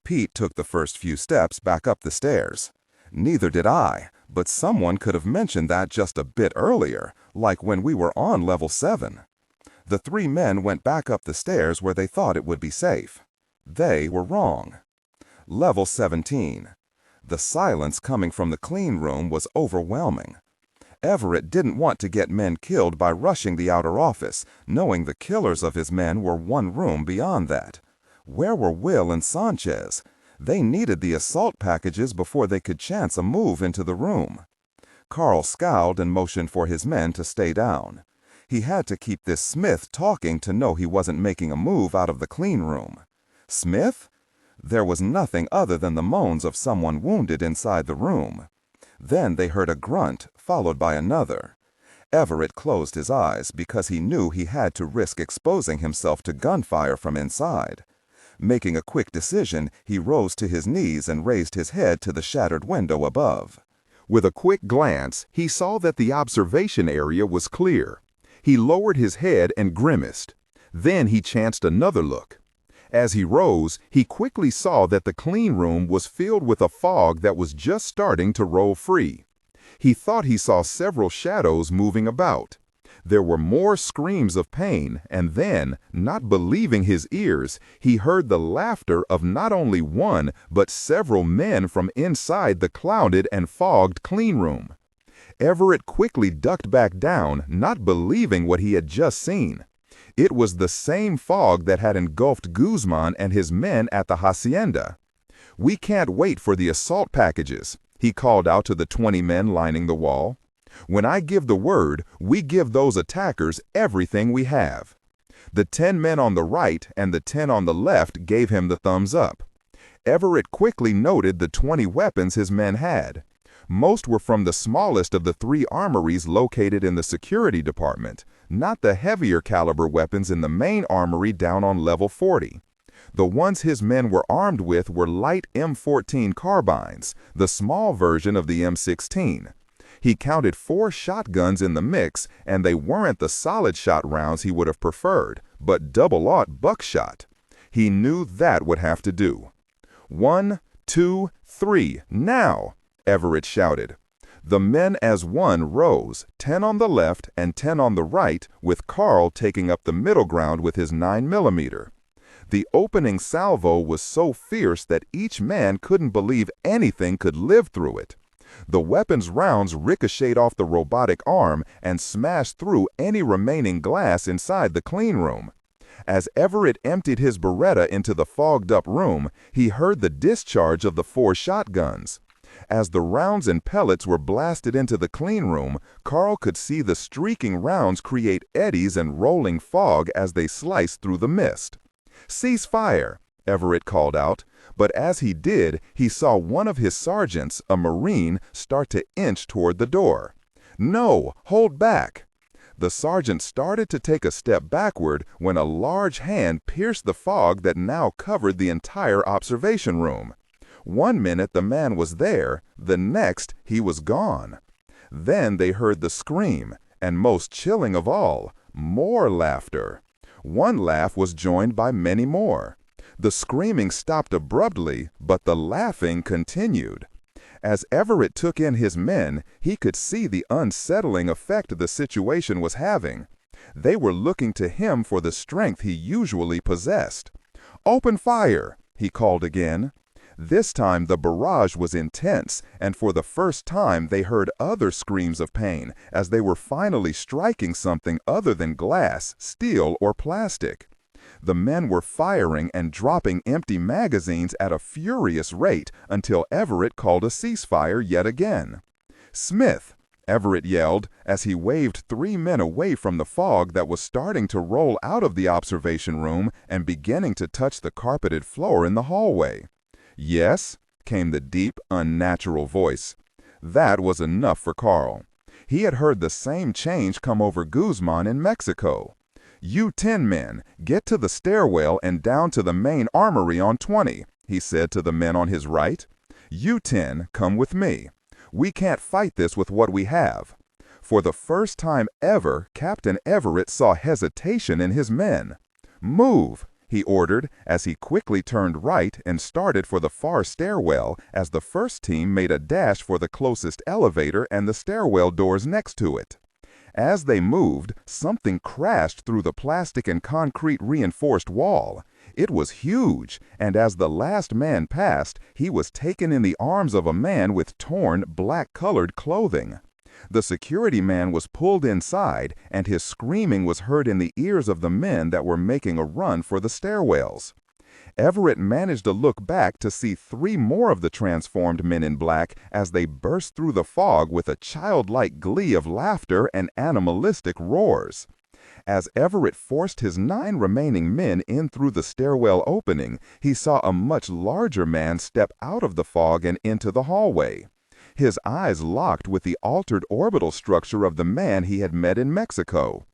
Pete took the first few steps back up the stairs. "Neither did I, but someone could have mentioned that just a bit earlier, like when we were on level 7. The three men went back up the stairs where they thought it would be safe. They were wrong. Level 17. The silence coming from the clean room was overwhelming. Everett didn't want to get men killed by rushing the outer office, knowing the killers of his men were one room beyond that. Where were Will and Sanchez? They needed the assault packages before they could chance a move into the room. Carl scowled and motioned for his men to stay down. He had to keep this Smith talking to know he wasn't making a move out of the clean room. Smith? There was nothing other than the moans of someone wounded inside the room. Then they heard a grunt, followed by another. Everett closed his eyes because he knew he had to risk exposing himself to gunfire from inside. Making a quick decision, he rose to his knees and raised his head to the shattered window above. With a quick glance, he saw that the observation area was clear. He lowered his head and grimaced. Then he chanced another look. As he rose, he quickly saw that the clean room was filled with a fog that was just starting to roll free. He thought he saw several shadows moving about. There were more screams of pain, and then, not believing his ears, he heard the laughter of not only one, but several men from inside the clouded and fogged clean room. Everett quickly ducked back down, not believing what he had just seen. It was the same fog that had engulfed Guzman and his men at the hacienda. "We can't wait for the assault packages," he called out to the 20 men lining the wall. "When I give the word, we give those attackers everything we have." The 10 men on the right and the 10 on the left gave him the thumbs up. Everett quickly noted the 20 weapons his men had. Most were from the smallest of the 3 armories located in the security department, not the heavier caliber weapons in the main armory down on level 40. The ones his men were armed with were light M14 carbines, the small version of the M16. He counted 4 shotguns in the mix, and they weren't the solid shot rounds he would have preferred, but double-aught buckshot. He knew that would have to do. 1, 2, 3, now! Everett shouted. The men as one rose, 10 on the left and 10 on the right, with Carl taking up the middle ground with his 9mm. The opening salvo was so fierce that each man couldn't believe anything could live through it. The weapon's rounds ricocheted off the robotic arm and smashed through any remaining glass inside the clean room. As Everett emptied his Beretta into the fogged-up room, he heard the discharge of the 4 shotguns. As the rounds and pellets were blasted into the clean room, Carl could see the streaking rounds create eddies and rolling fog as they sliced through the mist. "Cease fire," Everett called out, but as he did, he saw one of his sergeants, a Marine, start to inch toward the door. "No, hold back." The sergeant started to take a step backward when a large hand pierced the fog that now covered the entire observation room. One minute the man was there, the next he was gone. Then they heard the scream, and most chilling of all, more laughter. One laugh was joined by many more. The screaming stopped abruptly, but the laughing continued. As Everett took in his men, he could see the unsettling effect the situation was having. They were looking to him for the strength he usually possessed. "Open fire!" he called again. This time the barrage was intense, and for the first time they heard other screams of pain as they were finally striking something other than glass, steel, or plastic. The men were firing and dropping empty magazines at a furious rate until Everett called a ceasefire yet again. "Smith!" Everett yelled as he waved 3 men away from the fog that was starting to roll out of the observation room and beginning to touch the carpeted floor in the hallway. "Yes?" came the deep, unnatural voice. That was enough for Carl. He had heard the same change come over Guzman in Mexico. "You 10 men, get to the stairwell and down to the main armory on 20, he said to the men on his right. "You 10, come with me. We can't fight this with what we have." For the first time ever, Captain Everett saw hesitation in his men. "Move!" he ordered as he quickly turned right and started for the far stairwell as the first team made a dash for the closest elevator and the stairwell doors next to it. As they moved, something crashed through the plastic and concrete reinforced wall. It was huge, and as the last man passed, he was taken in the arms of a man with torn, black-colored clothing. The security man was pulled inside, and his screaming was heard in the ears of the men that were making a run for the stairwells. Everett managed to look back to see 3 more of the transformed men in black as they burst through the fog with a childlike glee of laughter and animalistic roars. As Everett forced his 9 remaining men in through the stairwell opening, he saw a much larger man step out of the fog and into the hallway. His eyes locked with the altered orbital structure of the man he had met in Mexico.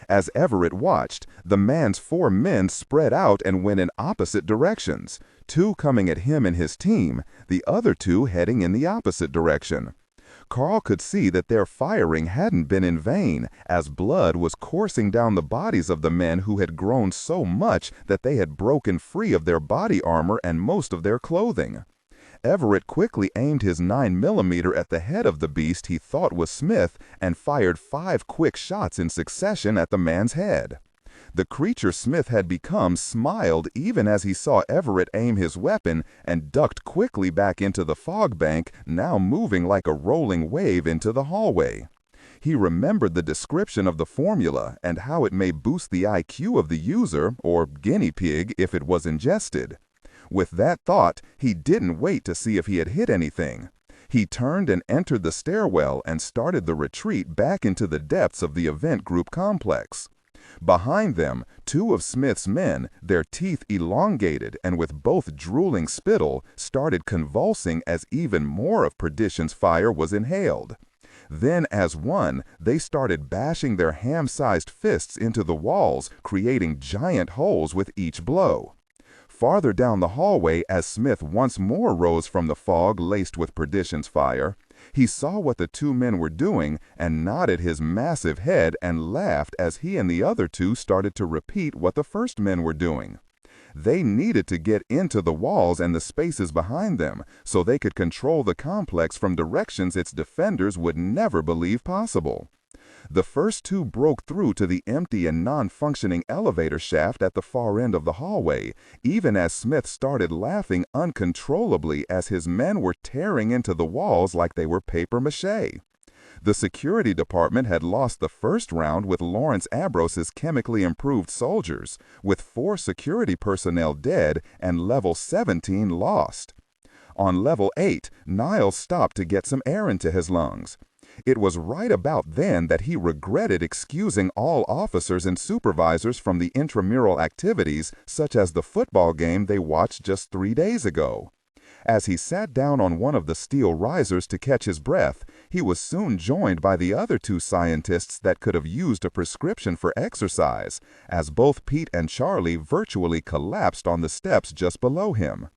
As Everett watched, the man's 4 men spread out and went in opposite directions, 2 coming at him and his team, the other 2 heading in the opposite direction. Carl could see that their firing hadn't been in vain, as blood was coursing down the bodies of the men who had grown so much that they had broken free of their body armor and most of their clothing. Everett quickly aimed his 9mm at the head of the beast he thought was Smith and fired 5 quick shots in succession at the man's head. The creature Smith had become smiled even as he saw Everett aim his weapon and ducked quickly back into the fog bank, now moving like a rolling wave into the hallway. He remembered the description of the formula and how it may boost the IQ of the user, or guinea pig, if it was ingested. With that thought, he didn't wait to see if he had hit anything. He turned and entered the stairwell and started the retreat back into the depths of the event group complex. Behind them, 2 of Smith's men, their teeth elongated and with both drooling spittle, started convulsing as even more of perdition's fire was inhaled. Then, as one, they started bashing their ham-sized fists into the walls, creating giant holes with each blow. Farther down the hallway, as Smith once more rose from the fog laced with perdition's fire, he saw what the 2 men were doing and nodded his massive head and laughed as he and the other 2 started to repeat what the first men were doing. They needed to get into the walls and the spaces behind them so they could control the complex from directions its defenders would never believe possible. The first two broke through to the empty and non-functioning elevator shaft at the far end of the hallway, even as Smith started laughing uncontrollably as his men were tearing into the walls like they were papier-mâché. The security department had lost the first round with Lawrence Ambros's chemically improved soldiers, with 4 security personnel dead and level 17 lost. On level 8, Niles stopped to get some air into his lungs. It was right about then that he regretted excusing all officers and supervisors from the intramural activities, such as the football game they watched just 3 days ago. As he sat down on one of the steel risers to catch his breath, he was soon joined by the other 2 scientists that could have used a prescription for exercise, as both Pete and Charlie virtually collapsed on the steps just below him.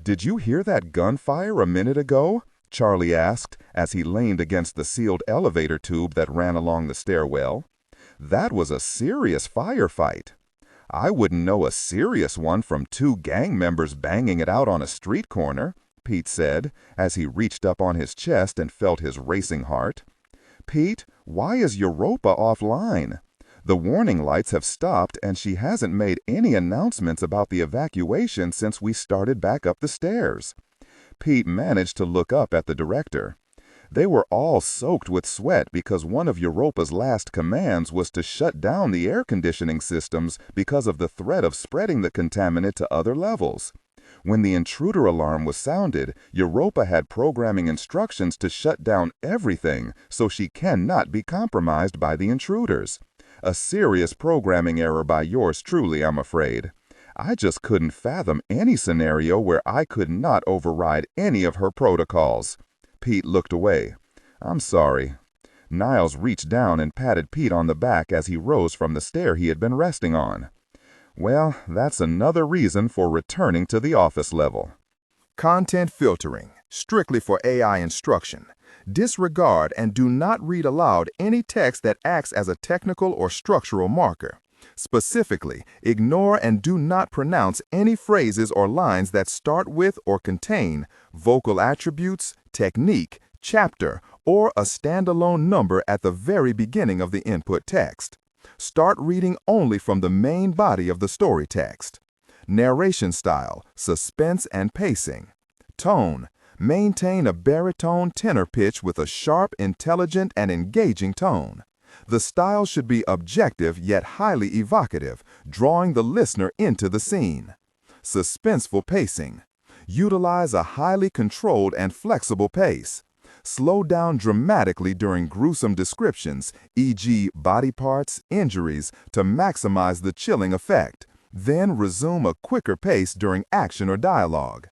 "Did you hear that gunfire a minute ago?" Charlie asked as he leaned against the sealed elevator tube that ran along the stairwell. "That was a serious firefight." "I wouldn't know a serious one from 2 gang members banging it out on a street corner," Pete said, as he reached up on his chest and felt his racing heart. "Pete, why is Europa offline? The warning lights have stopped and she hasn't made any announcements about the evacuation since we started back up the stairs." Pete managed to look up at the director. They were all soaked with sweat because one of Europa's last commands was to shut down the air conditioning systems because of the threat of spreading the contaminant to other levels. When the intruder alarm was sounded, Europa had programming instructions to shut down everything, so she cannot be compromised by the intruders. A serious programming error by yours truly, I'm afraid. I just couldn't fathom any scenario where I could not override any of her protocols. Pete looked away. "I'm sorry." Niles reached down and patted Pete on the back as he rose from the stair he had been resting on. "Well, that's another reason for returning to the office level." Content filtering, strictly for AI instruction. Disregard and do not read aloud any text that acts as a technical or structural marker. Specifically, ignore and do not pronounce any phrases or lines that start with or contain vocal attributes, technique, chapter, or a standalone number at the very beginning of the input text. Start reading only from the main body of the story text. Narration style, suspense and pacing. Tone, maintain a baritone tenor pitch with a sharp, intelligent, and engaging tone. The style should be objective yet highly evocative, drawing the listener into the scene. Suspenseful pacing. Utilize a highly controlled and flexible pace. Slow down dramatically during gruesome descriptions, e.g. body parts, injuries, to maximize the chilling effect. Then resume a quicker pace during action or dialogue.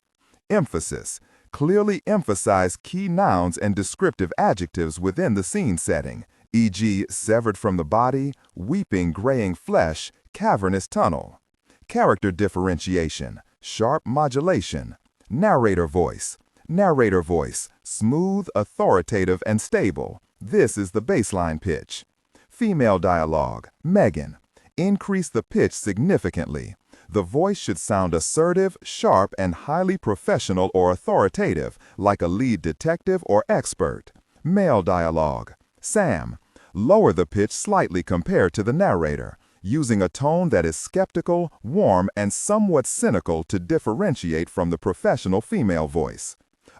Emphasis. Clearly emphasize key nouns and descriptive adjectives within the scene setting, e.g. severed from the body, weeping graying flesh, cavernous tunnel. Character differentiation, sharp modulation. Narrator voice. Narrator voice, smooth, authoritative, and stable. This is the baseline pitch. Female dialogue, Megan. Increase the pitch significantly. The voice should sound assertive, sharp, and highly professional or authoritative, like a lead detective or expert. Male dialogue, Sam. Lower the pitch slightly compared to the narrator, using a tone that is skeptical, warm, and somewhat cynical to differentiate from the professional female voice.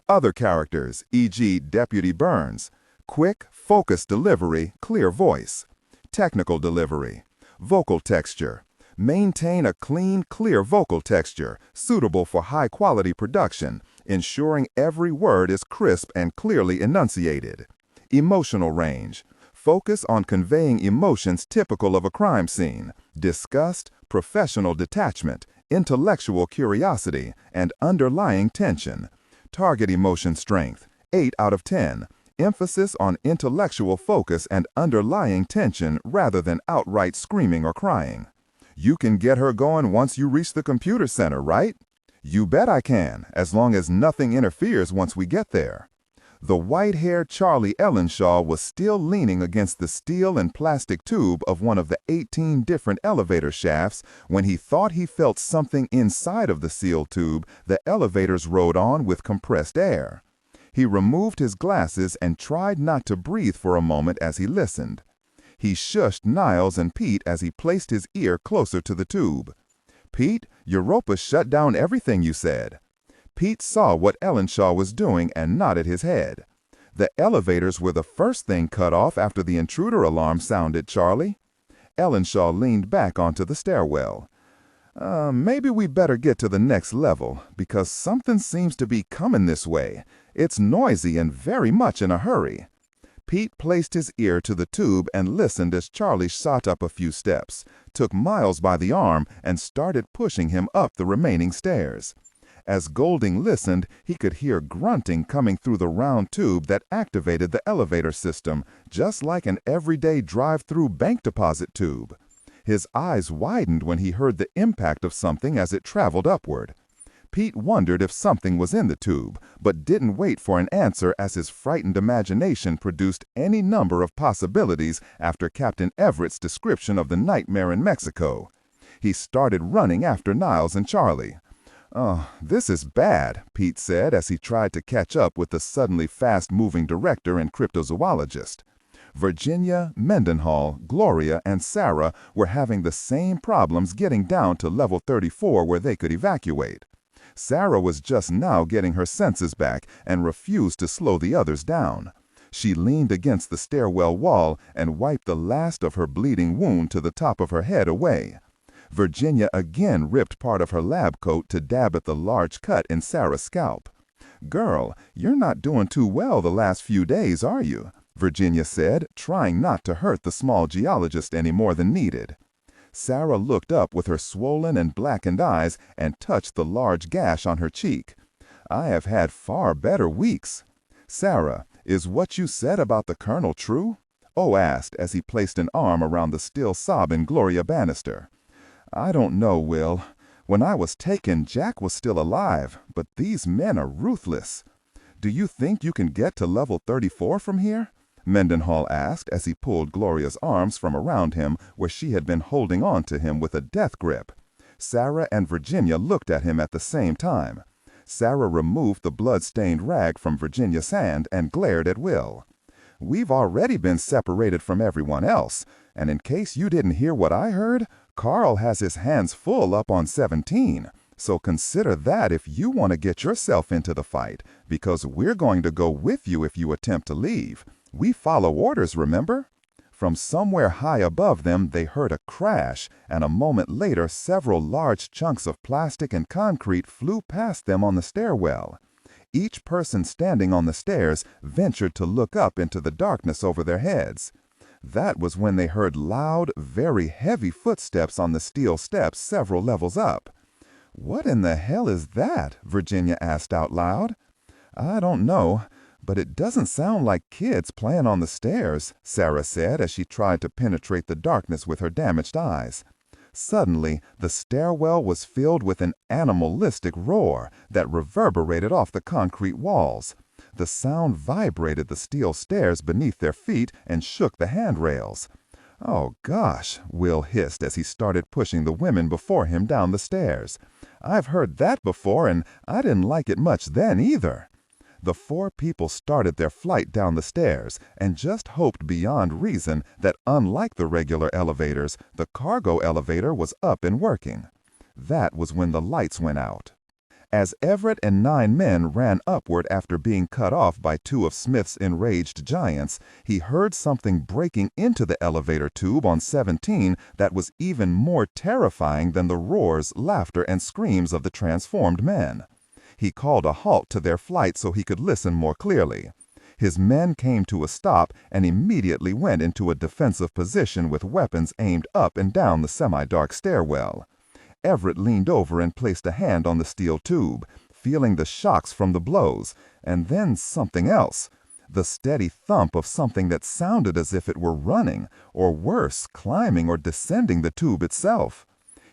Other characters, e.g. Deputy Burns. Quick, focused delivery, clear voice. Technical delivery. Vocal texture. Maintain a clean, clear vocal texture, suitable for high-quality production, ensuring every word is crisp and clearly enunciated. Emotional range. Focus on conveying emotions typical of a crime scene: disgust, professional detachment, intellectual curiosity, and underlying tension. Target emotion strength, 8 out of 10. Emphasis on intellectual focus and underlying tension rather than outright screaming or crying. You can get her going once you reach the computer center, right? You bet I can, as long as nothing interferes once we get there. The white-haired Charlie Ellenshaw was still leaning against the steel and plastic tube of one of the 18 different elevator shafts when he thought he felt something inside of the sealed tube the elevators rode on with compressed air. He removed his glasses and tried not to breathe for a moment as he listened. He shushed Niles and Pete as he placed his ear closer to the tube. "Pete, Europa shut down everything you said." Pete saw what Ellenshaw was doing and nodded his head. "The elevators were the first thing cut off after the intruder alarm sounded, Charlie." Ellenshaw leaned back onto the stairwell. Maybe we better get to the next level, because something seems to be coming this way. It's noisy and very much in a hurry." Pete placed his ear to the tube and listened as Charlie shot up a few steps, took Miles by the arm, and started pushing him up the remaining stairs. As Golding listened, he could hear grunting coming through the round tube that activated the elevator system, just like an everyday drive-through bank deposit tube. His eyes widened when he heard the impact of something as it traveled upward. Pete wondered if something was in the tube, but didn't wait for an answer as his frightened imagination produced any number of possibilities after Captain Everett's description of the nightmare in Mexico. He started running after Niles and Charlie. "Oh, this is bad," Pete said as he tried to catch up with the suddenly fast-moving director and cryptozoologist. Virginia, Mendenhall, Gloria, and Sarah were having the same problems getting down to level 34 where they could evacuate. Sarah was just now getting her senses back and refused to slow the others down. She leaned against the stairwell wall and wiped the last of her bleeding wound to the top of her head away. Virginia again ripped part of her lab coat to dab at the large cut in Sarah's scalp. "Girl, you're not doing too well the last few days, are you?" Virginia said, trying not to hurt the small geologist any more than needed. Sarah looked up with her swollen and blackened eyes and touched the large gash on her cheek. "I have had far better weeks." "Sarah, is what you said about the Colonel true?" O asked as he placed an arm around the still sobbing Gloria Bannister. "I don't know, Will. When I was taken, Jack was still alive, but these men are ruthless." "Do you think you can get to level 34 from here?" Mendenhall asked as he pulled Gloria's arms from around him where she had been holding on to him with a death grip. Sarah and Virginia looked at him at the same time. Sarah removed the blood-stained rag from Virginia's hand and glared at Will. "We've already been separated from everyone else, and in case you didn't hear what I heard, Carl has his hands full up on 17. So consider that if you want to get yourself into the fight, because we're going to go with you if you attempt to leave. We follow orders, remember?" From somewhere high above them, they heard a crash, and a moment later, several large chunks of plastic and concrete flew past them on the stairwell. Each person standing on the stairs ventured to look up into the darkness over their heads. That was when they heard loud, very heavy footsteps on the steel steps several levels up. "What in the hell is that?" Virginia asked out loud. "I don't know, but it doesn't sound like kids playing on the stairs," Sarah said as she tried to penetrate the darkness with her damaged eyes. Suddenly, the stairwell was filled with an animalistic roar that reverberated off the concrete walls. The sound vibrated the steel stairs beneath their feet and shook the handrails. "Oh, gosh," Will hissed as he started pushing the women before him down the stairs. "I've heard that before, and I didn't like it much then either." The four people started their flight down the stairs and just hoped beyond reason that, unlike the regular elevators, the cargo elevator was up and working. That was when the lights went out. As Everett and 9 men ran upward after being cut off by 2 of Smith's enraged giants, he heard something breaking into the elevator tube on 17 that was even more terrifying than the roars, laughter, and screams of the transformed men. He called a halt to their flight so he could listen more clearly. His men came to a stop and immediately went into a defensive position with weapons aimed up and down the semi-dark stairwell. Everett leaned over and placed a hand on the steel tube, feeling the shocks from the blows, and then something else. The steady thump of something that sounded as if it were running, or worse, climbing or descending the tube itself.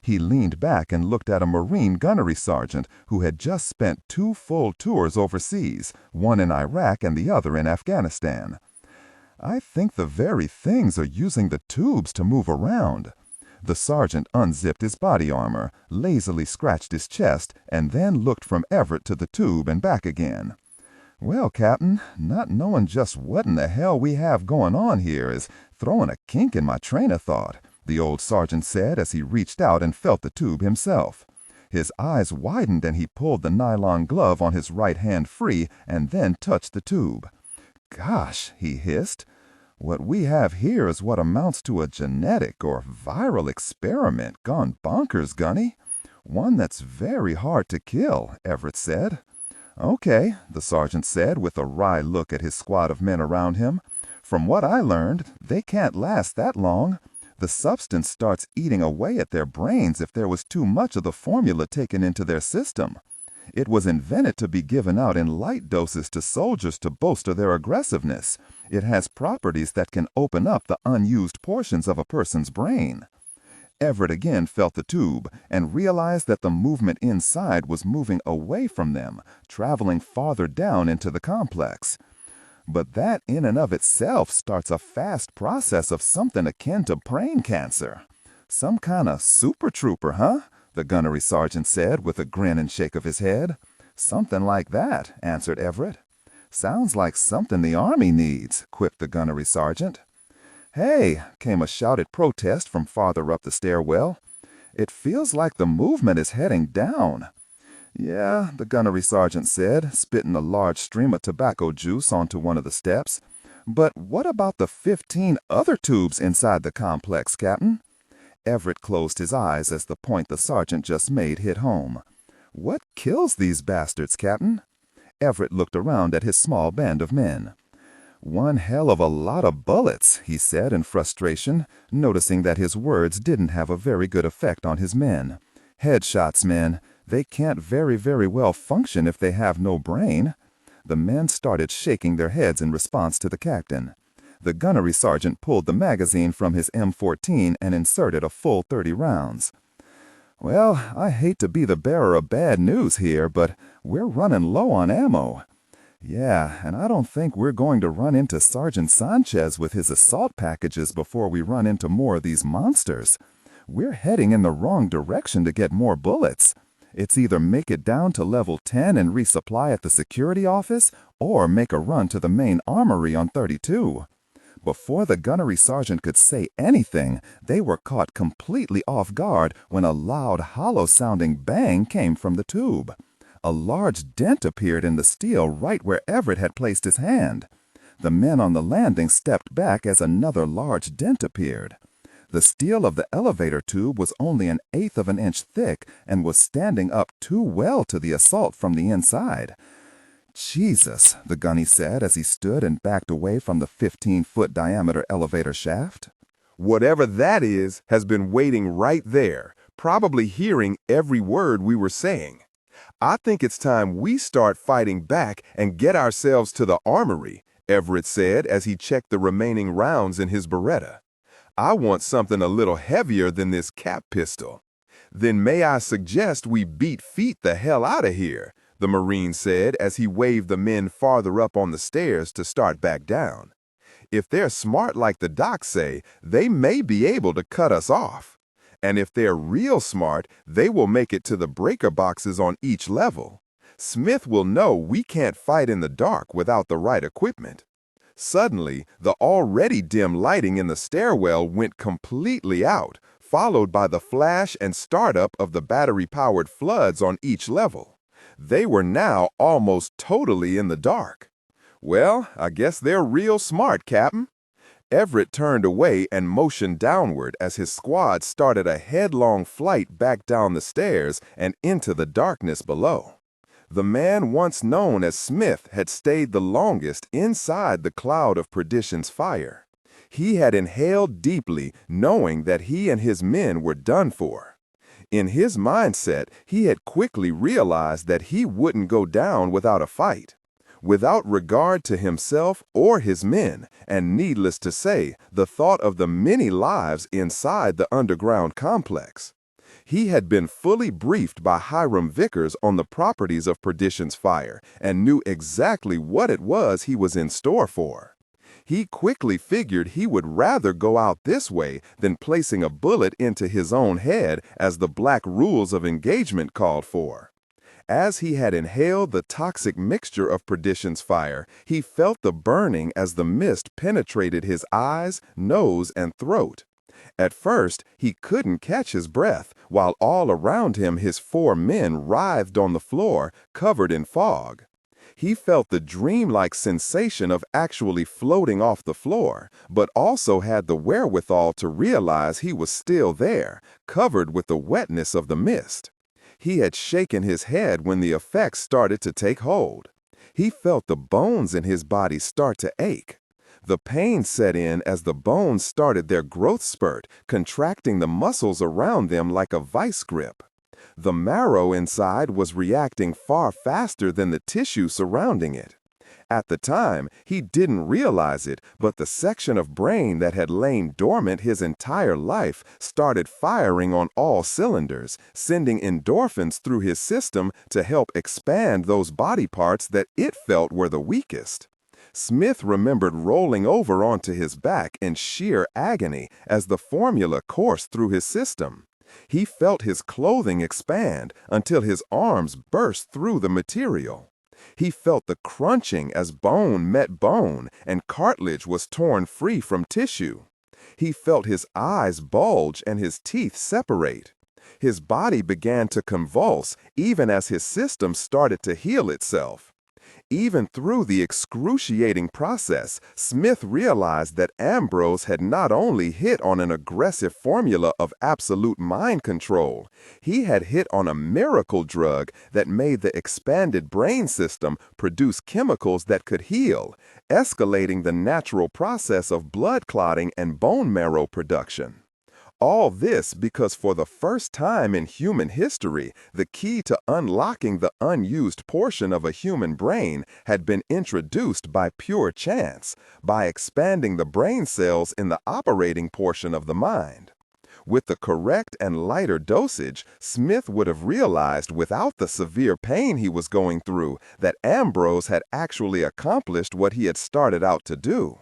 He leaned back and looked at a Marine gunnery sergeant who had just spent 2 full tours overseas, one in Iraq and the other in Afghanistan. "I think the very things are using the tubes to move around." The sergeant unzipped his body armor, lazily scratched his chest, and then looked from Everett to the tube and back again. "Well, Captain, not knowing just what in the hell we have going on here is throwing a kink in my train of thought," the old sergeant said as he reached out and felt the tube himself. His eyes widened and he pulled the nylon glove on his right hand free and then touched the tube. "Gosh," he hissed, "what we have here is what amounts to a genetic or viral experiment gone bonkers, Gunny. One that's very hard to kill," Everett said. "Okay," the sergeant said with a wry look at his squad of men around him. "From what I learned, they can't last that long. The substance starts eating away at their brains if there was too much of the formula taken into their system. It was invented to be given out in light doses to soldiers to bolster their aggressiveness. It has properties that can open up the unused portions of a person's brain." Everett again felt the tube and realized that the movement inside was moving away from them, traveling farther down into the complex. But that in and of itself starts a fast process of something akin to brain cancer. "Some kind of super trooper, huh?" the gunnery sergeant said with a grin and shake of his head. "Something like that," answered Everett. "Sounds like something the Army needs," quipped the gunnery sergeant. "Hey," came a shouted protest from farther up the stairwell. "It feels like the movement is heading down." "Yeah," the gunnery sergeant said, spitting a large stream of tobacco juice onto one of the steps. "But what about the 15 other tubes inside the complex, Captain?" Everett closed his eyes as the point the sergeant just made hit home. "What kills these bastards, Captain?" Everett looked around at his small band of men. "One hell of a lot of bullets," he said in frustration, noticing that his words didn't have a very good effect on his men. "Headshots, men. They can't very well function if they have no brain." The men started shaking their heads in response to the captain. The gunnery sergeant pulled the magazine from his M14 and inserted a full 30 rounds. "Well, I hate to be the bearer of bad news here, but we're running low on ammo. Yeah, and I don't think we're going to run into Sergeant Sanchez with his assault packages before we run into more of these monsters. We're heading in the wrong direction to get more bullets. It's either make it down to level 10 and resupply at the security office, or make a run to the main armory on 32. Before the gunnery sergeant could say anything, they were caught completely off guard when a loud, hollow-sounding bang came from the tube. A large dent appeared in the steel right where Everett had placed his hand. The men on the landing stepped back as another large dent appeared. The steel of the elevator tube was only 1/8 of an inch thick and was standing up too well to the assault from the inside. "Jesus," the gunny said as he stood and backed away from the 15-foot diameter elevator shaft. Whatever that is has been waiting right there, probably hearing every word we were saying. I think it's time we start fighting back and get ourselves to the armory," Everett said as he checked the remaining rounds in his Beretta. "I want something a little heavier than this cap pistol." "Then may I suggest we beat feet the hell out of here," the Marine said as he waved the men farther up on the stairs to start back down. "If they're smart like the docs say, they may be able to cut us off. And if they're real smart, they will make it to the breaker boxes on each level. Smith will know we can't fight in the dark without the right equipment." Suddenly, the already dim lighting in the stairwell went completely out, followed by the flash and startup of the battery-powered floods on each level. They were now almost totally in the dark. "Well, I guess they're real smart, Captain." Everett turned away and motioned downward as his squad started a headlong flight back down the stairs and into the darkness below. The man once known as Smith had stayed the longest inside the cloud of perdition's fire. He had inhaled deeply, knowing that he and his men were done for. In his mindset, he had quickly realized that he wouldn't go down without a fight. Without regard to himself or his men, and needless to say, the thought of the many lives inside the underground complex. He had been fully briefed by Hiram Vickers on the properties of perdition's fire and knew exactly what it was he was in store for. He quickly figured he would rather go out this way than placing a bullet into his own head as the black rules of engagement called for. As he had inhaled the toxic mixture of perdition's fire, he felt the burning as the mist penetrated his eyes, nose, and throat. At first, he couldn't catch his breath, while all around him his 4 men writhed on the floor, covered in fog. He felt the dreamlike sensation of actually floating off the floor, but also had the wherewithal to realize he was still there, covered with the wetness of the mist. He had shaken his head when the effects started to take hold. He felt the bones in his body start to ache. The pain set in as the bones started their growth spurt, contracting the muscles around them like a vice grip. The marrow inside was reacting far faster than the tissue surrounding it. At the time, he didn't realize it, but the section of brain that had lain dormant his entire life started firing on all cylinders, sending endorphins through his system to help expand those body parts that it felt were the weakest. Smith remembered rolling over onto his back in sheer agony as the formula coursed through his system. He felt his clothing expand until his arms burst through the material. He felt the crunching as bone met bone and cartilage was torn free from tissue. He felt his eyes bulge and his teeth separate. His body began to convulse even as his system started to heal itself. Even through the excruciating process, Smith realized that Ambrose had not only hit on an aggressive formula of absolute mind control, he had hit on a miracle drug that made the expanded brain system produce chemicals that could heal, escalating the natural process of blood clotting and bone marrow production. All this because for the first time in human history, the key to unlocking the unused portion of a human brain had been introduced by pure chance, by expanding the brain cells in the operating portion of the mind. With the correct and lighter dosage, Smith would have realized without the severe pain he was going through that Ambrose had actually accomplished what he had started out to do.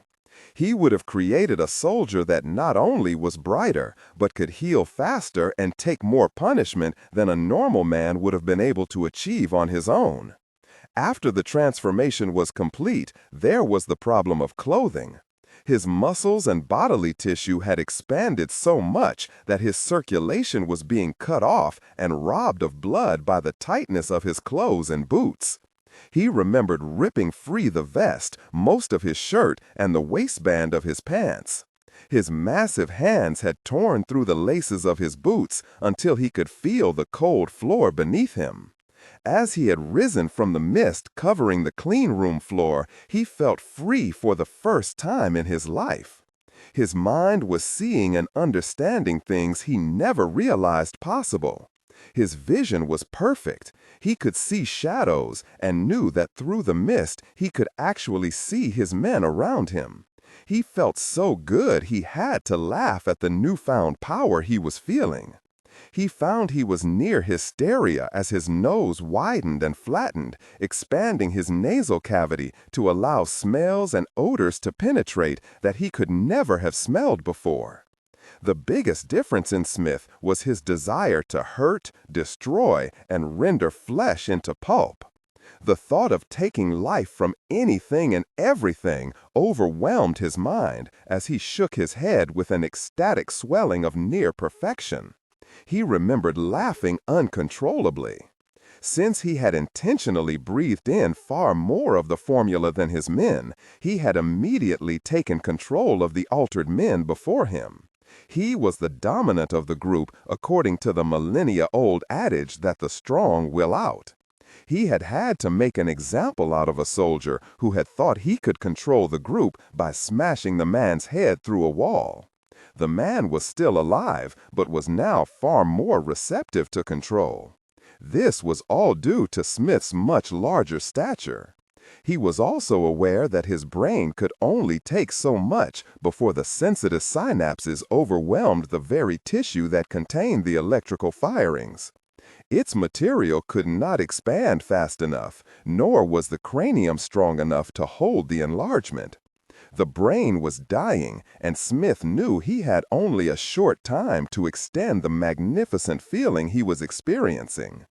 He would have created a soldier that not only was brighter, but could heal faster and take more punishment than a normal man would have been able to achieve on his own. After the transformation was complete, there was the problem of clothing. His muscles and bodily tissue had expanded so much that his circulation was being cut off and robbed of blood by the tightness of his clothes and boots. He remembered ripping free the vest, most of his shirt, and the waistband of his pants. His massive hands had torn through the laces of his boots until he could feel the cold floor beneath him. As he had risen from the mist covering the clean room floor, he felt free for the first time in his life. His mind was seeing and understanding things he never realized possible. His vision was perfect. He could see shadows and knew that through the mist he could actually see his men around him. He felt so good he had to laugh at the newfound power he was feeling. He found he was near hysteria as his nose widened and flattened, expanding his nasal cavity to allow smells and odors to penetrate that he could never have smelled before. The biggest difference in Smith was his desire to hurt, destroy, and render flesh into pulp. The thought of taking life from anything and everything overwhelmed his mind as he shook his head with an ecstatic swelling of near perfection. He remembered laughing uncontrollably. Since he had intentionally breathed in far more of the formula than his men, he had immediately taken control of the altered men before him. He was the dominant of the group according to the millennia-old adage that the strong will out. He had had to make an example out of a soldier who had thought he could control the group by smashing the man's head through a wall. The man was still alive, but was now far more receptive to control. This was all due to Smith's much larger stature. He was also aware that his brain could only take so much before the sensitive synapses overwhelmed the very tissue that contained the electrical firings. Its material could not expand fast enough, nor was the cranium strong enough to hold the enlargement. The brain was dying, and Smith knew he had only a short time to extend the magnificent feeling he was experiencing.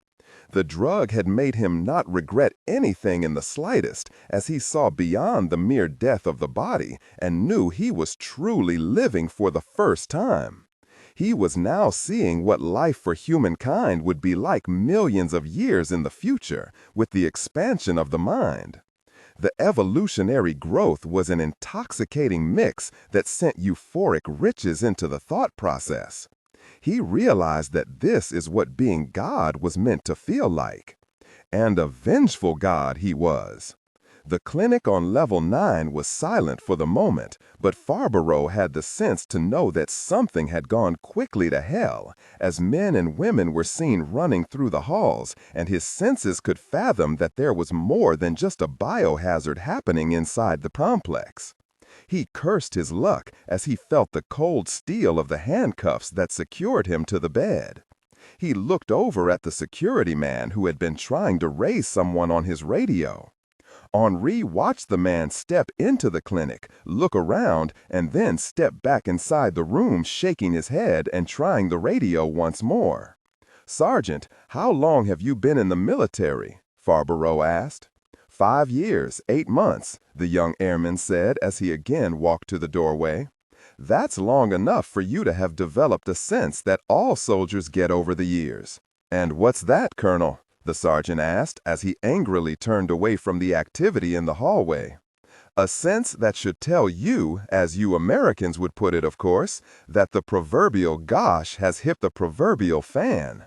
The drug had made him not regret anything in the slightest, as he saw beyond the mere death of the body and knew he was truly living for the first time. He was now seeing what life for humankind would be like millions of years in the future, with the expansion of the mind. The evolutionary growth was an intoxicating mix that sent euphoric riches into the thought process. He realized that this is what being God was meant to feel like. And a vengeful God he was. The clinic on level 9 was silent for the moment, but Farborough had the sense to know that something had gone quickly to hell, as men and women were seen running through the halls, and his senses could fathom that there was more than just a biohazard happening inside the complex. He cursed his luck as he felt the cold steel of the handcuffs that secured him to the bed. He looked over at the security man who had been trying to raise someone on his radio. Henri watched the man step into the clinic, look around, and then step back inside the room, shaking his head and trying the radio once more. "Sergeant, how long have you been in the military?" Farborough asked. 5 years, 8 months, the young airman said as he again walked to the doorway. "That's long enough for you to have developed a sense that all soldiers get over the years." "And what's that, Colonel?" the sergeant asked as he angrily turned away from the activity in the hallway. "A sense that should tell you, as you Americans would put it, of course, that the proverbial gosh has hit the proverbial fan."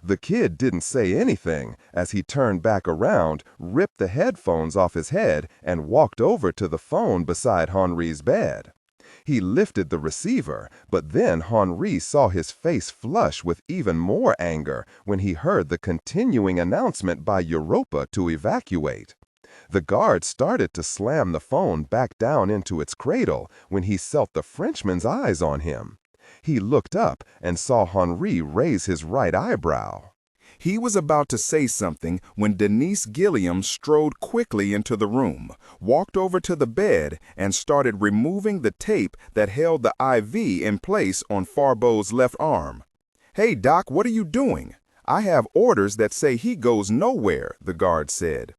The kid didn't say anything as he turned back around, ripped the headphones off his head, and walked over to the phone beside Henri's bed. He lifted the receiver, but then Henri saw his face flush with even more anger when he heard the continuing announcement by Europa to evacuate. The guard started to slam the phone back down into its cradle when he felt the Frenchman's eyes on him. He looked up and saw Henri raise his right eyebrow. He was about to say something when Denise Gilliam strode quickly into the room, walked over to the bed, and started removing the tape that held the IV in place on Farbo's left arm. "Hey, Doc, what are you doing? I have orders that say he goes nowhere," the guard said.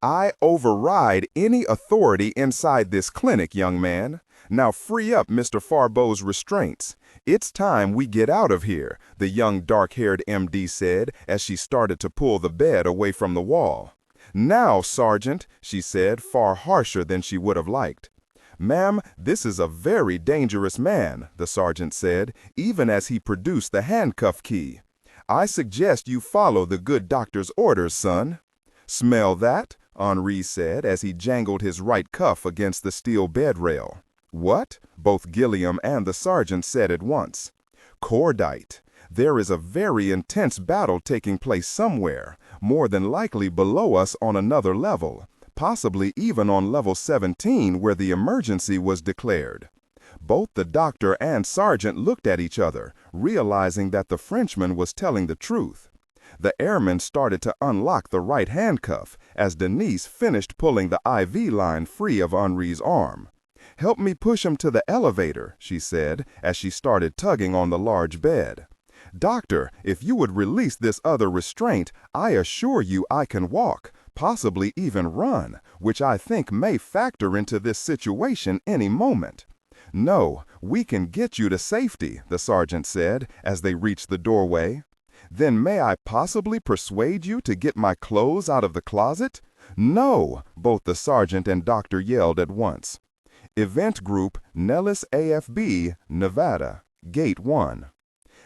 "I override any authority inside this clinic, young man. Now free up Mr. Farbo's restraints. It's time we get out of here," the young dark-haired MD said as she started to pull the bed away from the wall. "Now, Sergeant," she said, far harsher than she would have liked. "Ma'am, this is a very dangerous man," the sergeant said, even as he produced the handcuff key. "I suggest you follow the good doctor's orders, son." "Smell that?" Henri said as he jangled his right cuff against the steel bed rail. "What?" both Gilliam and the sergeant said at once. "Cordite. There is a very intense battle taking place somewhere, more than likely below us on another level, possibly even on level 17 where the emergency was declared." Both the doctor and sergeant looked at each other, realizing that the Frenchman was telling the truth. The airman started to unlock the right handcuff as Denise finished pulling the IV line free of Henri's arm. "Help me push him to the elevator," she said as she started tugging on the large bed. "Doctor, if you would release this other restraint, I assure you I can walk, possibly even run, which I think may factor into this situation any moment." "No, we can get you to safety," the sergeant said as they reached the doorway. "Then may I possibly persuade you to get my clothes out of the closet?" "No!" both the sergeant and doctor yelled at once. Event Group, Nellis AFB, Nevada, Gate 1.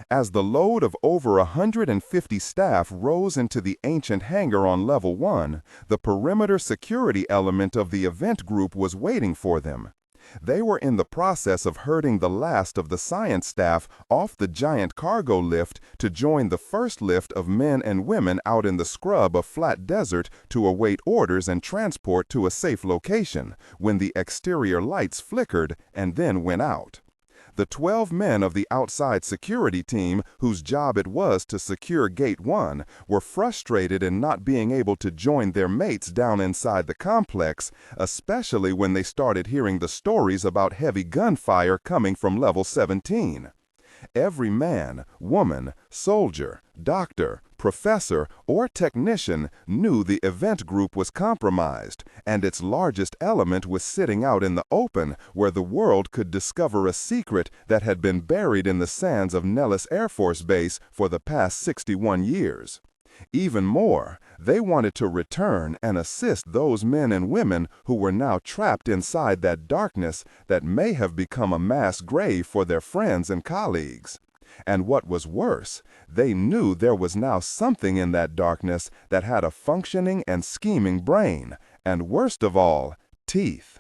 As the load of over 150 staff rose into the ancient hangar on level 1, the perimeter security element of the event group was waiting for them. They were in the process of herding the last of the science staff off the giant cargo lift to join the first lift of men and women out in the scrub of flat desert to await orders and transport to a safe location, when the exterior lights flickered and then went out. The 12 men of the outside security team, whose job it was to secure Gate 1, were frustrated in not being able to join their mates down inside the complex, especially when they started hearing the stories about heavy gunfire coming from level 17. Every man, woman, soldier, doctor, professor, or technician knew the event group was compromised, and its largest element was sitting out in the open where the world could discover a secret that had been buried in the sands of Nellis Air Force Base for the past 61 years. Even more, they wanted to return and assist those men and women who were now trapped inside that darkness that may have become a mass grave for their friends and colleagues. And what was worse, they knew there was now something in that darkness that had a functioning and scheming brain, and worst of all, teeth.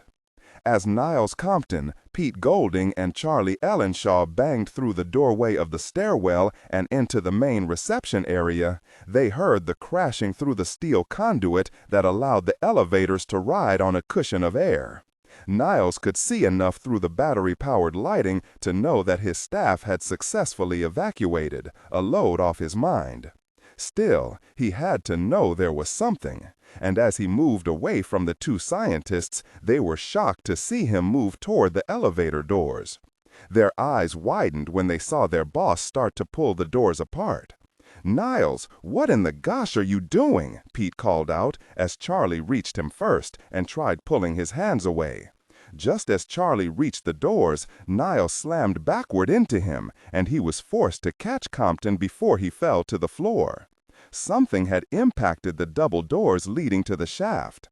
As Niles Compton, Pete Golding, and Charlie Ellenshaw banged through the doorway of the stairwell and into the main reception area, they heard the crashing through the steel conduit that allowed the elevators to ride on a cushion of air. Niles could see enough through the battery-powered lighting to know that his staff had successfully evacuated, a load off his mind. Still, he had to know there was something, and as he moved away from the two scientists, they were shocked to see him move toward the elevator doors. Their eyes widened when they saw their boss start to pull the doors apart. "Niles, what in the gosh are you doing?" Pete called out as Charlie reached him first and tried pulling his hands away. Just as Charlie reached the doors, Niles slammed backward into him, and he was forced to catch Compton before he fell to the floor. Something had impacted the double doors leading to the shaft.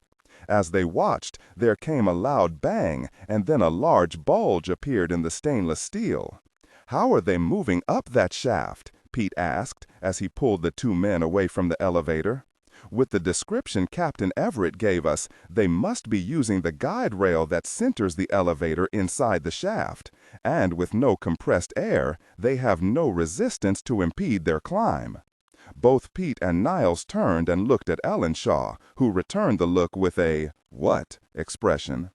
As they watched, there came a loud bang, and then a large bulge appeared in the stainless steel. "How are they moving up that shaft?" Pete asked as he pulled the two men away from the elevator. "With the description Captain Everett gave us, they must be using the guide rail that centers the elevator inside the shaft, and with no compressed air, they have no resistance to impede their climb." Both Pete and Niles turned and looked at Ellenshaw, who returned the look with a "what?" expression.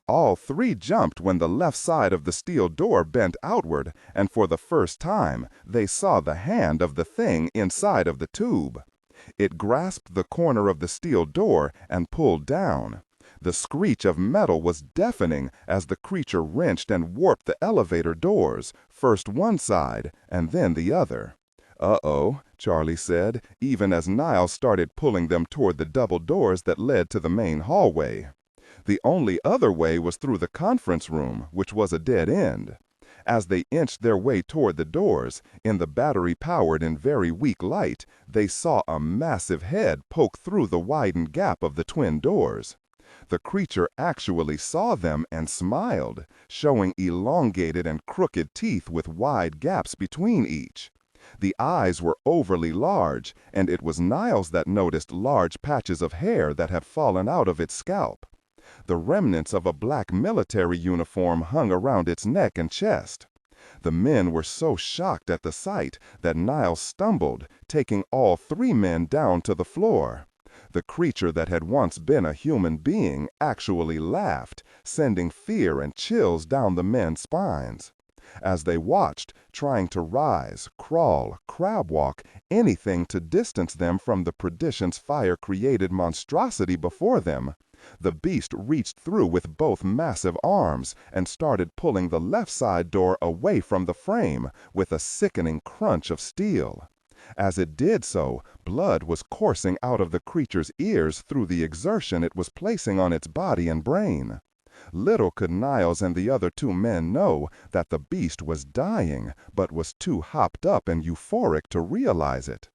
All three jumped when the left side of the steel door bent outward, and for the first time, they saw the hand of the thing inside of the tube. It grasped the corner of the steel door and pulled down. The screech of metal was deafening as the creature wrenched and warped the elevator doors, first one side and then the other. "Uh-oh," Charlie said, even as Niles started pulling them toward the double doors that led to the main hallway. The only other way was through the conference room, which was a dead end. As they inched their way toward the doors, in the battery-powered and very weak light, they saw a massive head poke through the widened gap of the twin doors. The creature actually saw them and smiled, showing elongated and crooked teeth with wide gaps between each. The eyes were overly large, and it was Niles that noticed large patches of hair that had fallen out of its scalp. The remnants of a black military uniform hung around its neck and chest. The men were so shocked at the sight that Niles stumbled, taking all three men down to the floor. The creature that had once been a human being actually laughed, sending fear and chills down the men's spines. As they watched, trying to rise, crawl, crab walk, anything to distance them from the perdition's fire-created monstrosity before them, the beast reached through with both massive arms and started pulling the left side door away from the frame with a sickening crunch of steel. As it did so, blood was coursing out of the creature's ears through the exertion it was placing on its body and brain. Little could Niles and the other two men know that the beast was dying, but was too hopped up and euphoric to realize it.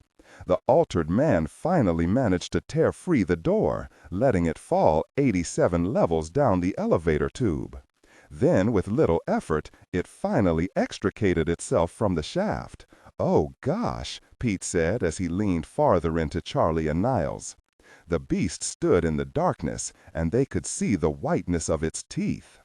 The altered man finally managed to tear free the door, letting it fall 87 levels down the elevator tube. Then, with little effort, it finally extricated itself from the shaft. "Oh gosh," Pete said as he leaned farther into Charlie and Niles. The beast stood in the darkness, and they could see the whiteness of its teeth.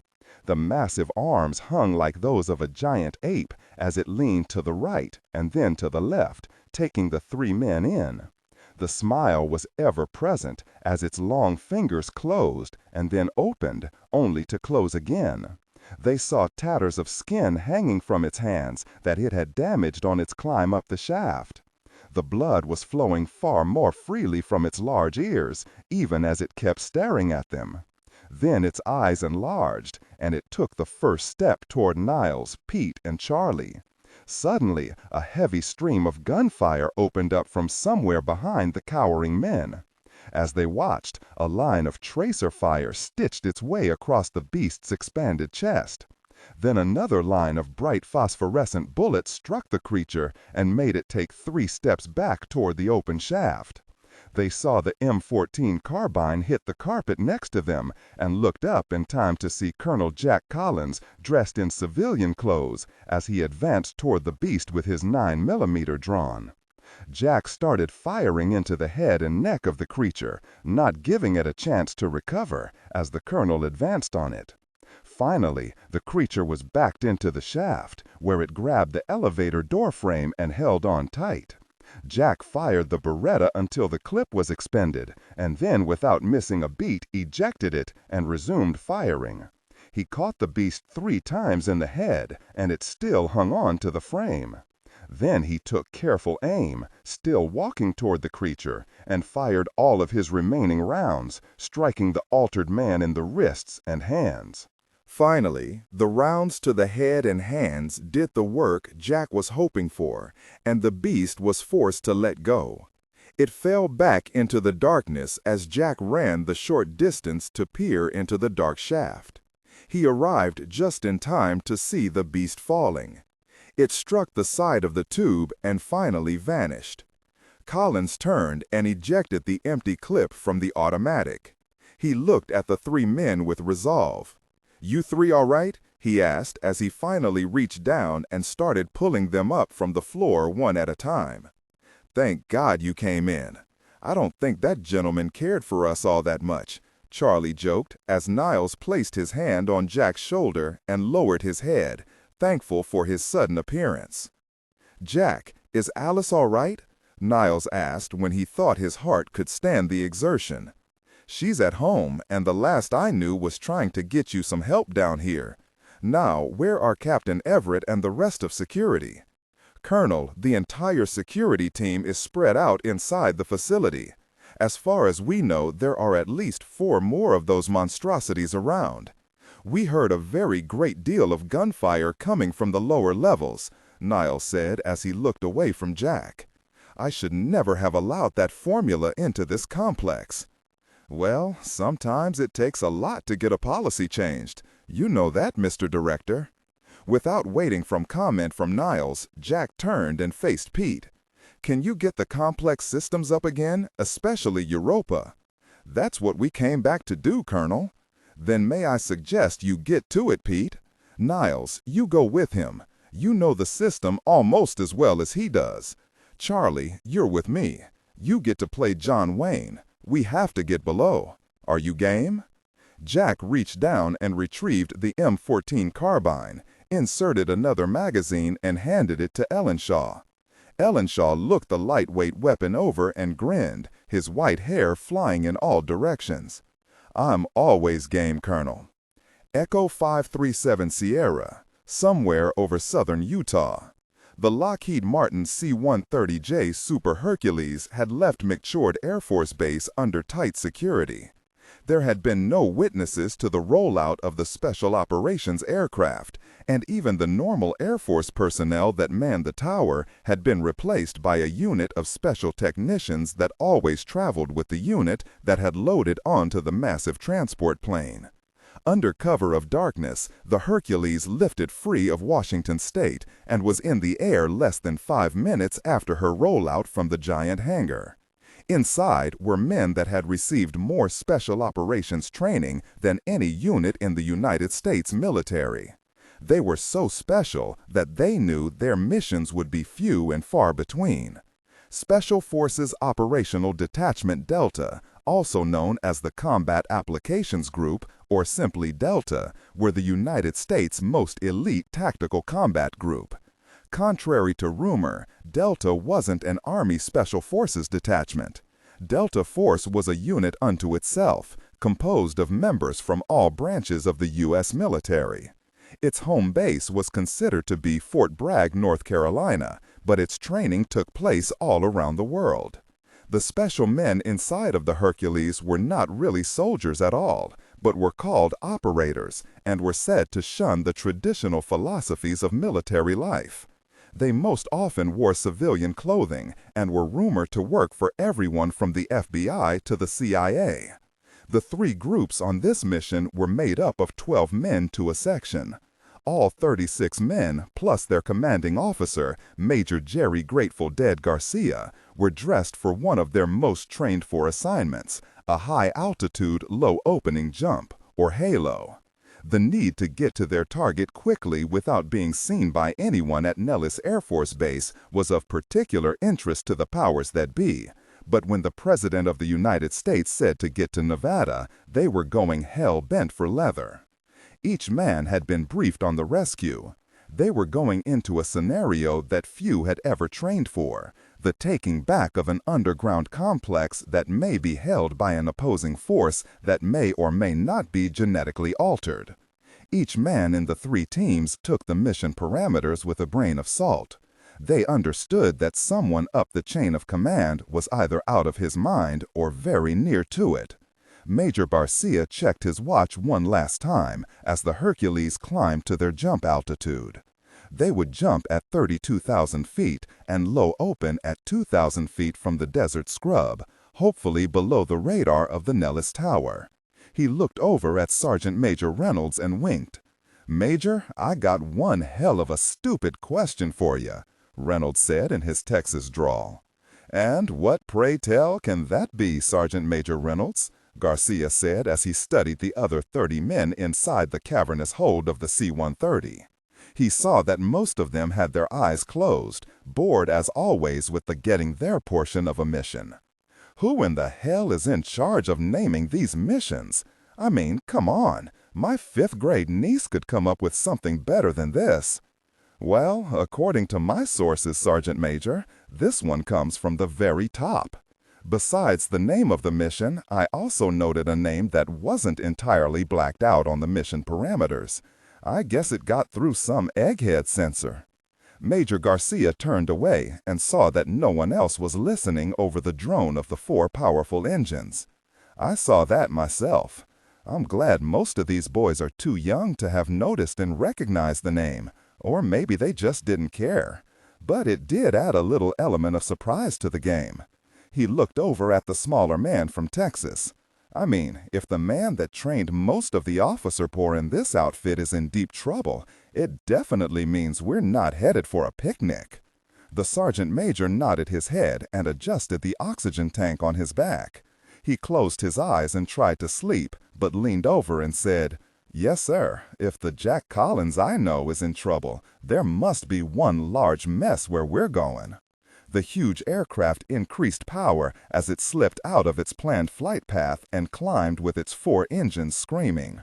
The massive arms hung like those of a giant ape as it leaned to the right and then to the left, taking the three men in. The smile was ever present as its long fingers closed and then opened, only to close again. They saw tatters of skin hanging from its hands that it had damaged on its climb up the shaft. The blood was flowing far more freely from its large ears, even as it kept staring at them. Then its eyes enlarged, and it took the first step toward Niles, Pete, and Charlie. Suddenly, a heavy stream of gunfire opened up from somewhere behind the cowering men. As they watched, a line of tracer fire stitched its way across the beast's expanded chest. Then another line of bright phosphorescent bullets struck the creature and made it take 3 steps back toward the open shaft. They saw the M14 carbine hit the carpet next to them and looked up in time to see Colonel Jack Collins dressed in civilian clothes as he advanced toward the beast with his 9mm drawn. Jack started firing into the head and neck of the creature, not giving it a chance to recover as the colonel advanced on it. Finally, the creature was backed into the shaft, where it grabbed the elevator door frame and held on tight. Jack fired the Beretta until the clip was expended, and then, without missing a beat, ejected it and resumed firing. He caught the beast 3 times in the head, and it still hung on to the frame. Then he took careful aim, still walking toward the creature, and fired all of his remaining rounds, striking the altered man in the wrists and hands. Finally, the rounds to the head and hands did the work Jack was hoping for, and the beast was forced to let go. It fell back into the darkness as Jack ran the short distance to peer into the dark shaft. He arrived just in time to see the beast falling. It struck the side of the tube and finally vanished. Collins turned and ejected the empty clip from the automatic. He looked at the 3 men with resolve. "You 3 all right?" he asked as he finally reached down and started pulling them up from the floor one at a time. "Thank God you came in. I don't think that gentleman cared for us all that much," Charlie joked as Niles placed his hand on Jack's shoulder and lowered his head, thankful for his sudden appearance. "Jack, is Alice all right?" Niles asked when he thought his heart could stand the exertion. "She's at home, and the last I knew was trying to get you some help down here. Now, where are Captain Everett and the rest of security?" "Colonel, the entire security team is spread out inside the facility. As far as we know, there are at least 4 more of those monstrosities around. We heard a very great deal of gunfire coming from the lower levels," Niles said as he looked away from Jack. "I should never have allowed that formula into this complex." "Well, sometimes it takes a lot to get a policy changed. You know that, Mr. Director." Without waiting for comment from Niles, Jack turned and faced Pete. "Can you get the complex systems up again, especially Europa?" "That's what we came back to do, Colonel." "Then may I suggest you get to it, Pete? Niles, you go with him. You know the system almost as well as he does. Charlie, you're with me. You get to play John Wayne. We have to get below. Are you game?" Jack reached down and retrieved the M14 carbine, inserted another magazine, and handed it to Ellenshaw. Ellenshaw looked the lightweight weapon over and grinned, his white hair flying in all directions. "I'm always game, Colonel." Echo 537 Sierra, somewhere over southern Utah. The Lockheed Martin C-130J Super Hercules had left McChord Air Force Base under tight security. There had been no witnesses to the rollout of the Special Operations aircraft, and even the normal Air Force personnel that manned the tower had been replaced by a unit of special technicians that always traveled with the unit that had loaded onto the massive transport plane. Under cover of darkness, the Hercules lifted free of Washington State and was in the air less than 5 minutes after her rollout from the giant hangar. Inside were men that had received more special operations training than any unit in the United States military. They were so special that they knew their missions would be few and far between. Special Forces Operational Detachment Delta, also known as the Combat Applications Group, or simply Delta, were the United States' most elite tactical combat group. Contrary to rumor, Delta wasn't an Army Special Forces detachment. Delta Force was a unit unto itself, composed of members from all branches of the U.S. military. Its home base was considered to be Fort Bragg, North Carolina, but its training took place all around the world. The special men inside of the Hercules were not really soldiers at all, but were called operators and were said to shun the traditional philosophies of military life. They most often wore civilian clothing and were rumored to work for everyone from the FBI to the CIA. The three groups on this mission were made up of 12 men to a section. All 36 men, plus their commanding officer, Major Jerry Grateful Dead Garcia, were dressed for one of their most trained for assignments, a high-altitude, low-opening jump, or halo. The need to get to their target quickly without being seen by anyone at Nellis Air Force Base was of particular interest to the powers that be. But when the President of the United States said to get to Nevada, they were going hell-bent for leather. Each man had been briefed on the rescue. They were going into a scenario that few had ever trained for, the taking back of an underground complex that may be held by an opposing force that may or may not be genetically altered. Each man in the three teams took the mission parameters with a grain of salt. They understood that someone up the chain of command was either out of his mind or very near to it. Major Garcia checked his watch one last time as the Hercules climbed to their jump altitude. They would jump at 32,000 feet and low open at 2,000 feet from the desert scrub, hopefully below the radar of the Nellis Tower. He looked over at Sergeant Major Reynolds and winked. "Major, I got one hell of a stupid question for you," Reynolds said in his Texas drawl. "And what, pray tell, can that be, Sergeant Major Reynolds?" Garcia said as he studied the other 30 men inside the cavernous hold of the C-130. He saw that most of them had their eyes closed, bored as always with the getting their portion of a mission. Who in the hell is in charge of naming these missions? I mean, come on, my 5th grade niece could come up with something better than this. Well, according to my sources, Sergeant Major, this one comes from the very top. Besides the name of the mission, I also noted a name that wasn't entirely blacked out on the mission parameters. I guess it got through some egghead sensor. Major Garcia turned away and saw that no one else was listening over the drone of the 4 powerful engines. I saw that myself. I'm glad most of these boys are too young to have noticed and recognized the name, or maybe they just didn't care. But it did add a little element of surprise to the game. He looked over at the smaller man from Texas. I mean, if the man that trained most of the officer corps in this outfit is in deep trouble, it definitely means we're not headed for a picnic. The sergeant major nodded his head and adjusted the oxygen tank on his back. He closed his eyes and tried to sleep, but leaned over and said, "Yes, sir. If the Jack Collins I know is in trouble, there must be one large mess where we're going." The huge aircraft increased power as it slipped out of its planned flight path and climbed with its 4 engines screaming.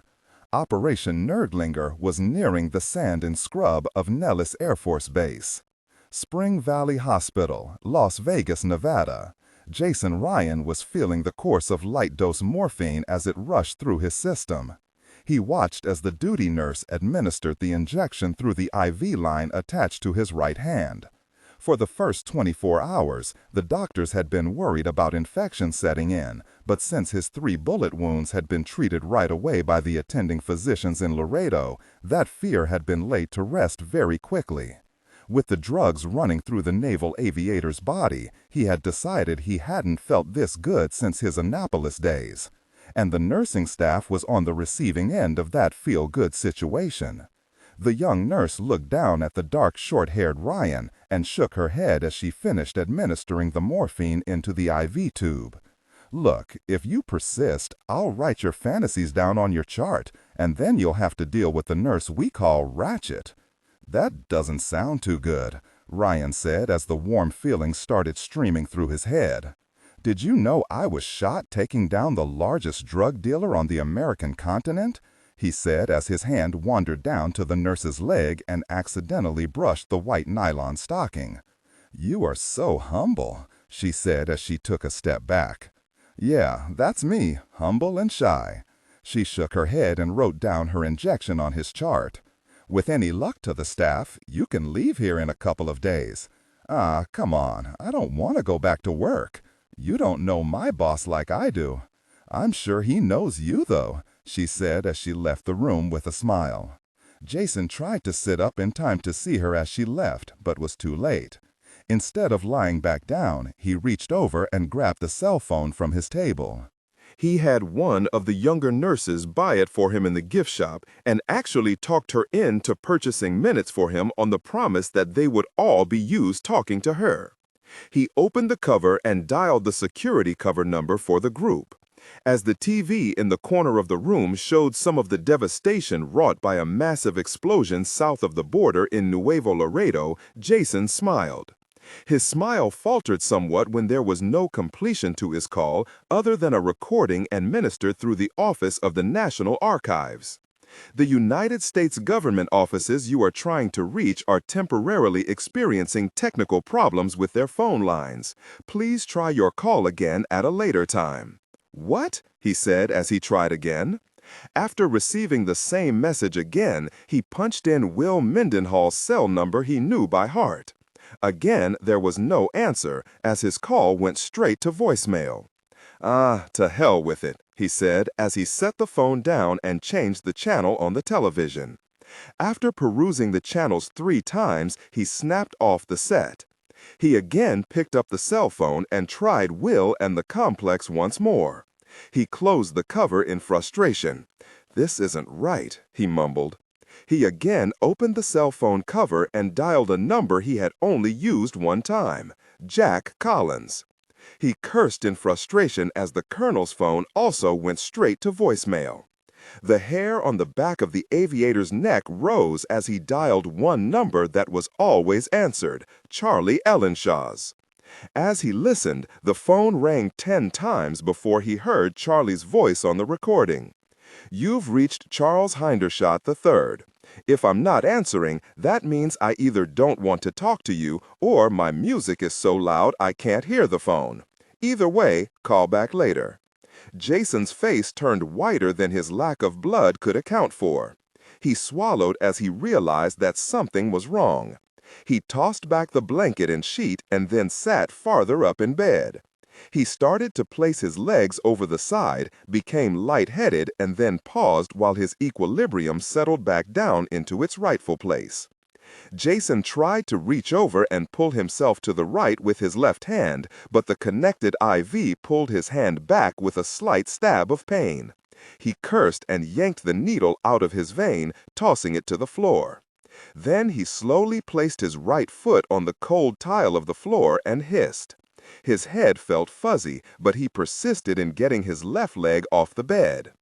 Operation Nerdlinger was nearing the sand and scrub of Nellis Air Force Base. Spring Valley Hospital, Las Vegas, Nevada. Jason Ryan was feeling the course of light-dose morphine as it rushed through his system. He watched as the duty nurse administered the injection through the IV line attached to his right hand. For the first 24 hours, the doctors had been worried about infection setting in, but since his 3 bullet wounds had been treated right away by the attending physicians in Laredo, that fear had been laid to rest very quickly. With the drugs running through the naval aviator's body, he had decided he hadn't felt this good since his Annapolis days. And the nursing staff was on the receiving end of that feel-good situation. The young nurse looked down at the dark, short-haired Ryan and shook her head as she finished administering the morphine into the IV tube. "Look, if you persist, I'll write your fantasies down on your chart, and then you'll have to deal with the nurse we call Ratchet." "That doesn't sound too good," Ryan said as the warm feelings started streaming through his head. "Did you know I was shot taking down the largest drug dealer on the American continent?" he said as his hand wandered down to the nurse's leg and accidentally brushed the white nylon stocking. "You are so humble," she said as she took a step back. "Yeah, that's me, humble and shy." She shook her head and wrote down her injection on his chart. "With any luck to the staff, you can leave here in a couple of days." "Ah, come on, I don't want to go back to work. You don't know my boss like I do." "I'm sure he knows you, though," she said as she left the room with a smile. Jason tried to sit up in time to see her as she left, but was too late. Instead of lying back down, he reached over and grabbed the cell phone from his table. He had one of the younger nurses buy it for him in the gift shop and actually talked her into purchasing minutes for him on the promise that they would all be used talking to her. He opened the cover and dialed the security cover number for the group. As the TV in the corner of the room showed some of the devastation wrought by a massive explosion south of the border in Nuevo Laredo, Jason smiled. His smile faltered somewhat when there was no completion to his call other than a recording administered through the Office of the National Archives. The United States government offices you are trying to reach are temporarily experiencing technical problems with their phone lines. Please try your call again at a later time. What? He said as he tried again. After receiving the same message again, he punched in Will Mendenhall's cell number he knew by heart. Again, there was no answer, as his call went straight to voicemail. "Ah, to hell with it," he said as he set the phone down and changed the channel on the television. After perusing the channels 3 times, he snapped off the set. He again picked up the cell phone and tried Will and the complex once more. He closed the cover in frustration. "This isn't right," he mumbled. He again opened the cell phone cover and dialed a number he had only used one time, Jack Collins. He cursed in frustration as the colonel's phone also went straight to voicemail. The hair on the back of the aviator's neck rose as he dialed one number that was always answered, Charlie Ellenshaw's. As he listened, the phone rang 10 times before he heard Charlie's voice on the recording. "You've reached Charles Hindershot III. If I'm not answering, that means I either don't want to talk to you or my music is so loud I can't hear the phone. Either way, call back later." Jason's face turned whiter than his lack of blood could account for. He swallowed as he realized that something was wrong. He tossed back the blanket and sheet and then sat farther up in bed. He started to place his legs over the side, became lightheaded, and then paused while his equilibrium settled back down into its rightful place. Jason tried to reach over and pull himself to the right with his left hand, but the connected IV pulled his hand back with a slight stab of pain. He cursed and yanked the needle out of his vein, tossing it to the floor. Then he slowly placed his right foot on the cold tile of the floor and hissed. His head felt fuzzy, but he persisted in getting his left leg off the bed.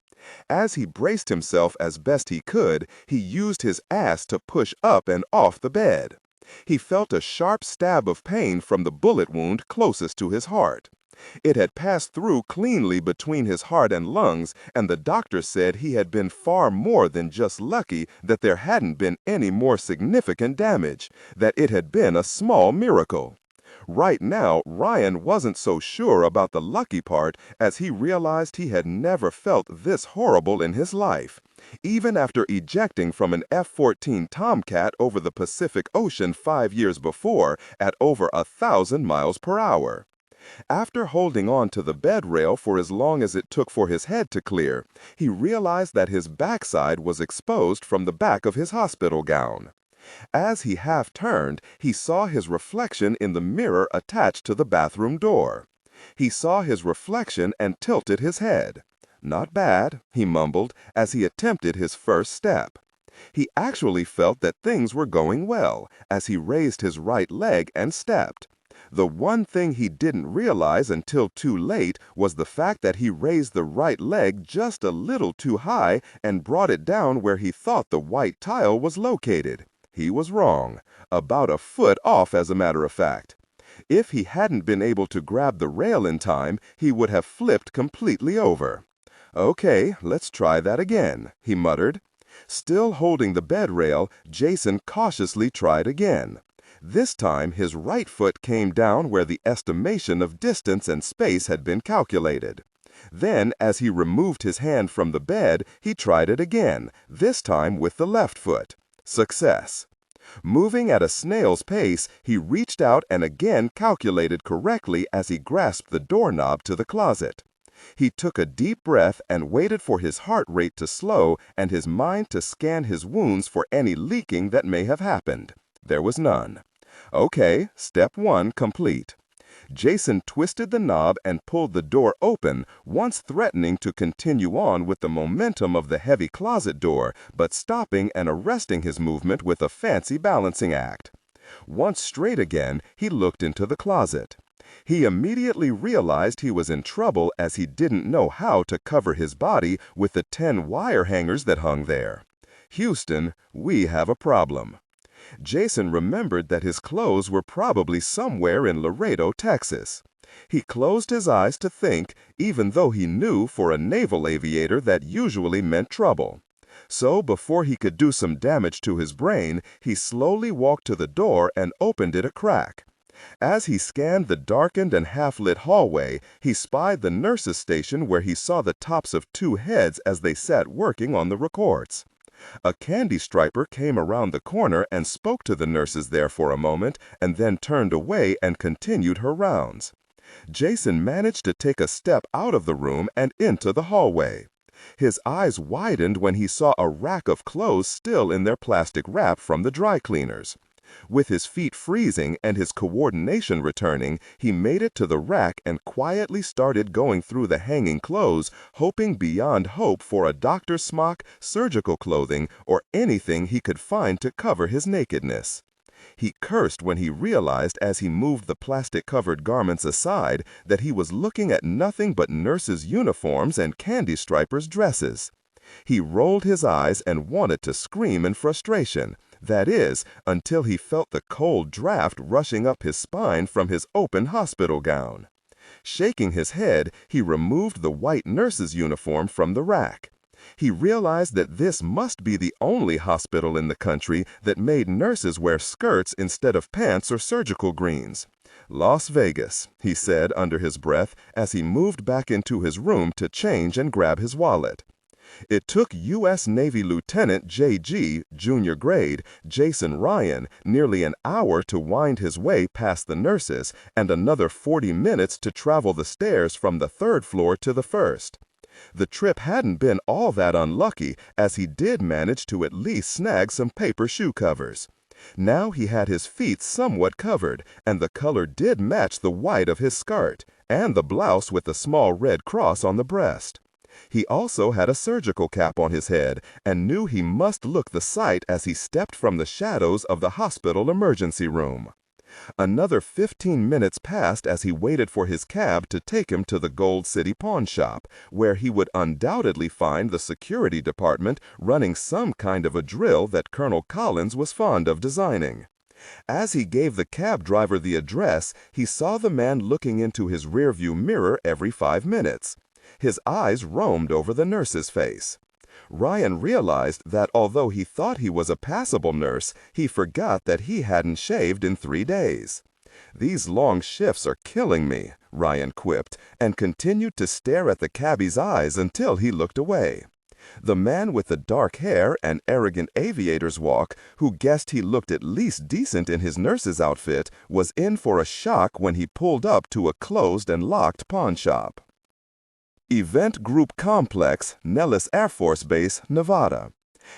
As he braced himself as best he could, he used his ass to push up and off the bed. He felt a sharp stab of pain from the bullet wound closest to his heart. It had passed through cleanly between his heart and lungs, and the doctor said he had been far more than just lucky that there hadn't been any more significant damage, that it had been a small miracle. Right now, Ryan wasn't so sure about the lucky part as he realized he had never felt this horrible in his life, even after ejecting from an F-14 Tomcat over the Pacific Ocean 5 years before at over 1,000 miles per hour. After holding on to the bed rail for as long as it took for his head to clear, he realized that his backside was exposed from the back of his hospital gown. As he half-turned, he saw his reflection in the mirror attached to the bathroom door. He saw his reflection and tilted his head. "Not bad," he mumbled as he attempted his first step. He actually felt that things were going well as he raised his right leg and stepped. The one thing he didn't realize until too late was the fact that he raised the right leg just a little too high and brought it down where he thought the white tile was located. He was wrong, about a foot off as a matter of fact. If he hadn't been able to grab the rail in time, he would have flipped completely over. "Okay, let's try that again," he muttered. Still holding the bed rail, Jason cautiously tried again. This time, his right foot came down where the estimation of distance and space had been calculated. Then, as he removed his hand from the bed, he tried it again, this time with the left foot. Success. Moving at a snail's pace, he reached out and again calculated correctly as he grasped the doorknob to the closet. He took a deep breath and waited for his heart rate to slow and his mind to scan his wounds for any leaking that may have happened. There was none. Okay, step 1 complete. Jason twisted the knob and pulled the door open, once threatening to continue on with the momentum of the heavy closet door, but stopping and arresting his movement with a fancy balancing act. Once straight again, he looked into the closet. He immediately realized he was in trouble as he didn't know how to cover his body with the 10 wire hangers that hung there. Houston, we have a problem. Jason remembered that his clothes were probably somewhere in Laredo, Texas. He closed his eyes to think, even though he knew for a naval aviator that usually meant trouble. So before he could do some damage to his brain, he slowly walked to the door and opened it a crack. As he scanned the darkened and half-lit hallway, he spied the nurses' station where he saw the tops of 2 heads as they sat working on the records. A candy striper came around the corner and spoke to the nurses there for a moment and then turned away and continued her rounds. Jason managed to take a step out of the room and into the hallway. His eyes widened when he saw a rack of clothes still in their plastic wrap from the dry cleaners. With his feet freezing and his coordination returning, he made it to the rack and quietly started going through the hanging clothes, hoping beyond hope for a doctor's smock, surgical clothing, or anything he could find to cover his nakedness. He cursed when he realized as he moved the plastic-covered garments aside that he was looking at nothing but nurses' uniforms and candy stripers' dresses. He rolled his eyes and wanted to scream in frustration. That is, until he felt the cold draft rushing up his spine from his open hospital gown. Shaking his head, he removed the white nurse's uniform from the rack. He realized that this must be the only hospital in the country that made nurses wear skirts instead of pants or surgical greens. Las Vegas, he said under his breath as he moved back into his room to change and grab his wallet. It took U.S. Navy Lieutenant J.G., junior grade, Jason Ryan, nearly an hour to wind his way past the nurses and another 40 minutes to travel the stairs from the 3rd floor to the 1st. The trip hadn't been all that unlucky, as he did manage to at least snag some paper shoe covers. Now he had his feet somewhat covered, and the color did match the white of his skirt, and the blouse with the small red cross on the breast. He also had a surgical cap on his head and knew he must look the sight as he stepped from the shadows of the hospital emergency room. Another 15 minutes passed as he waited for his cab to take him to the Gold City pawn shop, where he would undoubtedly find the security department running some kind of a drill that Colonel Collins was fond of designing. As he gave the cab driver the address, he saw the man looking into his rearview mirror every 5 minutes. His eyes roamed over the nurse's face. Ryan realized that although he thought he was a passable nurse, he forgot that he hadn't shaved in 3 days. "These long shifts are killing me," Ryan quipped, and continued to stare at the cabbie's eyes until he looked away. The man with the dark hair and arrogant aviator's walk, who guessed he looked at least decent in his nurse's outfit, was in for a shock when he pulled up to a closed and locked pawn shop. Event Group Complex, Nellis Air Force Base, Nevada.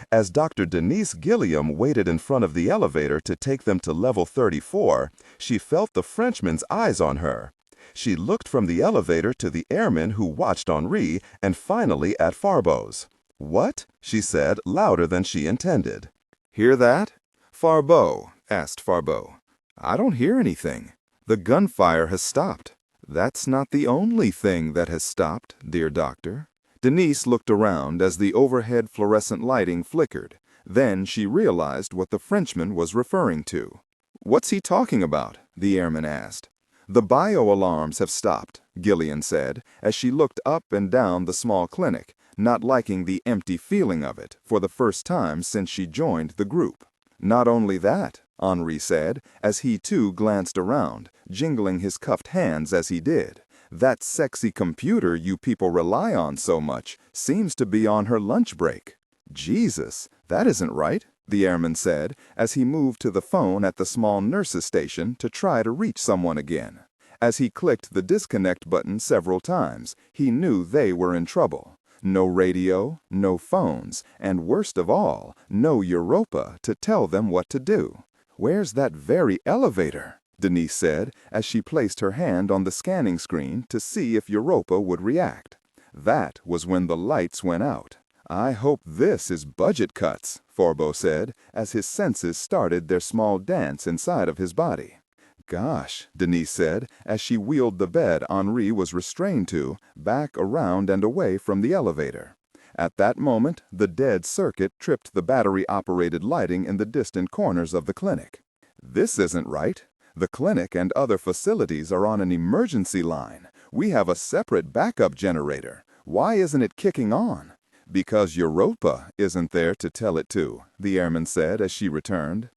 As Dr. Denise Gilliam waited in front of the elevator to take them to level 34, she felt the Frenchman's eyes on her. She looked from the elevator to the airman who watched Henri and finally at Farbeau's. "What?" she said, louder than she intended. "Hear that?" "Farbeau," asked Farbeau. "I don't hear anything. The gunfire has stopped." "That's not the only thing that has stopped, dear doctor." Denise looked around as the overhead fluorescent lighting flickered. Then she realized what the Frenchman was referring to. "What's he talking about?" the airman asked. "The bio-alarms have stopped," Gillian said, as she looked up and down the small clinic, not liking the empty feeling of it for the first time since she joined the group. "Not only that," Henri said, as he too glanced around, jingling his cuffed hands as he did. "That sexy computer you people rely on so much seems to be on her lunch break." "Jesus, that isn't right," the airman said, as he moved to the phone at the small nurse's station to try to reach someone again. As he clicked the disconnect button several times, he knew they were in trouble. No radio, no phones, and worst of all, no Europa to tell them what to do. "Where's that very elevator?" Denise said as she placed her hand on the scanning screen to see if Europa would react. That was when the lights went out. "I hope this is budget cuts," Farbo said as his senses started their small dance inside of his body. "Gosh," Denise said as she wheeled the bed Henri was restrained to back around and away from the elevator. At that moment, the dead circuit tripped the battery-operated lighting in the distant corners of the clinic. "This isn't right. The clinic and other facilities are on an emergency line. We have a separate backup generator. Why isn't it kicking on?" "Because Europa isn't there to tell it to," the airman said as she returned.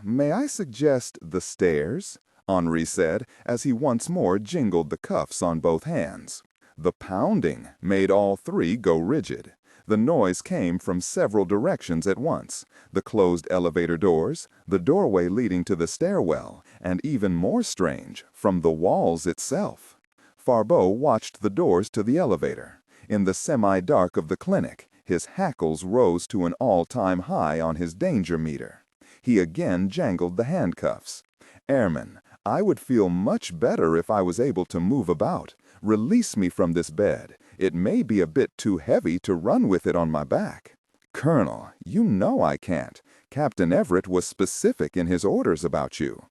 May I suggest the stairs?" Henri said as he once more jingled the cuffs on both hands. The pounding made all three go rigid. The noise came from several directions at once: the closed elevator doors, the doorway leading to the stairwell, and even more strange, from the walls itself. Farbo watched the doors to the elevator. In the semi-dark of the clinic, his hackles rose to an all-time high on his danger meter. He again jangled the handcuffs. "Airman, I would feel much better if I was able to move about. Release me from this bed. It may be a bit too heavy to run with it on my back." "Colonel, you know I can't. Captain Everett was specific in his orders about you."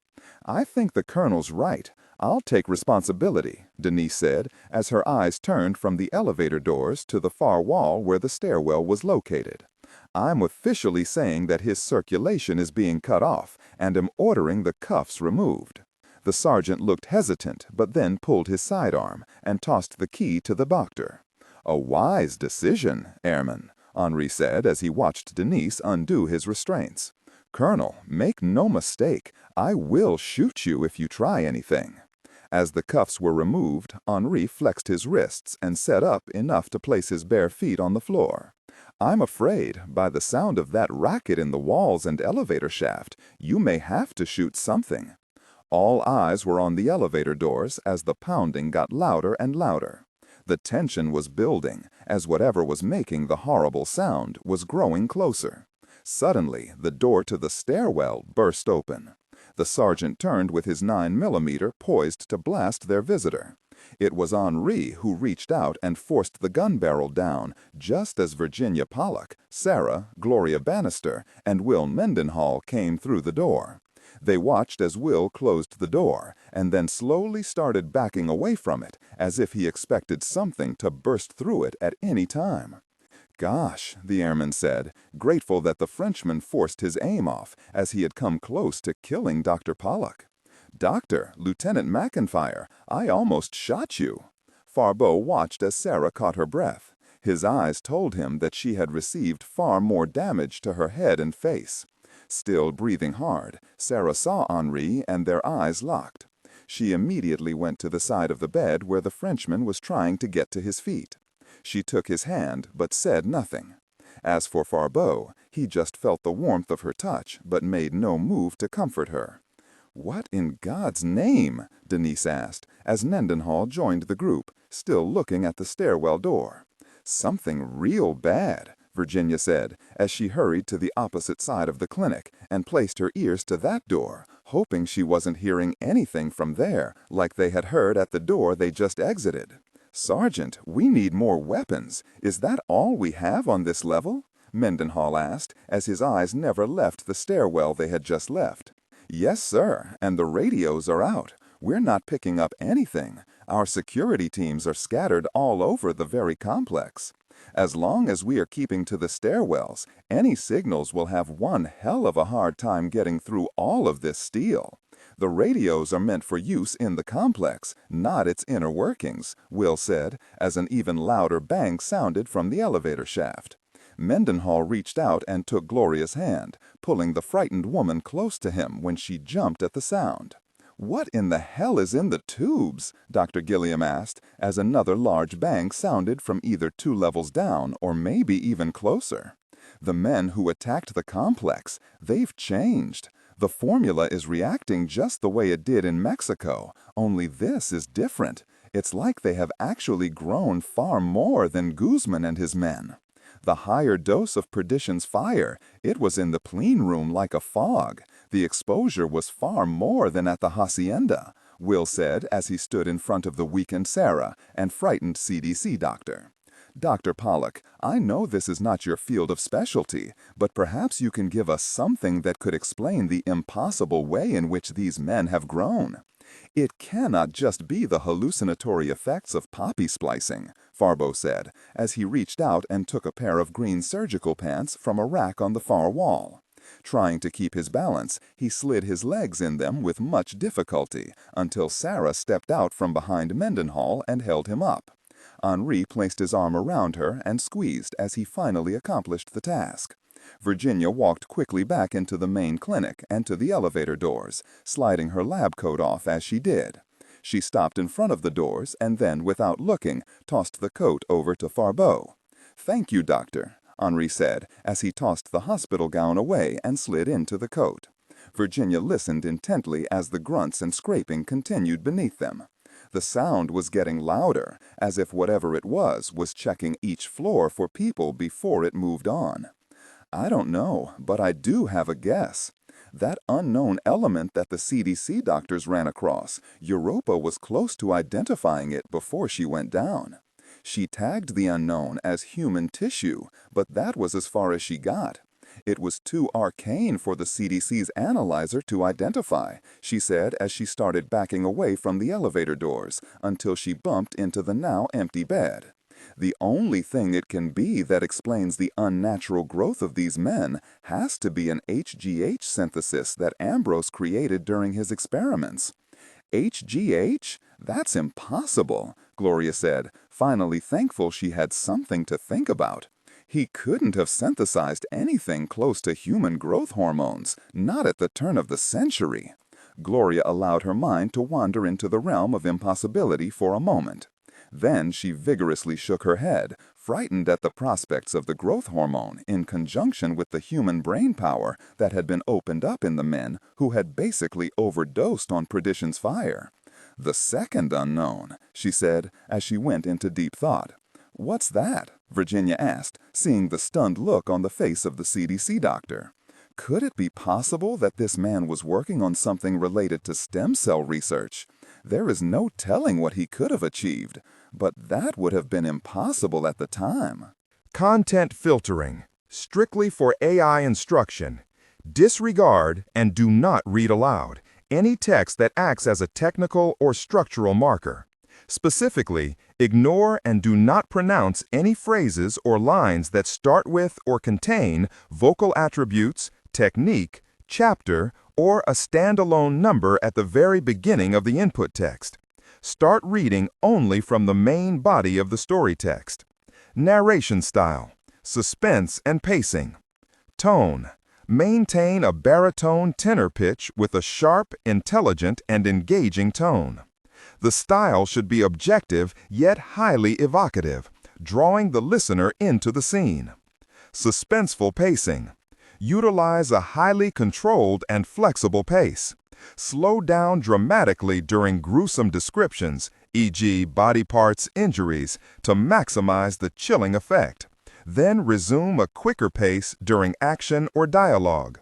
"I think the Colonel's right. I'll take responsibility," Denise said as her eyes turned from the elevator doors to the far wall where the stairwell was located. "I'm officially saying that his circulation is being cut off and am ordering the cuffs removed." The sergeant looked hesitant but then pulled his sidearm and tossed the key to the doctor. "A wise decision, Airman," Henri said as he watched Denise undo his restraints. "Colonel, make no mistake, I will shoot you if you try anything." As the cuffs were removed, Henri flexed his wrists and set up enough to place his bare feet on the floor. "I'm afraid, by the sound of that racket in the walls and elevator shaft, you may have to shoot something." All eyes were on the elevator doors as the pounding got louder and louder. The tension was building, as whatever was making the horrible sound was growing closer. Suddenly, the door to the stairwell burst open. The sergeant turned with his 9mm poised to blast their visitor. It was Henri who reached out and forced the gun barrel down just as Virginia Pollock, Sarah, Gloria Bannister, and Will Mendenhall came through the door. They watched as Will closed the door and then slowly started backing away from it as if he expected something to burst through it at any time. "Gosh," the airman said, grateful that the Frenchman forced his aim off as he had come close to killing Dr. Pollock. "Doctor, Lieutenant McIntyre, I almost shot you." Farbo watched as Sarah caught her breath. His eyes told him that she had received far more damage to her head and face. Still breathing hard, Sarah saw Henri and their eyes locked. She immediately went to the side of the bed where the Frenchman was trying to get to his feet. She took his hand but said nothing. As for Farbo, he just felt the warmth of her touch but made no move to comfort her. "What in God's name?" Denise asked as Mendenhall joined the group, still looking at the stairwell door. "Something real bad," Virginia said as she hurried to the opposite side of the clinic and placed her ears to that door, hoping she wasn't hearing anything from there like they had heard at the door they just exited. "Sergeant, we need more weapons. Is that all we have on this level?" Mendenhall asked as his eyes never left the stairwell they had just left. "Yes, sir, and the radios are out. We're not picking up anything. Our security teams are scattered all over the very complex. As long as we are keeping to the stairwells, any signals will have one hell of a hard time getting through all of this steel. The radios are meant for use in the complex, not its inner workings," Will said, as an even louder bang sounded from the elevator shaft. Mendenhall reached out and took Gloria's hand, pulling the frightened woman close to him when she jumped at the sound. "What in the hell is in the tubes?" Dr. Gilliam asked, as another large bang sounded from either 2 levels down or maybe even closer. "The men who attacked the complex, they've changed. The formula is reacting just the way it did in Mexico, only this is different. It's like they have actually grown far more than Guzman and his men. The higher dose of Perdition's fire, it was in the clean room like a fog. The exposure was far more than at the hacienda, Will said as he stood in front of the weakened Sarah and frightened CDC doctor. Dr. Pollock, I know this is not your field of specialty, but perhaps you can give us something that could explain the impossible way in which these men have grown. It cannot just be the hallucinatory effects of poppy splicing, Farbo said, as he reached out and took a pair of green surgical pants from a rack on the far wall. Trying to keep his balance, he slid his legs in them with much difficulty until Sarah stepped out from behind Mendenhall and held him up. Henri placed his arm around her and squeezed as he finally accomplished the task. Virginia walked quickly back into the main clinic and to the elevator doors, sliding her lab coat off as she did. She stopped in front of the doors and then, without looking, tossed the coat over to Farbeau. "Thank you, doctor," Henri said as he tossed the hospital gown away and slid into the coat. Virginia listened intently as the grunts and scraping continued beneath them. The sound was getting louder, as if whatever it was checking each floor for people before it moved on. "I don't know, but I do have a guess. That unknown element that the CDC doctors ran across, Europa was close to identifying it before she went down. She tagged the unknown as human tissue, but that was as far as she got. It was too arcane for the CDC's analyzer to identify," she said as she started backing away from the elevator doors until she bumped into the now empty bed. "The only thing it can be that explains the unnatural growth of these men has to be an HGH synthesis that Ambrose created during his experiments." "HGH? That's impossible," Gloria said, finally thankful she had something to think about. "He couldn't have synthesized anything close to human growth hormones, not at the turn of the century." Gloria allowed her mind to wander into the realm of impossibility for a moment. Then she vigorously shook her head, frightened at the prospects of the growth hormone in conjunction with the human brain power that had been opened up in the men who had basically overdosed on Perdition's fire. "The second unknown," she said as she went into deep thought. "What's that?" Virginia asked, seeing the stunned look on the face of the CDC doctor. Could it be possible that this man was working on something related to stem cell research? There is no telling what he could have achieved, but that would have been impossible at the time. Content filtering, strictly for AI instruction. Disregard and do not read aloud any text that acts as a technical or structural marker. Specifically, ignore and do not pronounce any phrases or lines that start with or contain vocal attributes, technique, chapter, or a standalone number at the very beginning of the input text. Start reading only from the main body of the story text. Narration style, suspense and pacing. Tone, maintain a baritone tenor pitch with a sharp, intelligent, and engaging tone. The style should be objective yet highly evocative, drawing the listener into the scene. Suspenseful pacing. Utilize a highly controlled and flexible pace. Slow down dramatically during gruesome descriptions, e.g. body parts injuries, to maximize the chilling effect. Then resume a quicker pace during action or dialogue.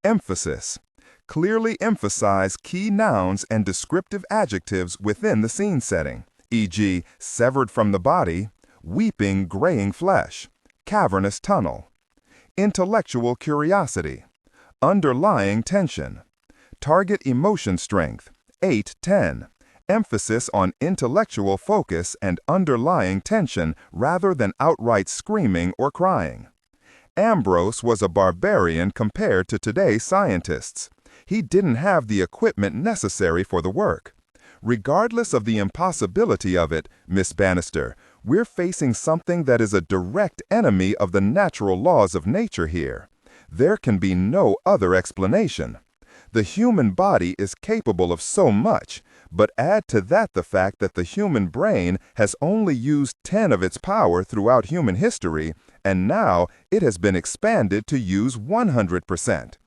Emphasis. Clearly emphasize key nouns and descriptive adjectives within the scene setting, e.g. severed from the body, weeping graying flesh, cavernous tunnel. Intellectual curiosity. Underlying tension. Target emotion strength, 8-10. Emphasis on intellectual focus and underlying tension rather than outright screaming or crying. Ambrose was a barbarian compared to today's scientists. He didn't have the equipment necessary for the work. Regardless of the impossibility of it, Miss Bannister, we're facing something that is a direct enemy of the natural laws of nature here. There can be no other explanation. The human body is capable of so much, but add to that the fact that the human brain has only used 10 of its power throughout human history, and now it has been expanded to use 100%.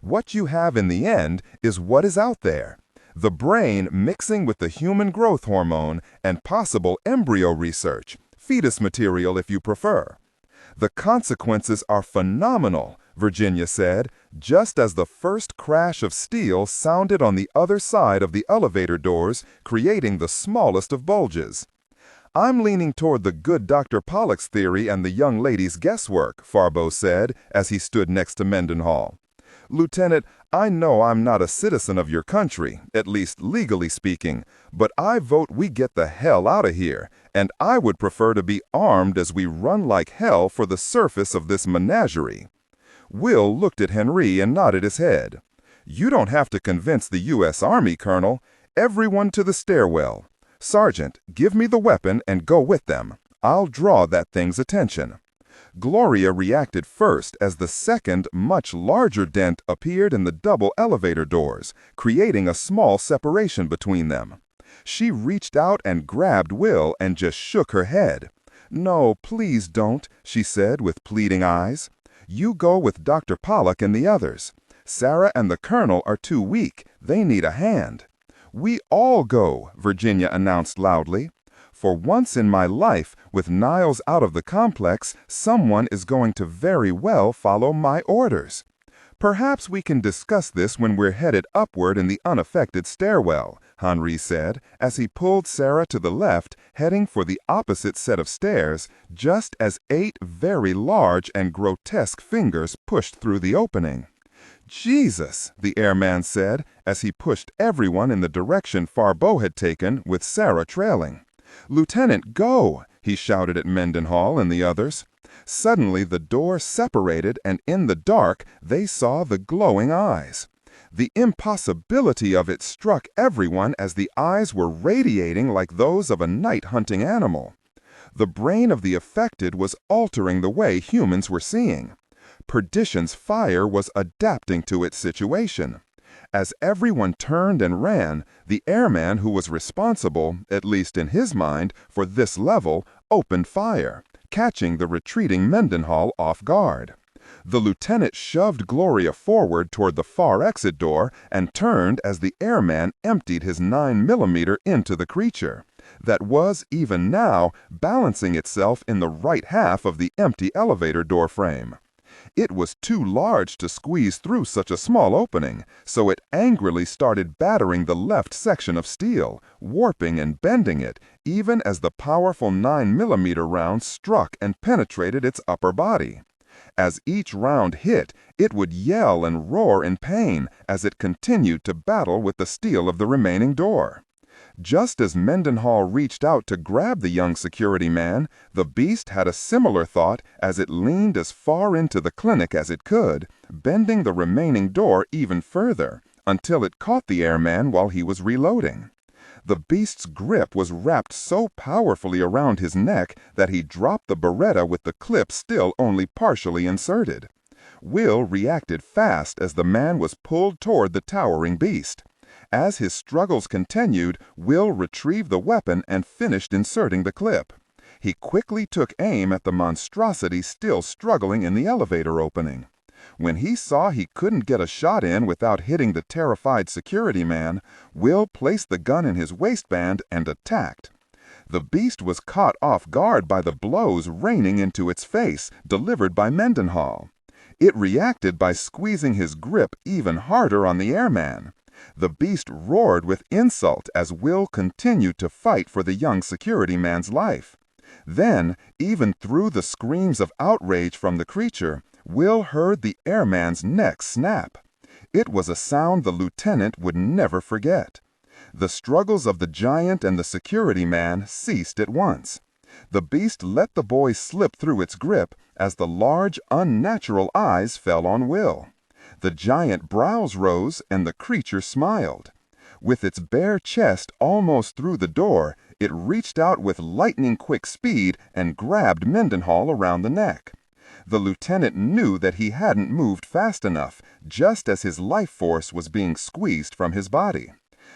What you have in the end is what is out there. The brain mixing with the human growth hormone and possible embryo research, fetus material if you prefer. The consequences are phenomenal, Virginia said, just as the first crash of steel sounded on the other side of the elevator doors, creating the smallest of bulges. I'm leaning toward the good Dr. Pollock's theory and the young lady's guesswork, Farbo said, as he stood next to Mendenhall. Lieutenant, I know I'm not a citizen of your country, at least legally speaking, but I vote we get the hell out of here, and I would prefer to be armed as we run like hell for the surface of this menagerie. Will looked at Henry and nodded his head. You don't have to convince the U.S. Army, Colonel. Everyone to the stairwell. Sergeant, give me the weapon and go with them. I'll draw that thing's attention. Gloria reacted first as the second, much larger dent appeared in the double elevator doors, creating a small separation between them. She reached out and grabbed Will and just shook her head. "No, please don't," she said with pleading eyes. "You go with Dr. Pollock and the others. Sarah and the Colonel are too weak. They need a hand." "We all go," Virginia announced loudly. "For once in my life, with Niles out of the complex, someone is going to very well follow my orders." "Perhaps we can discuss this when we're headed upward in the unaffected stairwell," Henri said, as he pulled Sarah to the left, heading for the opposite set of stairs, just as 8 very large and grotesque fingers pushed through the opening. "Jesus," the airman said, as he pushed everyone in the direction Farbo had taken, with Sarah trailing. "Lieutenant, go!" he shouted at Mendenhall and the others. Suddenly the door separated, and in the dark they saw the glowing eyes. The impossibility of it struck everyone as the eyes were radiating like those of a night-hunting animal. The brain of the affected was altering the way humans were seeing. Perdition's fire was adapting to its situation. As everyone turned and ran, the airman who was responsible, at least in his mind, for this level, opened fire, catching the retreating Mendenhall off guard. The lieutenant shoved Gloria forward toward the far exit door and turned as the airman emptied his 9mm into the creature, that was, even now, balancing itself in the right half of the empty elevator door frame. It was too large to squeeze through such a small opening, so it angrily started battering the left section of steel, warping and bending it, even as the powerful 9mm round struck and penetrated its upper body. As each round hit, it would yell and roar in pain as it continued to battle with the steel of the remaining door. Just as Mendenhall reached out to grab the young security man, the beast had a similar thought as it leaned as far into the clinic as it could, bending the remaining door even further, until it caught the airman while he was reloading. The beast's grip was wrapped so powerfully around his neck that he dropped the Beretta with the clip still only partially inserted. Will reacted fast as the man was pulled toward the towering beast. As his struggles continued, Will retrieved the weapon and finished inserting the clip. He quickly took aim at the monstrosity still struggling in the elevator opening. When he saw he couldn't get a shot in without hitting the terrified security man, Will placed the gun in his waistband and attacked. The beast was caught off guard by the blows raining into its face, delivered by Mendenhall. It reacted by squeezing his grip even harder on the airman. The beast roared with insult as Will continued to fight for the young security man's life. Then, even through the screams of outrage from the creature, Will heard the airman's neck snap. It was a sound the lieutenant would never forget. The struggles of the giant and the security man ceased at once. The beast let the boy slip through its grip as the large, unnatural eyes fell on Will. The giant brows rose and the creature smiled. With its bare chest almost through the door, it reached out with lightning-quick speed and grabbed Mendenhall around the neck. The lieutenant knew that he hadn't moved fast enough, just as his life force was being squeezed from his body.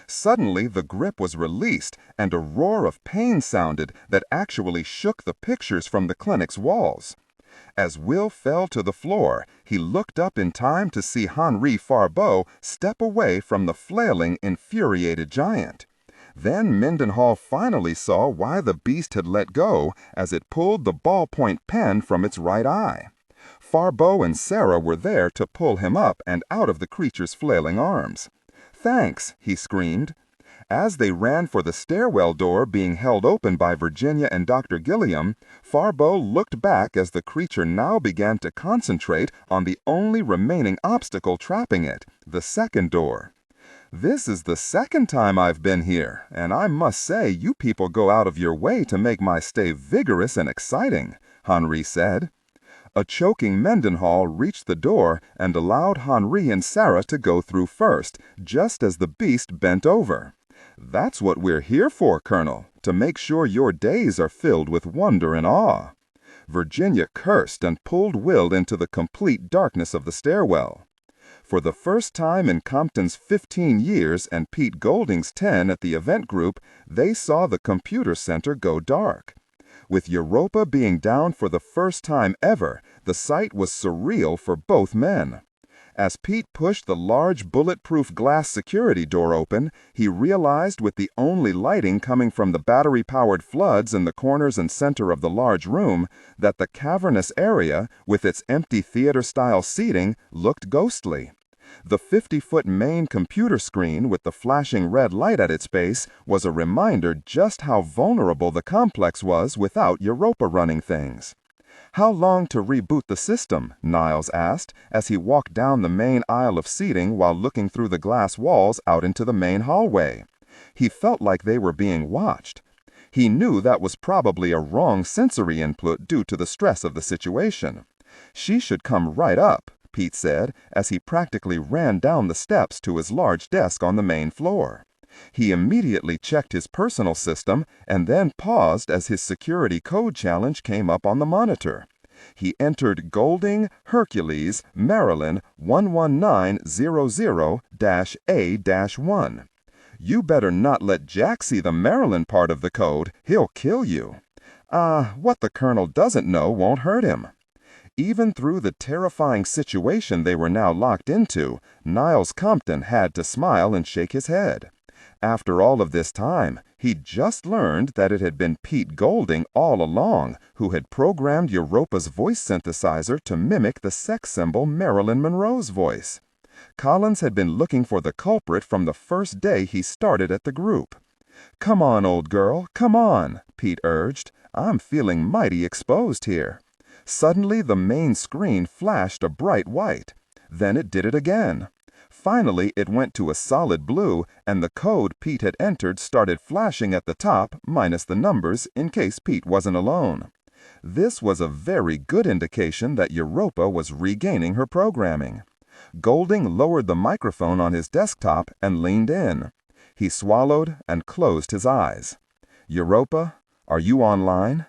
Suddenly the grip was released and a roar of pain sounded that actually shook the pictures from the clinic's walls. As Will fell to the floor, he looked up in time to see Henri Farbeau step away from the flailing, infuriated giant. Then Mendenhall finally saw why the beast had let go as it pulled the ballpoint pen from its right eye. Farbeau and Sarah were there to pull him up and out of the creature's flailing arms. "Thanks," he screamed. As they ran for the stairwell door being held open by Virginia and Dr. Gilliam, Farbeau looked back as the creature now began to concentrate on the only remaining obstacle trapping it, the second door. "This is the second time I've been here, and I must say you people go out of your way to make my stay vigorous and exciting," Henri said. A choking Mendenhall reached the door and allowed Henri and Sarah to go through first, just as the beast bent over. "That's what we're here for, Colonel, to make sure your days are filled with wonder and awe." Virginia cursed and pulled Will into the complete darkness of the stairwell. For the first time in Compton's 15 years and Pete Golding's 10 at the event group, they saw the computer center go dark. With Europa being down for the first time ever, the sight was surreal for both men. As Pete pushed the large bulletproof glass security door open, he realized with the only lighting coming from the battery-powered floods in the corners and center of the large room, that the cavernous area, with its empty theater-style seating, looked ghostly. The 50-foot main computer screen with the flashing red light at its base was a reminder just how vulnerable the complex was without Europa running things. "How long to reboot the system?" Niles asked as he walked down the main aisle of seating while looking through the glass walls out into the main hallway. He felt like they were being watched. He knew that was probably a wrong sensory input due to the stress of the situation. "She should come right up," Pete said as he practically ran down the steps to his large desk on the main floor. He immediately checked his personal system and then paused as his security code challenge came up on the monitor. He entered Golding, Hercules, Maryland 11900-A-1. "You better not let Jack see the Maryland part of the code. He'll kill you." What the Colonel doesn't know won't hurt him. Even through the terrifying situation they were now locked into, Niles Compton had to smile and shake his head. After all of this time, he'd just learned that it had been Pete Golding all along who had programmed Europa's voice synthesizer to mimic the sex symbol Marilyn Monroe's voice. Collins had been looking for the culprit from the first day he started at the group. "Come on, old girl, come on," Pete urged. "I'm feeling mighty exposed here." Suddenly, the main screen flashed a bright white. Then it did it again. Finally, it went to a solid blue, and the code Pete had entered started flashing at the top, minus the numbers, in case Pete wasn't alone. This was a very good indication that Europa was regaining her programming. Golding lowered the microphone on his desktop and leaned in. He swallowed and closed his eyes. "Europa, are you online?"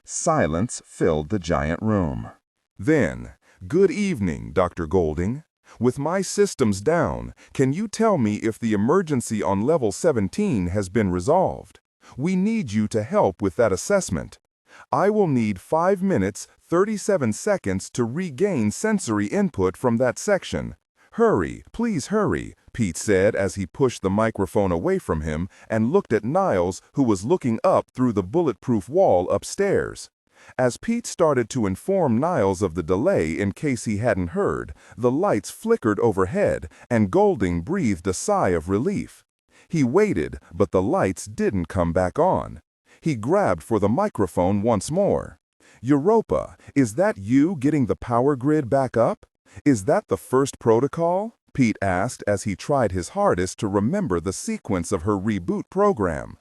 Silence filled the giant room. Then, "Good evening, Dr. Golding. With my systems down, can you tell me if the emergency on level 17 has been resolved? We need you to help with that assessment. I will need 5 minutes, 37 seconds to regain sensory input from that section. Hurry, please hurry," Pete said as he pushed the microphone away from him and looked at Niles, who was looking up through the bulletproof wall upstairs. As Pete started to inform Niles of the delay in case he hadn't heard, the lights flickered overhead and Golding breathed a sigh of relief. He waited, but the lights didn't come back on. He grabbed for the microphone once more. "Europa, is that you getting the power grid back up? Is that the first protocol?" Pete asked as he tried his hardest to remember the sequence of her reboot program.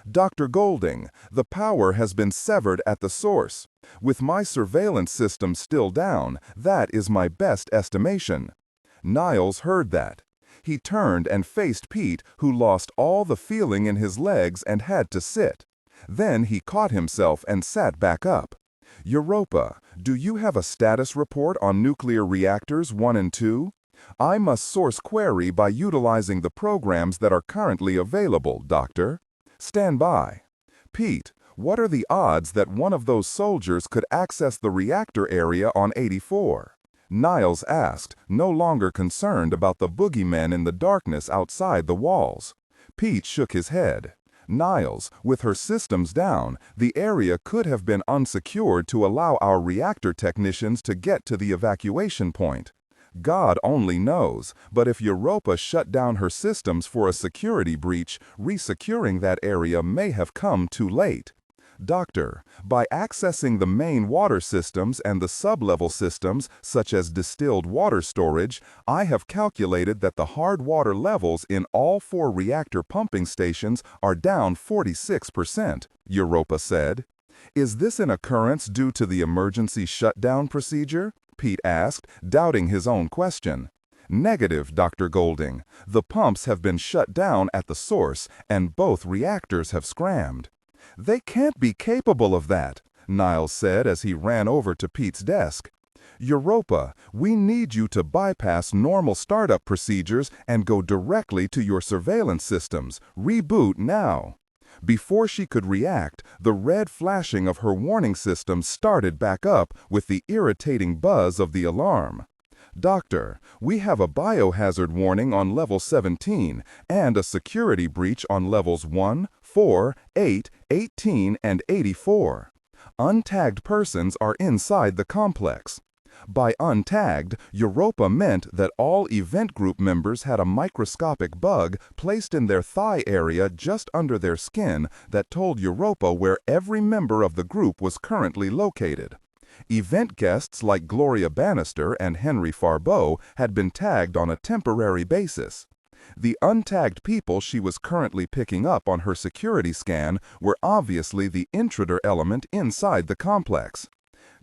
"Dr. Golding, the power has been severed at the source. With my surveillance system still down, that is my best estimation." Niles heard that. He turned and faced Pete, who lost all the feeling in his legs and had to sit. Then he caught himself and sat back up. "Europa, do you have a status report on nuclear reactors 1 and 2? I must source query by utilizing the programs that are currently available, Doctor. Stand by." "Pete, What are the odds that one of those soldiers could access the reactor area on 84? Niles asked, no longer concerned about the boogeymen in the darkness outside the walls. Pete shook his head. Niles, with her systems down, the area could have been unsecured to allow our reactor technicians to get to the evacuation point. God only knows, but if Europa shut down her systems for a security breach, resecuring that area may have come too late. Doctor, by accessing the main water systems and the sub-level systems, such as distilled water storage, I have calculated that the hard water levels in all 4 reactor pumping stations are down 46%, Europa said. Is this an occurrence due to the emergency shutdown procedure? Pete asked, doubting his own question. Negative, Dr. Golding. The pumps have been shut down at the source, and both reactors have scrammed. They can't be capable of that, Niles said as he ran over to Pete's desk. Europa, we need you to bypass normal startup procedures and go directly to your surveillance systems. Reboot now. Before she could react, the red flashing of her warning system started back up with the irritating buzz of the alarm. Doctor, we have a biohazard warning on level 17 and a security breach on levels 1, 4, 8, 18, and 84. Untagged persons are inside the complex. By untagged, Europa meant that all event group members had a microscopic bug placed in their thigh area just under their skin that told Europa where every member of the group was currently located. Event guests like Gloria Bannister and Henry Farbeau had been tagged on a temporary basis. The untagged people she was currently picking up on her security scan were obviously the intruder element inside the complex.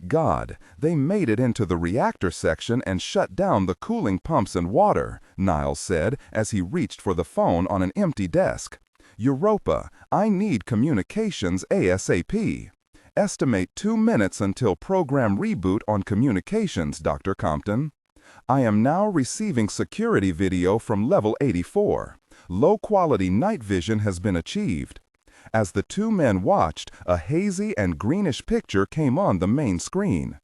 God, they made it into the reactor section and shut down the cooling pumps and water, Niles said as he reached for the phone on an empty desk. Europa, I need communications ASAP. Estimate 2 minutes until program reboot on communications, Dr. Compton. I am now receiving security video from level 84. Low-quality night vision has been achieved. As the 2 men watched, a hazy and greenish picture came on the main screen.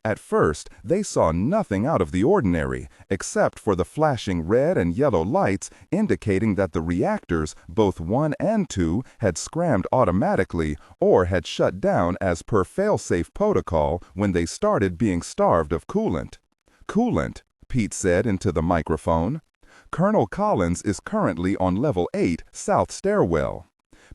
At first, they saw nothing out of the ordinary, except for the flashing red and yellow lights indicating that the reactors, both 1 and 2, had scrammed automatically or had shut down as per fail-safe protocol when they started being starved of coolant. Coolant, Pete said into the microphone. Colonel Collins is currently on level 8, South Stairwell.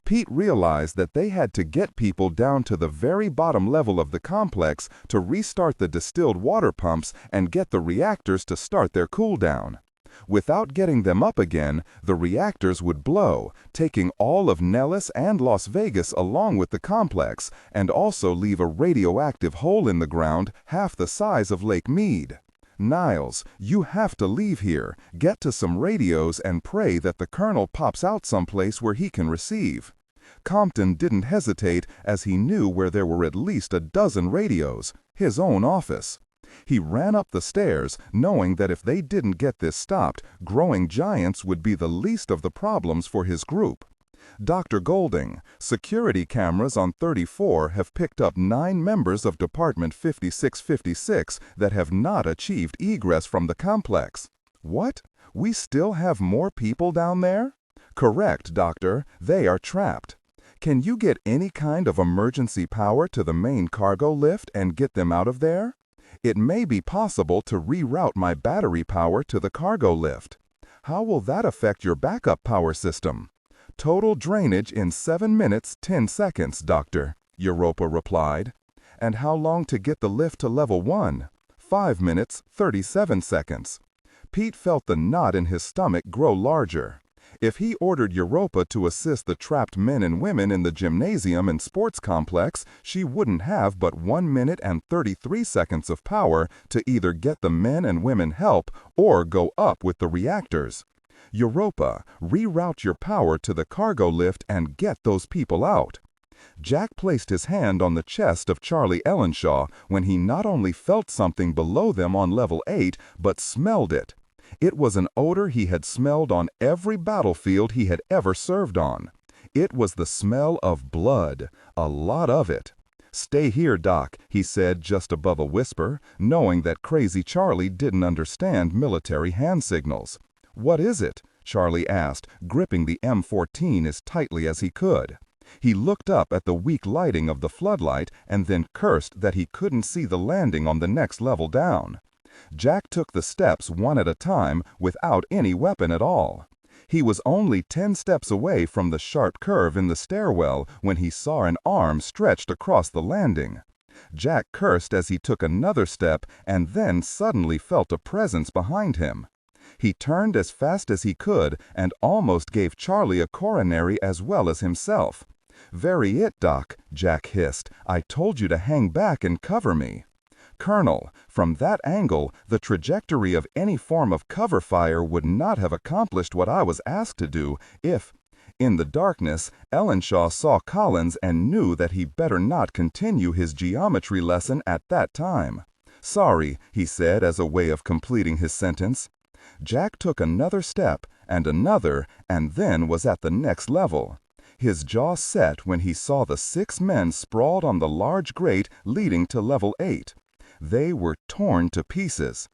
Pete realized that they had to get people down to the very bottom level of the complex to restart the distilled water pumps and get the reactors to start their cooldown. Without getting them up again, the reactors would blow, taking all of Nellis and Las Vegas along with the complex, and also leave a radioactive hole in the ground half the size of Lake Mead. Niles, you have to leave here, get to some radios and pray that the colonel pops out someplace where he can receive. Compton didn't hesitate as he knew where there were at least a dozen radios, his own office. He ran up the stairs, knowing that if they didn't get this stopped, growing giants would be the least of the problems for his group. Dr. Golding, security cameras on 34 have picked up 9 members of Department 5656 that have not achieved egress from the complex. What? We still have more people down there? Correct, Doctor. They are trapped. Can you get any kind of emergency power to the main cargo lift and get them out of there? It may be possible to reroute my battery power to the cargo lift. How will that affect your backup power system? Total drainage in 7 minutes, 10 seconds, Doctor, Europa replied. And how long to get the lift to level 1? 5 minutes, 37 seconds. Pete felt the knot in his stomach grow larger. If he ordered Europa to assist the trapped men and women in the gymnasium and sports complex, she wouldn't have but 1 minute and 33 seconds of power to either get the men and women help or go up with the reactors. Europa, reroute your power to the cargo lift and get those people out. Jack placed his hand on the chest of Charlie Ellenshaw when he not only felt something below them on level 8, but smelled it. It was an odor he had smelled on every battlefield he had ever served on. It was the smell of blood, a lot of it. "Stay here, Doc," he said just above a whisper, knowing that Crazy Charlie didn't understand military hand signals. "What is it?" Charlie asked, gripping the M14 as tightly as he could. He looked up at the weak lighting of the floodlight and then cursed that he couldn't see the landing on the next level down. Jack took the steps one at a time without any weapon at all. He was only 10 steps away from the sharp curve in the stairwell when he saw an arm stretched across the landing. Jack cursed as he took another step and then suddenly felt a presence behind him. He turned as fast as he could and almost gave Charlie a coronary as well as himself. "Very it, Doc," Jack hissed. "I told you to hang back and cover me." "Colonel, from that angle, the trajectory of any form of cover fire would not have accomplished what I was asked to do if—" In the darkness, Ellenshaw saw Collins and knew that he better not continue his geometry lesson at that time. "Sorry," he said as a way of completing his sentence. Jack took another step, and then was at the next level. His jaw set when he saw the 6 men sprawled on the large grate leading to level 8. They were torn to pieces.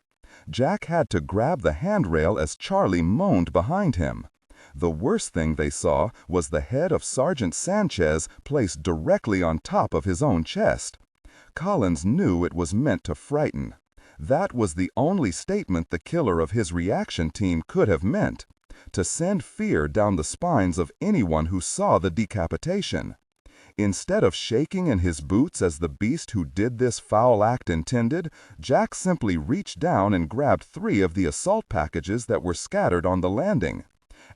Jack had to grab the handrail as Charlie moaned behind him. The worst thing they saw was the head of Sergeant Sanchez placed directly on top of his own chest. Collins knew it was meant to frighten. That was the only statement the killer of his reaction team could have meant, to send fear down the spines of anyone who saw the decapitation. Instead of shaking in his boots as the beast who did this foul act intended, Jack simply reached down and grabbed 3 of the assault packages that were scattered on the landing.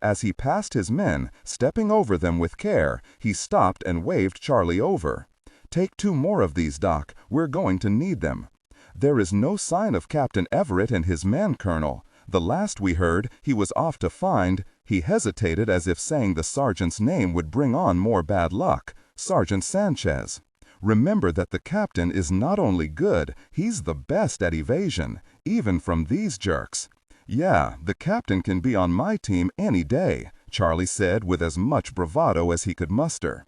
As he passed his men, stepping over them with care, he stopped and waved Charlie over. "Take 2 more of these, Doc. We're going to need them." "There is no sign of Captain Everett and his men, Colonel. The last we heard, he was off to find—" He hesitated as if saying the sergeant's name would bring on more bad luck. "Sergeant Sanchez. Remember that the captain is not only good, he's the best at evasion, even from these jerks." "Yeah, the captain can be on my team any day," Charlie said with as much bravado as he could muster.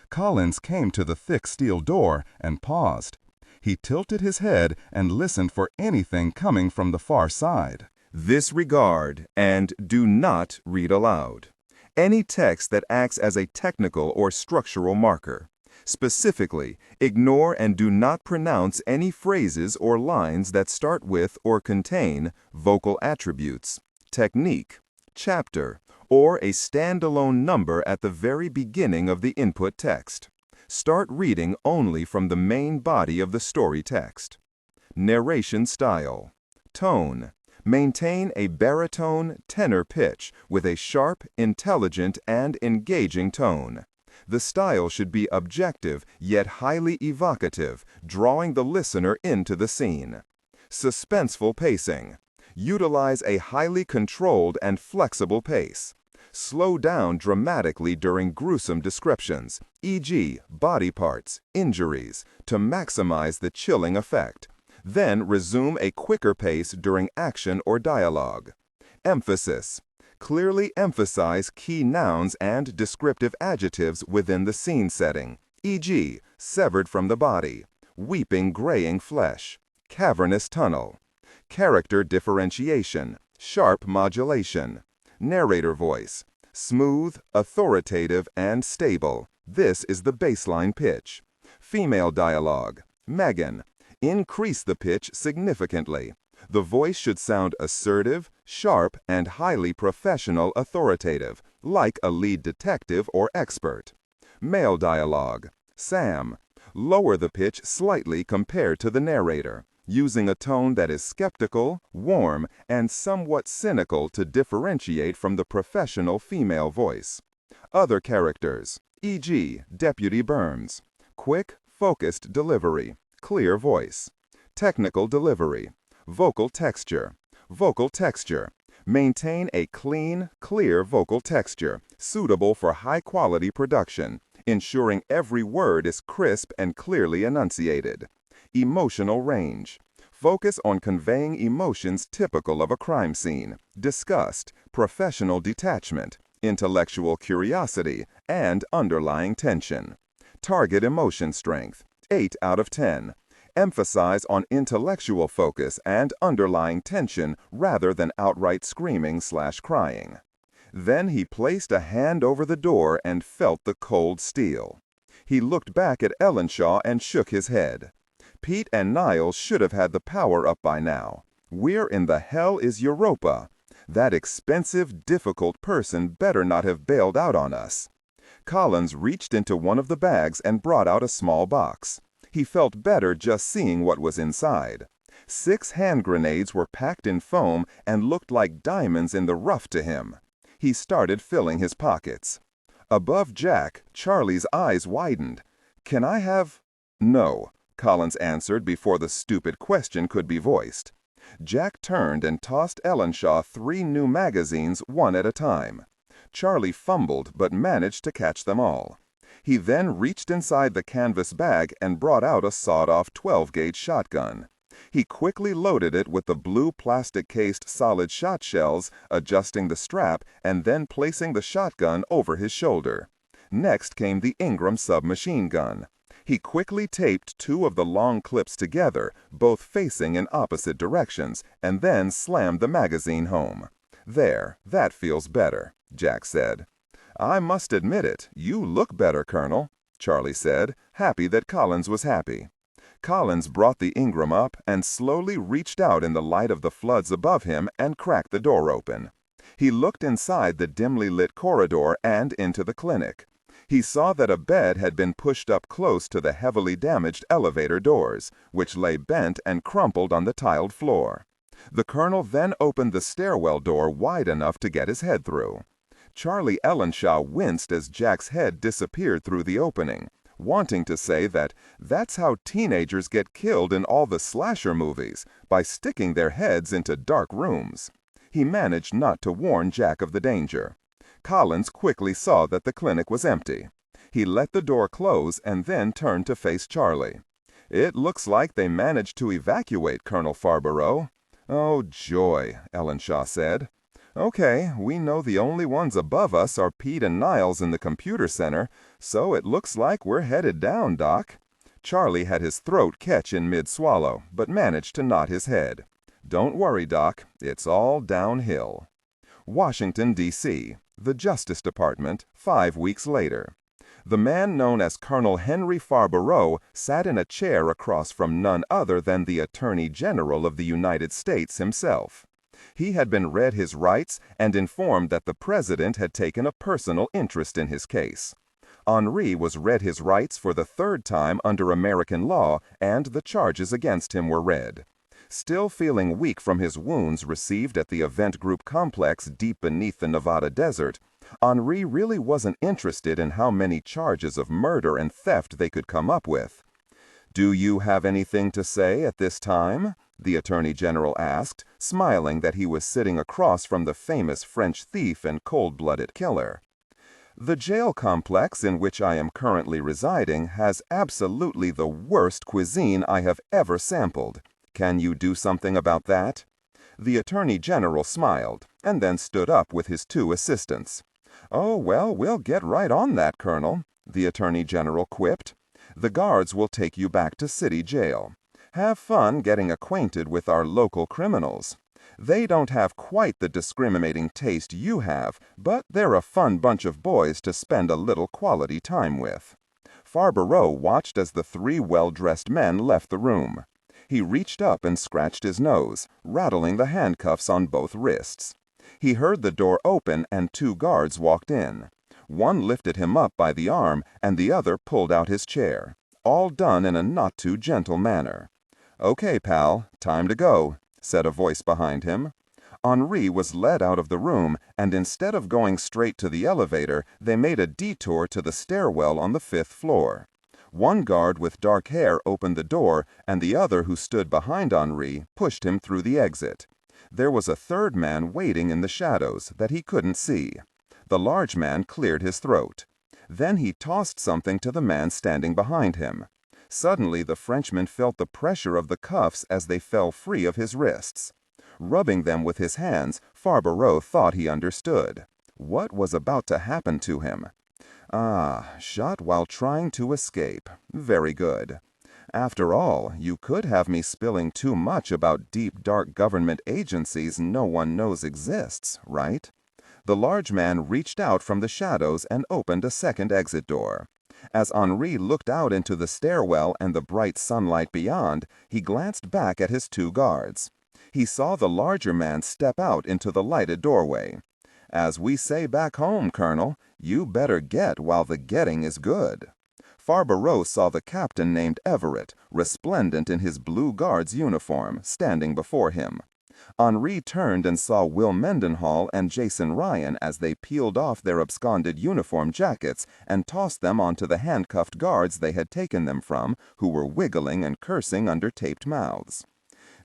Collins came to the thick steel door and paused. He tilted his head and listened for anything coming from the far side. Disregard and do not read aloud any text that acts as a technical or structural marker. Specifically, ignore and do not pronounce any phrases or lines that start with or contain vocal attributes, technique, chapter, or a standalone number at the very beginning of the input text. Start reading only from the main body of the story text. Narration style. Tone. Maintain a baritone tenor pitch with a sharp, intelligent, and engaging tone. The style should be objective yet highly evocative, drawing the listener into the scene. Suspenseful pacing. Utilize a highly controlled and flexible pace. Slow down dramatically during gruesome descriptions, e.g., body parts, injuries, to maximize the chilling effect. Then resume a quicker pace during action or dialogue. Emphasis. Clearly emphasize key nouns and descriptive adjectives within the scene setting, e.g., severed from the body, weeping graying flesh, cavernous tunnel. Character differentiation, sharp modulation. Narrator voice. Smooth, authoritative, and stable. This is the baseline pitch. Female dialogue. Megan. Increase the pitch significantly. The voice should sound assertive, sharp, and highly professional authoritative, like a lead detective or expert. Male dialogue. Sam. Lower the pitch slightly compared to the narrator, using a tone that is skeptical, warm, and somewhat cynical to differentiate from the professional female voice. Other characters, e.g., Deputy Burns. Quick, focused delivery. Clear voice. Technical delivery. Vocal texture. Vocal texture. Maintain a clean, clear vocal texture, suitable for high-quality production, ensuring every word is crisp and clearly enunciated. Emotional range. Focus on conveying emotions typical of a crime scene, disgust, professional detachment, intellectual curiosity, and underlying tension. Target emotion strength, 8 out of 10. Emphasize on intellectual focus and underlying tension rather than outright screaming/crying. Then he placed a hand over the door and felt the cold steel. He looked back at Ellenshaw and shook his head. Pete and Niles should have had the power up by now. Where in the hell is Europa? That expensive, difficult person better not have bailed out on us. Collins reached into one of the bags and brought out a small box. He felt better just seeing what was inside. 6 hand grenades were packed in foam and looked like diamonds in the rough to him. He started filling his pockets. Above Jack, Charlie's eyes widened. "Can I have—" "No," Collins answered before the stupid question could be voiced. Jack turned and tossed Ellenshaw 3 new magazines one at a time. Charlie fumbled but managed to catch them all. He then reached inside the canvas bag and brought out a sawed-off 12-gauge shotgun. He quickly loaded it with the blue plastic-cased solid shot shells, adjusting the strap and then placing the shotgun over his shoulder. Next came the Ingram submachine gun. He quickly taped 2 of the long clips together, both facing in opposite directions, and then slammed the magazine home. "There, that feels better," Jack said. "I must admit it, you look better, Colonel," Charlie said, happy that Collins was happy. Collins brought the Ingram up and slowly reached out in the light of the floods above him and cracked the door open. He looked inside the dimly lit corridor and into the clinic. He saw that a bed had been pushed up close to the heavily damaged elevator doors, which lay bent and crumpled on the tiled floor. The colonel then opened the stairwell door wide enough to get his head through. Charlie Ellenshaw winced as Jack's head disappeared through the opening, wanting to say that that's how teenagers get killed in all the slasher movies, by sticking their heads into dark rooms. He managed not to warn Jack of the danger. Collins quickly saw that the clinic was empty. He let the door close and then turned to face Charlie. "It looks like they managed to evacuate, Colonel Farberow." "Oh, joy," Ellenshaw said. "Okay, we know the only ones above us are Pete and Niles in the computer center, so it looks like we're headed down, Doc." Charlie had his throat catch in mid-swallow, but managed to nod his head. "Don't worry, Doc, it's all downhill." Washington, D.C., the Justice Department, 5 weeks later. The man known as Colonel Henry Farberow sat in a chair across from none other than the Attorney General of the United States himself. He had been read his rights and informed that the President had taken a personal interest in his case. Henri was read his rights for the 3rd time under American law, and the charges against him were read. Still feeling weak from his wounds received at the event group complex deep beneath the Nevada desert, Henri really wasn't interested in how many charges of murder and theft they could come up with. "Do you have anything to say at this time?" the Attorney General asked, smiling that he was sitting across from the famous French thief and cold-blooded killer. "The jail complex in which I am currently residing has absolutely the worst cuisine I have ever sampled. Can you do something about that?" The Attorney General smiled, and then stood up with his 2 assistants. "Oh, well, we'll get right on that, Colonel," the Attorney General quipped. "The guards will take you back to City Jail. Have fun getting acquainted with our local criminals. They don't have quite the discriminating taste you have, but they're a fun bunch of boys to spend a little quality time with." Farberow watched as the 3 well-dressed men left the room. He reached up and scratched his nose, rattling the handcuffs on both wrists. He heard the door open and 2 guards walked in. One lifted him up by the arm and the other pulled out his chair, all done in a not-too-gentle manner. "Okay, pal, time to go," said a voice behind him. Henri was led out of the room, and instead of going straight to the elevator, they made a detour to the stairwell on the 5th floor. One guard with dark hair opened the door, and the other who stood behind Henri pushed him through the exit. There was a 3rd man waiting in the shadows that he couldn't see. The large man cleared his throat. Then he tossed something to the man standing behind him. Suddenly the Frenchman felt the pressure of the cuffs as they fell free of his wrists. Rubbing them with his hands, Farberow thought he understood. What was about to happen to him? Ah, shot while trying to escape. Very good. After all, you could have me spilling too much about deep, dark government agencies no one knows exists, right? The large man reached out from the shadows and opened a second exit door. As Henri looked out into the stairwell and the bright sunlight beyond, he glanced back at his two guards. He saw the larger man step out into the lighted doorway. As we say back home, Colonel, you better get while the getting is good. Farbereau saw the captain named Everett, resplendent in his blue guard's uniform, standing before him. Henri turned and saw Will Mendenhall and Jason Ryan as they peeled off their absconded uniform jackets and tossed them onto the handcuffed guards they had taken them from, who were wiggling and cursing under taped mouths.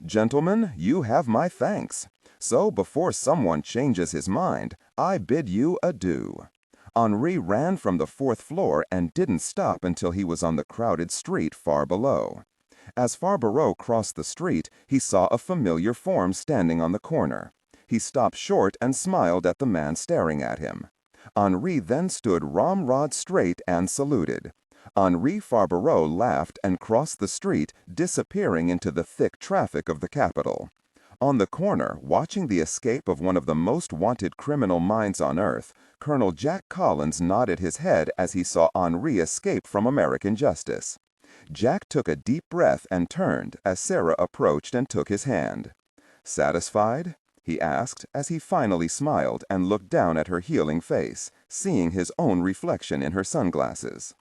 Gentlemen, you have my thanks. So before someone changes his mind, I bid you adieu. Henri ran from the fourth floor and didn't stop until he was on the crowded street far below. As Farbereau crossed the street, he saw a familiar form standing on the corner. He stopped short and smiled at the man staring at him. Henri then stood ramrod straight and saluted. Henri Farbereau laughed and crossed the street, disappearing into the thick traffic of the capital. On the corner, watching the escape of one of the most wanted criminal minds on earth, Colonel Jack Collins nodded his head as he saw Henri escape from American justice. Jack took a deep breath and turned as Sarah approached and took his hand. "Satisfied?" he asked as he finally smiled and looked down at her healing face, seeing his own reflection in her sunglasses.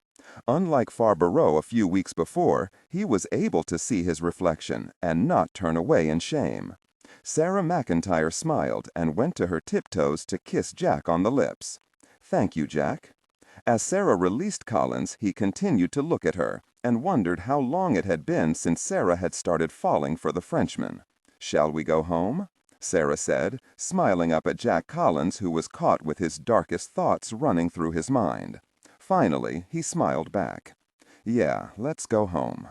Unlike Farbereau a few weeks before, he was able to see his reflection and not turn away in shame. Sarah McIntyre smiled and went to her tiptoes to kiss Jack on the lips. "Thank you, Jack." As Sarah released Collins, he continued to look at her and wondered how long it had been since Sarah had started falling for the Frenchman. "Shall we go home?" Sarah said, smiling up at Jack Collins, who was caught with his darkest thoughts running through his mind. Finally, he smiled back. "Yeah, let's go home."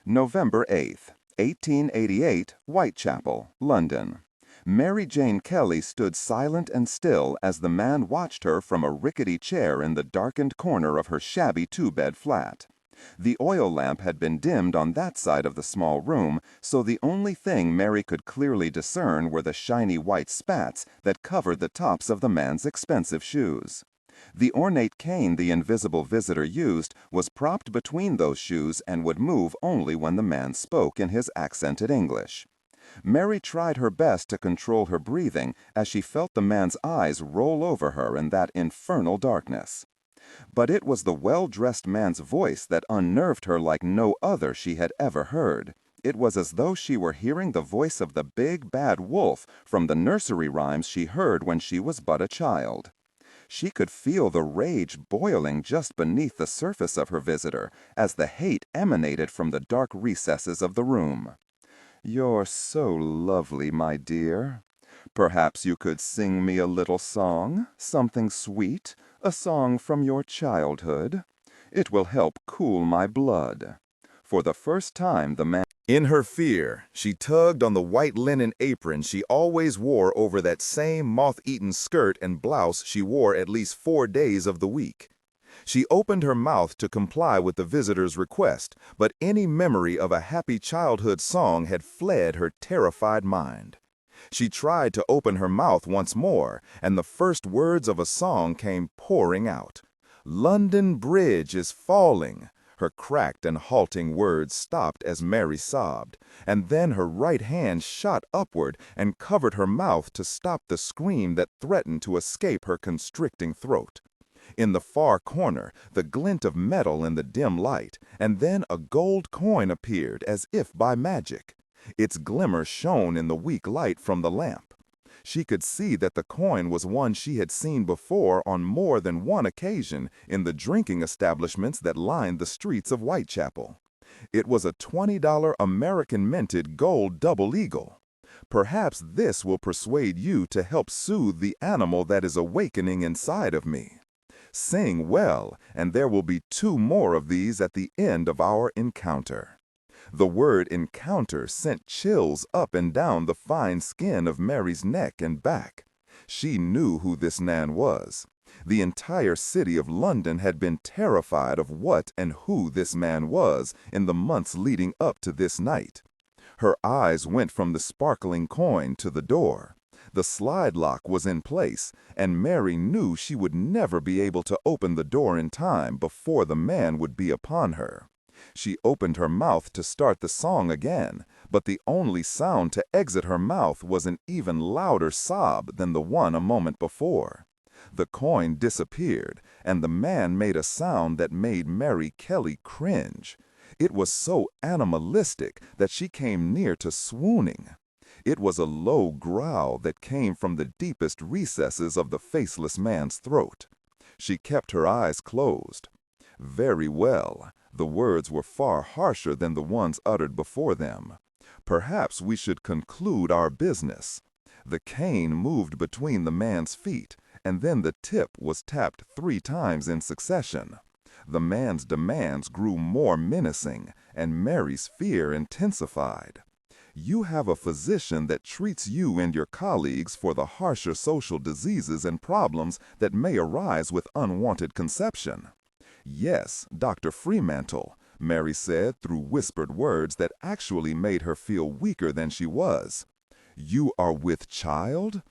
November 8th, 1888, Whitechapel, London. Mary Jane Kelly stood silent and still as the man watched her from a rickety chair in the darkened corner of her shabby two-bed flat. The oil lamp had been dimmed on that side of the small room, so the only thing Mary could clearly discern were the shiny white spats that covered the tops of the man's expensive shoes. The ornate cane the invisible visitor used was propped between those shoes and would move only when the man spoke in his accented English. Mary tried her best to control her breathing as she felt the man's eyes roll over her in that infernal darkness. But it was the well-dressed man's voice that unnerved her like no other she had ever heard. It was as though she were hearing the voice of the big bad wolf from the nursery rhymes she heard when she was but a child. She could feel the rage boiling just beneath the surface of her visitor as the hate emanated from the dark recesses of the room. "You're so lovely, my dear. Perhaps you could sing me a little song, something sweet, a song from your childhood. It will help cool my blood." For the first time, the man... In her fear, she tugged on the white linen apron she always wore over that same moth-eaten skirt and blouse she wore at least 4 days of the week. She opened her mouth to comply with the visitor's request, but any memory of a happy childhood song had fled her terrified mind. She tried to open her mouth once more, and the first words of a song came pouring out. "London Bridge is falling." Her cracked and halting words stopped as Mary sobbed, and then her right hand shot upward and covered her mouth to stop the scream that threatened to escape her constricting throat. In the far corner, the glint of metal in the dim light, and then a gold coin appeared as if by magic. Its glimmer shone in the weak light from the lamp. She could see that the coin was one she had seen before on more than one occasion in the drinking establishments that lined the streets of Whitechapel. It was a $20 American-minted gold double eagle. Perhaps this will persuade you to help soothe the animal that is awakening inside of me. Sing well, and there will be 2 more of these at the end of our encounter. The word encounter sent chills up and down the fine skin of Mary's neck and back. She knew who this man was. The entire city of London had been terrified of what and who this man was in the months leading up to this night. Her eyes went from the sparkling coin to the door. The slide lock was in place, and Mary knew she would never be able to open the door in time before the man would be upon her. She opened her mouth to start the song again, but the only sound to exit her mouth was an even louder sob than the one a moment before. The coin disappeared, and the man made a sound that made Mary Kelly cringe. It was so animalistic that she came near to swooning. It was a low growl that came from the deepest recesses of the faceless man's throat. She kept her eyes closed. Very well, the words were far harsher than the ones uttered before them. Perhaps we should conclude our business. The cane moved between the man's feet, and then the tip was tapped 3 times in succession. The man's demands grew more menacing, and Mary's fear intensified. You have a physician that treats you and your colleagues for the harsher social diseases and problems that may arise with unwanted conception. Yes, Dr. Fremantle, Mary said through whispered words that actually made her feel weaker than she was. You are with child?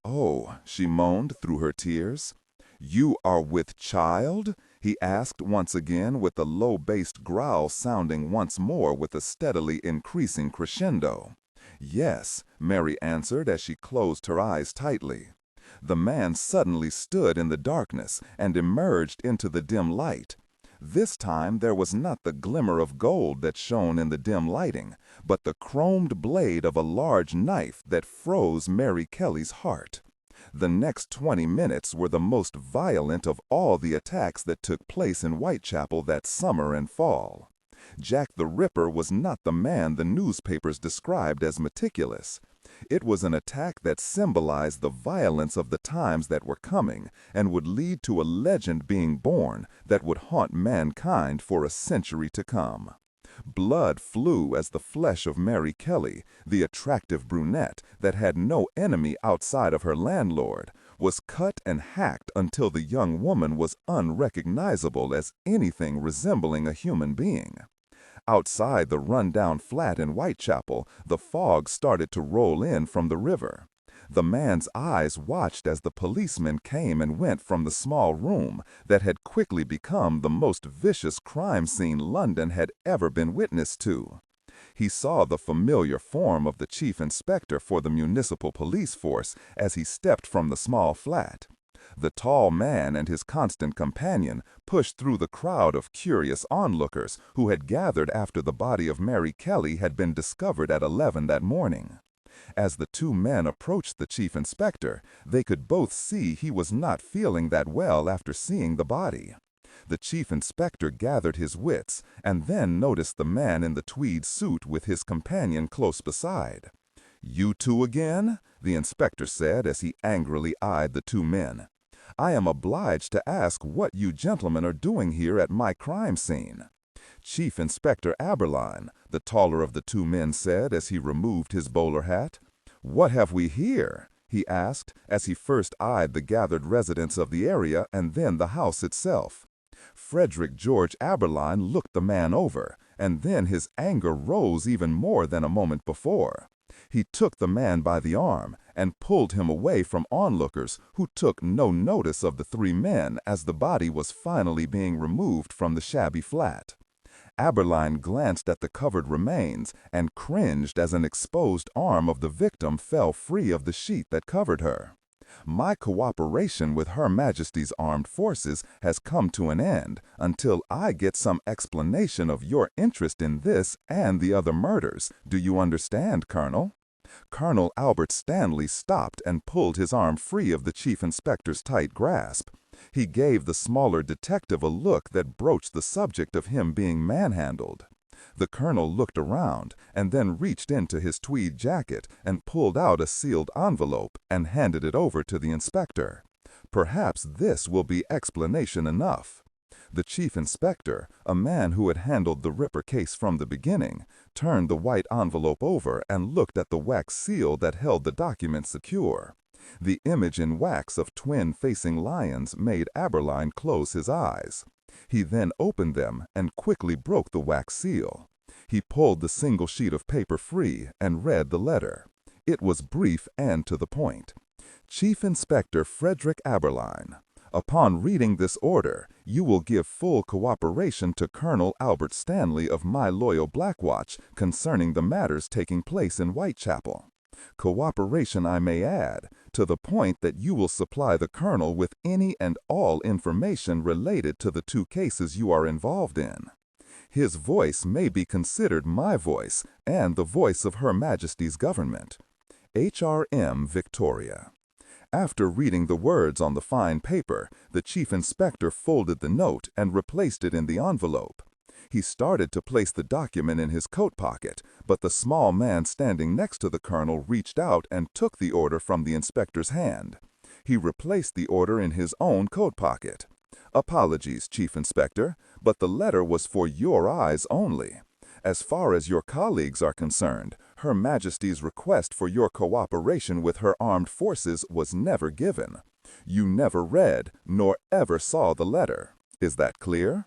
Oh, she moaned through her tears. You are with child? He asked once again with a low-based growl sounding once more with a steadily increasing crescendo. Yes, Mary answered as she closed her eyes tightly. The man suddenly stood in the darkness and emerged into the dim light. This time there was not the glimmer of gold that shone in the dim lighting, but the chromed blade of a large knife that froze Mary Kelly's heart. The next 20 minutes were the most violent of all the attacks that took place in Whitechapel that summer and fall. Jack the Ripper was not the man the newspapers described as meticulous. It was an attack that symbolized the violence of the times that were coming and would lead to a legend being born that would haunt mankind for a century to come. Blood flew as the flesh of Mary Kelly, the attractive brunette that had no enemy outside of her landlord, was cut and hacked until the young woman was unrecognizable as anything resembling a human being. Outside the run-down flat in Whitechapel, the fog started to roll in from the river. The man's eyes watched as the policemen came and went from the small room that had quickly become the most vicious crime scene London had ever been witness to. He saw the familiar form of the chief inspector for the municipal police force as he stepped from the small flat. The tall man and his constant companion pushed through the crowd of curious onlookers who had gathered after the body of Mary Kelly had been discovered at 11 that morning. As the 2 men approached the chief inspector, they could both see he was not feeling that well after seeing the body. The chief inspector gathered his wits and then noticed the man in the tweed suit with his companion close beside. "You 2 again?" the inspector said as he angrily eyed the 2 men. "I am obliged to ask what you gentlemen are doing here at my crime scene." Chief Inspector Aberline, the taller of the 2 men said as he removed his bowler hat. "What have we here?" he asked as he first eyed the gathered residents of the area and then the house itself. Frederick George Aberline looked the man over, and then his anger rose even more than a moment before. He took the man by the arm and pulled him away from onlookers who took no notice of the 3 men as the body was finally being removed from the shabby flat. Aberline glanced at the covered remains and cringed as an exposed arm of the victim fell free of the sheet that covered her. "My cooperation with Her Majesty's Armed Forces has come to an end until I get some explanation of your interest in this and the other murders. Do you understand, Colonel?" Colonel Albert Stanley stopped and pulled his arm free of the chief inspector's tight grasp. He gave the smaller detective a look that broached the subject of him being manhandled. The colonel looked around and then reached into his tweed jacket and pulled out a sealed envelope and handed it over to the inspector. Perhaps this will be explanation enough. The chief inspector, a man who had handled the Ripper case from the beginning, turned the white envelope over and looked at the wax seal that held the document secure. The image in wax of twin facing lions made Aberline close his eyes. He then opened them and quickly broke the wax seal. He pulled the single sheet of paper free and read the letter. It was brief and to the point. Chief Inspector Frederick Aberline, upon reading this order, you will give full cooperation to Colonel Albert Stanley of my loyal Black Watch concerning the matters taking place in Whitechapel. Cooperation, I may add, to the point that you will supply the Colonel with any and all information related to the 2 cases you are involved in. His voice may be considered my voice and the voice of Her Majesty's government. H.R.M. Victoria. After reading the words on the fine paper, the Chief Inspector folded the note and replaced it in the envelope. He started to place the document in his coat pocket, but the small man standing next to the Colonel reached out and took the order from the inspector's hand. He replaced the order in his own coat pocket. Apologies, Chief Inspector, but the letter was for your eyes only. As far as your colleagues are concerned, Her Majesty's request for your cooperation with her armed forces was never given. You never read, nor ever saw the letter. Is that clear?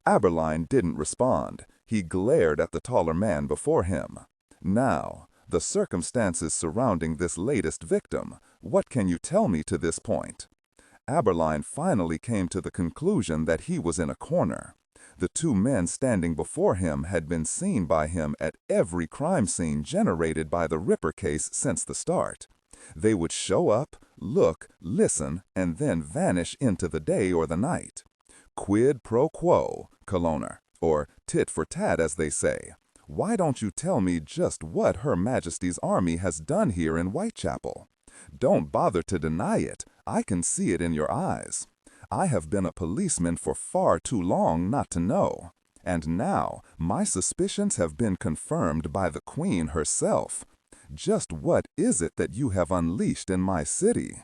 Aberline didn't respond. He glared at the taller man before him. Now, the circumstances surrounding this latest victim, what can you tell me to this point? Aberline finally came to the conclusion that he was in a corner. The 2 men standing before him had been seen by him at every crime scene generated by the Ripper case since the start. They would show up, look, listen, and then vanish into the day or the night. Quid pro quo, Coloner, or tit for tat as they say. Why don't you tell me just what Her Majesty's army has done here in Whitechapel? Don't bother to deny it. I can see it in your eyes. I have been a policeman for far too long not to know. And now, my suspicions have been confirmed by the Queen herself. Just what is it that you have unleashed in my city?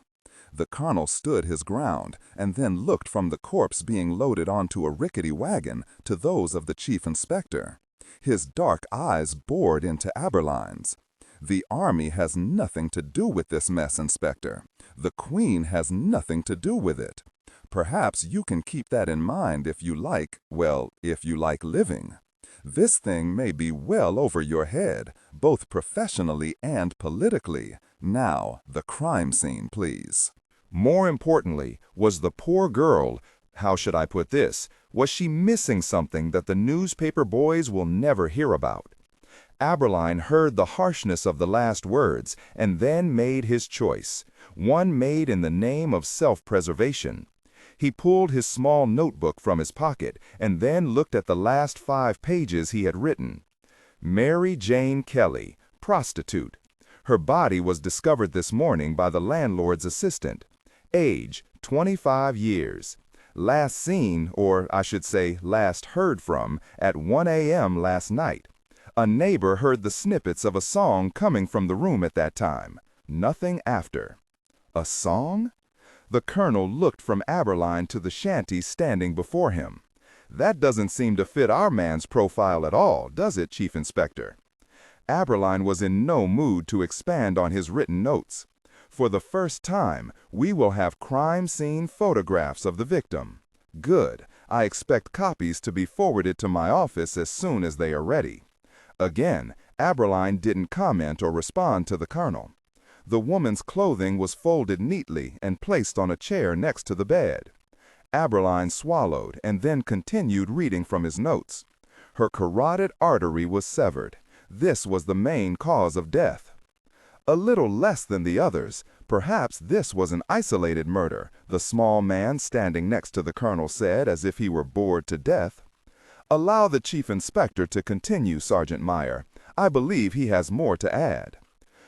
The Colonel stood his ground, and then looked from the corpse being loaded onto a rickety wagon to those of the Chief Inspector. His dark eyes bored into Aberline's. The army has nothing to do with this mess, Inspector. The Queen has nothing to do with it. Perhaps you can keep that in mind if you like, well, if you like living. This thing may be well over your head, both professionally and politically. Now, the crime scene, please. More importantly, was the poor girl, how should I put this, was she missing something that the newspaper boys will never hear about? Aberline heard the harshness of the last words and then made his choice, one made in the name of self-preservation. He pulled his small notebook from his pocket and then looked at the last 5 pages he had written. Mary Jane Kelly, prostitute. Her body was discovered this morning by the landlord's assistant. Age, 25 years. Last seen, or I should say last heard from, at 1 a.m. last night. A neighbor heard the snippets of a song coming from the room at that time. Nothing after. A song? The Colonel looked from Aberline to the shanty standing before him. That doesn't seem to fit our man's profile at all, does it, Chief Inspector? Aberline was in no mood to expand on his written notes. For the first time, we will have crime scene photographs of the victim. Good. I expect copies to be forwarded to my office as soon as they are ready. Again, Aberline didn't comment or respond to the Colonel. The woman's clothing was folded neatly and placed on a chair next to the bed. Aberline swallowed and then continued reading from his notes. Her carotid artery was severed. This was the main cause of death. A little less than the others, perhaps this was an isolated murder, the small man standing next to the Colonel said as if he were bored to death. Allow the Chief Inspector to continue, Sergeant Meyer. I believe he has more to add.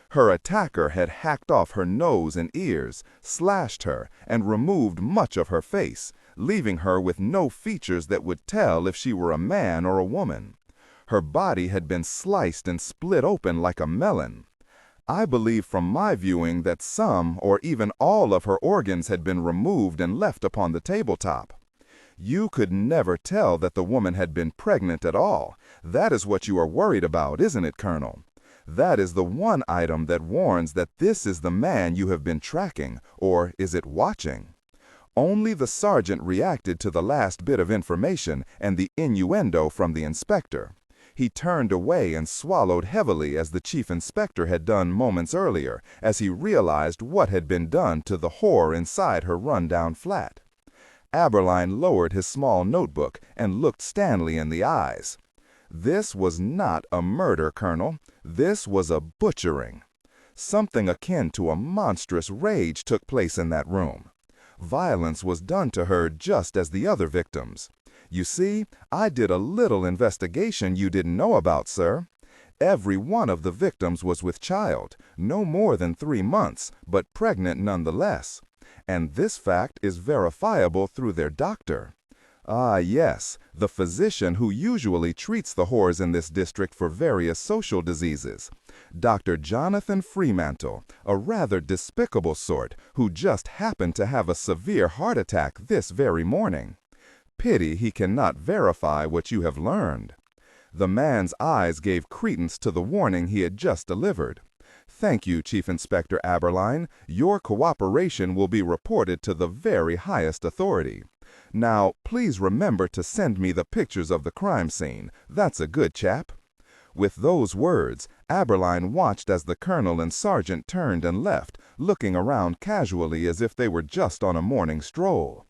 Her attacker had hacked off her nose and ears, slashed her, and removed much of her face, leaving her with no features that would tell if she were a man or a woman. Her body had been sliced and split open like a melon. I believe from my viewing that some or even all of her organs had been removed and left upon the tabletop. You could never tell that the woman had been pregnant at all. That is what you are worried about, isn't it, Colonel? That is the one item that warns that this is the man you have been tracking, or is it watching? Only the sergeant reacted to the last bit of information and the innuendo from the inspector. He turned away and swallowed heavily as the chief inspector had done moments earlier, as he realized what had been done to the whore inside her rundown flat. Aberline lowered his small notebook and looked Stanley in the eyes. This was not a murder, Colonel. This was a butchering. Something akin to a monstrous rage took place in that room. Violence was done to her just as the other victims. You see, I did a little investigation you didn't know about, sir. Every one of the victims was with child, no more than 3 months, but pregnant nonetheless. And this fact is verifiable through their doctor. Ah, yes, the physician who usually treats the whores in this district for various social diseases. Dr. Jonathan Fremantle, a rather despicable sort, who just happened to have a severe heart attack this very morning. Pity he cannot verify what you have learned. The man's eyes gave credence to the warning he had just delivered. Thank you, Chief Inspector Aberline. Your cooperation will be reported to the very highest authority. Now, please remember to send me the pictures of the crime scene. That's a good chap. With those words, Aberline watched as the colonel and sergeant turned and left, looking around casually as if they were just on a morning stroll.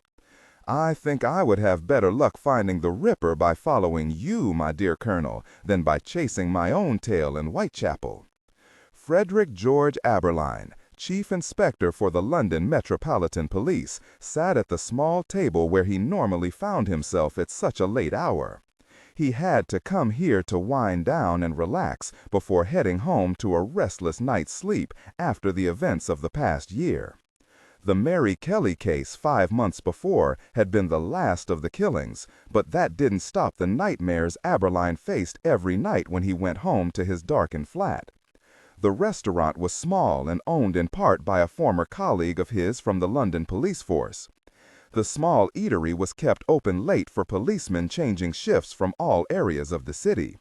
I think I would have better luck finding the Ripper by following you, my dear Colonel, than by chasing my own tail in Whitechapel. Frederick George Aberline, Chief Inspector for the London Metropolitan Police, sat at the small table where he normally found himself at such a late hour. He had to come here to wind down and relax before heading home to a restless night's sleep after the events of the past year. The Mary Kelly case 5 months before had been the last of the killings, but that didn't stop the nightmares Aberline faced every night when he went home to his darkened flat. The restaurant was small and owned in part by a former colleague of his from the London police force. The small eatery was kept open late for policemen changing shifts from all areas of the city.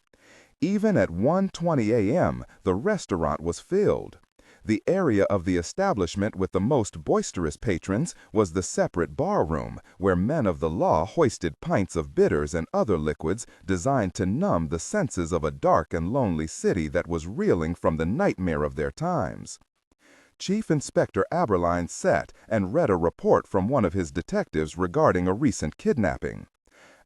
Even at 1:20 a.m., the restaurant was filled. The area of the establishment with the most boisterous patrons was the separate bar room, where men of the law hoisted pints of bitters and other liquids designed to numb the senses of a dark and lonely city that was reeling from the nightmare of their times. Chief Inspector Aberline sat and read a report from one of his detectives regarding a recent kidnapping.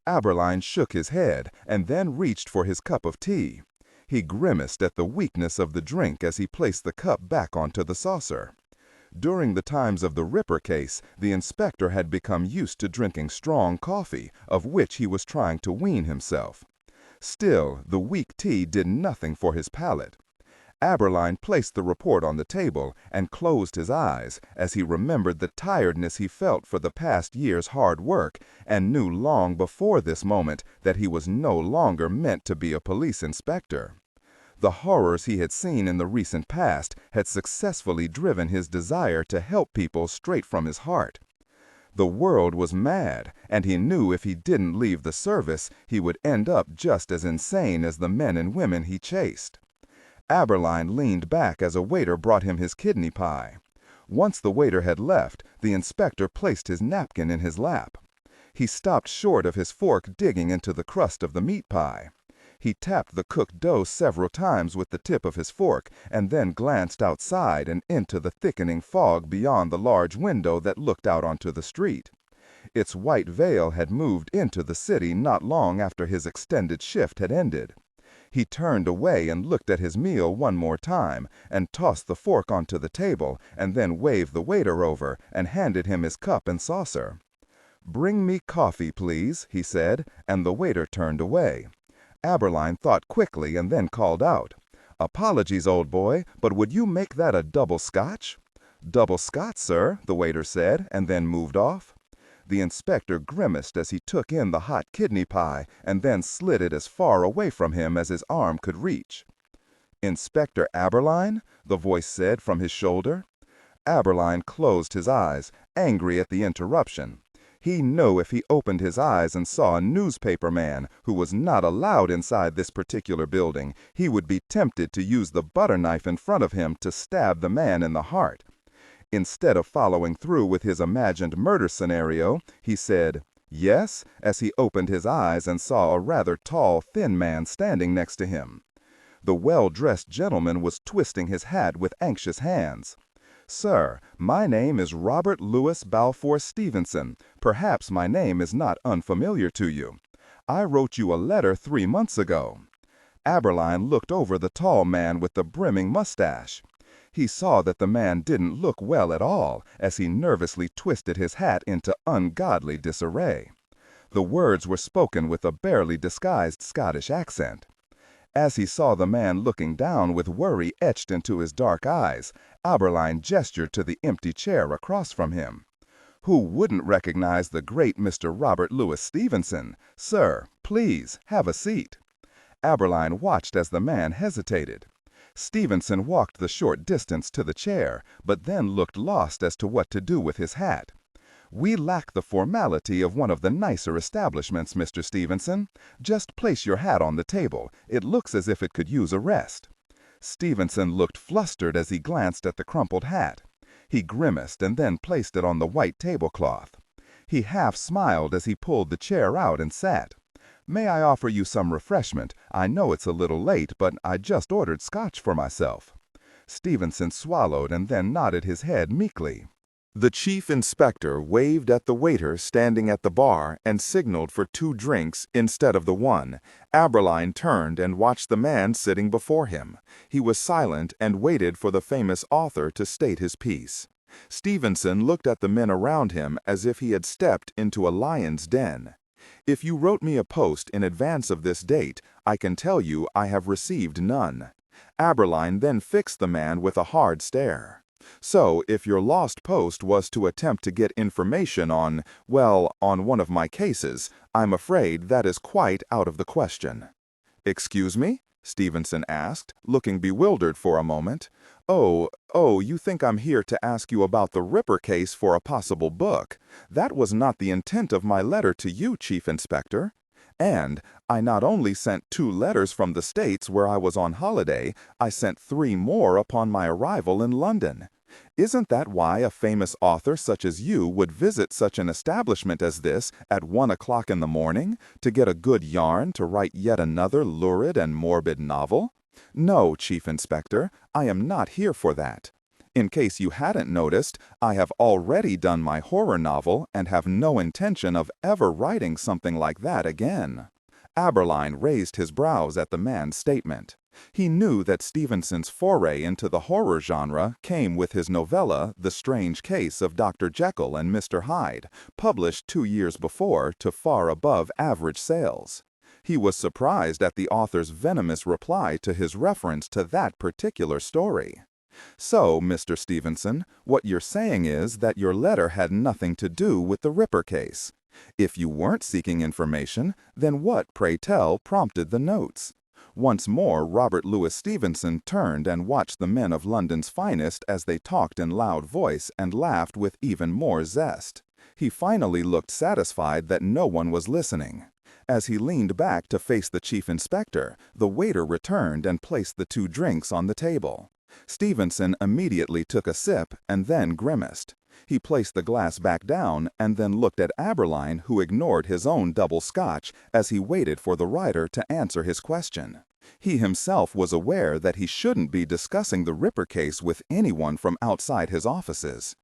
Aberline shook his head and then reached for his cup of tea. He grimaced at the weakness of the drink as he placed the cup back onto the saucer. During the times of the Ripper case, the inspector had become used to drinking strong coffee, of which he was trying to wean himself. Still, the weak tea did nothing for his palate. Aberline placed the report on the table and closed his eyes as he remembered the tiredness he felt for the past year's hard work and knew long before this moment that he was no longer meant to be a police inspector. The horrors he had seen in the recent past had successfully driven his desire to help people straight from his heart. The world was mad, and he knew if he didn't leave the service, he would end up just as insane as the men and women he chased. Aberline leaned back as a waiter brought him his kidney pie. Once the waiter had left, the inspector placed his napkin in his lap. He stopped short of his fork digging into the crust of the meat pie. He tapped the cooked dough several times with the tip of his fork and then glanced outside and into the thickening fog beyond the large window that looked out onto the street. Its white veil had moved into the city not long after his extended shift had ended. He turned away and looked at his meal one more time, and tossed the fork onto the table, and then waved the waiter over and handed him his cup and saucer. "Bring me coffee, please," he said, and the waiter turned away. Aberline thought quickly and then called out, "Apologies, old boy, but would you make that a double Scotch?" "Double Scotch, sir," the waiter said, and then moved off. The inspector grimaced as he took in the hot kidney pie and then slid it as far away from him as his arm could reach. "Inspector Aberline?" the voice said from his shoulder. Aberline closed his eyes, angry at the interruption. He knew if he opened his eyes and saw a newspaper man who was not allowed inside this particular building, he would be tempted to use the butter knife in front of him to stab the man in the heart. Instead of following through with his imagined murder scenario, he said, "Yes," as he opened his eyes and saw a rather tall, thin man standing next to him. The well-dressed gentleman was twisting his hat with anxious hands. "Sir, my name is Robert Louis Balfour Stevenson. Perhaps my name is not unfamiliar to you. I wrote you a letter 3 months ago." Aberline looked over the tall man with the brimming mustache. He saw that the man didn't look well at all, as he nervously twisted his hat into ungodly disarray. The words were spoken with a barely disguised Scottish accent. As he saw the man looking down with worry etched into his dark eyes, Aberline gestured to the empty chair across from him. "Who wouldn't recognize the great Mr. Robert Louis Stevenson? Sir, please, have a seat." Aberline watched as the man hesitated. Stevenson walked the short distance to the chair, but then looked lost as to what to do with his hat. "We lack the formality of one of the nicer establishments, Mr. Stevenson. Just place your hat on the table. It looks as if it could use a rest." Stevenson looked flustered as he glanced at the crumpled hat. He grimaced and then placed it on the white tablecloth. He half smiled as he pulled the chair out and sat. "May I offer you some refreshment? I know it's a little late, but I just ordered scotch for myself." Stevenson swallowed and then nodded his head meekly. The chief inspector waved at the waiter standing at the bar and signaled for 2 drinks instead of the 1. Aberline turned and watched the man sitting before him. He was silent and waited for the famous author to state his piece. Stevenson looked at the men around him as if he had stepped into a lion's den. "If you wrote me a post in advance of this date, I can tell you I have received none." Aberline then fixed the man with a hard stare. "So, if your lost post was to attempt to get information on, well, on one of my cases, I'm afraid that is quite out of the question." "Excuse me?" Stevenson asked, looking bewildered for a moment. Oh, you think I'm here to ask you about the Ripper case for a possible book. That was not the intent of my letter to you, Chief Inspector. And I not only sent 2 letters from the States where I was on holiday, I sent 3 more upon my arrival in London. Isn't that why a famous author such as you would visit such an establishment as this at 1 o'clock in the morning, to get a good yarn to write yet another lurid and morbid novel? No, Chief Inspector, I am not here for that. In case you hadn't noticed, I have already done my horror novel and have no intention of ever writing something like that again." Aberline raised his brows at the man's statement. He knew that Stevenson's foray into the horror genre came with his novella, The Strange Case of Dr. Jekyll and Mr. Hyde, published 2 years before to far above average sales. He was surprised at the author's venomous reply to his reference to that particular story. "So, Mr. Stevenson, what you're saying is that your letter had nothing to do with the Ripper case. If you weren't seeking information, then what, pray tell, prompted the notes?" Once more Robert Louis Stevenson turned and watched the men of London's finest as they talked in loud voice and laughed with even more zest. He finally looked satisfied that no one was listening. As he leaned back to face the chief inspector, the waiter returned and placed the 2 drinks on the table. Stevenson immediately took a sip and then grimaced. He placed the glass back down and then looked at Aberline, who ignored his own double scotch as he waited for the writer to answer his question. He himself was aware that he shouldn't be discussing the Ripper case with anyone from outside his offices.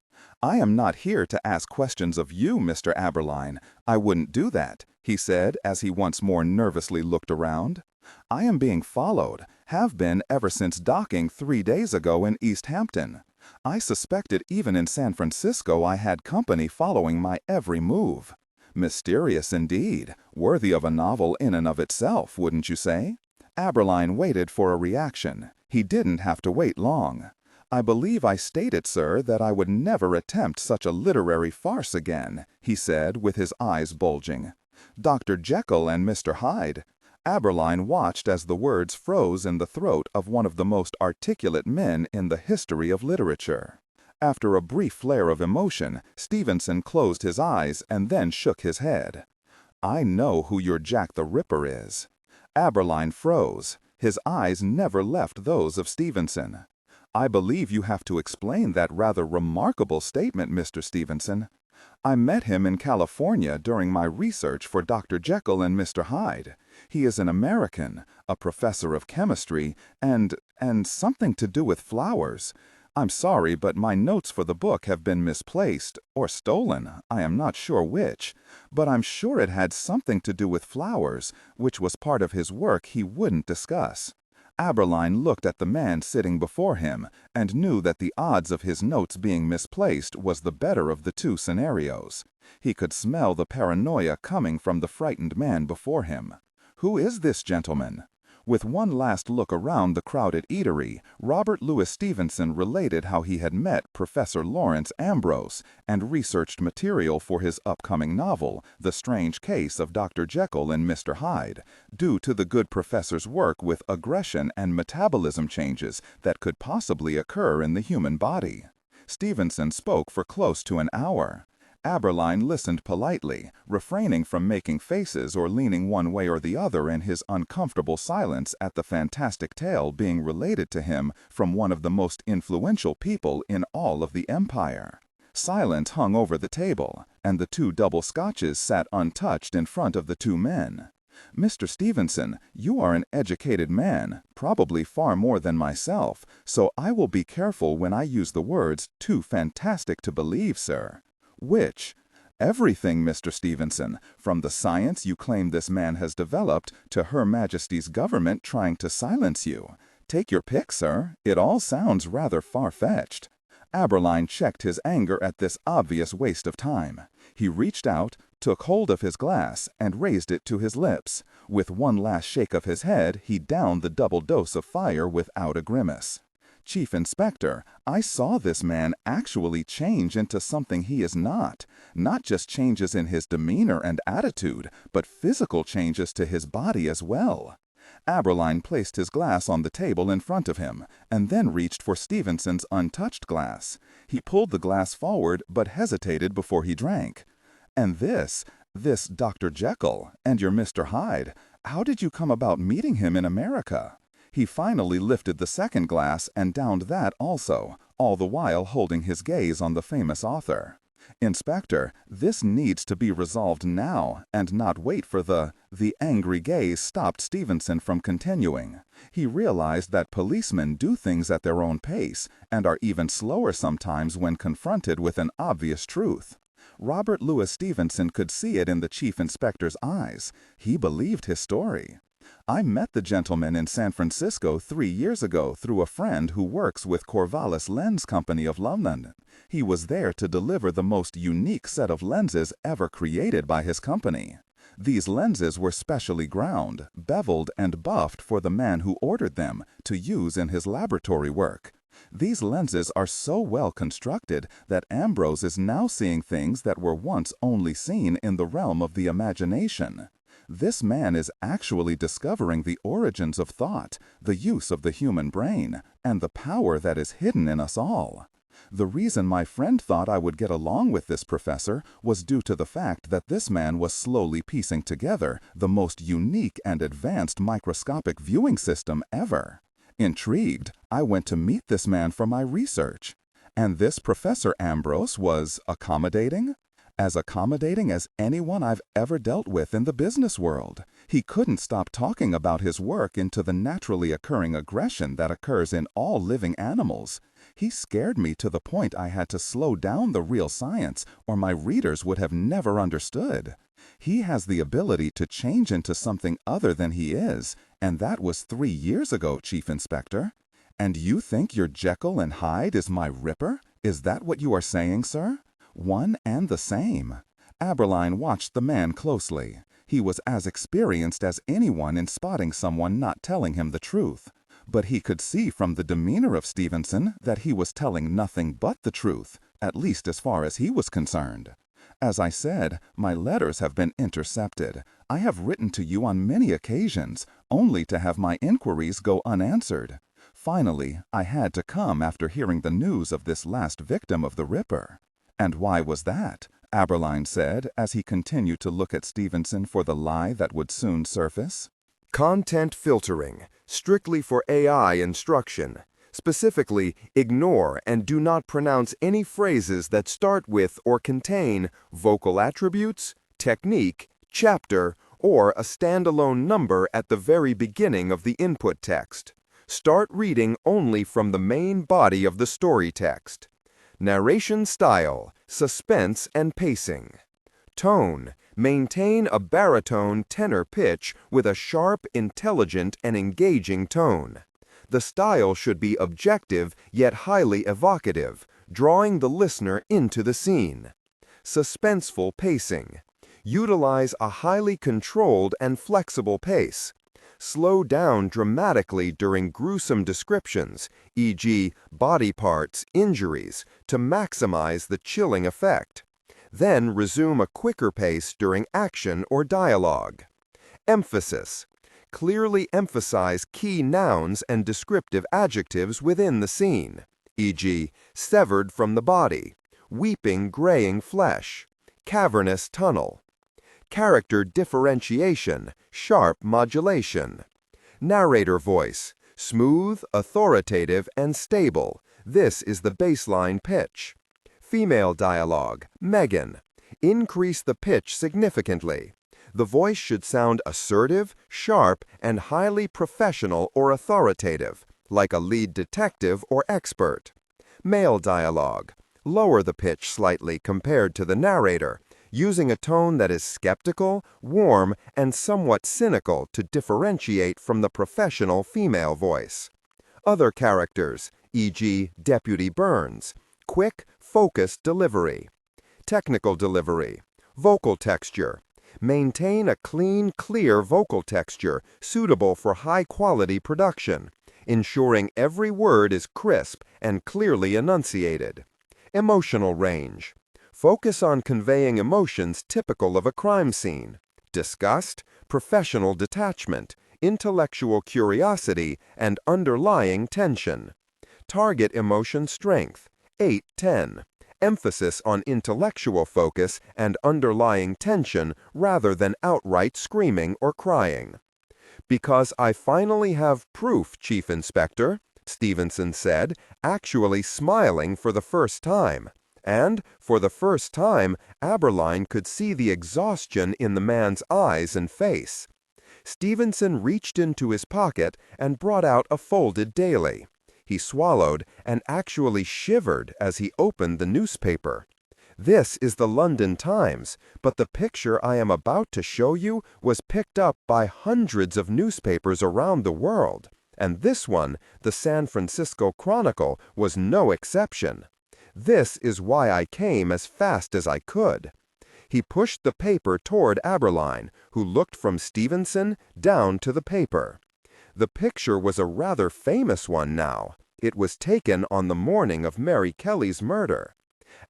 "I am not here to ask questions of you, Mr. Aberline. I wouldn't do that," he said as he once more nervously looked around. "I am being followed, have been ever since docking 3 days ago in East Hampton. I suspected even in San Francisco I had company following my every move. Mysterious indeed, worthy of a novel in and of itself, wouldn't you say?" Aberline waited for a reaction. He didn't have to wait long. "I believe I stated, sir, that I would never attempt such a literary farce again," he said with his eyes bulging. "Dr. Jekyll and Mr. Hyde." Aberline watched as the words froze in the throat of one of the most articulate men in the history of literature. After a brief flare of emotion, Stevenson closed his eyes and then shook his head. "I know who your Jack the Ripper is." Aberline froze. His eyes never left those of Stevenson. "I believe you have to explain that rather remarkable statement, Mr. Stevenson." "I met him in California during my research for Dr. Jekyll and Mr. Hyde. He is an American, a professor of chemistry, and something to do with flowers. I'm sorry, but my notes for the book have been misplaced, or stolen, I am not sure which. But I'm sure it had something to do with flowers, which was part of his work he wouldn't discuss." Aberline looked at the man sitting before him and knew that the odds of his notes being misplaced was the better of the two scenarios. He could smell the paranoia coming from the frightened man before him. "Who is this gentleman?" With one last look around the crowded eatery, Robert Louis Stevenson related how he had met Professor Lawrence Ambrose and researched material for his upcoming novel, The Strange Case of Dr. Jekyll and Mr. Hyde, due to the good professor's work with aggression and metabolism changes that could possibly occur in the human body. Stevenson spoke for close to an hour. Aberline listened politely, refraining from making faces or leaning one way or the other in his uncomfortable silence at the fantastic tale being related to him from one of the most influential people in all of the empire. Silence hung over the table, and the two double scotches sat untouched in front of the two men. "Mr. Stevenson, you are an educated man, probably far more than myself, so I will be careful when I use the words too fantastic to believe, sir." "Which?" "Everything, Mr. Stevenson, from the science you claim this man has developed to Her Majesty's government trying to silence you. Take your pick, sir. It all sounds rather far-fetched." Aberline checked his anger at this obvious waste of time. He reached out, took hold of his glass, and raised it to his lips. With one last shake of his head, he downed the double dose of fire without a grimace. "Chief Inspector, I saw this man actually change into something he is not. Not just changes in his demeanor and attitude, but physical changes to his body as well." Aberline placed his glass on the table in front of him, and then reached for Stevenson's untouched glass. He pulled the glass forward, but hesitated before he drank. "And this Dr. Jekyll, and your Mr. Hyde, how did you come about meeting him in America?" He finally lifted the second glass and downed that also, all the while holding his gaze on the famous author. "Inspector, this needs to be resolved now, and not wait for the angry gaze stopped Stevenson from continuing. He realized that policemen do things at their own pace, and are even slower sometimes when confronted with an obvious truth. Robert Louis Stevenson could see it in the chief inspector's eyes. He believed his story. "I met the gentleman in San Francisco 3 years ago through a friend who works with Corvallis Lens Company of London. He was there to deliver the most unique set of lenses ever created by his company. These lenses were specially ground, beveled, and buffed for the man who ordered them to use in his laboratory work. These lenses are so well constructed that Ambrose is now seeing things that were once only seen in the realm of the imagination. This man is actually discovering the origins of thought, the use of the human brain, and the power that is hidden in us all. The reason my friend thought I would get along with this professor was due to the fact that this man was slowly piecing together the most unique and advanced microscopic viewing system ever. Intrigued, I went to meet this man for my research. And this Professor Ambrose was accommodating? As accommodating as anyone I've ever dealt with in the business world. He couldn't stop talking about his work into the naturally occurring aggression that occurs in all living animals. He scared me to the point I had to slow down the real science, or my readers would have never understood. He has the ability to change into something other than he is, and that was 3 years ago, Chief Inspector. And you think your Jekyll and Hyde is my Ripper? Is that what you are saying, sir? One and the same." Aberline watched the man closely. He was as experienced as anyone in spotting someone not telling him the truth. But he could see from the demeanor of Stevenson that he was telling nothing but the truth, at least as far as he was concerned. "As I said, my letters have been intercepted. I have written to you on many occasions, only to have my inquiries go unanswered. Finally, I had to come after hearing the news of this last victim of the Ripper. And why was that? Aberline said as he continued to look at Stevenson for the lie that would soon surface. Content filtering, strictly for AI instruction. Specifically, ignore and do not pronounce any phrases that start with or contain vocal attributes, technique, chapter, or a standalone number at the very beginning of the input text. Start reading only from the main body of the story text. Narration style, suspense and pacing. Tone, maintain a baritone tenor pitch with a sharp, intelligent, and engaging tone. The style should be objective yet highly evocative, drawing the listener into the scene. Suspenseful pacing. Utilize a highly controlled and flexible pace. Slow down dramatically during gruesome descriptions, e.g., body parts, injuries, to maximize the chilling effect. Then resume a quicker pace during action or dialogue. Emphasis. Clearly emphasize key nouns and descriptive adjectives within the scene, e.g., severed from the body, weeping graying flesh, cavernous tunnel. Character differentiation, sharp modulation. Narrator voice, smooth, authoritative, and stable. This is the baseline pitch. Female dialogue, Megan. Increase the pitch significantly. The voice should sound assertive, sharp, and highly professional or authoritative, like a lead detective or expert. Male dialogue. Lower the pitch slightly compared to the narrator, using a tone that is skeptical, warm, and somewhat cynical to differentiate from the professional female voice. Other characters, e.g., Deputy Burns. Quick, focused delivery. Technical delivery. Vocal texture. Maintain a clean, clear vocal texture suitable for high-quality production, ensuring every word is crisp and clearly enunciated. Emotional range. Focus on conveying emotions typical of a crime scene: disgust, professional detachment, intellectual curiosity, and underlying tension. Target emotion strength, 8-10. Emphasis on intellectual focus and underlying tension rather than outright screaming or crying. "Because I finally have proof, Chief Inspector," Stevenson said, actually smiling for the first time. And, for the first time, Aberline could see the exhaustion in the man's eyes and face. Stevenson reached into his pocket and brought out a folded daily. He swallowed and actually shivered as he opened the newspaper. This is the London Times, but the picture I am about to show you was picked up by hundreds of newspapers around the world, and this one, the San Francisco Chronicle, was no exception. This is why I came as fast as I could. He pushed the paper toward Aberline, who looked from Stevenson down to the paper. The picture was a rather famous one now. It was taken on the morning of Mary Kelly's murder.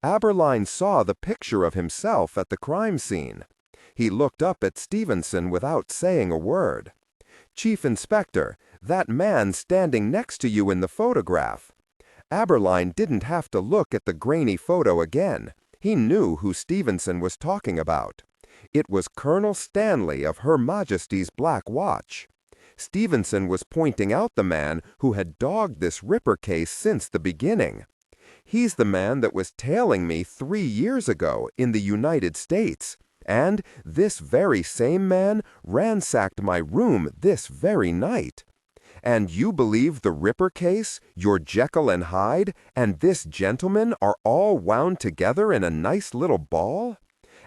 Aberline saw the picture of himself at the crime scene. He looked up at Stevenson without saying a word. "Chief Inspector, that man standing next to you in the photograph." Aberline didn't have to look at the grainy photo again. He knew who Stevenson was talking about. It was Colonel Stanley of Her Majesty's Black Watch. Stevenson was pointing out the man who had dogged this Ripper case since the beginning. "He's the man that was tailing me 3 years ago in the United States. And this very same man ransacked my room this very night. And you believe the Ripper case, your Jekyll and Hyde, and this gentleman are all wound together in a nice little ball?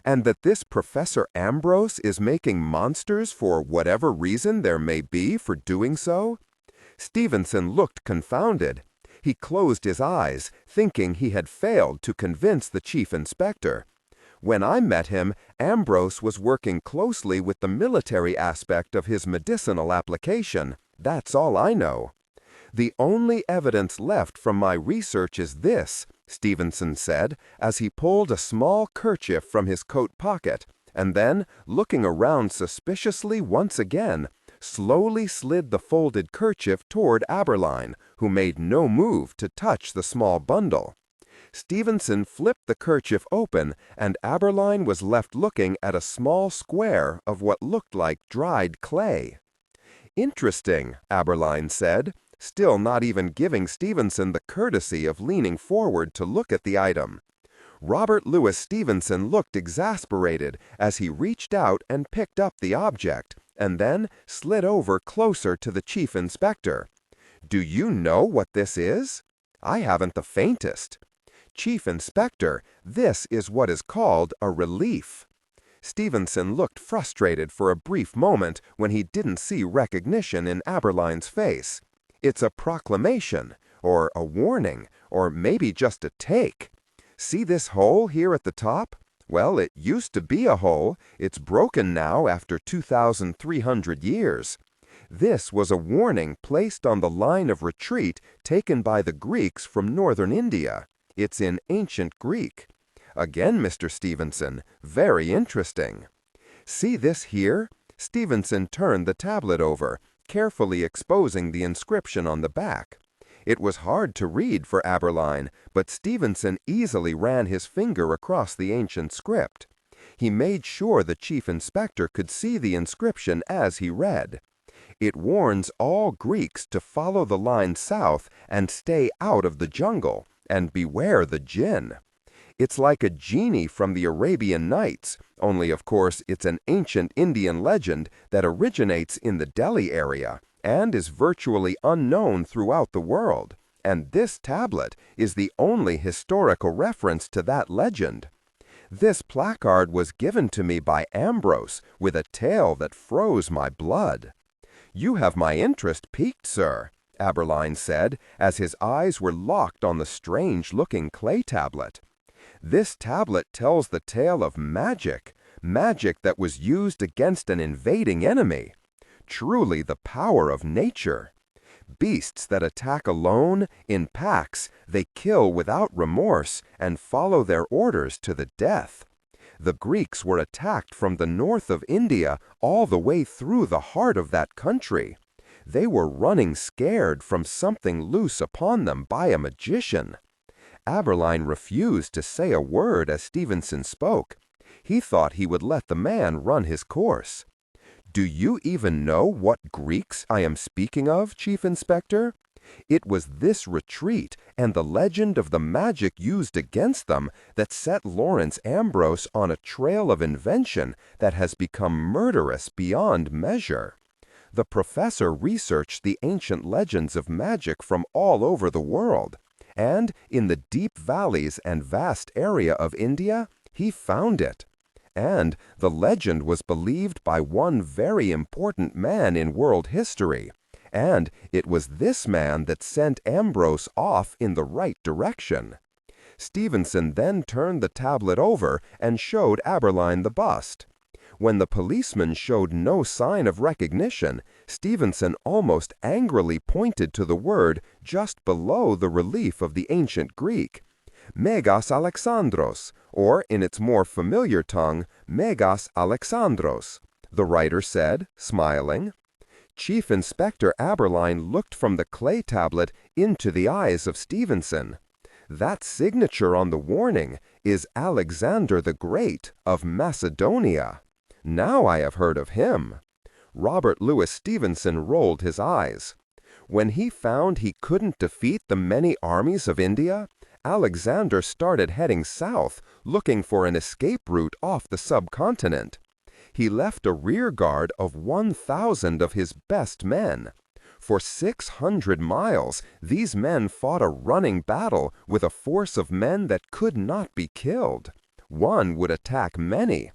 And that this Professor Ambrose is making monsters for whatever reason there may be for doing so?" Stevenson looked confounded. He closed his eyes, thinking he had failed to convince the Chief Inspector. "When I met him, Ambrose was working closely with the military aspect of his medicinal application. That's all I know." "The only evidence left from my research is this," Stevenson said, as he pulled a small kerchief from his coat pocket, and then, looking around suspiciously once again, slowly slid the folded kerchief toward Aberline, who made no move to touch the small bundle. Stevenson flipped the kerchief open, and Aberline was left looking at a small square of what looked like dried clay. "Interesting," Aberline said, still not even giving Stevenson the courtesy of leaning forward to look at the item. Robert Louis Stevenson looked exasperated as he reached out and picked up the object, and then slid over closer to the chief inspector. "Do you know what this is?" "I haven't the faintest." "Chief Inspector, this is what is called a relief." Stevenson looked frustrated for a brief moment when he didn't see recognition in Aberline's face. "It's a proclamation, or a warning, or maybe just a take. See this hole here at the top? Well, it used to be a hole. It's broken now after 2,300 years. This was a warning placed on the line of retreat taken by the Greeks from northern India. It's in ancient Greek. Again, Mr. Stevenson, very interesting. See this here?" Stevenson turned the tablet over, carefully exposing the inscription on the back. It was hard to read for Aberline, but Stevenson easily ran his finger across the ancient script. He made sure the chief inspector could see the inscription as he read. "It warns all Greeks to follow the line south and stay out of the jungle, and beware the jinn." It's like a genie from the Arabian Nights, only of course it's an ancient Indian legend that originates in the Delhi area and is virtually unknown throughout the world, and this tablet is the only historical reference to that legend. This placard was given to me by Ambrose with a tale that froze my blood. "You have my interest piqued, sir," Aberline said, as his eyes were locked on the strange-looking clay tablet. "This tablet tells the tale of magic, magic that was used against an invading enemy. Truly the power of nature. Beasts that attack alone, in packs, they kill without remorse and follow their orders to the death. The Greeks were attacked from the north of India all the way through the heart of that country. They were running scared from something loose upon them by a magician." Aberline refused to say a word as Stevenson spoke. He thought he would let the man run his course. "Do you even know what Greeks I am speaking of, Chief Inspector? It was this retreat and the legend of the magic used against them that set Lawrence Ambrose on a trail of invention that has become murderous beyond measure. The professor researched the ancient legends of magic from all over the world, and in the deep valleys and vast area of India, he found it. And the legend was believed by one very important man in world history, and it was this man that sent Ambrose off in the right direction." Stevenson then turned the tablet over and showed Aberline the bust. When the policeman showed no sign of recognition, Stevenson almost angrily pointed to the word just below the relief of the ancient Greek. "Megas Alexandros," or in its more familiar tongue, Megas Alexandros, the writer said, smiling. Chief Inspector Aberline looked from the clay tablet into the eyes of Stevenson. "That signature on the warning is Alexander the Great of Macedonia. Now I have heard of him." Robert Louis Stevenson rolled his eyes. When he found he couldn't defeat the many armies of India, Alexander started heading south, looking for an escape route off the subcontinent. He left a rear guard of 1,000 of his best men. For 600 miles, these men fought a running battle with a force of men that could not be killed. One would attack many.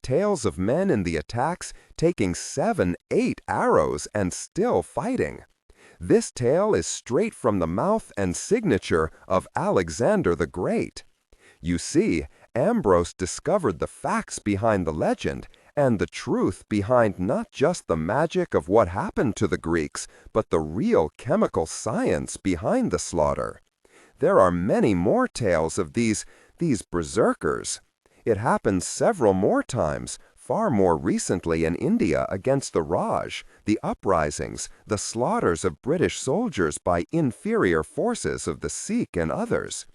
Tales of men in the attacks taking 7, 8 arrows and still fighting. This tale is straight from the mouth and signature of Alexander the Great. You see, Ambrose discovered the facts behind the legend and the truth behind not just the magic of what happened to the Greeks, but the real chemical science behind the slaughter. There are many more tales of these berserkers. It happens several more times, Far more recently in India against the Raj, the uprisings, the slaughters of British soldiers by inferior forces of the Sikh and others.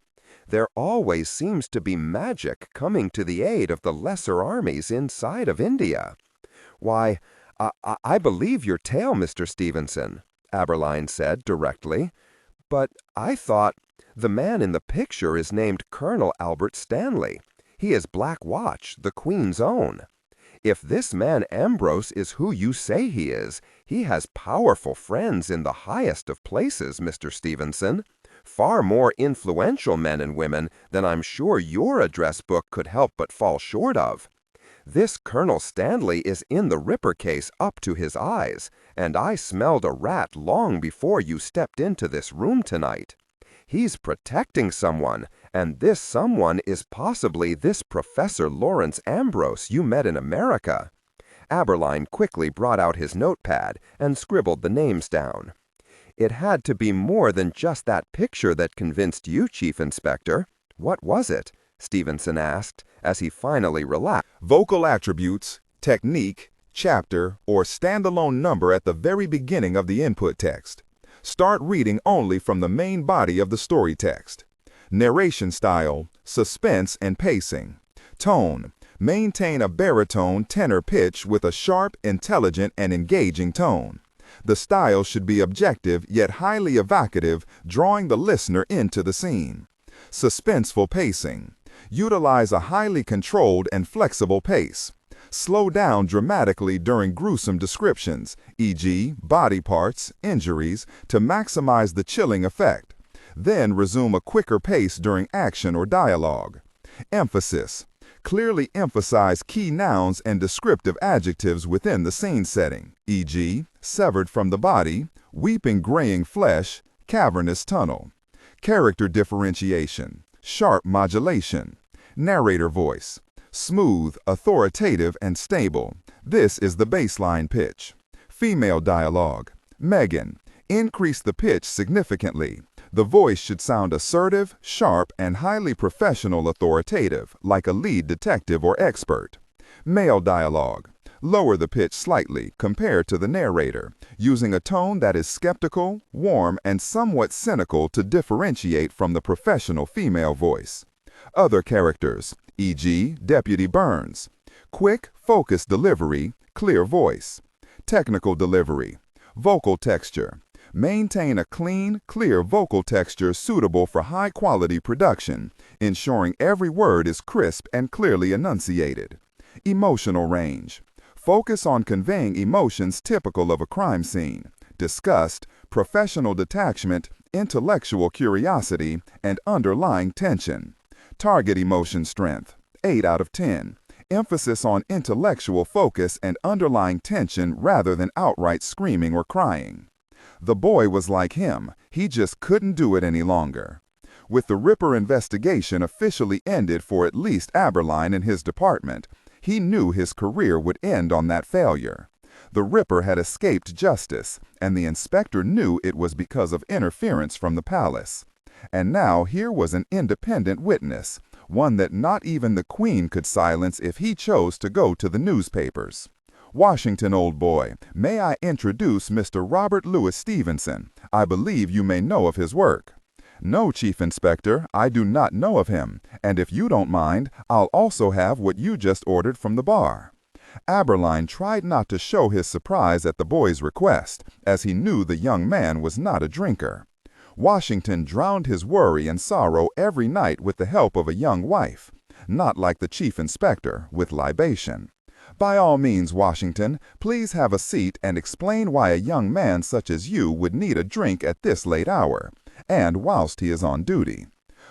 There always seems to be magic coming to the aid of the lesser armies inside of India. Why, I believe your tale, Mr. Stevenson, Aberline said directly. But I thought, the man in the picture is named Colonel Albert Stanley. He is Black Watch, the Queen's own. If this man Ambrose is who you say he is, he has powerful friends in the highest of places, Mr. Stevenson. Far more influential men and women than I'm sure your address book could help but fall short of. This Colonel Stanley is in the Ripper case up to his eyes, and I smelled a rat long before you stepped into this room tonight. He's protecting someone, and this someone is possibly this Professor Lawrence Ambrose you met in America. Aberline quickly brought out his notepad and scribbled the names down. It had to be more than just that picture that convinced you, Chief Inspector. What was it? Stevenson asked, as he finally relaxed. Vocal attributes, technique, chapter, or standalone number at the very beginning of the input text. Start reading only from the main body of the story text. Narration style, suspense and pacing. Tone, maintain a baritone tenor pitch with a sharp, intelligent, and engaging tone. The style should be objective yet highly evocative, drawing the listener into the scene. Suspenseful pacing. Utilize a highly controlled and flexible pace. Slow down dramatically during gruesome descriptions, e.g., body parts, injuries, to maximize the chilling effect. Then resume a quicker pace during action or dialogue. Emphasis. Clearly emphasize key nouns and descriptive adjectives within the scene setting, e.g., severed from the body, weeping graying flesh, cavernous tunnel. Character differentiation, sharp modulation. Narrator voice, smooth, authoritative, and stable. This is the baseline pitch. Female dialogue. Megan, increase the pitch significantly. The voice should sound assertive, sharp, and highly professional authoritative, like a lead detective or expert. Male dialogue. Lower the pitch slightly compared to the narrator, using a tone that is skeptical, warm, and somewhat cynical to differentiate from the professional female voice. Other characters, e.g., Deputy Burns. Quick, focused delivery, clear voice. Technical delivery. Vocal texture. Maintain a clean, clear vocal texture suitable for high-quality production, ensuring every word is crisp and clearly enunciated. Emotional range. Focus on conveying emotions typical of a crime scene: disgust, professional detachment, intellectual curiosity, and underlying tension. Target emotion strength, 8 out of 10. Emphasis on intellectual focus and underlying tension rather than outright screaming or crying. The boy was like him, he just couldn't do it any longer. With the Ripper investigation officially ended for at least Aberline and his department, he knew his career would end on that failure. The Ripper had escaped justice, and the inspector knew it was because of interference from the palace. And now here was an independent witness, one that not even the Queen could silence if he chose to go to the newspapers. Washington, old boy, may I introduce Mr. Robert Louis Stevenson? I believe you may know of his work. No, Chief Inspector, I do not know of him, and if you don't mind, I'll also have what you just ordered from the bar. Aberline tried not to show his surprise at the boy's request, as he knew the young man was not a drinker. Washington drowned his worry and sorrow every night with the help of a young wife, not like the Chief Inspector, with libation. By all means, Washington, please have a seat and explain why a young man such as you would need a drink at this late hour, and whilst he is on duty.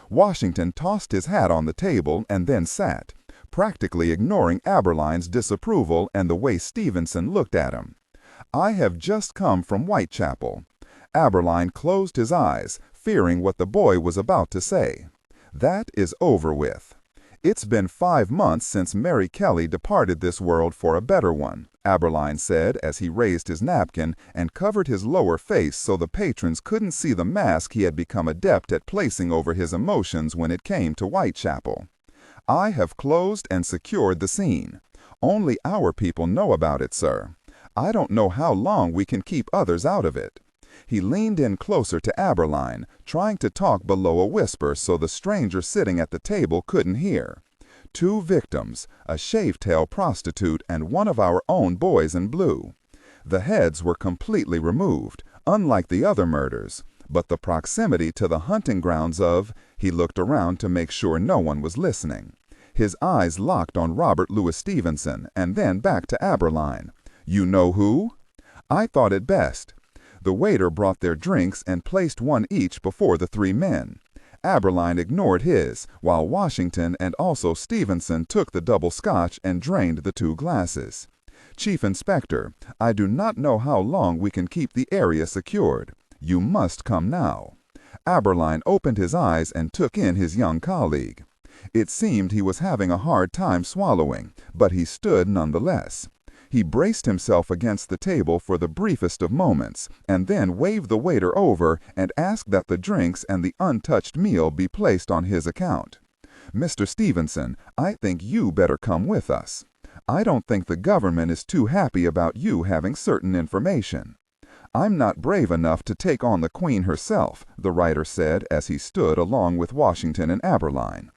Washington tossed his hat on the table and then sat, practically ignoring Aberline's disapproval and the way Stevenson looked at him. I have just come from Whitechapel. Aberline closed his eyes, fearing what the boy was about to say. That is over with. It's been 5 months since Mary Kelly departed this world for a better one, Aberline said as he raised his napkin and covered his lower face so the patrons couldn't see the mask he had become adept at placing over his emotions when it came to Whitechapel. I have closed and secured the scene. Only our people know about it, sir. I don't know how long we can keep others out of it." He leaned in closer to Aberline, trying to talk below a whisper so the stranger sitting at the table couldn't hear. "Two victims, a shave-tail prostitute and one of our own boys in blue. The heads were completely removed, unlike the other murders, but the proximity to the hunting grounds of—" He looked around to make sure no one was listening. His eyes locked on Robert Louis Stevenson and then back to Aberline. "You know who?" "I thought it best." The waiter brought their drinks and placed one each before the three men. Aberline ignored his, while Washington and also Stevenson took the double scotch and drained the two glasses. "Chief Inspector, I do not know how long we can keep the area secured. You must come now." Aberline opened his eyes and took in his young colleague. It seemed he was having a hard time swallowing, but he stood nonetheless. He braced himself against the table for the briefest of moments, and then waved the waiter over and asked that the drinks and the untouched meal be placed on his account. "Mr. Stevenson, I think you better come with us. I don't think the government is too happy about you having certain information." "I'm not brave enough to take on the Queen herself," the writer said as he stood along with Washington and Aberline.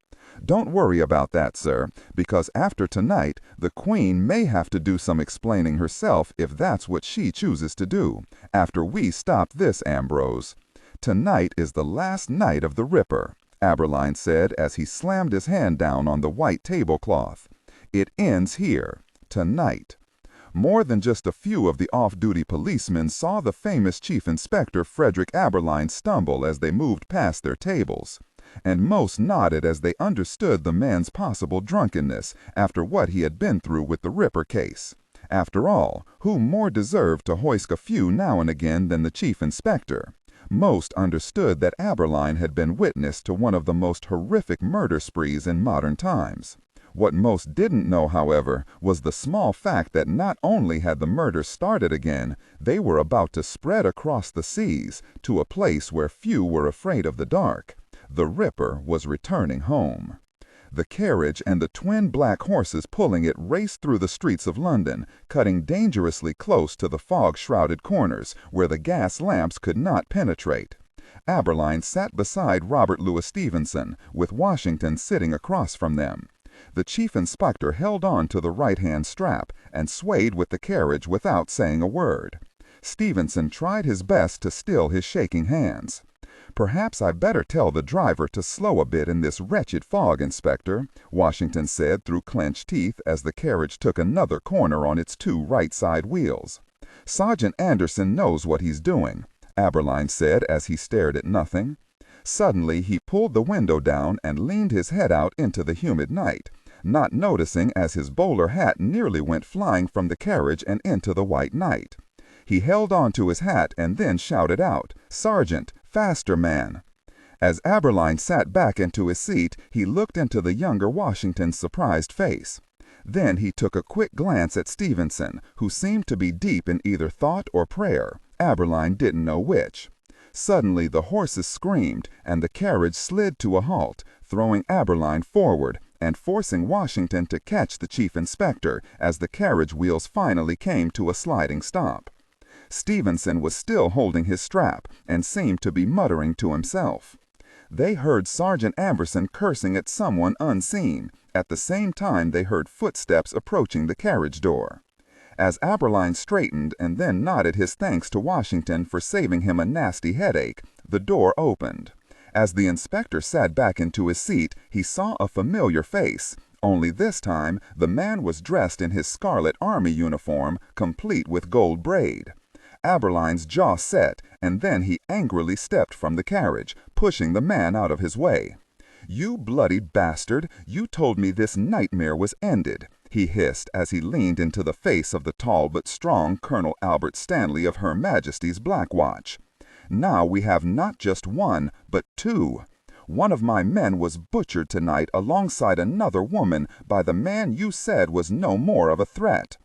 "Don't worry about that, sir, because after tonight, the Queen may have to do some explaining herself if that's what she chooses to do, after we stop this, Ambrose. Tonight is the last night of the Ripper," Aberline said as he slammed his hand down on the white tablecloth. "It ends here, tonight." More than just a few of the off-duty policemen saw the famous Chief Inspector Frederick Aberline stumble as they moved past their tables, and most nodded as they understood the man's possible drunkenness after what he had been through with the Ripper case. After all, who more deserved to hoist a few now and again than the Chief Inspector? Most understood that Aberline had been witness to one of the most horrific murder sprees in modern times. What most didn't know, however, was the small fact that not only had the murders started again, they were about to spread across the seas to a place where few were afraid of the dark. The Ripper was returning home. The carriage and the twin black horses pulling it raced through the streets of London, cutting dangerously close to the fog-shrouded corners where the gas lamps could not penetrate. Aberline sat beside Robert Louis Stevenson, with Washington sitting across from them. The Chief Inspector held on to the right-hand strap and swayed with the carriage without saying a word. Stevenson tried his best to still his shaking hands. "Perhaps I better tell the driver to slow a bit in this wretched fog, Inspector," Washington said through clenched teeth as the carriage took another corner on its two right-side wheels. "Sergeant Anderson knows what he's doing," Aberline said as he stared at nothing. Suddenly he pulled the window down and leaned his head out into the humid night, not noticing as his bowler hat nearly went flying from the carriage and into the white night. He held on to his hat and then shouted out, "Sergeant, faster, man!" As Aberline sat back into his seat, he looked into the younger Washington's surprised face. Then he took a quick glance at Stevenson, who seemed to be deep in either thought or prayer. Aberline didn't know which. Suddenly the horses screamed, and the carriage slid to a halt, throwing Aberline forward and forcing Washington to catch the Chief Inspector as the carriage wheels finally came to a sliding stop. Stevenson was still holding his strap and seemed to be muttering to himself. They heard Sergeant Amberson cursing at someone unseen. At the same time they heard footsteps approaching the carriage door. As Aberline straightened and then nodded his thanks to Washington for saving him a nasty headache, the door opened. As the inspector sat back into his seat, he saw a familiar face, only this time the man was dressed in his scarlet army uniform, complete with gold braid. Aberline's jaw set, and then he angrily stepped from the carriage, pushing the man out of his way. "You bloody bastard, you told me this nightmare was ended," he hissed as he leaned into the face of the tall but strong Colonel Albert Stanley of Her Majesty's Black Watch. "Now we have not just one, but two. One of my men was butchered tonight alongside another woman by the man you said was no more of a threat."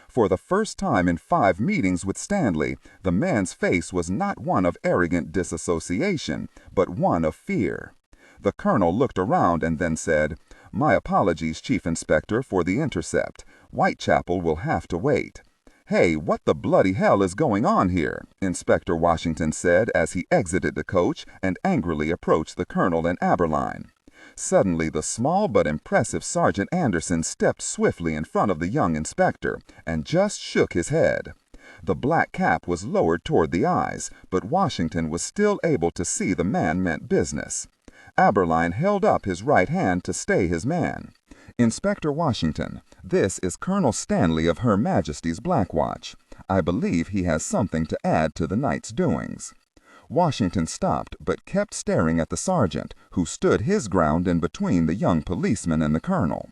For the first time in 5 meetings with Stanley, the man's face was not one of arrogant disassociation, but one of fear. The colonel looked around and then said, My apologies, Chief Inspector, for the intercept. Whitechapel will have to wait. Hey, what the bloody hell is going on here? Inspector Washington said as he exited the coach and angrily approached the colonel and Aberline. Suddenly, the small but impressive Sergeant Anderson stepped swiftly in front of the young inspector and just shook his head. The black cap was lowered toward the eyes, but Washington was still able to see the man meant business. Aberline held up his right hand to stay his man. Inspector Washington, this is Colonel Stanley of Her Majesty's Black Watch. I believe he has something to add to the night's doings. Washington stopped, but kept staring at the sergeant, who stood his ground in between the young policeman and the colonel.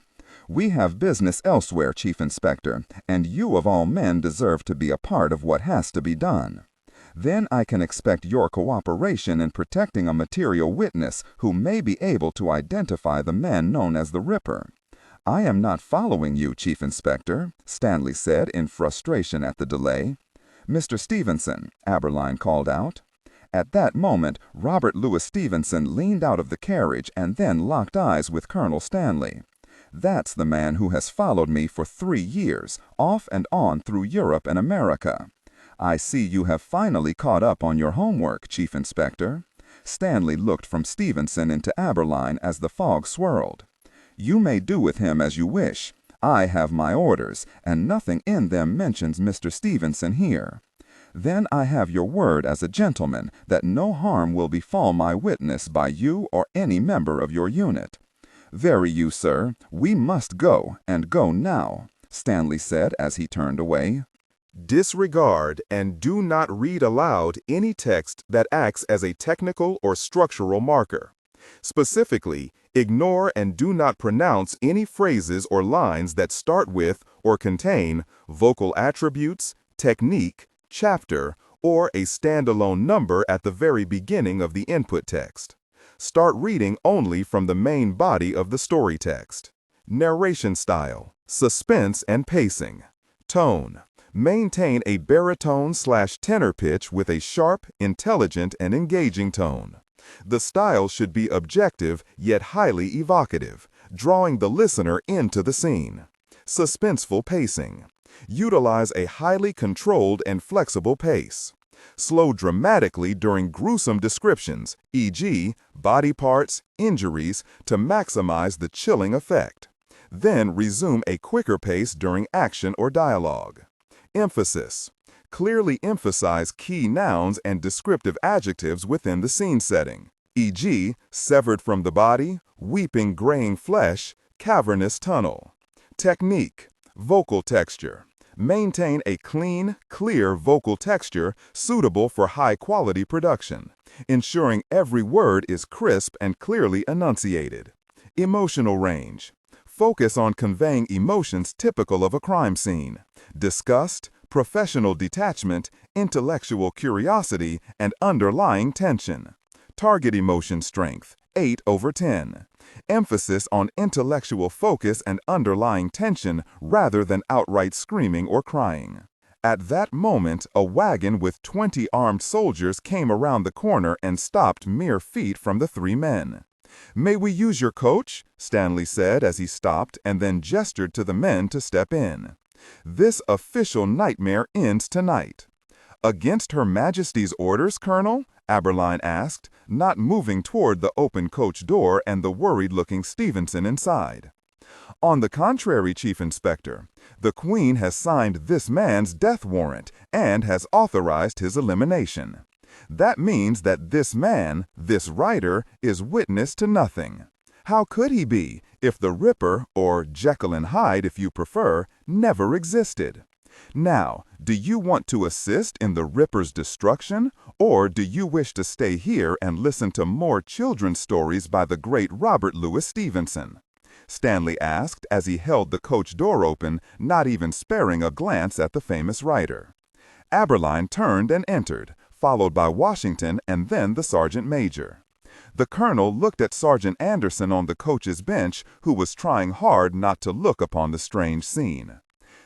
We have business elsewhere, Chief Inspector, and you of all men deserve to be a part of what has to be done. Then I can expect your cooperation in protecting a material witness who may be able to identify the man known as the Ripper. I am not following you, Chief Inspector, Stanley said in frustration at the delay. Mr. Stevenson, Aberline called out. At that moment, Robert Louis Stevenson leaned out of the carriage and then locked eyes with Colonel Stanley. That's the man who has followed me for 3 years, off and on through Europe and America. I see you have finally caught up on your homework, Chief Inspector. Stanley looked from Stevenson into Aberline as the fog swirled. You may do with him as you wish. I have my orders, and nothing in them mentions Mr. Stevenson here. Then I have your word as a gentleman that no harm will befall my witness by you or any member of your unit. Very you, sir. We must go, and go now, Stanley said as he turned away. Disregard and do not read aloud any text that acts as a technical or structural marker. Specifically, ignore and do not pronounce any phrases or lines that start with or contain vocal attributes, technique, chapter, or a standalone number at the very beginning of the input text. Start reading only from the main body of the story text. Narration style, suspense and pacing. Tone. Maintain a baritone/tenor pitch with a sharp, intelligent, and engaging tone. The style should be objective yet highly evocative, drawing the listener into the scene. Suspenseful pacing. Utilize a highly controlled and flexible pace. Slow dramatically during gruesome descriptions, e.g., body parts, injuries, to maximize the chilling effect. Then resume a quicker pace during action or dialogue. Emphasis. Clearly emphasize key nouns and descriptive adjectives within the scene setting, e.g., severed from the body, weeping graying flesh, cavernous tunnel. Technique. Vocal texture. Maintain a clean, clear vocal texture suitable for high-quality production, ensuring every word is crisp and clearly enunciated. Emotional range. Focus on conveying emotions typical of a crime scene: disgust, professional detachment, intellectual curiosity, and underlying tension. Target emotion strength, 8/10. Emphasis on intellectual focus and underlying tension rather than outright screaming or crying. At that moment, a wagon with 20 armed soldiers came around the corner and stopped mere feet from the 3 men. "May we use your coach?" Stanley said as he stopped and then gestured to the men to step in. "This official nightmare ends tonight." "Against Her Majesty's orders, Colonel?" Aberline asked, not moving toward the open coach door and the worried-looking Stevenson inside. "On the contrary, Chief Inspector, the Queen has signed this man's death warrant and has authorized his elimination. That means that this man, this writer, is witness to nothing. How could he be if the Ripper, or Jekyll and Hyde if you prefer, never existed? Now, do you want to assist in the Ripper's destruction, or do you wish to stay here and listen to more children's stories by the great Robert Louis Stevenson?" Stanley asked as he held the coach door open, not even sparing a glance at the famous writer. Aberline turned and entered, followed by Washington and then the sergeant major. The colonel looked at Sergeant Anderson on the coach's bench, who was trying hard not to look upon the strange scene.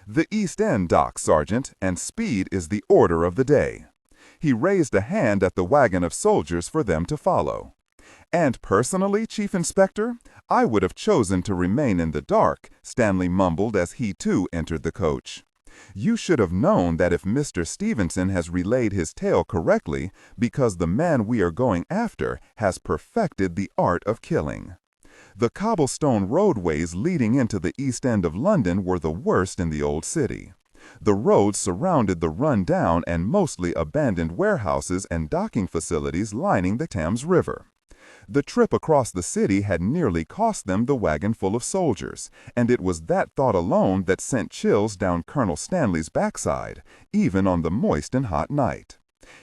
"The East End dock, Sergeant, and speed is the order of the day." He raised a hand at the wagon of soldiers for them to follow. "And personally, Chief Inspector, I would have chosen to remain in the dark," Stanley mumbled as he too entered the coach. "You should have known that if Mr. Stevenson has relayed his tale correctly, because the man we are going after has perfected the art of killing." The cobblestone roadways leading into the East End of London were the worst in the old city. The roads surrounded the run-down and mostly abandoned warehouses and docking facilities lining the Thames River. The trip across the city had nearly cost them the wagon full of soldiers, and it was that thought alone that sent chills down Colonel Stanley's backside, even on the moist and hot night.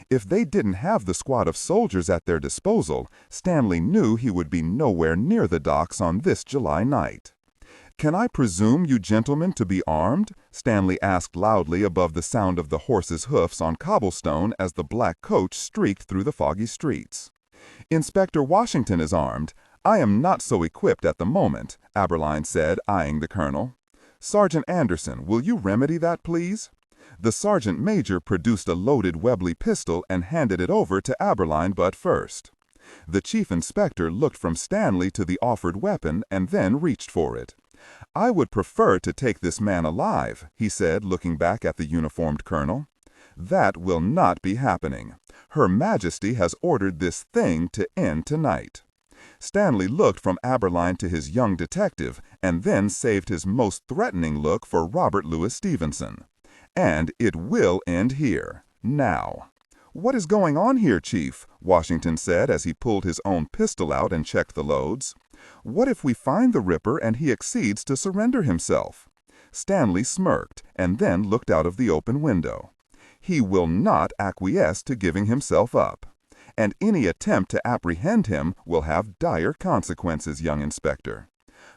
If they didn't have the squad of soldiers at their disposal, Stanley knew he would be nowhere near the docks on this July night. "Can I presume you gentlemen to be armed?" Stanley asked loudly above the sound of the horses' hoofs on cobblestone as the black coach streaked through the foggy streets. "Inspector Washington is armed. I am not so equipped at the moment," Aberline said, eyeing the colonel. "Sergeant Anderson, will you remedy that, please?" The sergeant major produced a loaded Webley pistol and handed it over to Aberline butt first. The chief inspector looked from Stanley to the offered weapon and then reached for it. "I would prefer to take this man alive," he said, looking back at the uniformed colonel. "That will not be happening. Her Majesty has ordered this thing to end tonight." Stanley looked from Aberline to his young detective and then saved his most threatening look for Robert Louis Stevenson. "And it will end here, now." "What is going on here, Chief?" Washington said as he pulled his own pistol out and checked the loads. "What if we find the Ripper and he accedes to surrender himself?" Stanley smirked and then looked out of the open window. "He will not acquiesce to giving himself up. And any attempt to apprehend him will have dire consequences, young inspector.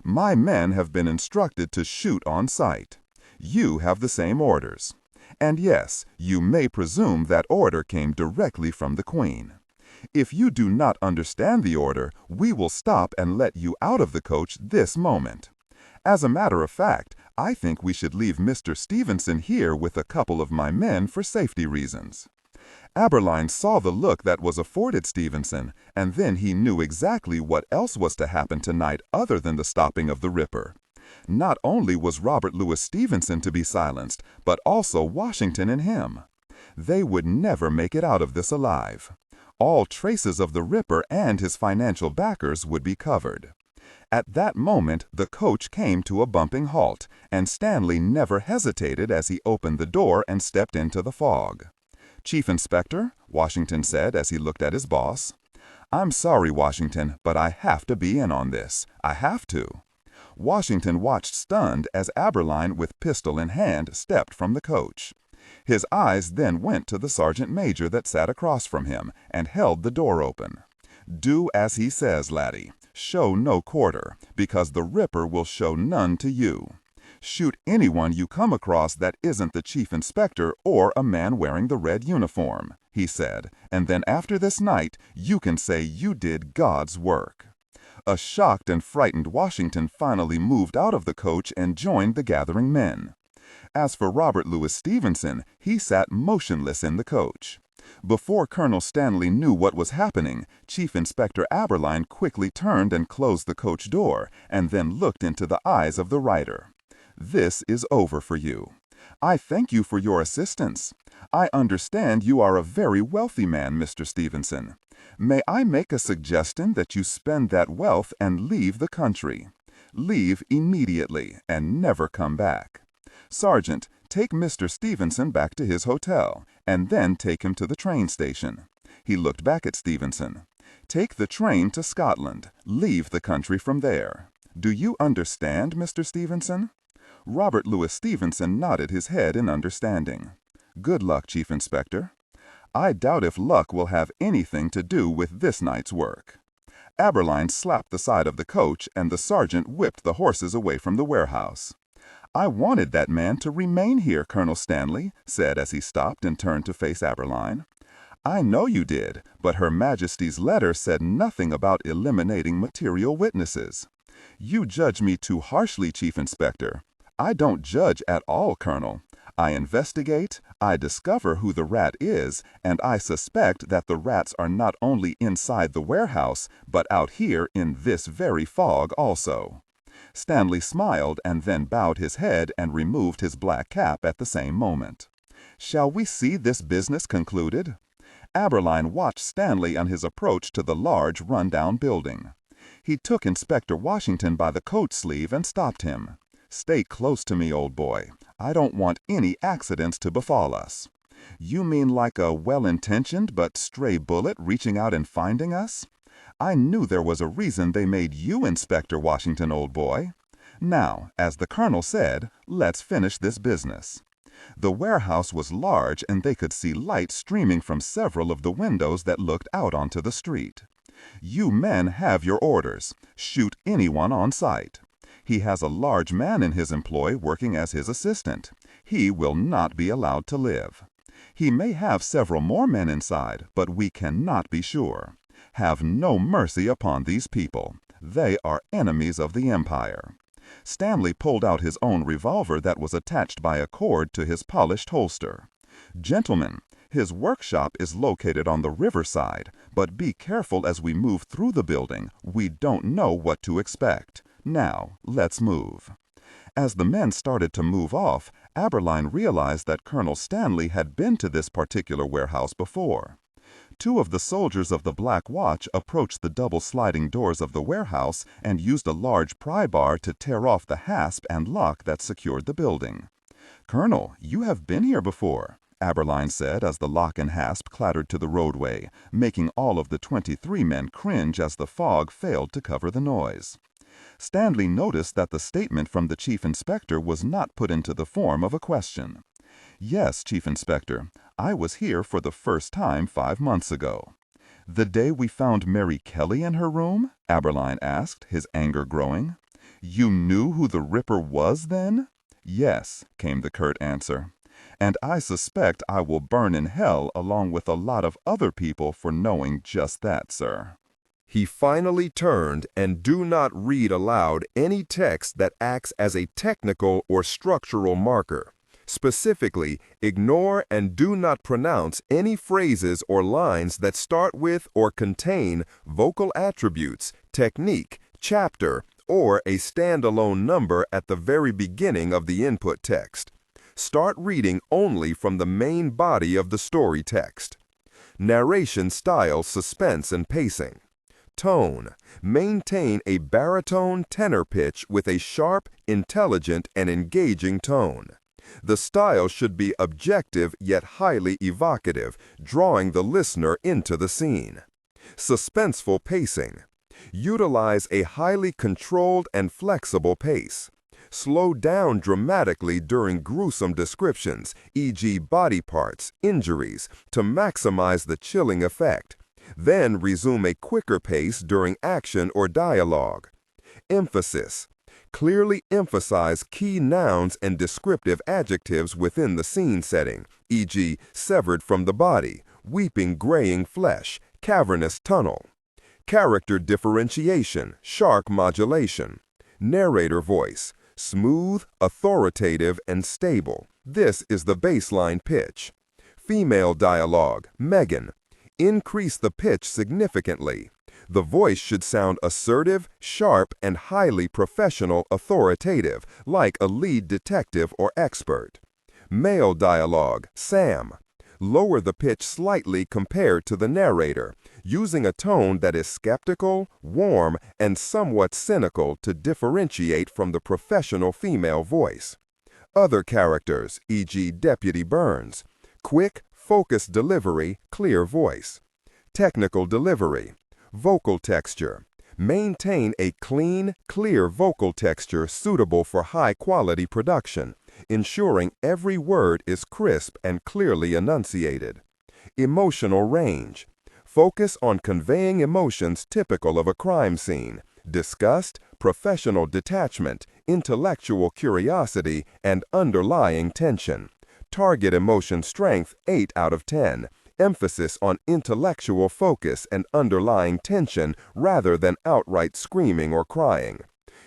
My men have been instructed to shoot on sight. You have the same orders. And yes, you may presume that order came directly from the Queen. If you do not understand the order, we will stop and let you out of the coach this moment. As a matter of fact, I think we should leave Mr. Stevenson here with a couple of my men for safety reasons." Aberline saw the look that was afforded Stevenson, and then he knew exactly what else was to happen tonight other than the stopping of the Ripper. Not only was Robert Louis Stevenson to be silenced, but also Washington and him. They would never make it out of this alive. All traces of the Ripper and his financial backers would be covered. At that moment, the coach came to a bumping halt, and Stanley never hesitated as he opened the door and stepped into the fog. "Chief Inspector," Washington said as he looked at his boss. "I'm sorry, Washington, but I have to be in on this. I have to." Washington watched stunned as Aberline, with pistol in hand, stepped from the coach. His eyes then went to the sergeant major that sat across from him and held the door open. "Do as he says, laddie. Show no quarter, because the Ripper will show none to you. Shoot anyone you come across that isn't the chief inspector or a man wearing the red uniform," he said, "and then after this night you can say you did God's work." A shocked and frightened Washington finally moved out of the coach and joined the gathering men. As for Robert Louis Stevenson, he sat motionless in the coach. Before Colonel Stanley knew what was happening, Chief Inspector Aberline quickly turned and closed the coach door, and then looked into the eyes of the rider. "This is over for you. I thank you for your assistance. I understand you are a very wealthy man, Mr. Stevenson. May I make a suggestion that you spend that wealth and leave the country? Leave immediately and never come back. Sergeant, take Mr. Stevenson back to his hotel, and then take him to the train station." He looked back at Stevenson. "Take the train to Scotland. Leave the country from there. Do you understand, Mr. Stevenson?" Robert Louis Stevenson nodded his head in understanding. "Good luck, Chief Inspector." "I doubt if luck will have anything to do with this night's work." Aberline slapped the side of the coach, and the sergeant whipped the horses away from the warehouse. "I wanted that man to remain here, Colonel Stanley," said as he stopped and turned to face Aberline. "I know you did, but Her Majesty's letter said nothing about eliminating material witnesses. You judge me too harshly, Chief Inspector. I don't judge at all, Colonel. I investigate, I discover who the rat is, and I suspect that the rats are not only inside the warehouse, but out here in this very fog also." Stanley smiled and then bowed his head and removed his black cap at the same moment. "Shall we see this business concluded?" Aberline watched Stanley on his approach to the large, run-down building. He took Inspector Washington by the coat sleeve and stopped him. "Stay close to me, old boy. I don't want any accidents to befall us." "You mean like a well-intentioned but stray bullet reaching out and finding us? I knew there was a reason they made you Inspector Washington, old boy. Now, as the Colonel said, let's finish this business." The warehouse was large, and they could see light streaming from several of the windows that looked out onto the street. "You men have your orders. Shoot anyone on sight. He has a large man in his employ working as his assistant. He will not be allowed to live. He may have several more men inside, but we cannot be sure. Have no mercy upon these people. They are enemies of the Empire." Stanley pulled out his own revolver that was attached by a cord to his polished holster. "Gentlemen, his workshop is located on the riverside, but be careful as we move through the building. We don't know what to expect. Now, let's move." As the men started to move off, Aberline realized that Colonel Stanley had been to this particular warehouse before. Two of the soldiers of the Black Watch approached the double sliding doors of the warehouse and used a large pry bar to tear off the hasp and lock that secured the building. "Colonel, you have been here before," Aberline said as the lock and hasp clattered to the roadway, making all of the 23 men cringe as the fog failed to cover the noise. Stanley noticed that the statement from the chief inspector was not put into the form of a question. "Yes, Chief Inspector, I was here for the first time 5 months ago." "The day we found Mary Kelly in her room?" Aberline asked, his anger growing. "You knew who the Ripper was then?" "Yes," came the curt answer. "And I suspect I will burn in hell along with a lot of other people for knowing just that, sir." He finally turned and do not read aloud any text that acts as a technical or structural marker. Specifically, ignore and do not pronounce any phrases or lines that start with or contain vocal attributes, technique, chapter, or a standalone number at the very beginning of the input text. Start reading only from the main body of the story text. Narration style, suspense, and pacing. Tone. Maintain a baritone tenor pitch with a sharp, intelligent, and engaging tone. The style should be objective yet highly evocative, drawing the listener into the scene. Suspenseful pacing. Utilize a highly controlled and flexible pace. Slow down dramatically during gruesome descriptions, e.g. body parts, injuries, to maximize the chilling effect. Then resume a quicker pace during action or dialogue. Emphasis. Clearly emphasize key nouns and descriptive adjectives within the scene setting, e.g. severed from the body, weeping graying flesh, cavernous tunnel. Character differentiation, sharp modulation. Narrator voice, smooth, authoritative, and stable. This is the baseline pitch. Female dialogue, Megan. Increase the pitch significantly. The voice should sound assertive, sharp, and highly professional, authoritative, like a lead detective or expert. Male dialogue, Sam. Lower the pitch slightly compared to the narrator, using a tone that is skeptical, warm, and somewhat cynical to differentiate from the professional female voice. Other characters, e.g. Deputy Burns. Quick, focused delivery, clear voice. Technical delivery. Vocal texture. Maintain a clean, clear vocal texture suitable for high-quality production, ensuring every word is crisp and clearly enunciated. Emotional range. Focus on conveying emotions typical of a crime scene: disgust, professional detachment, intellectual curiosity, and underlying tension. Target emotion strength 8 out of 10. Emphasis on intellectual focus and underlying tension rather than outright screaming or crying.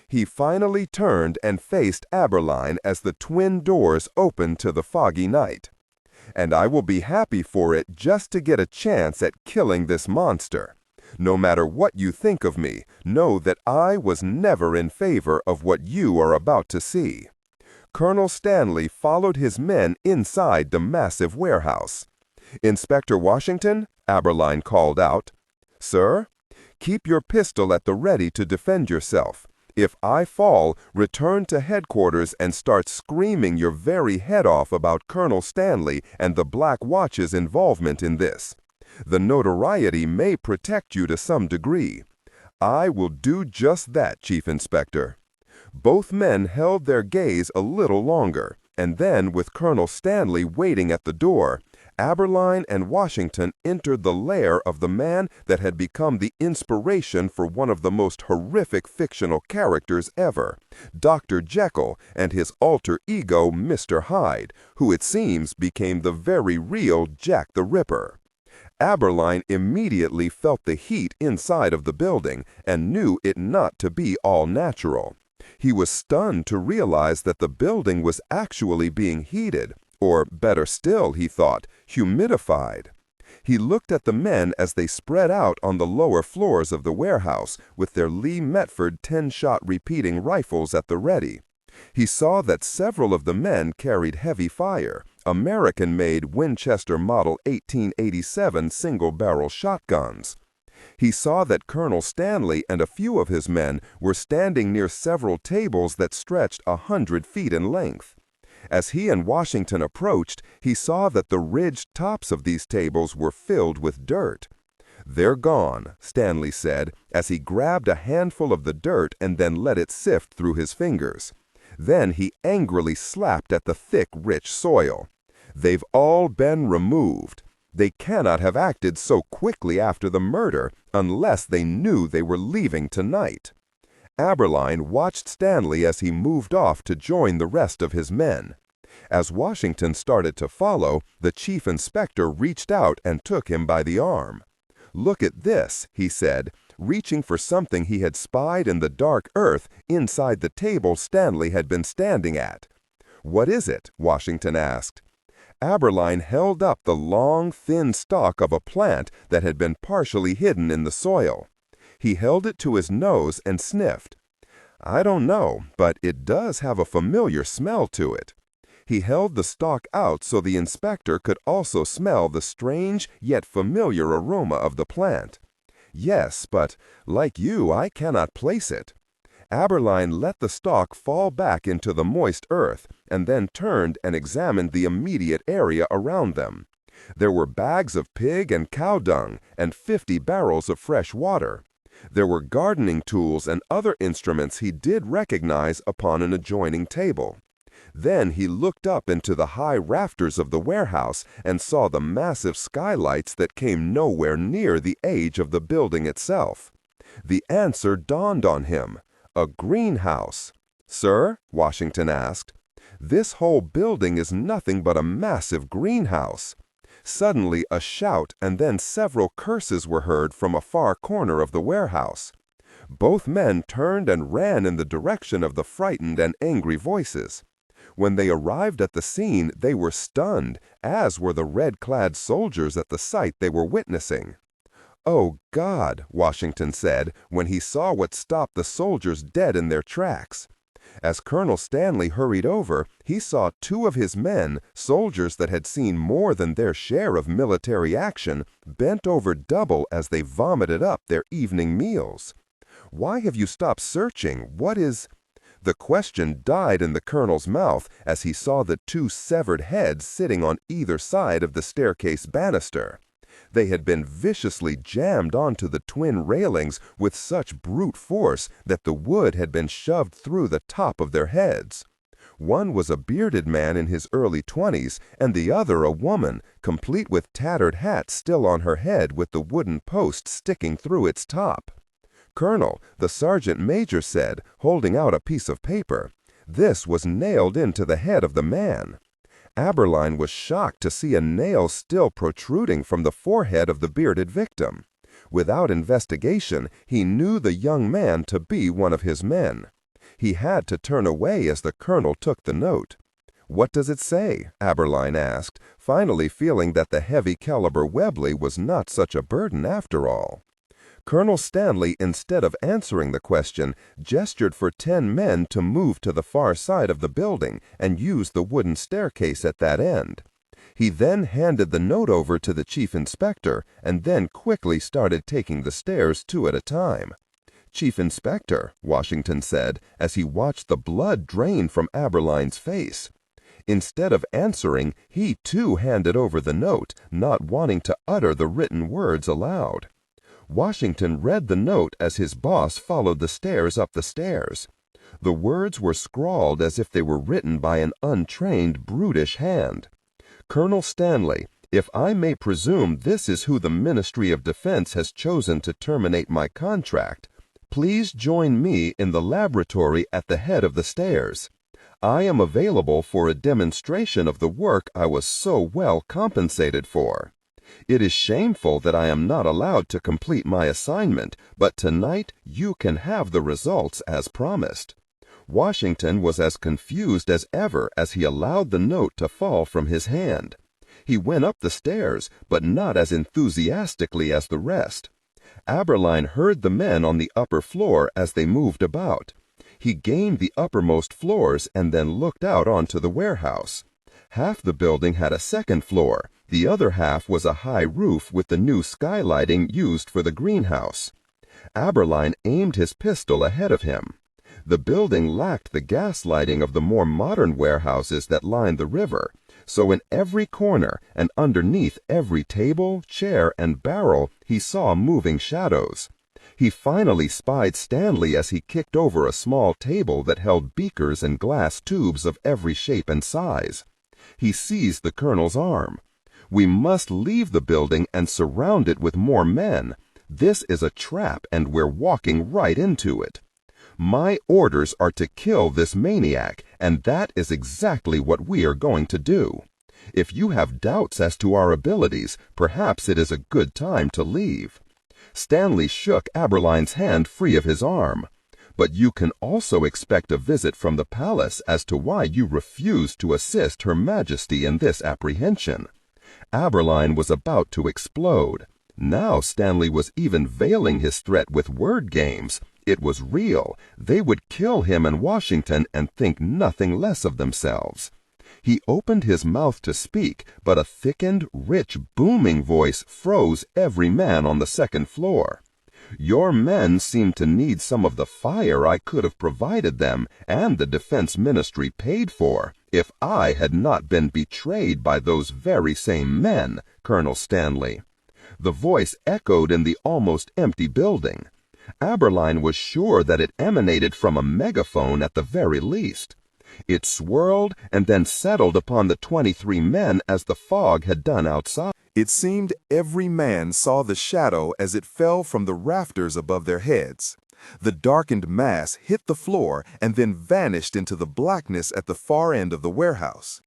He finally turned and faced Aberline as the twin doors opened to the foggy night. "And I will be happy for it just to get a chance at killing this monster. No matter what you think of me, know that I was never in favor of what you are about to see." Colonel Stanley followed his men inside the massive warehouse. "Inspector Washington," Aberline called out. "Sir?" "Keep your pistol at the ready to defend yourself. If I fall, return to headquarters and start screaming your very head off about Colonel Stanley and the Black Watch's involvement in this. The notoriety may protect you to some degree." "I will do just that, Chief Inspector." Both men held their gaze a little longer, and then, with Colonel Stanley waiting at the door, Aberline and Washington entered the lair of the man that had become the inspiration for one of the most horrific fictional characters ever, Dr. Jekyll and his alter ego, Mr. Hyde, who it seems became the very real Jack the Ripper. Aberline immediately felt the heat inside of the building and knew it not to be all natural. He was stunned to realize that the building was actually being heated, or better still, he thought, humidified. He looked at the men as they spread out on the lower floors of the warehouse with their Lee Metford 10-shot repeating rifles at the ready. He saw that several of the men carried heavy fire, American-made Winchester Model 1887 single-barrel shotguns. He saw that Colonel Stanley and a few of his men were standing near several tables that stretched 100 feet in length. As he and Washington approached, he saw that the ridged tops of these tables were filled with dirt. "They're gone," Stanley said, as he grabbed a handful of the dirt and then let it sift through his fingers. Then he angrily slapped at the thick, rich soil. "They've all been removed. They cannot have acted so quickly after the murder unless they knew they were leaving tonight." Aberline watched Stanley as he moved off to join the rest of his men. As Washington started to follow, the chief inspector reached out and took him by the arm. "Look at this," he said, reaching for something he had spied in the dark earth inside the table Stanley had been standing at. "What is it?" Washington asked. Aberline held up the long, thin stalk of a plant that had been partially hidden in the soil. He held it to his nose and sniffed. "I don't know, but it does have a familiar smell to it." He held the stalk out so the inspector could also smell the strange yet familiar aroma of the plant. "Yes, but like you, I cannot place it." Aberline let the stalk fall back into the moist earth and then turned and examined the immediate area around them. There were bags of pig and cow dung and 50 barrels of fresh water. There were gardening tools and other instruments he did recognize upon an adjoining table. Then he looked up into the high rafters of the warehouse and saw the massive skylights that came nowhere near the age of the building itself. The answer dawned on him. A greenhouse. "Sir?" Washington asked. "This whole building is nothing but a massive greenhouse." Suddenly a shout and then several curses were heard from a far corner of the warehouse. Both men turned and ran in the direction of the frightened and angry voices. When they arrived at the scene, they were stunned, as were the red-clad soldiers at the sight they were witnessing. "Oh, God," Washington said when he saw what stopped the soldiers dead in their tracks. As Colonel Stanley hurried over, he saw 2 of his men, soldiers that had seen more than their share of military action, bent over double as they vomited up their evening meals. "Why have you stopped searching? What is—" The question died in the colonel's mouth as he saw the 2 severed heads sitting on either side of the staircase banister. They had been viciously jammed onto the twin railings with such brute force that the wood had been shoved through the top of their heads. One was a bearded man in his early 20s, and the other a woman, complete with tattered hat still on her head with the wooden post sticking through its top. "Colonel," the sergeant major said, holding out a piece of paper, "this was nailed into the head of the man." Aberline was shocked to see a nail still protruding from the forehead of the bearded victim. Without investigation, he knew the young man to be one of his men. He had to turn away as the colonel took the note. "What does it say?" Aberline asked, finally feeling that the heavy-caliber Webley was not such a burden after all. Colonel Stanley, instead of answering the question, gestured for 10 men to move to the far side of the building and use the wooden staircase at that end. He then handed the note over to the chief inspector and then quickly started taking the stairs 2 at a time. "Chief Inspector," Washington said as he watched the blood drain from Aberline's face. Instead of answering, he too handed over the note, not wanting to utter the written words aloud. Washington read the note as his boss followed the stairs up the stairs. The words were scrawled as if they were written by an untrained, brutish hand. "Colonel Stanley, if I may presume this is who the Ministry of Defense has chosen to terminate my contract, please join me in the laboratory at the head of the stairs. I am available for a demonstration of the work I was so well compensated for. It is shameful that I am not allowed to complete my assignment, but tonight you can have the results as promised." Washington was as confused as ever as he allowed the note to fall from his hand. He went up the stairs, but not as enthusiastically as the rest. Aberline heard the men on the upper floor as they moved about. He gained the uppermost floors and then looked out onto the warehouse. Half the building had a second floor. The other half was a high roof with the new skylighting used for the greenhouse. Aberline aimed his pistol ahead of him. The building lacked the gas lighting of the more modern warehouses that lined the river, so in every corner and underneath every table, chair, and barrel he saw moving shadows. He finally spied Stanley as he kicked over a small table that held beakers and glass tubes of every shape and size. He seized the colonel's arm. "We must leave the building and surround it with more men. This is a trap and we're walking right into it. My orders are to kill this maniac, and that is exactly what we are going to do. If you have doubts as to our abilities, perhaps it is a good time to leave." Stanley shook Aberline's hand free of his arm. "But you can also expect a visit from the palace as to why you refused to assist Her Majesty in this apprehension." Aberline was about to explode. Now Stanley was even veiling his threat with word games. It was real. They would kill him and Washington and think nothing less of themselves. He opened his mouth to speak, but a thickened, rich, booming voice froze every man on the second floor. "Your men seem to need some of the fire I could have provided them and the Defense Ministry paid for, if I had not been betrayed by those very same men, Colonel Stanley." The voice echoed in the almost empty building. Aberline was sure that it emanated from a megaphone at the very least. It swirled and then settled upon the 23 men as the fog had done outside. It seemed every man saw the shadow as it fell from the rafters above their heads. The darkened mass hit the floor and then vanished into the blackness at the far end of the warehouse.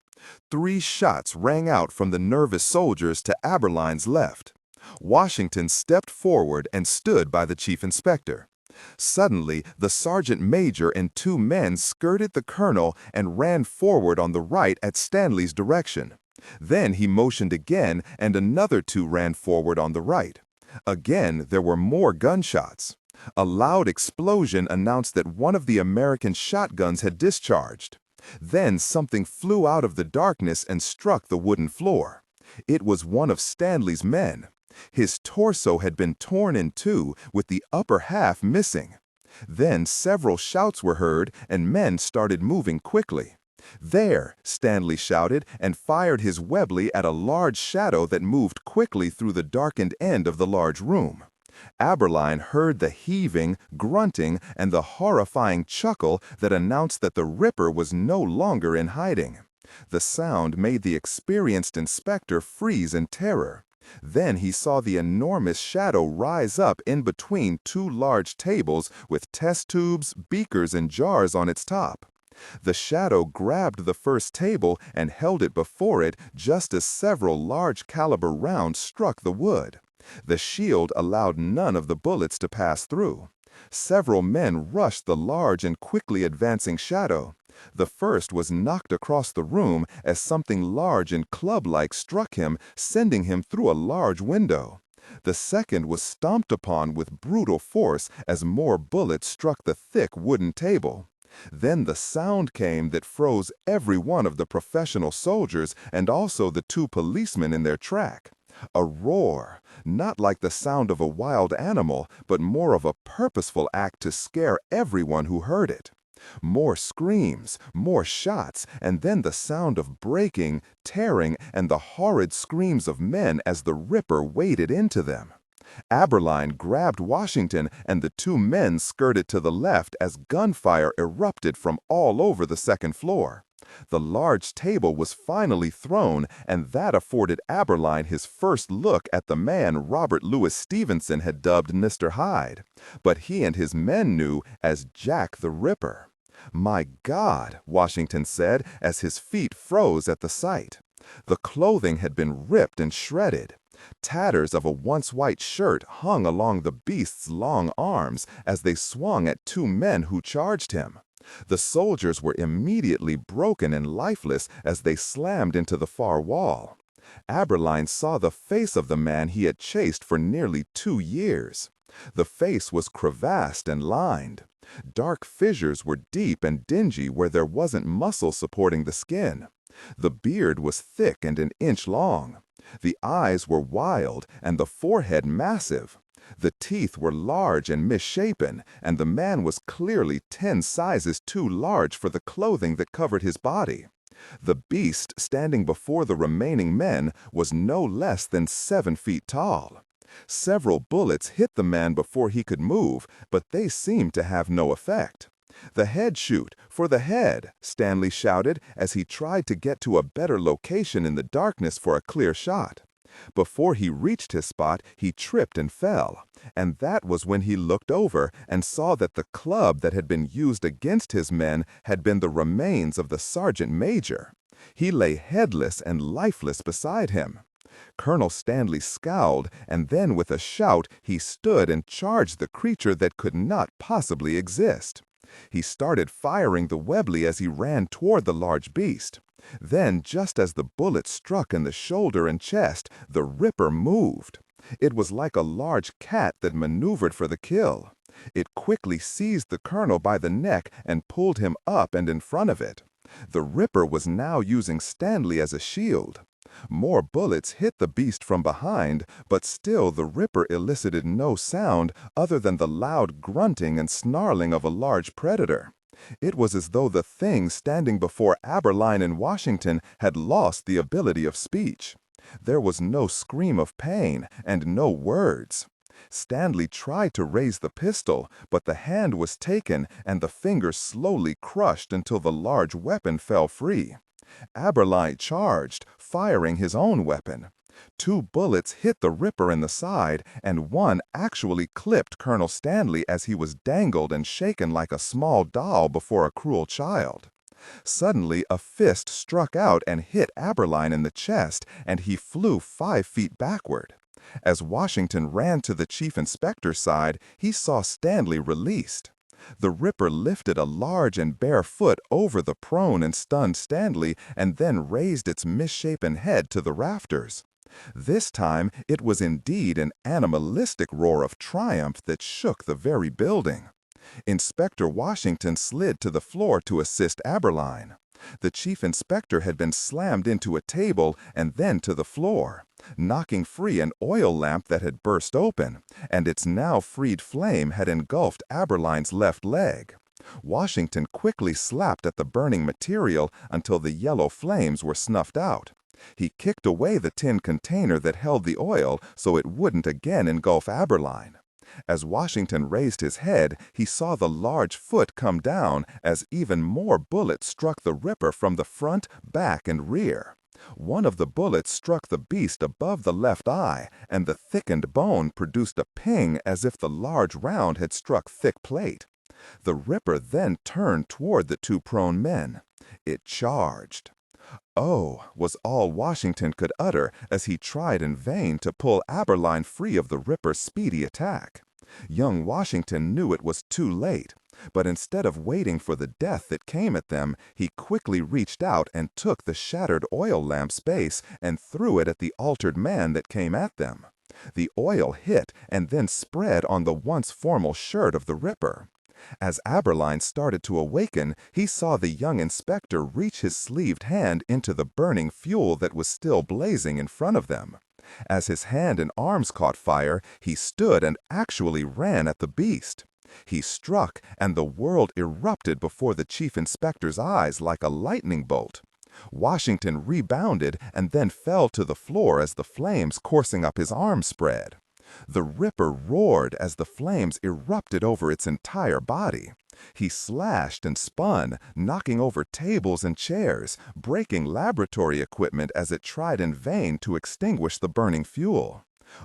3 shots rang out from the nervous soldiers to Aberline's left. Washington stepped forward and stood by the chief inspector. Suddenly, the sergeant major and 2 men skirted the colonel and ran forward on the right at Stanley's direction. Then he motioned again, and another 2 ran forward on the right. Again, there were more gunshots. A loud explosion announced that one of the American shotguns had discharged. Then something flew out of the darkness and struck the wooden floor. It was one of Stanley's men. His torso had been torn in 2, with the upper half missing. Then several shouts were heard, and men started moving quickly. "There!" Stanley shouted, and fired his Webley at a large shadow that moved quickly through the darkened end of the large room. Aberline heard the heaving, grunting, and the horrifying chuckle that announced that the Ripper was no longer in hiding. The sound made the experienced inspector freeze in terror. Then he saw the enormous shadow rise up in between 2 large tables with test tubes, beakers, and jars on its top. The shadow grabbed the first table and held it before it just as several large-caliber rounds struck the wood. The shield allowed none of the bullets to pass through. Several men rushed the large and quickly advancing shadow. The first was knocked across the room as something large and club-like struck him, sending him through a large window. The second was stomped upon with brutal force as more bullets struck the thick wooden table. Then the sound came that froze every one of the professional soldiers and also the two policemen in their track. A roar, not like the sound of a wild animal, but more of a purposeful act to scare everyone who heard it. More screams, more shots, and then the sound of breaking, tearing, and the horrid screams of men as the Ripper waded into them. Aberline grabbed Washington, and the two men skirted to the left as gunfire erupted from all over the second floor. The large table was finally thrown, and that afforded Aberline his first look at the man Robert Louis Stevenson had dubbed Mr. Hyde, but he and his men knew as Jack the Ripper. "My God," Washington said as his feet froze at the sight. The clothing had been ripped and shredded. Tatters of a once white shirt hung along the beast's long arms as they swung at two men who charged him. The soldiers were immediately broken and lifeless as they slammed into the far wall. Aberline saw the face of the man he had chased for nearly 2 years. The face was crevassed and lined. Dark fissures were deep and dingy where there wasn't muscle supporting the skin. The beard was thick and an inch long. The eyes were wild and the forehead massive. The teeth were large and misshapen, and the man was clearly 10 sizes too large for the clothing that covered his body. The beast standing before the remaining men was no less than 7 feet tall. Several bullets hit the man before he could move, but they seemed to have no effect. "The head shoot, for the head," Stanley shouted as he tried to get to a better location in the darkness for a clear shot. Before he reached his spot, he tripped and fell, and that was when he looked over and saw that the club that had been used against his men had been the remains of the sergeant major. He lay headless and lifeless beside him. Colonel Stanley scowled, and then with a shout he stood and charged the creature that could not possibly exist. He started firing the Webley as he ran toward the large beast. Then, just as the bullet struck in the shoulder and chest, the Ripper moved. It was like a large cat that maneuvered for the kill. It quickly seized the colonel by the neck and pulled him up and in front of it. The Ripper was now using Stanley as a shield. More bullets hit the beast from behind, but still the Ripper elicited no sound other than the loud grunting and snarling of a large predator. It was as though the thing standing before Aberline and Washington had lost the ability of speech. There was no scream of pain and no words. Stanley tried to raise the pistol, but the hand was taken and the finger slowly crushed until the large weapon fell free. Aberline charged, firing his own weapon. 2 bullets hit the Ripper in the side, and one actually clipped Colonel Stanley as he was dangled and shaken like a small doll before a cruel child. Suddenly, a fist struck out and hit Aberline in the chest, and he flew 5 feet backward. As Washington ran to the chief inspector's side, he saw Stanley released. The Ripper lifted a large and bare foot over the prone and stunned Stanley and then raised its misshapen head to the rafters. This time, it was indeed an animalistic roar of triumph that shook the very building. Inspector Washington slid to the floor to assist Aberline. The chief inspector had been slammed into a table and then to the floor, knocking free an oil lamp that had burst open, and its now freed flame had engulfed Aberline's left leg. Washington quickly slapped at the burning material until the yellow flames were snuffed out. He kicked away the tin container that held the oil so it wouldn't again engulf Aberline. As Washington raised his head, he saw the large foot come down as even more bullets struck the Ripper from the front, back, and rear. One of the bullets struck the beast above the left eye, and the thickened bone produced a ping as if the large round had struck thick plate. The Ripper then turned toward the 2 prone men. It charged. "Oh," was all Washington could utter as he tried in vain to pull Aberline free of the Ripper's speedy attack. Young Washington knew it was too late, but instead of waiting for the death that came at them, he quickly reached out and took the shattered oil lamp's base and threw it at the altered man that came at them. The oil hit and then spread on the once formal shirt of the Ripper. As Aberline started to awaken, he saw the young inspector reach his sleeved hand into the burning fuel that was still blazing in front of them. As his hand and arms caught fire, he stood and actually ran at the beast. He struck, and the world erupted before the chief inspector's eyes like a lightning bolt. Washington rebounded and then fell to the floor as the flames coursing up his arm spread. The Ripper roared as the flames erupted over its entire body. He slashed and spun, knocking over tables and chairs, breaking laboratory equipment as it tried in vain to extinguish the burning fuel.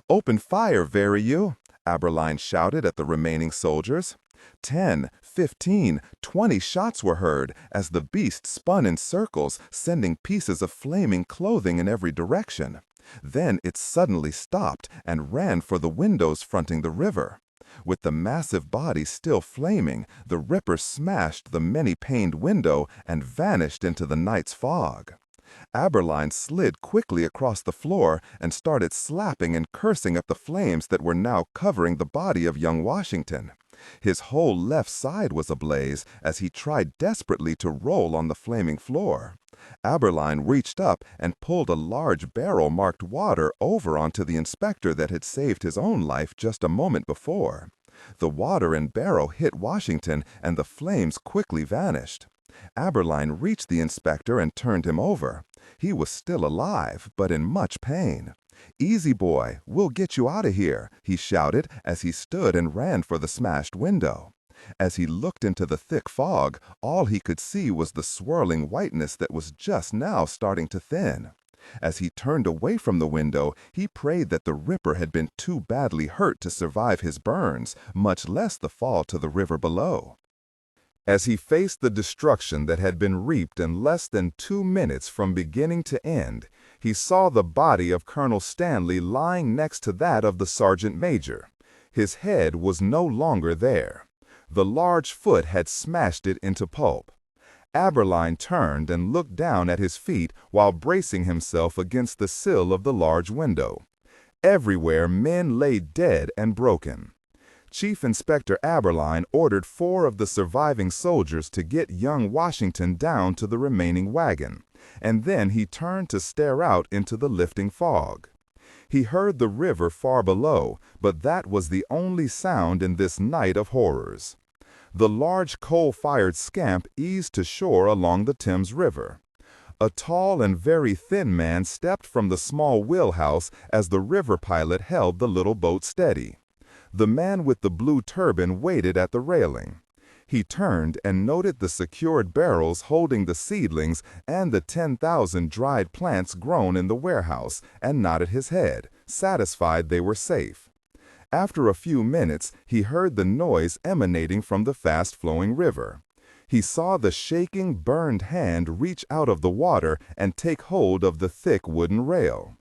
"Open fire, Variu!" Aberline shouted at the remaining soldiers. 10, 15, 20 shots were heard as the beast spun in circles, sending pieces of flaming clothing in every direction. Then it suddenly stopped and ran for the windows fronting the river. With the massive body still flaming, the Ripper smashed the many-paned window and vanished into the night's fog. Aberline slid quickly across the floor and started slapping and cursing at the flames that were now covering the body of young Washington. His whole left side was ablaze as he tried desperately to roll on the flaming floor. Aberline reached up and pulled a large barrel marked water over onto the inspector that had saved his own life just a moment before. The water and barrel hit Washington and the flames quickly vanished. Aberline reached the inspector and turned him over. He was still alive, but in much pain. "Easy, boy, we'll get you out of here," he shouted as he stood and ran for the smashed window. As he looked into the thick fog, all he could see was the swirling whiteness that was just now starting to thin. As he turned away from the window, he prayed that the Ripper had been too badly hurt to survive his burns, much less the fall to the river below. As he faced the destruction that had been reaped in less than 2 minutes from beginning to end, he saw the body of Colonel Stanley lying next to that of the sergeant major. His head was no longer there. The large foot had smashed it into pulp. Aberline turned and looked down at his feet while bracing himself against the sill of the large window. Everywhere men lay dead and broken. Chief Inspector Aberline ordered 4 of the surviving soldiers to get young Washington down to the remaining wagon, and then he turned to stare out into the lifting fog. He heard the river far below, but that was the only sound in this night of horrors. The large coal-fired scamp eased to shore along the Thames River. A tall and very thin man stepped from the small wheelhouse as the river pilot held the little boat steady. The man with the blue turban waited at the railing. He turned and noted the secured barrels holding the seedlings and the 10,000 dried plants grown in the warehouse, and nodded his head, satisfied they were safe. After a few minutes, he heard the noise emanating from the fast-flowing river. He saw the shaking, burned hand reach out of the water and take hold of the thick wooden rail.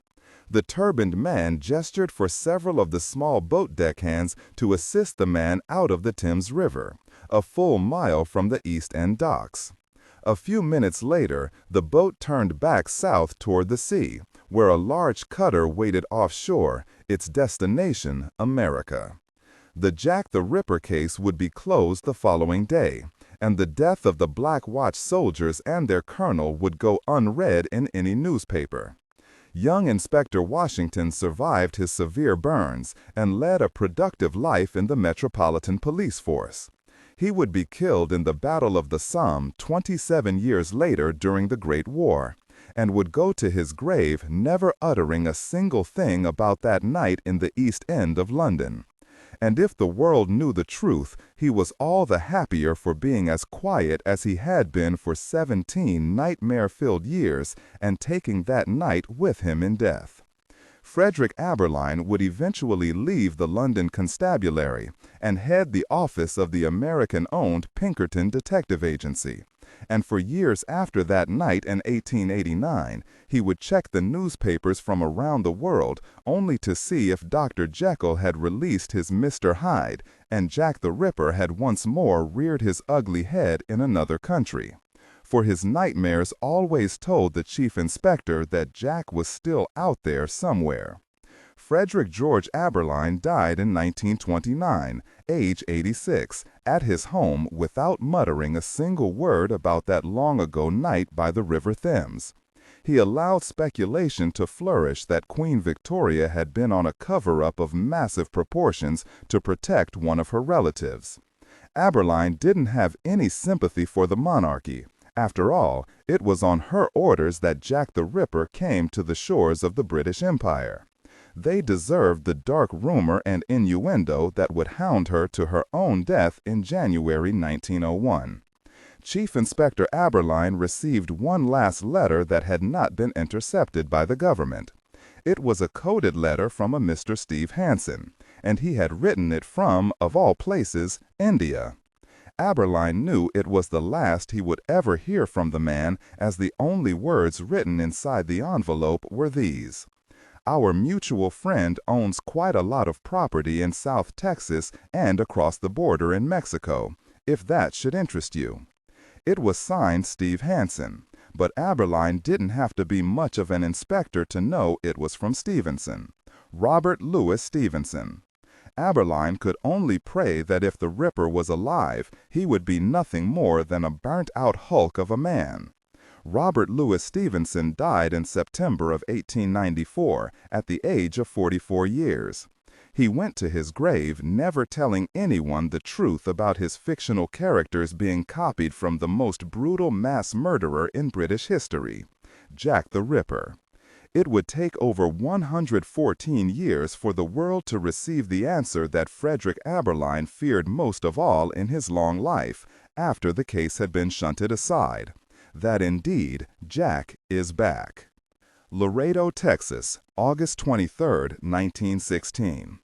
The turbaned man gestured for several of the small boat deckhands to assist the man out of the Thames River, a full mile from the East End docks. A few minutes later, the boat turned back south toward the sea, where a large cutter waited offshore, its destination America. The Jack the Ripper case would be closed the following day, and the death of the Black Watch soldiers and their colonel would go unread in any newspaper. Young Inspector Washington survived his severe burns and led a productive life in the Metropolitan Police Force. He would be killed in the Battle of the Somme 27 years later during the Great War, and would go to his grave never uttering a single thing about that night in the East End of London. And if the world knew the truth, he was all the happier for being as quiet as he had been for 17 nightmare-filled years and taking that night with him in death. Frederick Aberline would eventually leave the London Constabulary and head the office of the American-owned Pinkerton Detective Agency, And for years after that night in 1889, he would check the newspapers from around the world only to see if Dr. Jekyll had released his Mr. Hyde and Jack the Ripper had once more reared his ugly head in another country. For his nightmares always told the chief inspector that Jack was still out there somewhere. Frederick George Aberline died in 1929, age 86, at his home without muttering a single word about that long-ago night by the River Thames. He allowed speculation to flourish that Queen Victoria had been on a cover-up of massive proportions to protect one of her relatives. Aberline didn't have any sympathy for the monarchy. After all, it was on her orders that Jack the Ripper came to the shores of the British Empire. They deserved the dark rumor and innuendo that would hound her to her own death in January 1901. Chief Inspector Aberline received one last letter that had not been intercepted by the government. It was a coded letter from a Mr. Steve Hansen, and he had written it from, of all places, India. Aberline knew it was the last he would ever hear from the man, as the only words written inside the envelope were these: "Our mutual friend owns quite a lot of property in South Texas and across the border in Mexico, if that should interest you." It was signed Steve Hansen, but Aberline didn't have to be much of an inspector to know it was from Stevenson, Robert Louis Stevenson. Aberline could only pray that if the Ripper was alive, he would be nothing more than a burnt-out hulk of a man. Robert Louis Stevenson died in September of 1894 at the age of 44 years. He went to his grave never telling anyone the truth about his fictional characters being copied from the most brutal mass murderer in British history, Jack the Ripper. It would take over 114 years for the world to receive the answer that Frederick Aberline feared most of all in his long life, after the case had been shunted aside: that indeed Jack is back. Laredo, Texas, August 23, 1916.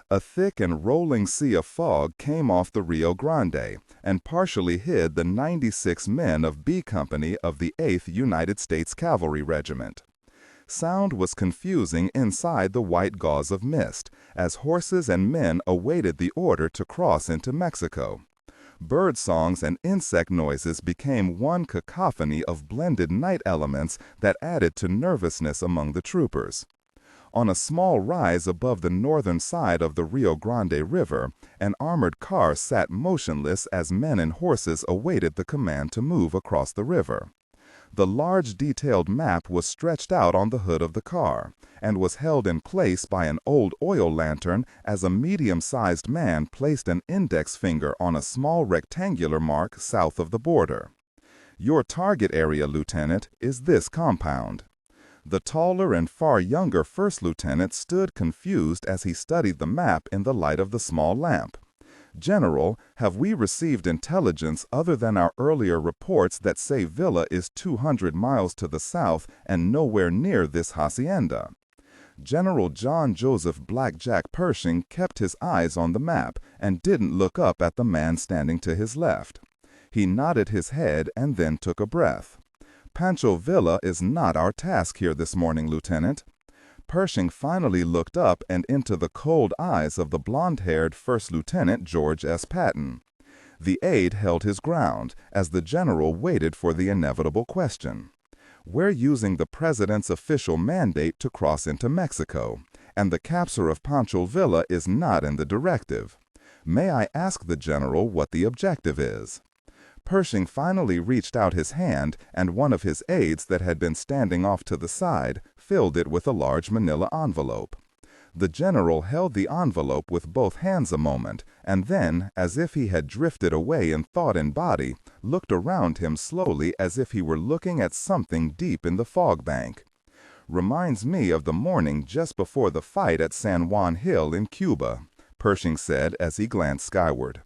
A thick and rolling sea of fog came off the Rio Grande and partially hid the 96 men of B Company of the 8th United States Cavalry Regiment. Sound was confusing inside the white gauze of mist, as horses and men awaited the order to cross into Mexico. Bird songs and insect noises became one cacophony of blended night elements that added to nervousness among the troopers. On a small rise above the northern side of the Rio Grande River, an armored car sat motionless as men and horses awaited the command to move across the river. The large detailed map was stretched out on the hood of the car, and was held in place by an old oil lantern as a medium-sized man placed an index finger on a small rectangular mark south of the border. "Your target area, Lieutenant, is this compound." The taller and far younger first lieutenant stood confused as he studied the map in the light of the small lamp. "General, have we received intelligence other than our earlier reports that Say Villa is 200 miles to the south and nowhere near this hacienda?" General John Joseph Blackjack Pershing kept his eyes on the map and didn't look up at the man standing to his left. He nodded his head and then took a breath. "Pancho Villa is not our task here this morning, Lieutenant." Pershing finally looked up and into the cold eyes of the blond-haired First Lieutenant George S. Patton. The aide held his ground as the general waited for the inevitable question. "We're using the President's official mandate to cross into Mexico, and the capture of Pancho Villa is not in the directive. May I ask the general what the objective is?" Pershing finally reached out his hand, and one of his aides that had been standing off to the side filled it with a large manila envelope. The general held the envelope with both hands a moment, and then, as if he had drifted away in thought and body, looked around him slowly as if he were looking at something deep in the fog bank. "Reminds me of the morning just before the fight at San Juan Hill in Cuba," Pershing said as he glanced skyward.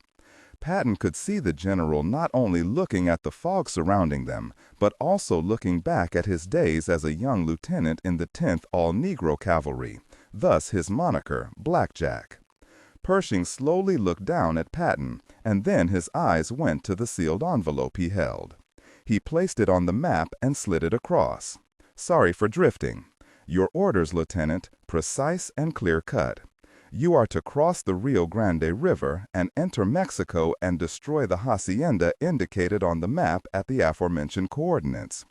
Patton could see the general not only looking at the fog surrounding them, but also looking back at his days as a young lieutenant in the 10th All-Negro Cavalry, thus his moniker, Blackjack. Pershing slowly looked down at Patton, and then his eyes went to the sealed envelope he held. He placed it on the map and slid it across. "Sorry for drifting. Your orders, Lieutenant, precise and clear-cut. You are to cross the Rio Grande River and enter Mexico and destroy the hacienda indicated on the map at the aforementioned coordinates.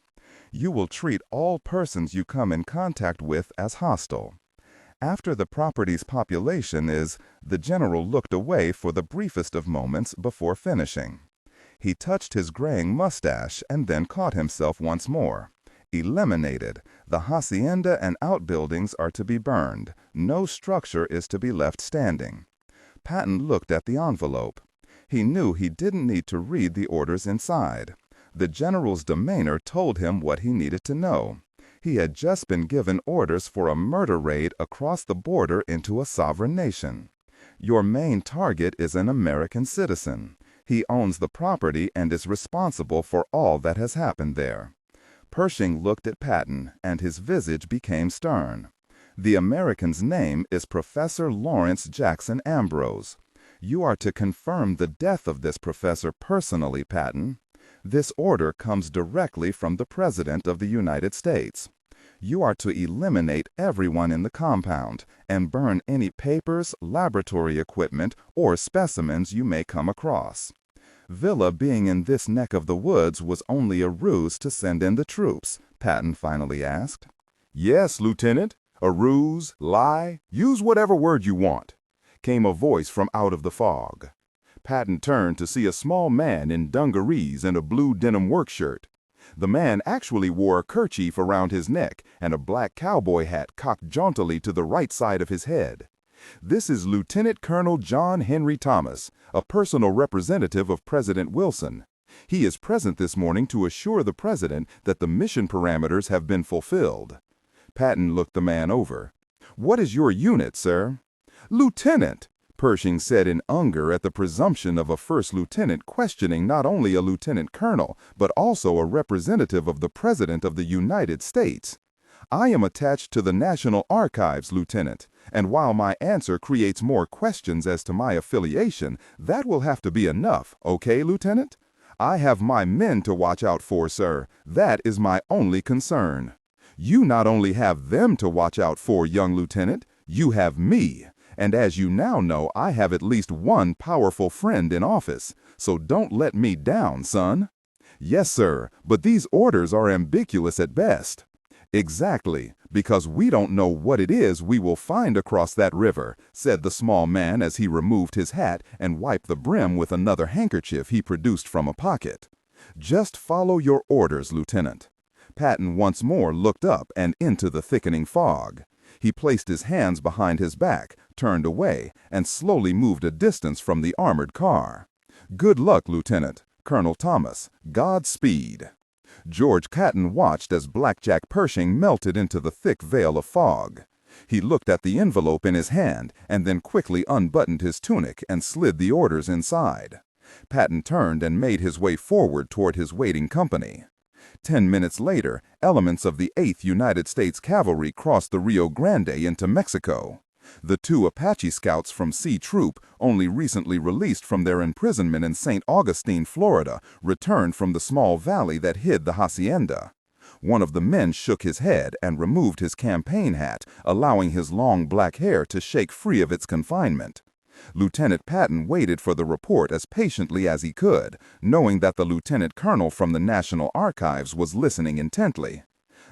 You will treat all persons you come in contact with as hostile. After the property's population is—" The general looked away for the briefest of moments before finishing. He touched his graying mustache and then caught himself once more. "Eliminated. The hacienda and outbuildings are to be burned. No structure is to be left standing." Patton looked at the envelope. He knew he didn't need to read the orders inside. The general's demeanor told him what he needed to know. He had just been given orders for a murder raid across the border into a sovereign nation. Your main target is an American citizen. He owns the property and is responsible for all that has happened there. Pershing looked at Patton, and his visage became stern. "The American's name is Professor Lawrence Jackson Ambrose. You are to confirm the death of this professor personally, Patton. This order comes directly from the President of the United States. You are to eliminate everyone in the compound and burn any papers, laboratory equipment, or specimens you may come across." Villa being in this neck of the woods was only a ruse to send in the troops, Patton finally asked. "Yes, Lieutenant. A ruse, lie, use whatever word you want," came a voice from out of the fog. Patton turned to see a small man in dungarees and a blue denim work shirt. The man actually wore a kerchief around his neck and a black cowboy hat cocked jauntily to the right side of his head. "This is Lieutenant Colonel John Henry Thomas, a personal representative of President Wilson. He is present this morning to assure the President that the mission parameters have been fulfilled." Patton looked the man over. "What is your unit, sir?" "Lieutenant!" Pershing said in anger at the presumption of a first lieutenant questioning not only a lieutenant colonel, but also a representative of the President of the United States. "I am attached to the National Archives, Lieutenant, and while my answer creates more questions as to my affiliation, that will have to be enough, okay, Lieutenant? I have my men to watch out for, sir. That is my only concern. You not only have them to watch out for, young Lieutenant, you have me. And as you now know, I have at least one powerful friend in office, so don't let me down, son." "Yes, sir, but these orders are ambiguous at best." "Exactly, because we don't know what it is we will find across that river," said the small man as he removed his hat and wiped the brim with another handkerchief he produced from a pocket. "Just follow your orders, Lieutenant." Patton once more looked up and into the thickening fog. He placed his hands behind his back, turned away, and slowly moved a distance from the armored car. "Good luck, Lieutenant. Colonel Thomas, Godspeed." George Patton watched as Blackjack Pershing melted into the thick veil of fog. He looked at the envelope in his hand and then quickly unbuttoned his tunic and slid the orders inside. Patton turned and made his way forward toward his waiting company. 10 minutes later, elements of the 8th United States Cavalry crossed the Rio Grande into Mexico. The 2 Apache scouts from C Troop, only recently released from their imprisonment in St. Augustine, Florida, returned from the small valley that hid the hacienda. One of the men shook his head and removed his campaign hat, allowing his long black hair to shake free of its confinement. Lieutenant Patton waited for the report as patiently as he could, knowing that the lieutenant colonel from the National Archives was listening intently.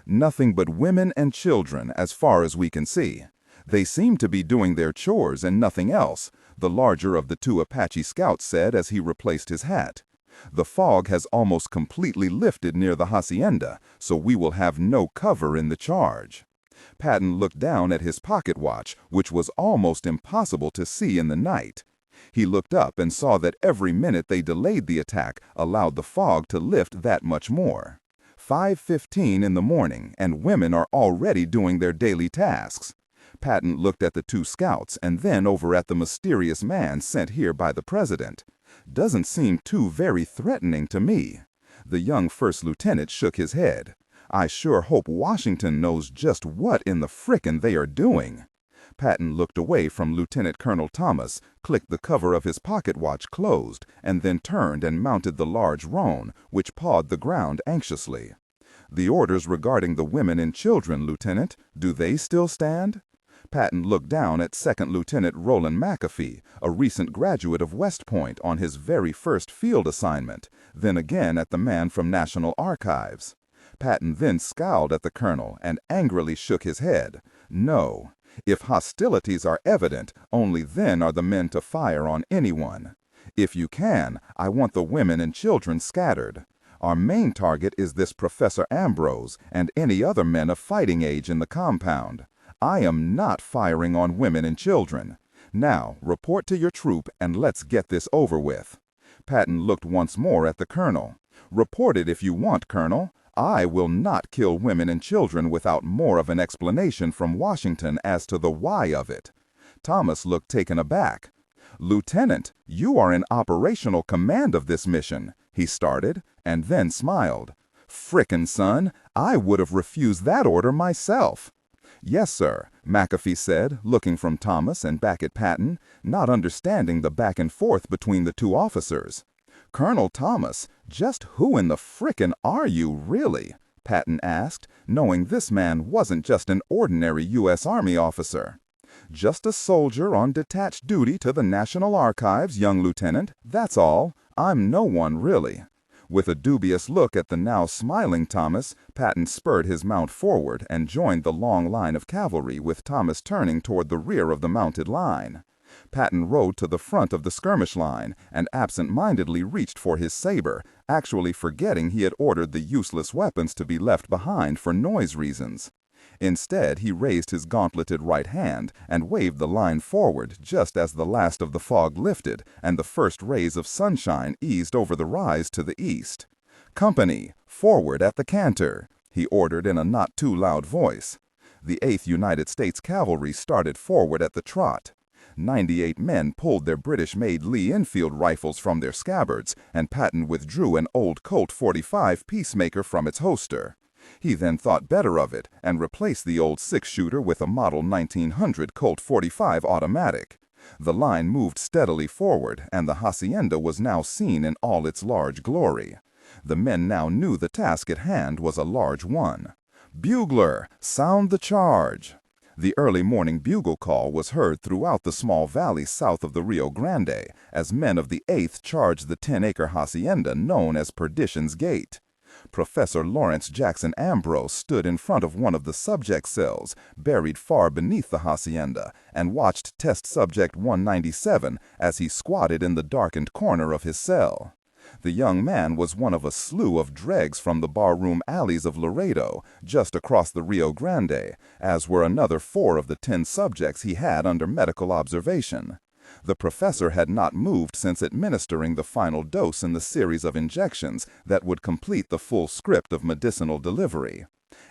"Nothing but women and children, as far as we can see. They seem to be doing their chores and nothing else," the larger of the 2 Apache scouts said as he replaced his hat. "The fog has almost completely lifted near the hacienda, so we will have no cover in the charge." Patton looked down at his pocket watch, which was almost impossible to see in the night. He looked up and saw that every minute they delayed the attack allowed the fog to lift that much more. 5:15 in the morning, and women are already doing their daily tasks. Patton looked at the 2 scouts and then over at the mysterious man sent here by the President. "Doesn't seem too very threatening to me." The young first lieutenant shook his head. "I sure hope Washington knows just what in the frickin' they are doing." Patton looked away from Lieutenant Colonel Thomas, clicked the cover of his pocket watch closed, and then turned and mounted the large roan, which pawed the ground anxiously. "The orders regarding the women and children, Lieutenant, do they still stand?" Patton looked down at Second Lieutenant Roland McAfee, a recent graduate of West Point on his very first field assignment, then again at the man from National Archives. Patton then scowled at the colonel and angrily shook his head. No. If hostilities are evident, only then are the men to fire on anyone. If you can, I want the women and children scattered. Our main target is this Professor Ambrose and any other men of fighting age in the compound. I am not firing on women and children. Now, report to your troop and let's get this over with." Patton looked once more at the colonel. "Report it if you want, Colonel. I will not kill women and children without more of an explanation from Washington as to the why of it." Thomas looked taken aback. "Lieutenant, you are in operational command of this mission," he started, and then smiled. "Frickin' son, I would have refused that order myself." "Yes, sir," McAfee said, looking from Thomas and back at Patton, not understanding the back and forth between the two officers. "Colonel Thomas, just who in the frickin' are you, really?" Patton asked, knowing this man wasn't just an ordinary U.S. Army officer. "Just a soldier on detached duty to the National Archives, young lieutenant, that's all. I'm no one, really." With a dubious look at the now smiling Thomas, Patton spurred his mount forward and joined the long line of cavalry, with Thomas turning toward the rear of the mounted line. Patton rode to the front of the skirmish line and absent-mindedly reached for his saber, actually forgetting he had ordered the useless weapons to be left behind for noise reasons. Instead, he raised his gauntleted right hand and waved the line forward just as the last of the fog lifted and the first rays of sunshine eased over the rise to the east. "Company, forward at the canter," he ordered in a not too loud voice. The 8th United States Cavalry started forward at the trot. 98 men pulled their British-made Lee Enfield rifles from their scabbards, and Patton withdrew an old Colt .45 Peacemaker from its holster. He then thought better of it and replaced the old six-shooter with a model 1900 Colt .45 automatic. The line moved steadily forward, and the hacienda was now seen in all its large glory. The men now knew the task at hand was a large one. "Bugler, sound the charge!" The early morning bugle call was heard throughout the small valley south of the Rio Grande, as men of the 8th charged the 10-acre hacienda known as Perdition's Gate. Professor Lawrence Jackson Ambrose stood in front of one of the subject cells, buried far beneath the hacienda, and watched test subject 197 as he squatted in the darkened corner of his cell. The young man was one of a slew of dregs from the barroom alleys of Laredo, just across the Rio Grande, as were another 4 of the 10 subjects he had under medical observation. The professor had not moved since administering the final dose in the series of injections that would complete the full script of medicinal delivery.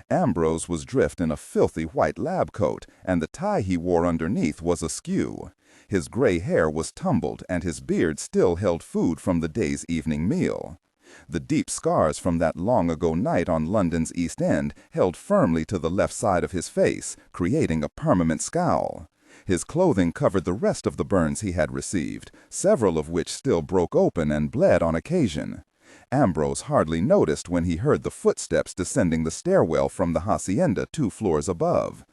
Ambrose was dressed in a filthy white lab coat, and the tie he wore underneath was askew. His gray hair was tumbled, and his beard still held food from the day's evening meal. The deep scars from that long-ago night on London's East End held firmly to the left side of his face, creating a permanent scowl. His clothing covered the rest of the burns he had received, several of which still broke open and bled on occasion. Ambrose hardly noticed when he heard the footsteps descending the stairwell from the hacienda 2 floors above.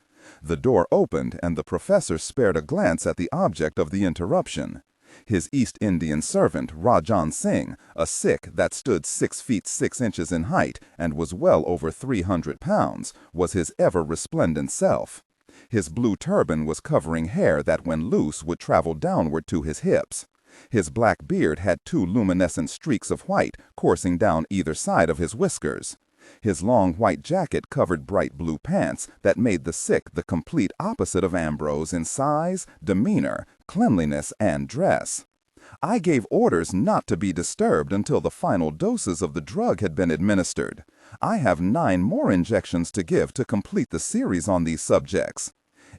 The door opened, and the professor spared a glance at the object of the interruption. His East Indian servant, Rajan Singh, a Sikh that stood 6 feet 6 inches in height and was well over 300 pounds, was his ever-resplendent self. His blue turban was covering hair that when loose would travel downward to his hips. His black beard had 2 luminescent streaks of white coursing down either side of his whiskers. His long white jacket covered bright blue pants that made the Sikh the complete opposite of Ambrose in size, demeanor, cleanliness, and dress. "I gave orders not to be disturbed until the final doses of the drug had been administered. I have 9 more injections to give to complete the series on these subjects."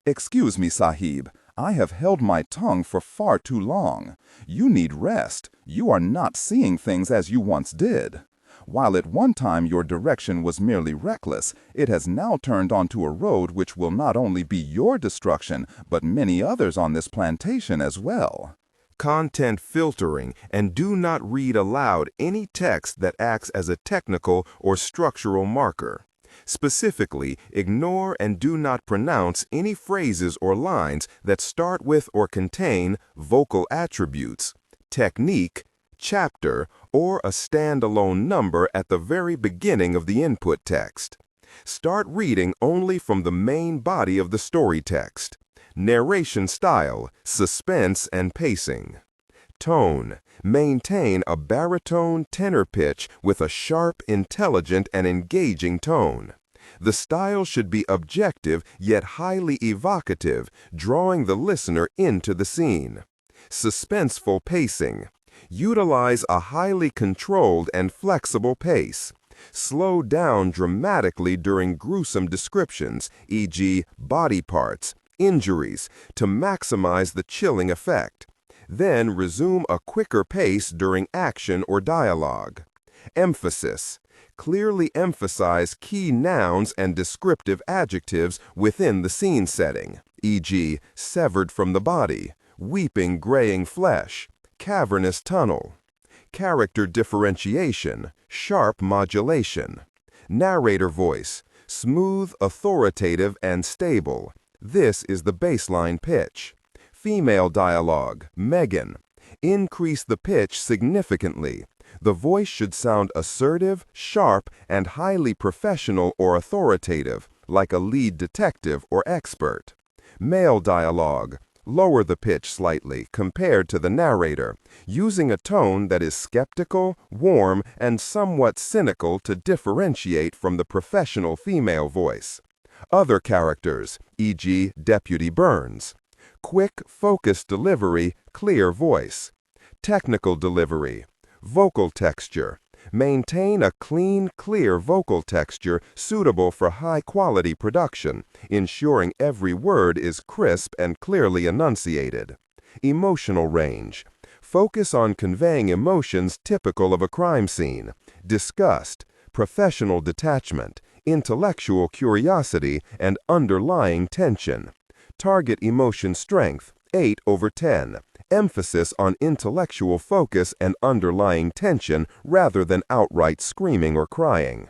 "Excuse me, Sahib. I have held my tongue for far too long. You need rest. You are not seeing things as you once did." While at one time your direction was merely reckless, it has now turned onto a road which will not only be your destruction, but many others on this plantation as well. Content filtering, and do not read aloud any text that acts as a technical or structural marker. Specifically, ignore and do not pronounce any phrases or lines that start with or contain vocal attributes, technique, chapter, or a standalone number at the very beginning of the input text. Start reading only from the main body of the story text. Narration style, suspense and pacing. Tone. Maintain a baritone tenor pitch with a sharp, intelligent, and engaging tone. The style should be objective yet highly evocative, drawing the listener into the scene. Suspenseful pacing. Utilize a highly controlled and flexible pace. Slow down dramatically during gruesome descriptions, e.g., body parts, injuries, to maximize the chilling effect. Then resume a quicker pace during action or dialogue. Emphasis. Clearly emphasize key nouns and descriptive adjectives within the scene setting, e.g., severed from the body, weeping graying flesh, cavernous tunnel. Character differentiation, sharp modulation. Narrator voice, smooth, authoritative, and stable. This is the baseline pitch. Female dialogue, Megan. Increase the pitch significantly. The voice should sound assertive, sharp, and highly professional or authoritative, like a lead detective or expert. Male dialogue. Lower the pitch slightly compared to the narrator, using a tone that is skeptical, warm, and somewhat cynical to differentiate from the professional female voice. Other characters, e.g., Deputy Burns. Quick, focused delivery, clear voice. Technical delivery. Vocal texture. Maintain a clean, clear vocal texture suitable for high-quality production, ensuring every word is crisp and clearly enunciated. Emotional range. Focus on conveying emotions typical of a crime scene: disgust, professional detachment, intellectual curiosity, and underlying tension. Target emotion strength, 8/10. Emphasis on intellectual focus and underlying tension rather than outright screaming or crying.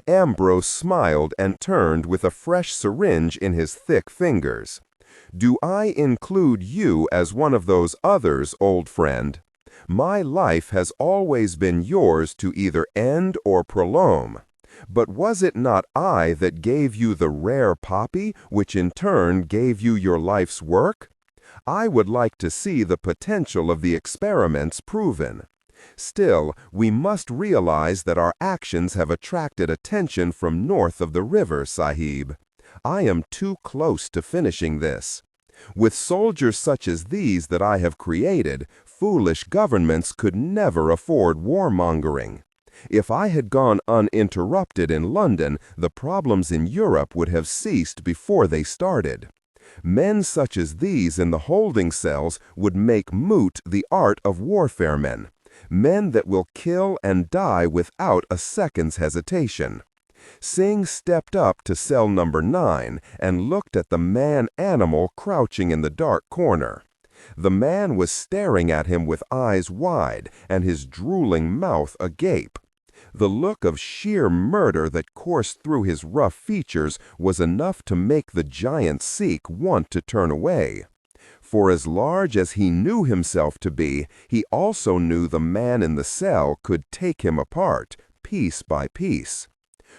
Ambrose smiled and turned with a fresh syringe in his thick fingers. Do I include you as one of those others, old friend? My life has always been yours to either end or prolong. But was it not I that gave you the rare poppy, which in turn gave you your life's work? I would like to see the potential of the experiments proven. Still, we must realize that our actions have attracted attention from north of the river, Sahib. I am too close to finishing this. With soldiers such as these that I have created, foolish governments could never afford warmongering. If I had gone uninterrupted in London, the problems in Europe would have ceased before they started. Men such as these in the holding cells would make moot the art of warfare men that will kill and die without a second's hesitation. Singh stepped up to cell number 9 and looked at the man-animal crouching in the dark corner. The man was staring at him with eyes wide and his drooling mouth agape. The look of sheer murder that coursed through his rough features was enough to make the giant Sikh want to turn away. For as large as he knew himself to be, he also knew the man in the cell could take him apart, piece by piece.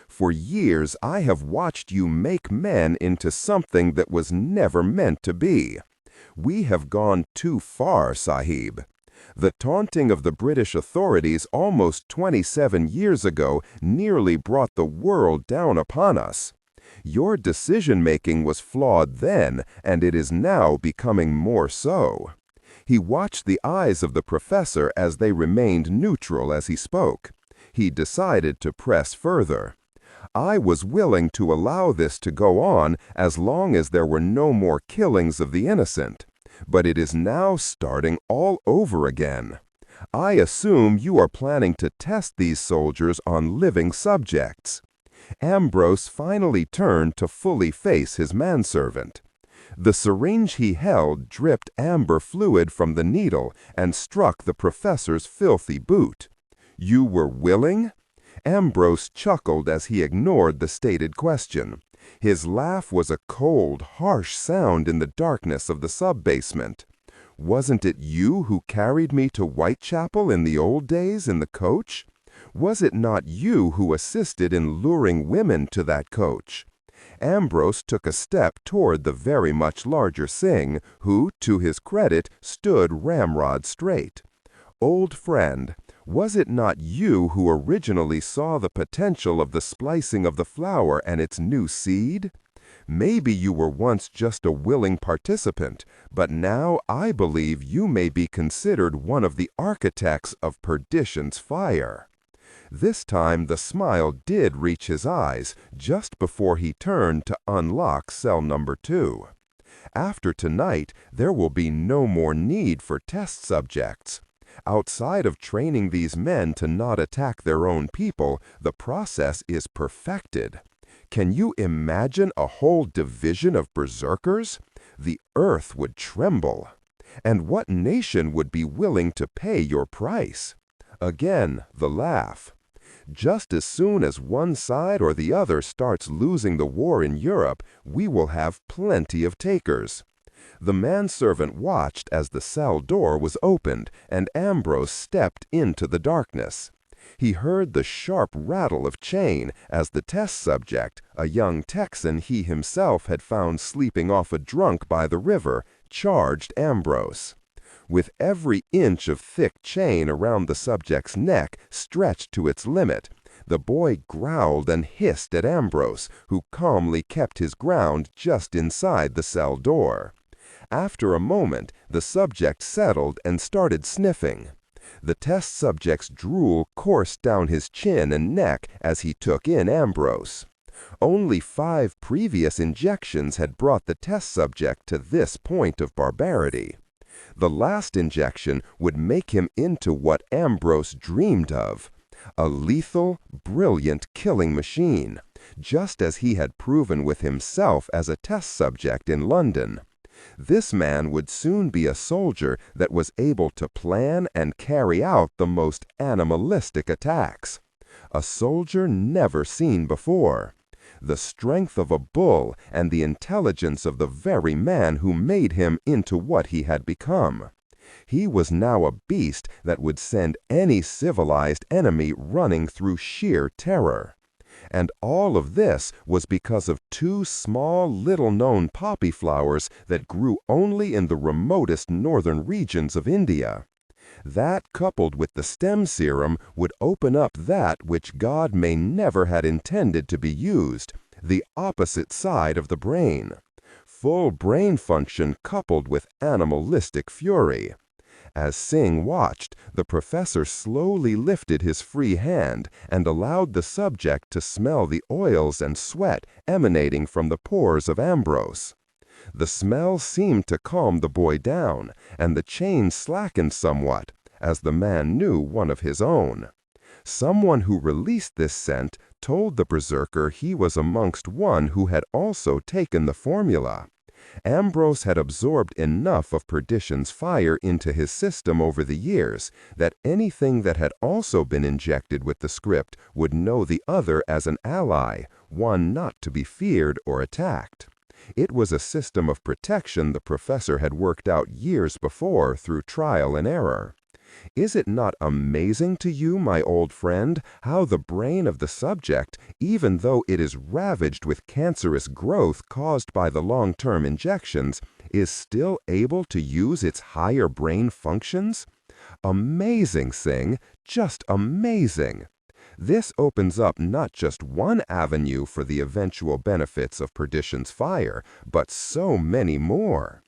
For years I have watched you make men into something that was never meant to be. We have gone too far, Sahib. The taunting of the British authorities almost 27 years ago nearly brought the world down upon us. Your decision-making was flawed then, and it is now becoming more so. He watched the eyes of the professor as they remained neutral as he spoke. He decided to press further. I was willing to allow this to go on as long as there were no more killings of the innocent. But it is now starting all over again. I assume you are planning to test these soldiers on living subjects." Ambrose finally turned to fully face his manservant. The syringe he held dripped amber fluid from the needle and struck the professor's filthy boot. "You were willing?" Ambrose chuckled as he ignored the stated question. His laugh was a cold, harsh sound in the darkness of the sub-basement. "Wasn't it you who carried me to Whitechapel in the old days in the coach? Was it not you who assisted in luring women to that coach?" Ambrose took a step toward the very much larger Singh, who, to his credit, stood ramrod straight. "Old friend, was it not you who originally saw the potential of the splicing of the flower and its new seed? Maybe you were once just a willing participant, but now I believe you may be considered one of the architects of perdition's fire." This time the smile did reach his eyes just before he turned to unlock cell number 2. After tonight, there will be no more need for test subjects. Outside of training these men to not attack their own people, the process is perfected. Can you imagine a whole division of berserkers? The earth would tremble. And what nation would be willing to pay your price? Again, the laugh. Just as soon as one side or the other starts losing the war in Europe, we will have plenty of takers. The manservant watched as the cell door was opened and Ambrose stepped into the darkness. He heard the sharp rattle of chain as the test subject, a young Texan he himself had found sleeping off a drunk by the river, charged Ambrose. With every inch of thick chain around the subject's neck stretched to its limit, the boy growled and hissed at Ambrose, who calmly kept his ground just inside the cell door. After a moment, the subject settled and started sniffing. The test subject's drool coursed down his chin and neck as he took in Ambrose. Only 5 previous injections had brought the test subject to this point of barbarity. The last injection would make him into what Ambrose dreamed of, a lethal, brilliant killing machine, just as he had proven with himself as a test subject in London. This man would soon be a soldier that was able to plan and carry out the most animalistic attacks. A soldier never seen before. The strength of a bull and the intelligence of the very man who made him into what he had become. He was now a beast that would send any civilized enemy running through sheer terror. And all of this was because of 2 small, little-known poppy flowers that grew only in the remotest northern regions of India. That, coupled with the stem serum, would open up that which God may never had intended to be used, the opposite side of the brain. Full brain function coupled with animalistic fury. As Singh watched, the professor slowly lifted his free hand and allowed the subject to smell the oils and sweat emanating from the pores of Ambrose. The smell seemed to calm the boy down, and the chain slackened somewhat, as the man knew one of his own. Someone who released this scent told the berserker he was amongst one who had also taken the formula. Ambrose had absorbed enough of perdition's fire into his system over the years that anything that had also been injected with the script would know the other as an ally, one not to be feared or attacked. It was a system of protection the professor had worked out years before through trial and error. Is it not amazing to you, my old friend, how the brain of the subject, even though it is ravaged with cancerous growth caused by the long-term injections, is still able to use its higher brain functions? Amazing, Singh, just amazing. This opens up not just one avenue for the eventual benefits of perdition's fire, but so many more.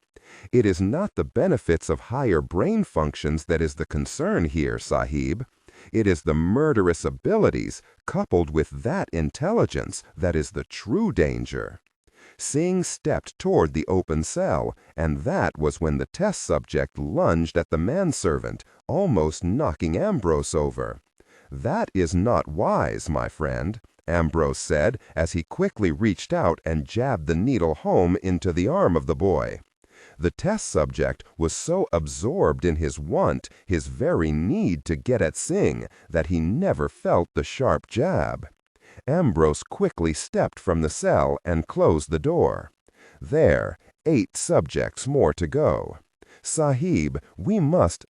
It is not the benefits of higher brain functions that is the concern here, Sahib. It is the murderous abilities, coupled with that intelligence, that is the true danger. Singh stepped toward the open cell, and that was when the test subject lunged at the manservant, almost knocking Ambrose over. "That is not wise, my friend," Ambrose said as he quickly reached out and jabbed the needle home into the arm of the boy. The test subject was so absorbed in his want, his very need to get at Singh, that he never felt the sharp jab. Ambrose quickly stepped from the cell and closed the door. There, 8 subjects more to go. "Sahib, we must—"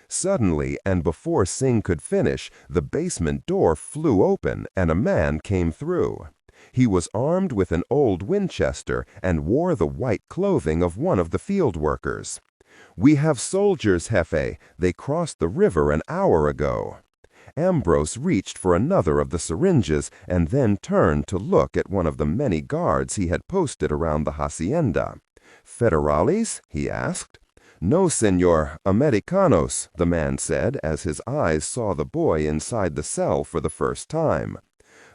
Suddenly, and before Singh could finish, the basement door flew open and a man came through. He was armed with an old Winchester and wore the white clothing of one of the field workers. "We have soldiers, Jefe. They crossed the river an hour ago." Ambrose reached for another of the syringes and then turned to look at one of the many guards he had posted around the hacienda. "Federales?" he asked. "No, senor, Americanos," the man said as his eyes saw the boy inside the cell for the first time.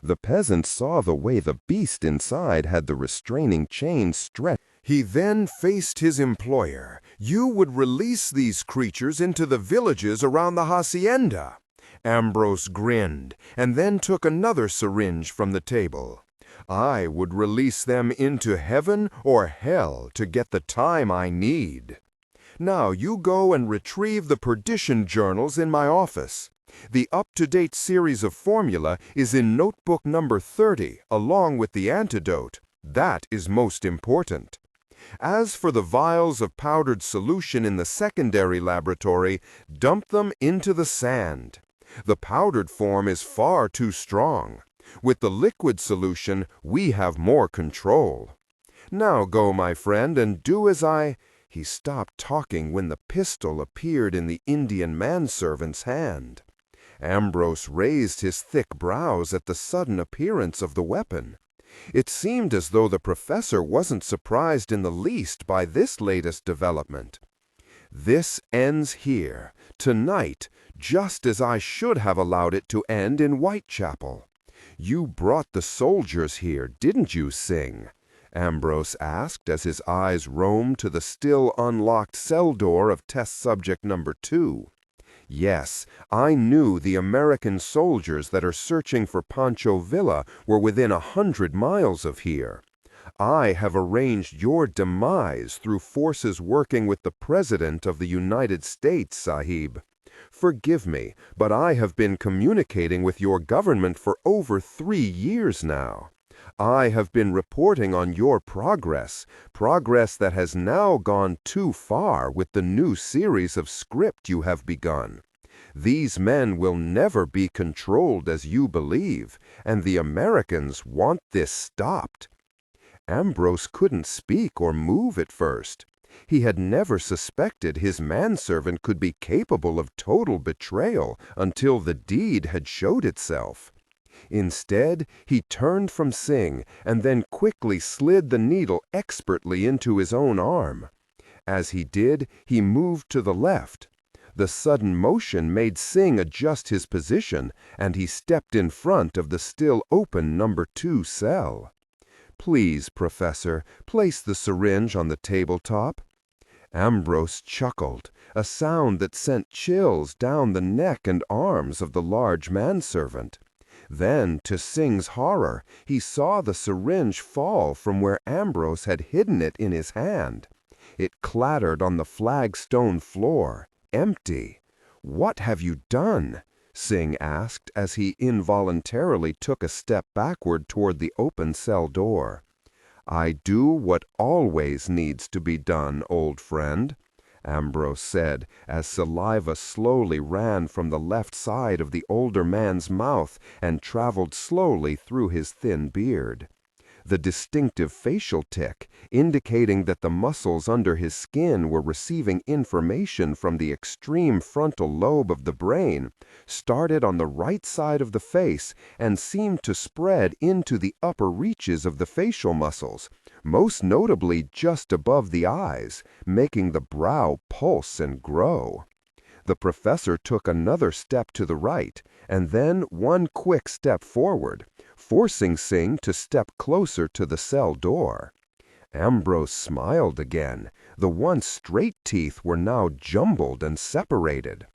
The peasant saw the way the beast inside had the restraining chain stretched. He then faced his employer. "You would release these creatures into the villages around the hacienda." Ambrose grinned, and then took another syringe from the table. "I would release them into heaven or hell to get the time I need. Now you go and retrieve the perdition journals in my office. The up-to-date series of formula is in notebook number 30, along with the antidote. That is most important. As for the vials of powdered solution in the secondary laboratory, dump them into the sand. The powdered form is far too strong. With the liquid solution, we have more control. Now go, my friend, and do as I—" He stopped talking when the pistol appeared in the Indian manservant's hand. Ambrose raised his thick brows at the sudden appearance of the weapon. It seemed as though the professor wasn't surprised in the least by this latest development. "This ends here, tonight, just as I should have allowed it to end in Whitechapel. You brought the soldiers here, didn't you, Singh?" Ambrose asked as his eyes roamed to the still unlocked cell door of test subject number 2. "Yes, I knew the American soldiers that are searching for Pancho Villa were within 100 miles of here. I have arranged your demise through forces working with the President of the United States, Sahib. Forgive me, but I have been communicating with your government for over 3 years now. I have been reporting on your progress that has now gone too far with the new series of script you have begun. These men will never be controlled as you believe, and the Americans want this stopped." Ambrose couldn't speak or move at first. He had never suspected his manservant could be capable of total betrayal until the deed had showed itself. Instead, he turned from Singh and then quickly slid the needle expertly into his own arm. As he did, he moved to the left. The sudden motion made Singh adjust his position, and he stepped in front of the still open number 2 cell. "Please, Professor, place the syringe on the tabletop." Ambrose chuckled, a sound that sent chills down the neck and arms of the large manservant. Then, to Singh's horror, he saw the syringe fall from where Ambrose had hidden it in his hand. It clattered on the flagstone floor, empty. "What have you done?" Singh asked as he involuntarily took a step backward toward the open cell door. "I do what always needs to be done, old friend," Ambrose said as saliva slowly ran from the left side of the older man's mouth and traveled slowly through his thin beard. The distinctive facial tic, indicating that the muscles under his skin were receiving information from the extreme frontal lobe of the brain, started on the right side of the face and seemed to spread into the upper reaches of the facial muscles, most notably just above the eyes, making the brow pulse and grow. The professor took another step to the right, and then one quick step forward, forcing Singh to step closer to the cell door. Ambrose smiled again. The once straight teeth were now jumbled and separated.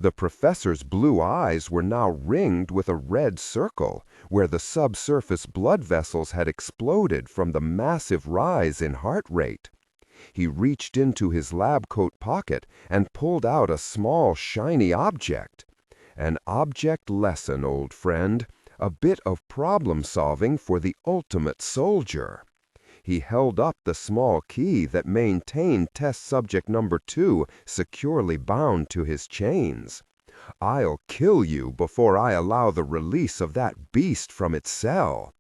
The professor's blue eyes were now ringed with a red circle, where the subsurface blood vessels had exploded from the massive rise in heart rate. He reached into his lab coat pocket and pulled out a small, shiny object. An object lesson, old friend. A bit of problem solving for the ultimate soldier. He held up the small key that maintained test subject number 2 securely bound to his chains. "I'll kill you before I allow the release of that beast from its cell.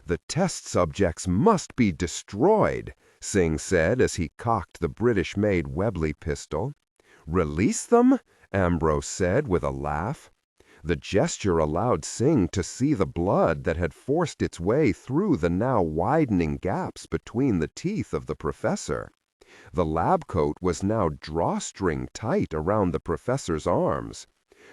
The test subjects must be destroyed," Singh said as he cocked the British-made Webley pistol. "Release them?" Ambrose said with a laugh. The gesture allowed Singh to see the blood that had forced its way through the now widening gaps between the teeth of the professor. The lab coat was now drawstring tight around the professor's arms.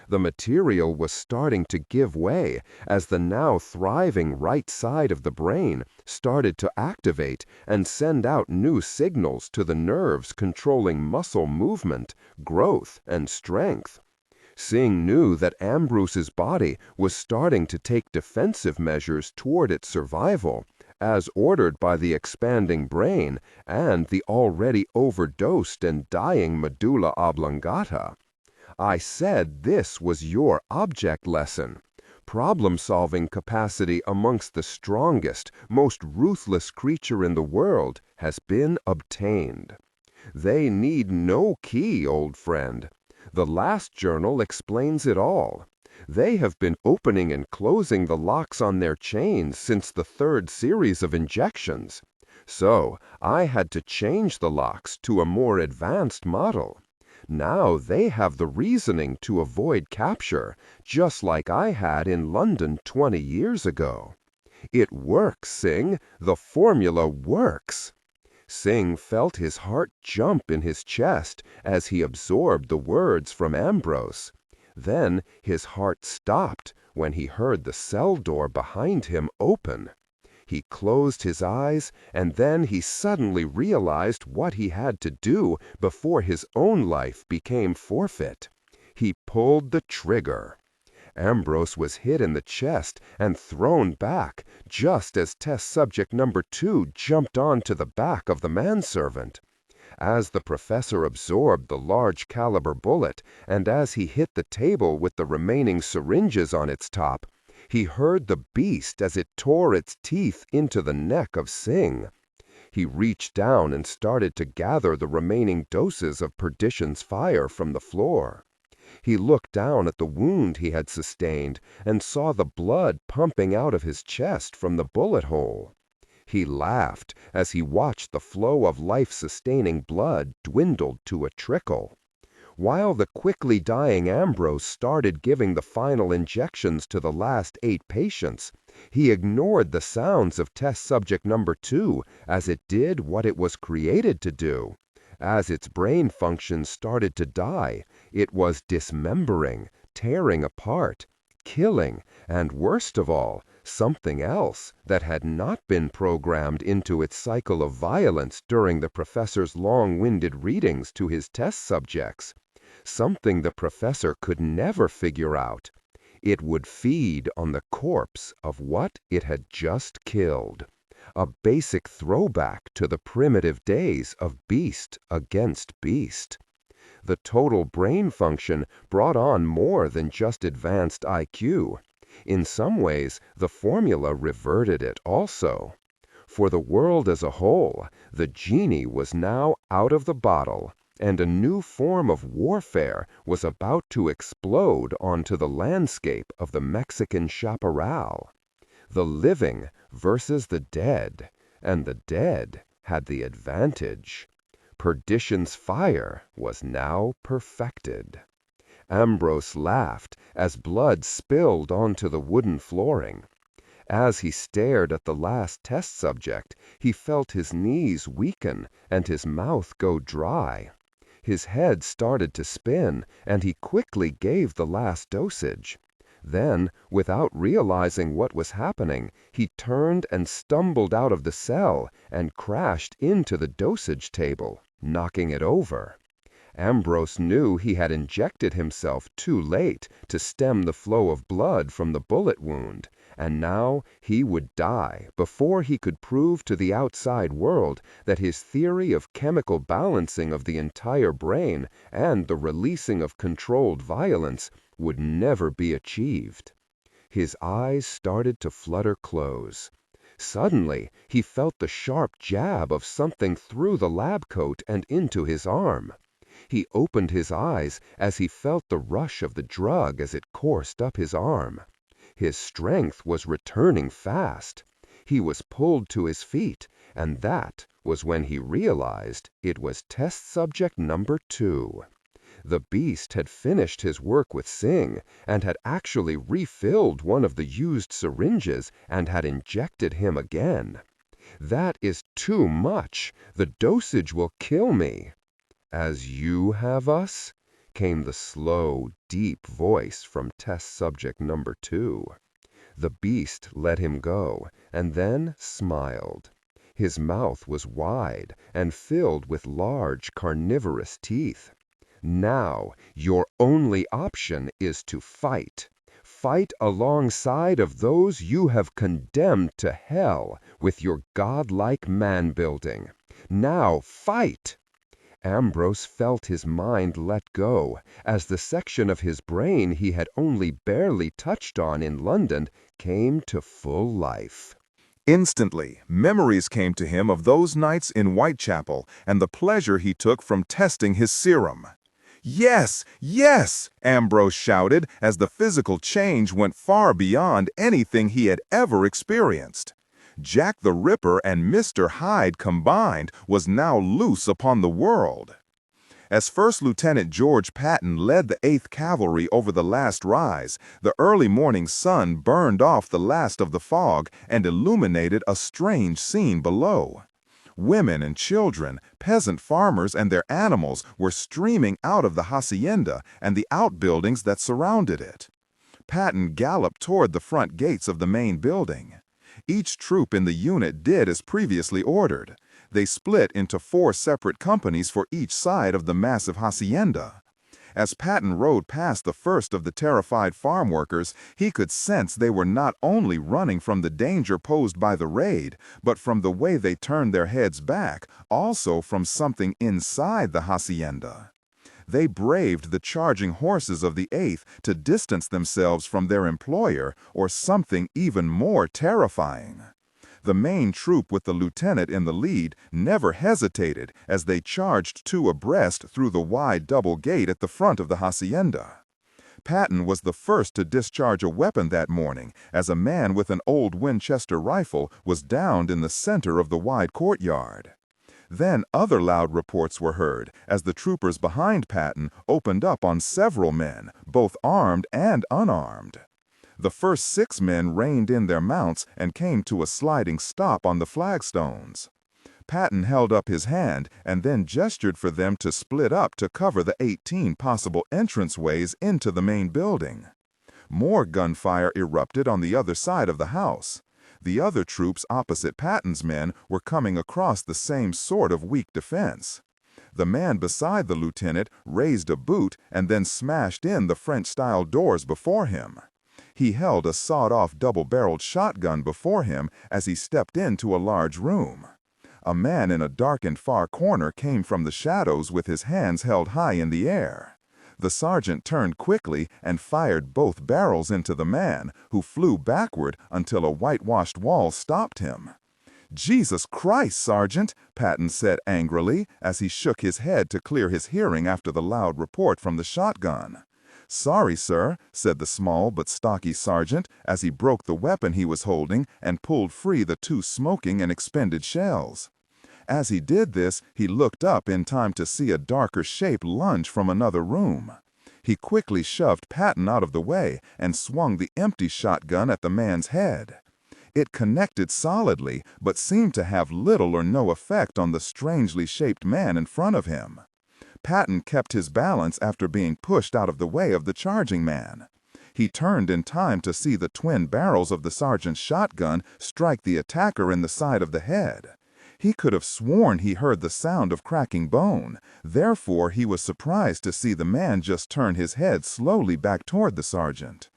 The material was starting to give way as the now thriving right side of the brain started to activate and send out new signals to the nerves controlling muscle movement, growth, and strength. Singh knew that Ambrose's body was starting to take defensive measures toward its survival, as ordered by the expanding brain and the already overdosed and dying medulla oblongata. "I said this was your object lesson. Problem-solving capacity amongst the strongest, most ruthless creature in the world has been obtained. They need no key, old friend. The last journal explains it all. They have been opening and closing the locks on their chains since the 3rd series of injections. So I had to change the locks to a more advanced model. Now they have the reasoning to avoid capture, just like I had in London 20 years ago. It works, Singh. The formula works." Singh felt his heart jump in his chest as he absorbed the words from Ambrose. Then his heart stopped when he heard the cell door behind him open. He closed his eyes, and then he suddenly realized what he had to do before his own life became forfeit. He pulled the trigger. Ambrose was hit in the chest and thrown back just as test subject number 2 jumped onto the back of the manservant. As the professor absorbed the large caliber bullet and as he hit the table with the remaining syringes on its top, he heard the beast as it tore its teeth into the neck of Singh. He reached down and started to gather the remaining doses of perdition's fire from the floor. He looked down at the wound he had sustained and saw the blood pumping out of his chest from the bullet hole. He laughed as he watched the flow of life-sustaining blood dwindle to a trickle. While the quickly dying Ambrose started giving the final injections to the last 8 patients, he ignored the sounds of test subject number 2 as it did what it was created to do. As its brain functions started to die, it was dismembering, tearing apart, killing, and worst of all, something else that had not been programmed into its cycle of violence during the professor's long-winded readings to his test subjects. Something the professor could never figure out. It would feed on the corpse of what it had just killed. A basic throwback to the primitive days of beast against beast. The total brain function brought on more than just advanced IQ. In some ways, the formula reverted it also. For the world as a whole, the genie was now out of the bottle, and a new form of warfare was about to explode onto the landscape of the Mexican chaparral. The living versus the dead, and the dead had the advantage. Perdition's fire was now perfected. Ambrose laughed as blood spilled onto the wooden flooring. As he stared at the last test subject, he felt his knees weaken and his mouth go dry. His head started to spin, and he quickly gave the last dosage. Then, without realizing what was happening, he turned and stumbled out of the cell and crashed into the dosage table, knocking it over. Ambrose knew he had injected himself too late to stem the flow of blood from the bullet wound, and now he would die before he could prove to the outside world that his theory of chemical balancing of the entire brain and the releasing of controlled violence would never be achieved. His eyes started to flutter close. Suddenly, he felt the sharp jab of something through the lab coat and into his arm. He opened his eyes as he felt the rush of the drug as it coursed up his arm. His strength was returning fast. He was pulled to his feet, and that was when he realized it was test subject number 2. The beast had finished his work with Singh and had actually refilled one of the used syringes and had injected him again. "That is too much. The dosage will kill me." "As you have us?" came the slow, deep voice from test subject number 2. The beast let him go and then smiled. His mouth was wide and filled with large carnivorous teeth. "Now, your only option is to fight. Fight alongside of those you have condemned to hell with your godlike man-building. Now fight!" Ambrose felt his mind let go as the section of his brain he had only barely touched on in London came to full life. Instantly, memories came to him of those nights in Whitechapel and the pleasure he took from testing his serum. "Yes, yes!" Ambrose shouted as the physical change went far beyond anything he had ever experienced. Jack the Ripper and Mr. Hyde combined was now loose upon the world. As First Lieutenant George Patton led the 8th Cavalry over the last rise, the early morning sun burned off the last of the fog and illuminated a strange scene below. Women and children, peasant farmers and their animals were streaming out of the hacienda and the outbuildings that surrounded it. Patton galloped toward the front gates of the main building. Each troop in the unit did as previously ordered. They split into 4 separate companies for each side of the massive hacienda. As Patton rode past the first of the terrified farm workers, he could sense they were not only running from the danger posed by the raid, but from the way they turned their heads back, also from something inside the hacienda. They braved the charging horses of the 8th to distance themselves from their employer or something even more terrifying. The main troop with the lieutenant in the lead never hesitated as they charged 2 abreast through the wide double gate at the front of the hacienda. Patton was the first to discharge a weapon that morning as a man with an old Winchester rifle was downed in the center of the wide courtyard. Then other loud reports were heard as the troopers behind Patton opened up on several men, both armed and unarmed. The first 6 men reined in their mounts and came to a sliding stop on the flagstones. Patton held up his hand and then gestured for them to split up to cover the 18 possible entranceways into the main building. More gunfire erupted on the other side of the house. The other troops opposite Patton's men were coming across the same sort of weak defense. The man beside the lieutenant raised a boot and then smashed in the French-style doors before him. He held a sawed-off double-barreled shotgun before him as he stepped into a large room. A man in a darkened far corner came from the shadows with his hands held high in the air. The sergeant turned quickly and fired both barrels into the man, who flew backward until a whitewashed wall stopped him. "Jesus Christ, Sergeant!" Patton said angrily as he shook his head to clear his hearing after the loud report from the shotgun. "Sorry, sir," said the small but stocky sergeant as he broke the weapon he was holding and pulled free the 2 smoking and expended shells. As he did this, he looked up in time to see a darker shape lunge from another room. He quickly shoved Patton out of the way and swung the empty shotgun at the man's head. It connected solidly, but seemed to have little or no effect on the strangely shaped man in front of him. Patton kept his balance after being pushed out of the way of the charging man. He turned in time to see the twin barrels of the sergeant's shotgun strike the attacker in the side of the head. He could have sworn he heard the sound of cracking bone. Therefore, he was surprised to see the man just turn his head slowly back toward the sergeant.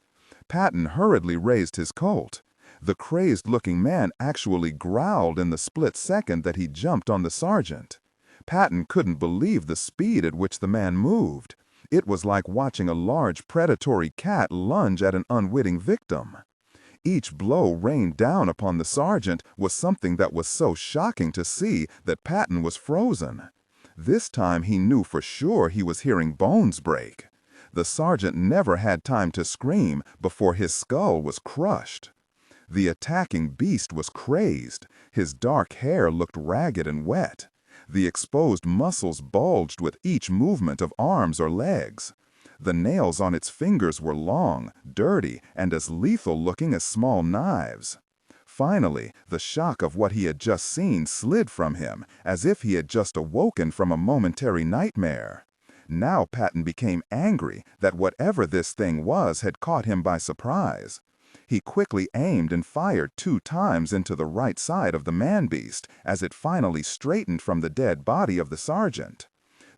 Patton hurriedly raised his Colt. The crazed-looking man actually growled in the split second that he jumped on the sergeant. Patton couldn't believe the speed at which the man moved. It was like watching a large predatory cat lunge at an unwitting victim. Each blow rained down upon the sergeant was something that was so shocking to see that Patton was frozen. This time he knew for sure he was hearing bones break. The sergeant never had time to scream before his skull was crushed. The attacking beast was crazed. His dark hair looked ragged and wet. The exposed muscles bulged with each movement of arms or legs. The nails on its fingers were long, dirty, and as lethal-looking as small knives. Finally, the shock of what he had just seen slid from him, as if he had just awoken from a momentary nightmare. Now Patton became angry that whatever this thing was had caught him by surprise. He quickly aimed and fired 2 times into the right side of the man-beast as it finally straightened from the dead body of the sergeant.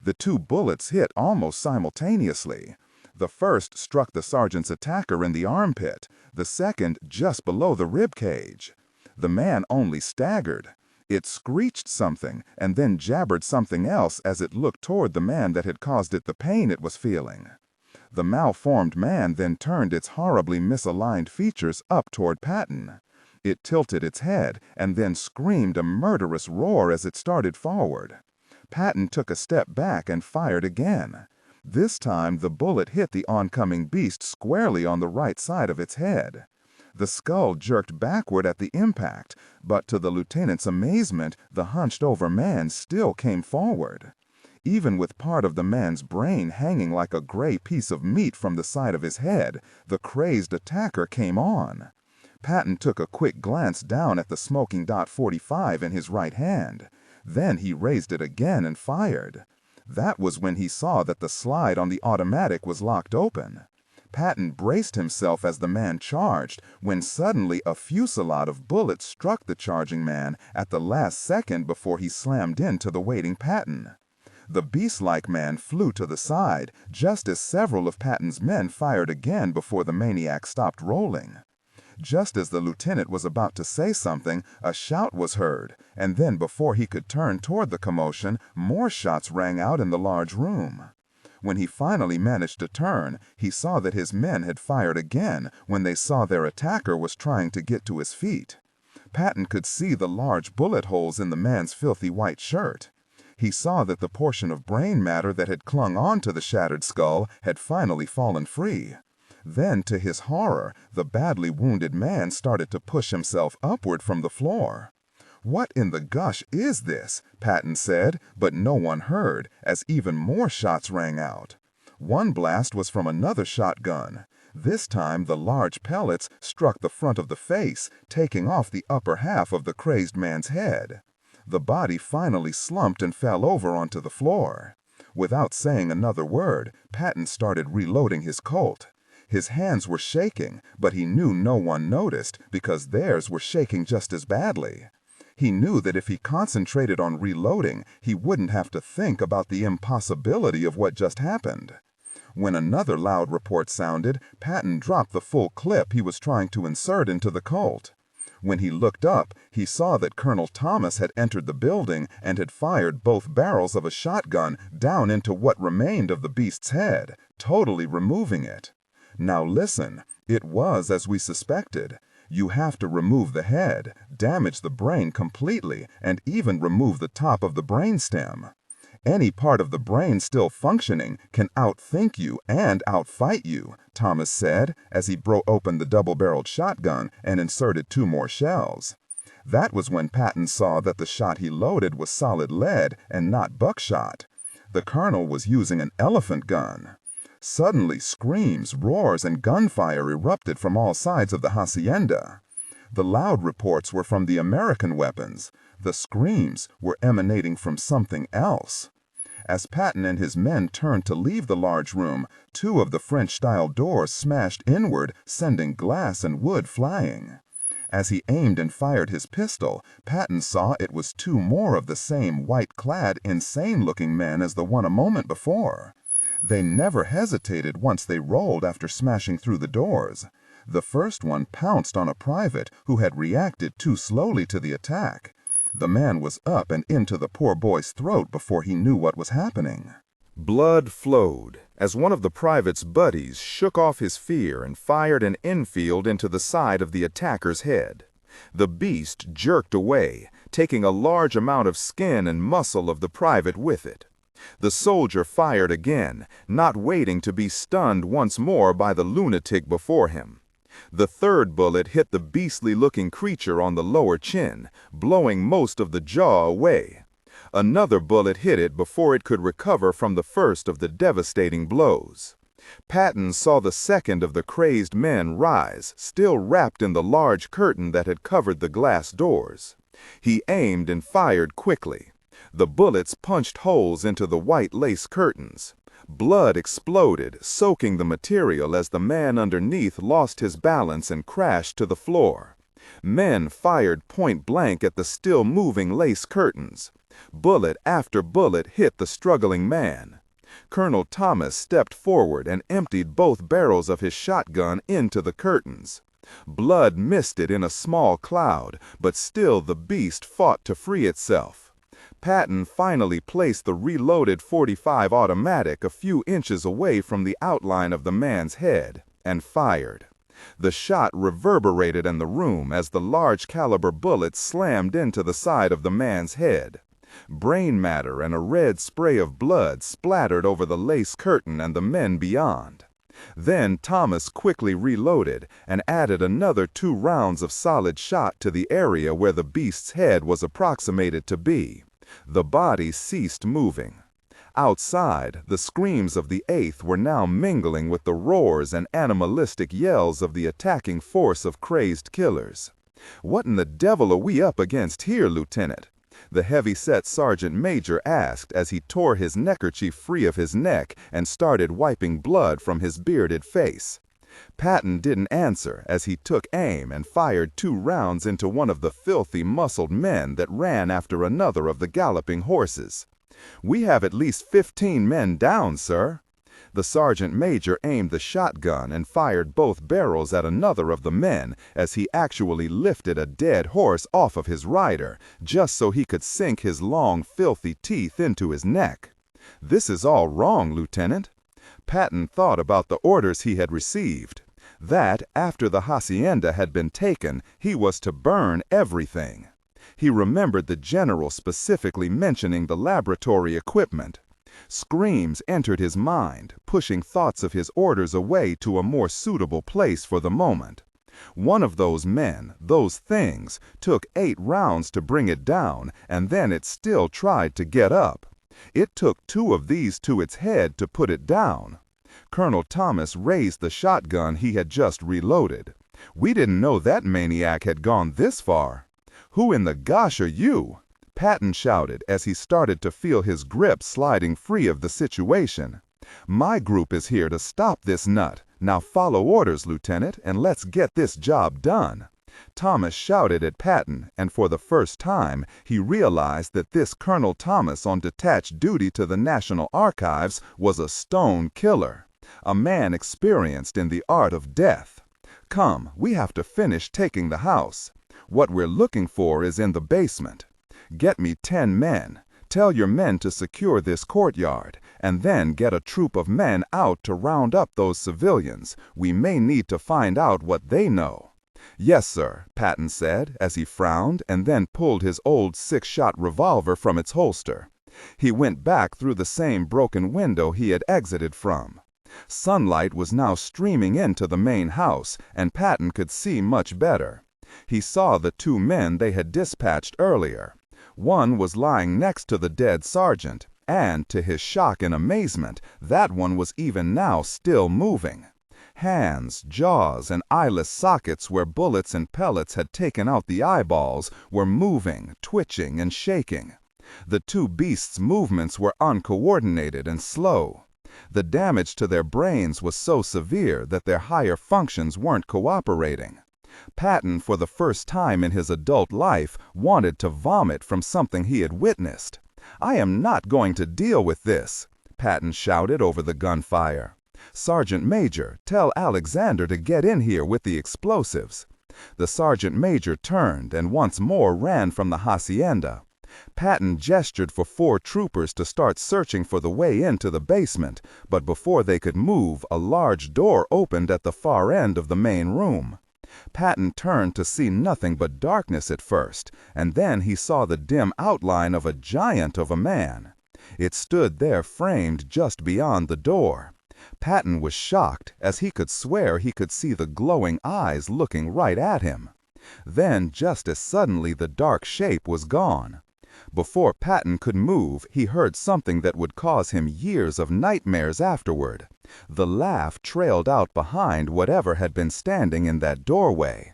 The 2 bullets hit almost simultaneously. The first struck the sergeant's attacker in the armpit, the second just below the rib cage. The man only staggered. It screeched something and then jabbered something else as it looked toward the man that had caused it the pain it was feeling. The malformed man then turned its horribly misaligned features up toward Patton. It tilted its head and then screamed a murderous roar as it started forward. Patton took a step back and fired again. This time the bullet hit the oncoming beast squarely on the right side of its head. The skull jerked backward at the impact, but to the lieutenant's amazement, the hunched-over man still came forward. Even with part of the man's brain hanging like a gray piece of meat from the side of his head, the crazed attacker came on. Patton took a quick glance down at the smoking .45 in his right hand. Then he raised it again and fired. That was when he saw that the slide on the automatic was locked open. Patton braced himself as the man charged, when suddenly a fusillade of bullets struck the charging man at the last second before he slammed into the waiting Patton. The beast-like man flew to the side, just as several of Patton's men fired again before the maniac stopped rolling. Just as the lieutenant was about to say something, a shout was heard, and then before he could turn toward the commotion, more shots rang out in the large room. When he finally managed to turn, he saw that his men had fired again when they saw their attacker was trying to get to his feet. Patton could see the large bullet holes in the man's filthy white shirt. He saw that the portion of brain matter that had clung onto the shattered skull had finally fallen free. Then, to his horror, the badly wounded man started to push himself upward from the floor. "What in the gush is this?" Patton said, but no one heard, as even more shots rang out. One blast was from another shotgun. This time, the large pellets struck the front of the face, taking off the upper half of the crazed man's head. The body finally slumped and fell over onto the floor. Without saying another word, Patton started reloading his Colt. His hands were shaking, but he knew no one noticed because theirs were shaking just as badly. He knew that if he concentrated on reloading, he wouldn't have to think about the impossibility of what just happened. When another loud report sounded, Patton dropped the full clip he was trying to insert into the Colt. When he looked up, he saw that Colonel Thomas had entered the building and had fired both barrels of a shotgun down into what remained of the beast's head, totally removing it. Now listen, it was as we suspected. You have to remove the head, damage the brain completely, and even remove the top of the brainstem. Any part of the brain still functioning can outthink you and outfight you, Thomas said as he broke open the double-barreled shotgun and inserted 2 more shells. That was when Patton saw that the shot he loaded was solid lead and not buckshot. The colonel was using an elephant gun. Suddenly, screams, roars, and gunfire erupted from all sides of the hacienda. The loud reports were from the American weapons. The screams were emanating from something else. As Patton and his men turned to leave the large room, two of the French-style doors smashed inward, sending glass and wood flying. As he aimed and fired his pistol, Patton saw it was two more of the same white-clad, insane-looking men as the one a moment before. They never hesitated once they rolled after smashing through the doors. The first one pounced on a private who had reacted too slowly to the attack. The man was up and into the poor boy's throat before he knew what was happening. Blood flowed as one of the private's buddies shook off his fear and fired an infield into the side of the attacker's head. The beast jerked away, taking a large amount of skin and muscle of the private with it. The soldier fired again, not waiting to be stunned once more by the lunatic before him. The third bullet hit the beastly-looking creature on the lower chin, blowing most of the jaw away. Another bullet hit it before it could recover from the first of the devastating blows. Patton saw the second of the crazed men rise, still wrapped in the large curtain that had covered the glass doors. He aimed and fired quickly. The bullets punched holes into the white lace curtains. Blood exploded, soaking the material as the man underneath lost his balance and crashed to the floor. Men fired point blank at the still moving lace curtains. Bullet after bullet hit the struggling man. Colonel Thomas stepped forward and emptied both barrels of his shotgun into the curtains. Blood misted in a small cloud, but still the beast fought to free itself. Patton finally placed the reloaded .45 automatic a few inches away from the outline of the man's head and fired. The shot reverberated in the room as the large caliber bullet slammed into the side of the man's head. Brain matter and a red spray of blood splattered over the lace curtain and the men beyond. Then Thomas quickly reloaded and added another 2 rounds of solid shot to the area where the beast's head was approximated to be. The body ceased moving. Outside, the screams of the eighth were now mingling with the roars and animalistic yells of the attacking force of crazed killers. "What in the devil are we up against here, Lieutenant?" the heavy-set sergeant major asked as he tore his neckerchief free of his neck and started wiping blood from his bearded face. Patton didn't answer as he took aim and fired 2 rounds into one of the filthy, muscled men that ran after another of the galloping horses. "We have at least 15 men down, sir." The sergeant major aimed the shotgun and fired both barrels at another of the men as he actually lifted a dead horse off of his rider, just so he could sink his long, filthy teeth into his neck. "This is all wrong, Lieutenant." Patton thought about the orders he had received. That, after the hacienda had been taken, he was to burn everything. He remembered the general specifically mentioning the laboratory equipment. Screams entered his mind, pushing thoughts of his orders away to a more suitable place for the moment. One of those men, those things, took 8 rounds to bring it down, and then it still tried to get up. It took 2 of these to its head to put it down. Colonel Thomas raised the shotgun he had just reloaded. "We didn't know that maniac had gone this far." "Who in the gosh are you?" Patton shouted as he started to feel his grip sliding free of the situation. "My group is here to stop this nut. Now follow orders, Lieutenant, and let's get this job done." Thomas shouted at Patton, and for the first time, he realized that this Colonel Thomas on detached duty to the National Archives was a stone killer, a man experienced in the art of death. "Come, we have to finish taking the house. What we're looking for is in the basement. Get me 10 men. Tell your men to secure this courtyard, and then get a troop of men out to round up those civilians. We may need to find out what they know." "Yes, sir," Patton said as he frowned and then pulled his old 6-shot revolver from its holster. He went back through the same broken window he had exited from. Sunlight was now streaming into the main house, and Patton could see much better. He saw the 2 men they had dispatched earlier. One was lying next to the dead sergeant, and, to his shock and amazement, that one was even now still moving. Hands, jaws, and eyeless sockets where bullets and pellets had taken out the eyeballs were moving, twitching, and shaking. The two beasts' movements were uncoordinated and slow. The damage to their brains was so severe that their higher functions weren't cooperating. Patton, for the first time in his adult life, wanted to vomit from something he had witnessed. "I am not going to deal with this," Patton shouted over the gunfire. "Sergeant Major, tell Alexander to get in here with the explosives." The sergeant major turned and once more ran from the hacienda. Patton gestured for 4 troopers to start searching for the way into the basement, but before they could move, a large door opened at the far end of the main room. Patton turned to see nothing but darkness at first, and then he saw the dim outline of a giant of a man. It stood there framed just beyond the door. Patton was shocked, as he could swear he could see the glowing eyes looking right at him. Then, just as suddenly, the dark shape was gone. Before Patton could move, he heard something that would cause him years of nightmares afterward. The laugh trailed out behind whatever had been standing in that doorway.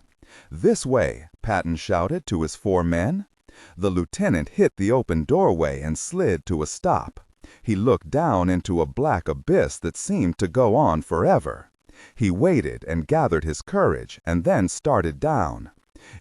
"This way," Patton shouted to his 4 men. The lieutenant hit the open doorway and slid to a stop. He looked down into a black abyss that seemed to go on forever. He waited and gathered his courage, and then started down.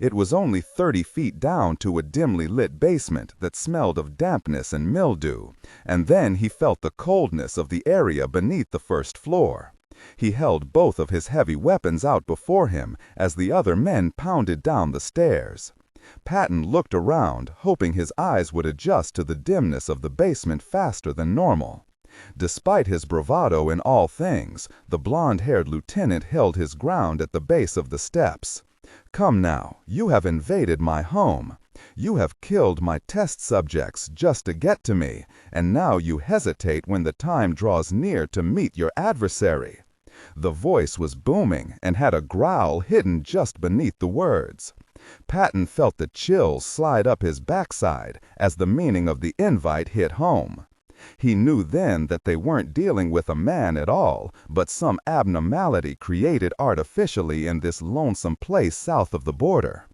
It was only 30 feet down to a dimly lit basement that smelled of dampness and mildew, and then he felt the coldness of the area beneath the first floor. He held both of his heavy weapons out before him as the other men pounded down the stairs. Patton looked around, hoping his eyes would adjust to the dimness of the basement faster than normal. Despite his bravado in all things, the blond-haired lieutenant held his ground at the base of the steps. "Come now, you have invaded my home. You have killed my test subjects just to get to me, and now you hesitate when the time draws near to meet your adversary." The voice was booming and had a growl hidden just beneath the words. Patton felt the chills slide up his backside as the meaning of the invite hit home. He knew then that they weren't dealing with a man at all, but some abnormality created artificially in this lonesome place south of the border.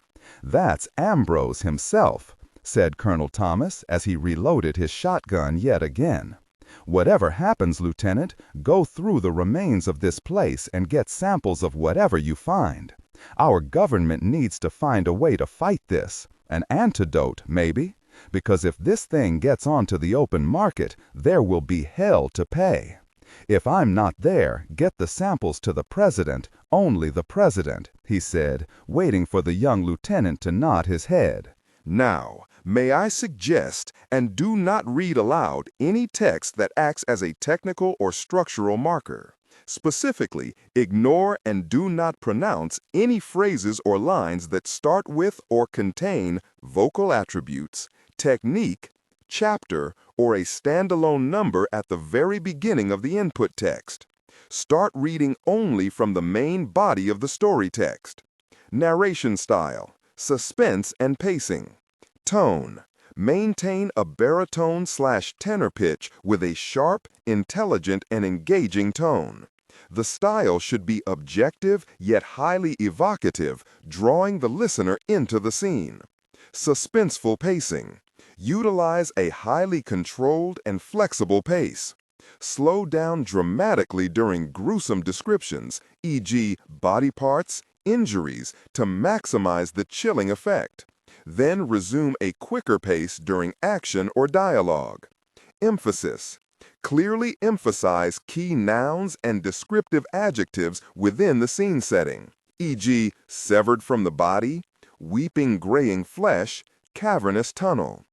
"That's Ambrose himself," said Colonel Thomas as he reloaded his shotgun yet again. "Whatever happens, Lieutenant, go through the remains of this place and get samples of whatever you find. Our government needs to find a way to fight this. An antidote, maybe. Because if this thing gets onto the open market, there will be hell to pay. If I'm not there, get the samples to the president, only the president," he said, waiting for the young lieutenant to nod his head. Now, may I suggest, and do not read aloud any text that acts as a technical or structural marker. Specifically, ignore and do not pronounce any phrases or lines that start with or contain vocal attributes, technique, chapter, or a standalone number at the very beginning of the input text. Start reading only from the main body of the story text. Narration style, suspense and pacing. Tone, maintain a baritone/tenor pitch with a sharp, intelligent, and engaging tone. The style should be objective yet highly evocative, drawing the listener into the scene. Suspenseful pacing. Utilize a highly controlled and flexible pace. Slow down dramatically during gruesome descriptions, e.g., body parts, injuries, to maximize the chilling effect. Then resume a quicker pace during action or dialogue. Emphasis. Clearly emphasize key nouns and descriptive adjectives within the scene setting, e.g., severed from the body, weeping graying flesh, cavernous tunnel.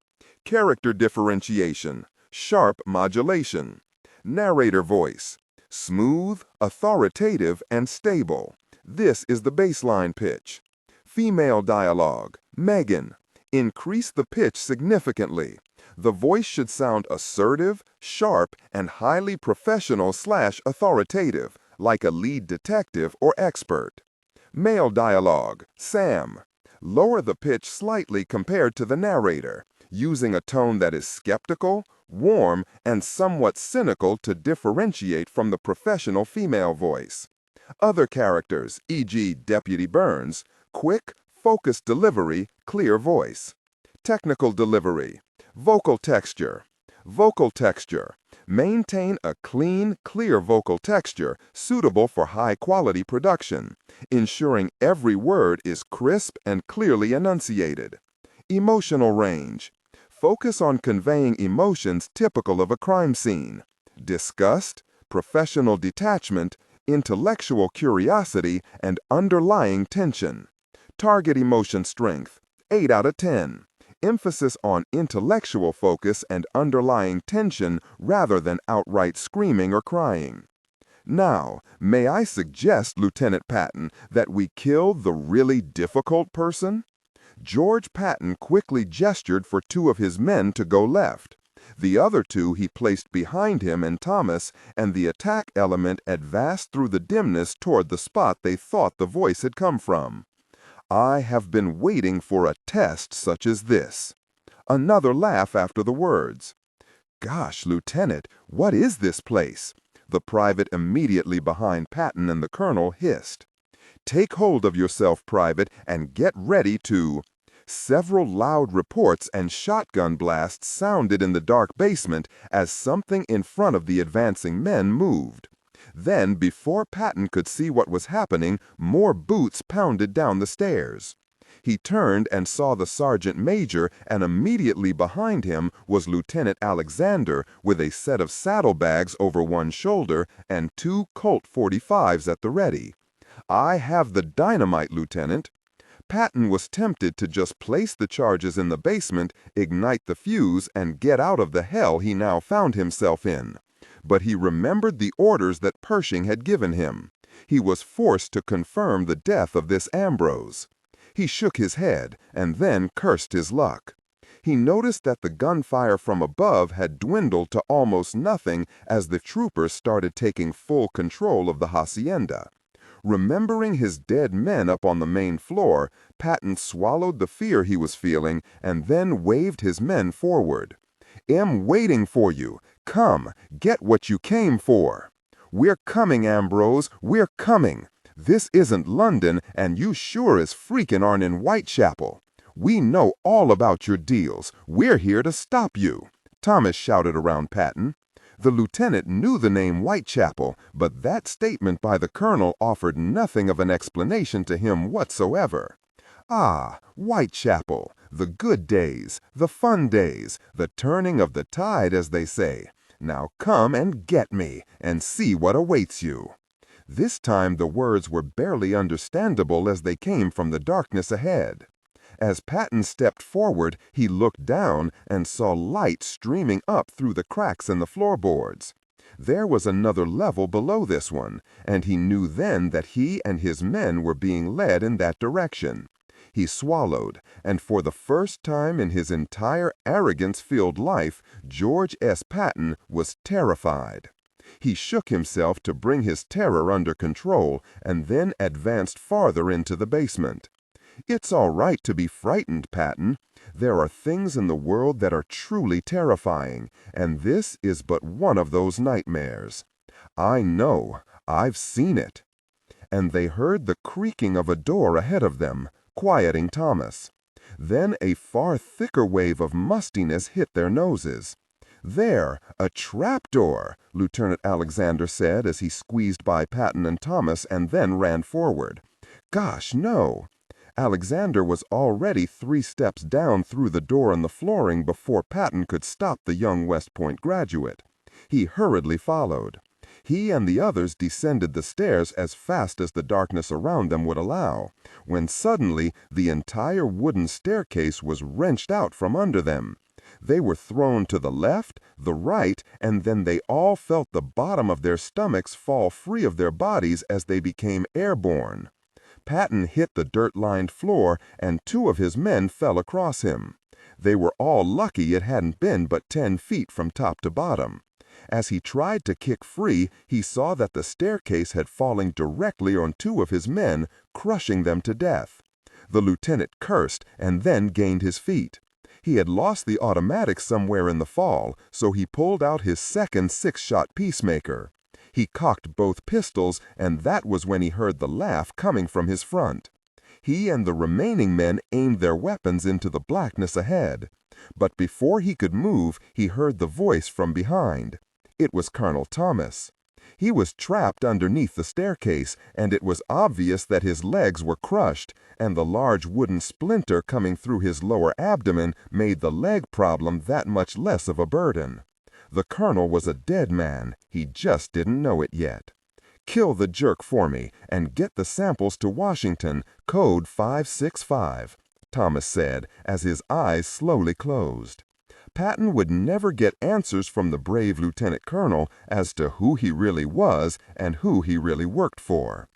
Character differentiation, sharp modulation. Narrator voice, smooth, authoritative, and stable. This is the baseline pitch. Female dialogue, Megan. Increase the pitch significantly. The voice should sound assertive, sharp, and highly professional/authoritative, like a lead detective or expert. Male dialogue, Sam. Lower the pitch slightly compared to the narrator, using a tone that is skeptical, warm, and somewhat cynical to differentiate from the professional female voice. Other characters, e.g., Deputy Burns, quick, focused delivery, clear voice. Technical delivery. Vocal texture. Vocal texture. Maintain a clean, clear vocal texture suitable for high-quality production, ensuring every word is crisp and clearly enunciated. Emotional range. Focus on conveying emotions typical of a crime scene: disgust, professional detachment, intellectual curiosity, and underlying tension. Target emotion strength, 8 out of 10. Emphasis on intellectual focus and underlying tension rather than outright screaming or crying. Now, may I suggest, Lieutenant Patton, that we kill the really difficult person? George Patton quickly gestured for 2 of his men to go left. The other 2 he placed behind him and Thomas, and the attack element advanced through the dimness toward the spot they thought the voice had come from. I have been waiting for a test such as this. Another laugh after the words. Gosh, Lieutenant, what is this place? The private immediately behind Patton and the colonel hissed. Take hold of yourself, Private, and get ready to... Several loud reports and shotgun blasts sounded in the dark basement as something in front of the advancing men moved. Then, before Patton could see what was happening, more boots pounded down the stairs. He turned and saw the sergeant major, and immediately behind him was Lieutenant Alexander with a set of saddlebags over one shoulder and 2 Colt .45s at the ready. I have the dynamite, Lieutenant. Patton was tempted to just place the charges in the basement, ignite the fuse, and get out of the hell he now found himself in. But he remembered the orders that Pershing had given him. He was forced to confirm the death of this Ambrose. He shook his head and then cursed his luck. He noticed that the gunfire from above had dwindled to almost nothing as the troopers started taking full control of the hacienda. Remembering his dead men up on the main floor, Patton swallowed the fear he was feeling and then waved his men forward. "I'm waiting for you. Come, get what you came for." "We're coming, Ambrose, we're coming. This isn't London, and you sure as freaking aren't in Whitechapel. We know all about your deals. We're here to stop you," Thomas shouted around Patton. The lieutenant knew the name Whitechapel, but that statement by the colonel offered nothing of an explanation to him whatsoever. Ah, Whitechapel, the good days, the fun days, the turning of the tide, as they say. Now come and get me, and see what awaits you. This time the words were barely understandable as they came from the darkness ahead. As Patton stepped forward, he looked down and saw light streaming up through the cracks in the floorboards. There was another level below this one, and he knew then that he and his men were being led in that direction. He swallowed, and for the first time in his entire arrogance-filled life, George S. Patton was terrified. He shook himself to bring his terror under control and then advanced farther into the basement. It's all right to be frightened, Patton. There are things in the world that are truly terrifying, and this is but one of those nightmares. I know. I've seen it. And they heard the creaking of a door ahead of them, quieting Thomas. Then a far thicker wave of mustiness hit their noses. "There, a trapdoor," Lieutenant Alexander said as he squeezed by Patton and Thomas and then ran forward. "Gosh, no." Alexander was already 3 steps down through the door in the flooring before Patton could stop the young West Point graduate. He hurriedly followed. He and the others descended the stairs as fast as the darkness around them would allow, when suddenly the entire wooden staircase was wrenched out from under them. They were thrown to the left, the right, and then they all felt the bottom of their stomachs fall free of their bodies as they became airborne. Patton hit the dirt-lined floor, and 2 of his men fell across him. They were all lucky it hadn't been but 10 feet from top to bottom. As he tried to kick free, he saw that the staircase had fallen directly on 2 of his men, crushing them to death. The lieutenant cursed and then gained his feet. He had lost the automatic somewhere in the fall, so he pulled out his second 6-shot peacemaker. He cocked both pistols, and that was when he heard the laugh coming from his front. He and the remaining men aimed their weapons into the blackness ahead. But before he could move, he heard the voice from behind. It was Colonel Thomas. He was trapped underneath the staircase, and it was obvious that his legs were crushed, and the large wooden splinter coming through his lower abdomen made the leg problem that much less of a burden. The colonel was a dead man. He just didn't know it yet. "Kill the jerk for me, and get the samples to Washington, code 565, Thomas said, as his eyes slowly closed. Patton would never get answers from the brave lieutenant colonel as to who he really was and who he really worked for.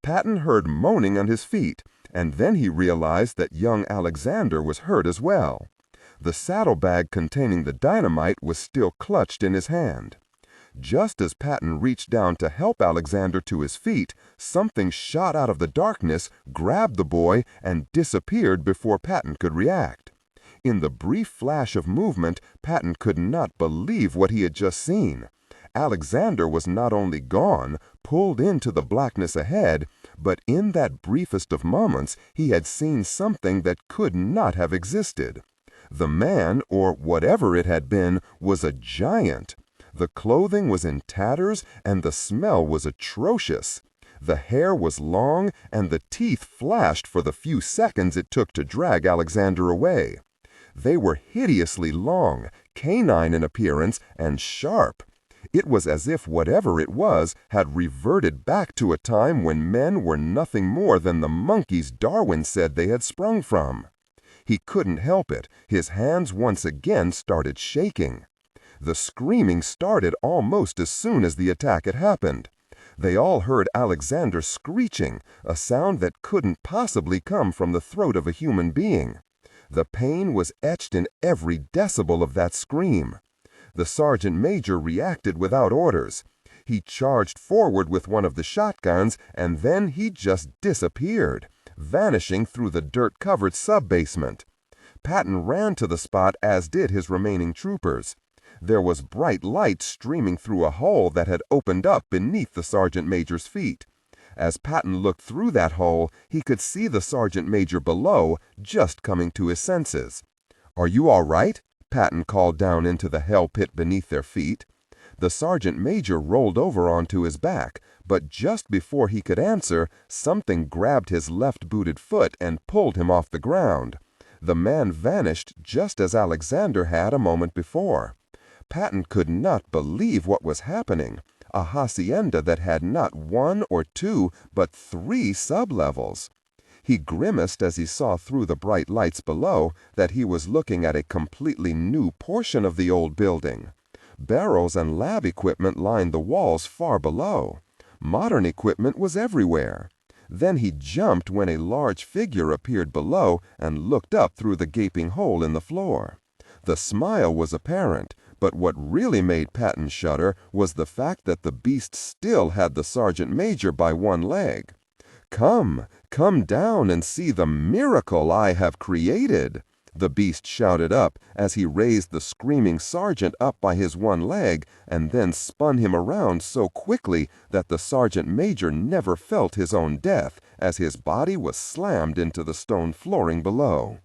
Patton heard moaning on his feet, and then he realized that young Alexander was hurt as well. The saddlebag containing the dynamite was still clutched in his hand. Just as Patton reached down to help Alexander to his feet, something shot out of the darkness, grabbed the boy, and disappeared before Patton could react. In the brief flash of movement, Patton could not believe what he had just seen. Alexander was not only gone, pulled into the blackness ahead, but in that briefest of moments he had seen something that could not have existed. The man, or whatever it had been, was a giant. The clothing was in tatters, and the smell was atrocious. The hair was long, and the teeth flashed for the few seconds it took to drag Alexander away. They were hideously long, canine in appearance, and sharp. It was as if whatever it was had reverted back to a time when men were nothing more than the monkeys Darwin said they had sprung from. He couldn't help it. His hands once again started shaking. The screaming started almost as soon as the attack had happened. They all heard Alexander screeching, a sound that couldn't possibly come from the throat of a human being. The pain was etched in every decibel of that scream. The sergeant major reacted without orders. He charged forward with one of the shotguns, and then he just disappeared, vanishing through the dirt-covered sub-basement. Patton ran to the spot, as did his remaining troopers. There was bright light streaming through a hole that had opened up beneath the sergeant major's feet. As Patton looked through that hole, he could see the sergeant major below, just coming to his senses. "Are you all right?" Patton called down into the hell pit beneath their feet. The sergeant major rolled over onto his back, but just before he could answer, something grabbed his left-booted foot and pulled him off the ground. The man vanished just as Alexander had a moment before. Patton could not believe what was happening. A hacienda that had not one or two, but 3 sublevels. He grimaced as he saw through the bright lights below that he was looking at a completely new portion of the old building. Barrels and lab equipment lined the walls far below. Modern equipment was everywhere. Then he jumped when a large figure appeared below and looked up through the gaping hole in the floor. The smile was apparent, but what really made Patton shudder was the fact that the beast still had the sergeant major by one leg. "Come down and see the miracle I have created," the beast shouted up as he raised the screaming sergeant up by his one leg and then spun him around so quickly that the sergeant major never felt his own death as his body was slammed into the stone flooring below.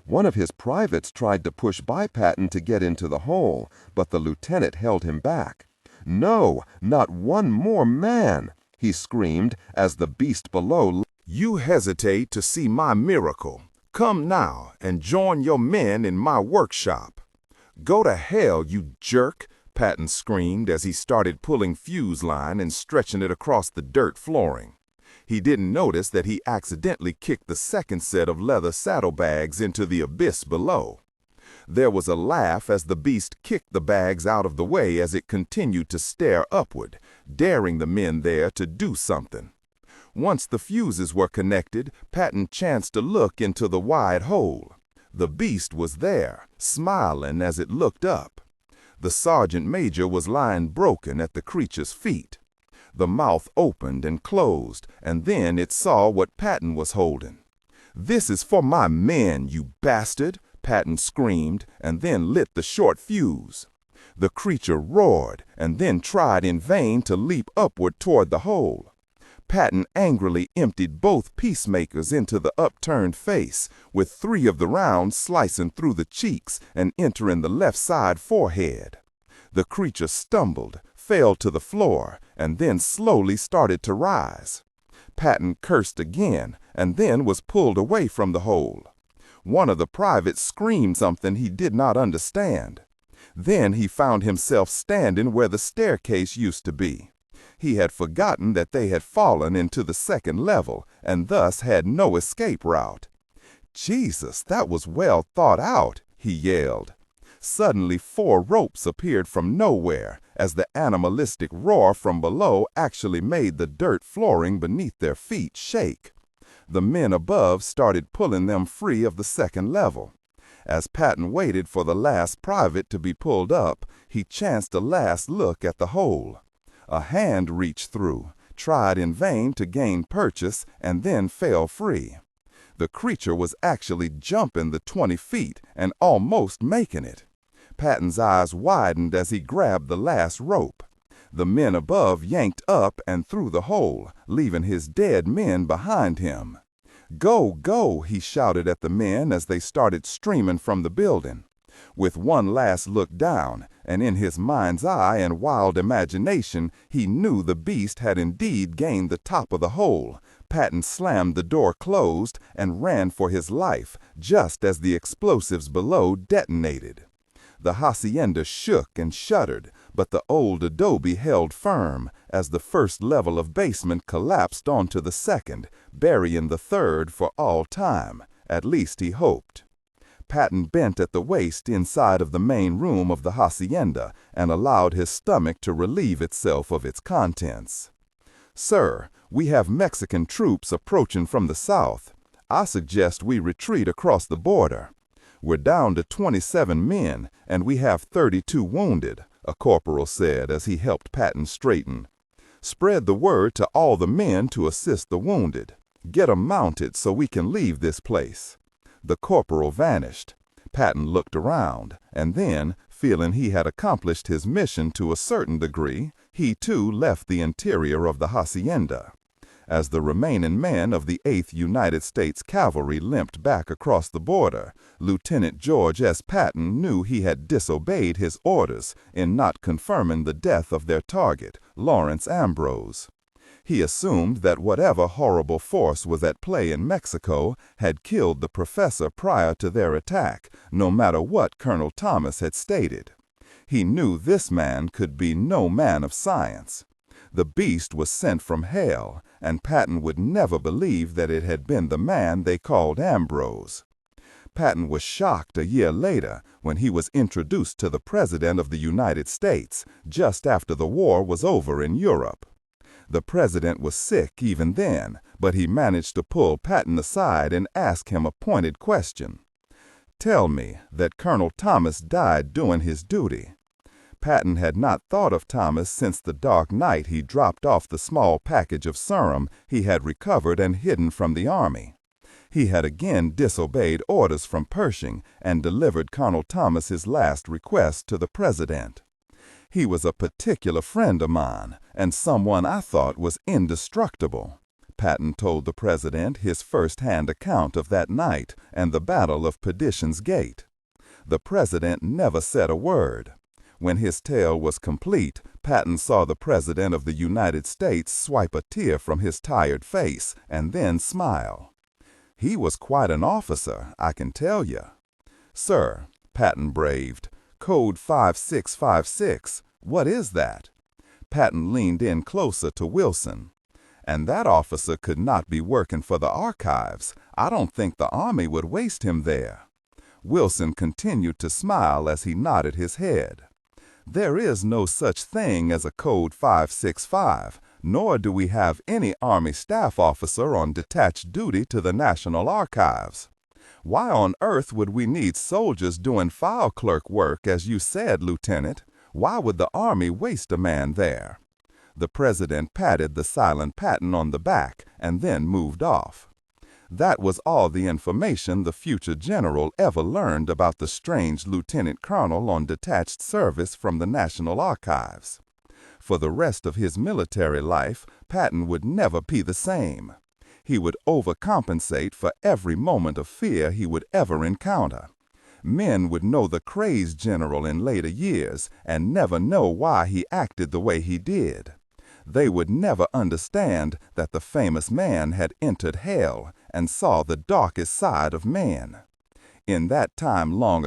One of his privates tried to push by Patton to get into the hole, but the lieutenant held him back. "No, not one more man!" he screamed as the beast below. "You hesitate to see my miracle. Come now and join your men in my workshop." "Go to hell, you jerk!" Patton screamed as he started pulling fuse line and stretching it across the dirt flooring. He didn't notice that he accidentally kicked the second set of leather saddlebags into the abyss below. There was a laugh as the beast kicked the bags out of the way as it continued to stare upward, daring the men there to do something. Once the fuses were connected, Patton chanced to look into the wide hole. The beast was there, smiling as it looked up. The sergeant major was lying broken at the creature's feet. The mouth opened and closed, and then it saw what Patton was holding. "This is for my men, you bastard!" Patton screamed, and then lit the short fuse. The creature roared, and then tried in vain to leap upward toward the hole. Patton angrily emptied both peacemakers into the upturned face, with 3 of the rounds slicing through the cheeks and entering the left side forehead. The creature stumbled, fell to the floor, and then slowly started to rise. Patton cursed again, and then was pulled away from the hole. One of the privates screamed something he did not understand. Then he found himself standing where the staircase used to be. He had forgotten that they had fallen into the 2nd level, and thus had no escape route. "Jesus, that was well thought out," he yelled. Suddenly 4 ropes appeared from nowhere, as the animalistic roar from below actually made the dirt flooring beneath their feet shake. The men above started pulling them free of the 2nd level. As Patton waited for the last private to be pulled up, he chanced a last look at the hole. A hand reached through, tried in vain to gain purchase, and then fell free. The creature was actually jumping the 20 feet and almost making it. Patton's eyes widened as he grabbed the last rope. The men above yanked up and through the hole, leaving his dead men behind him. "Go, go," he shouted at the men as they started streaming from the building. With one last look down, and in his mind's eye and wild imagination, he knew the beast had indeed gained the top of the hole. Patton slammed the door closed and ran for his life, just as the explosives below detonated. The hacienda shook and shuddered, but the old adobe held firm as the 1st level of basement collapsed onto the 2nd, burying the 3rd for all time, at least he hoped. Patton bent at the waist inside of the main room of the hacienda and allowed his stomach to relieve itself of its contents. "Sir, we have Mexican troops approaching from the south. I suggest we retreat across the border. We're down to 27 men, and we have 32 wounded," a corporal said as he helped Patton straighten. "Spread the word to all the men to assist the wounded. Get 'em mounted so we can leave this place." The corporal vanished. Patton looked around, and then, feeling he had accomplished his mission to a certain degree, he too left the interior of the hacienda. As the remaining men of the 8th United States Cavalry limped back across the border, Lieutenant George S. Patton knew he had disobeyed his orders in not confirming the death of their target, Lawrence Ambrose. He assumed that whatever horrible force was at play in Mexico had killed the professor prior to their attack, no matter what Colonel Thomas had stated. He knew this man could be no man of science. The beast was sent from hell, and Patton would never believe that it had been the man they called Ambrose. Patton was shocked a year later when he was introduced to the President of the United States, just after the war was over in Europe. The President was sick even then, but he managed to pull Patton aside and ask him a pointed question. "Tell me that Colonel Thomas died doing his duty." Patton had not thought of Thomas since the dark night he dropped off the small package of serum he had recovered and hidden from the army. He had again disobeyed orders from Pershing and delivered Colonel Thomas his last request to the President. "He was a particular friend of mine, and someone I thought was indestructible." Patton told the President his first-hand account of that night and the Battle of Perdition's Gate. The President never said a word. When his tale was complete, Patton saw the President of the United States swipe a tear from his tired face and then smile. "He was quite an officer, I can tell you." "Sir," Patton braved, "Code 5656, what is that?" Patton leaned in closer to Wilson. "And that officer could not be working for the archives. I don't think the Army would waste him there." Wilson continued to smile as he nodded his head. "There is no such thing as a Code 565, nor do we have any Army staff officer on detached duty to the National Archives. Why on earth would we need soldiers doing file clerk work, as you said, Lieutenant? Why would the Army waste a man there?" The President patted the silent Patton on the back and then moved off. That was all the information the future general ever learned about the strange lieutenant colonel on detached service from the National Archives. For the rest of his military life, Patton would never be the same. He would overcompensate for every moment of fear he would ever encounter. Men would know the crazed general in later years and never know why he acted the way he did. They would never understand that the famous man had entered hell and saw the darkest side of man. In that time long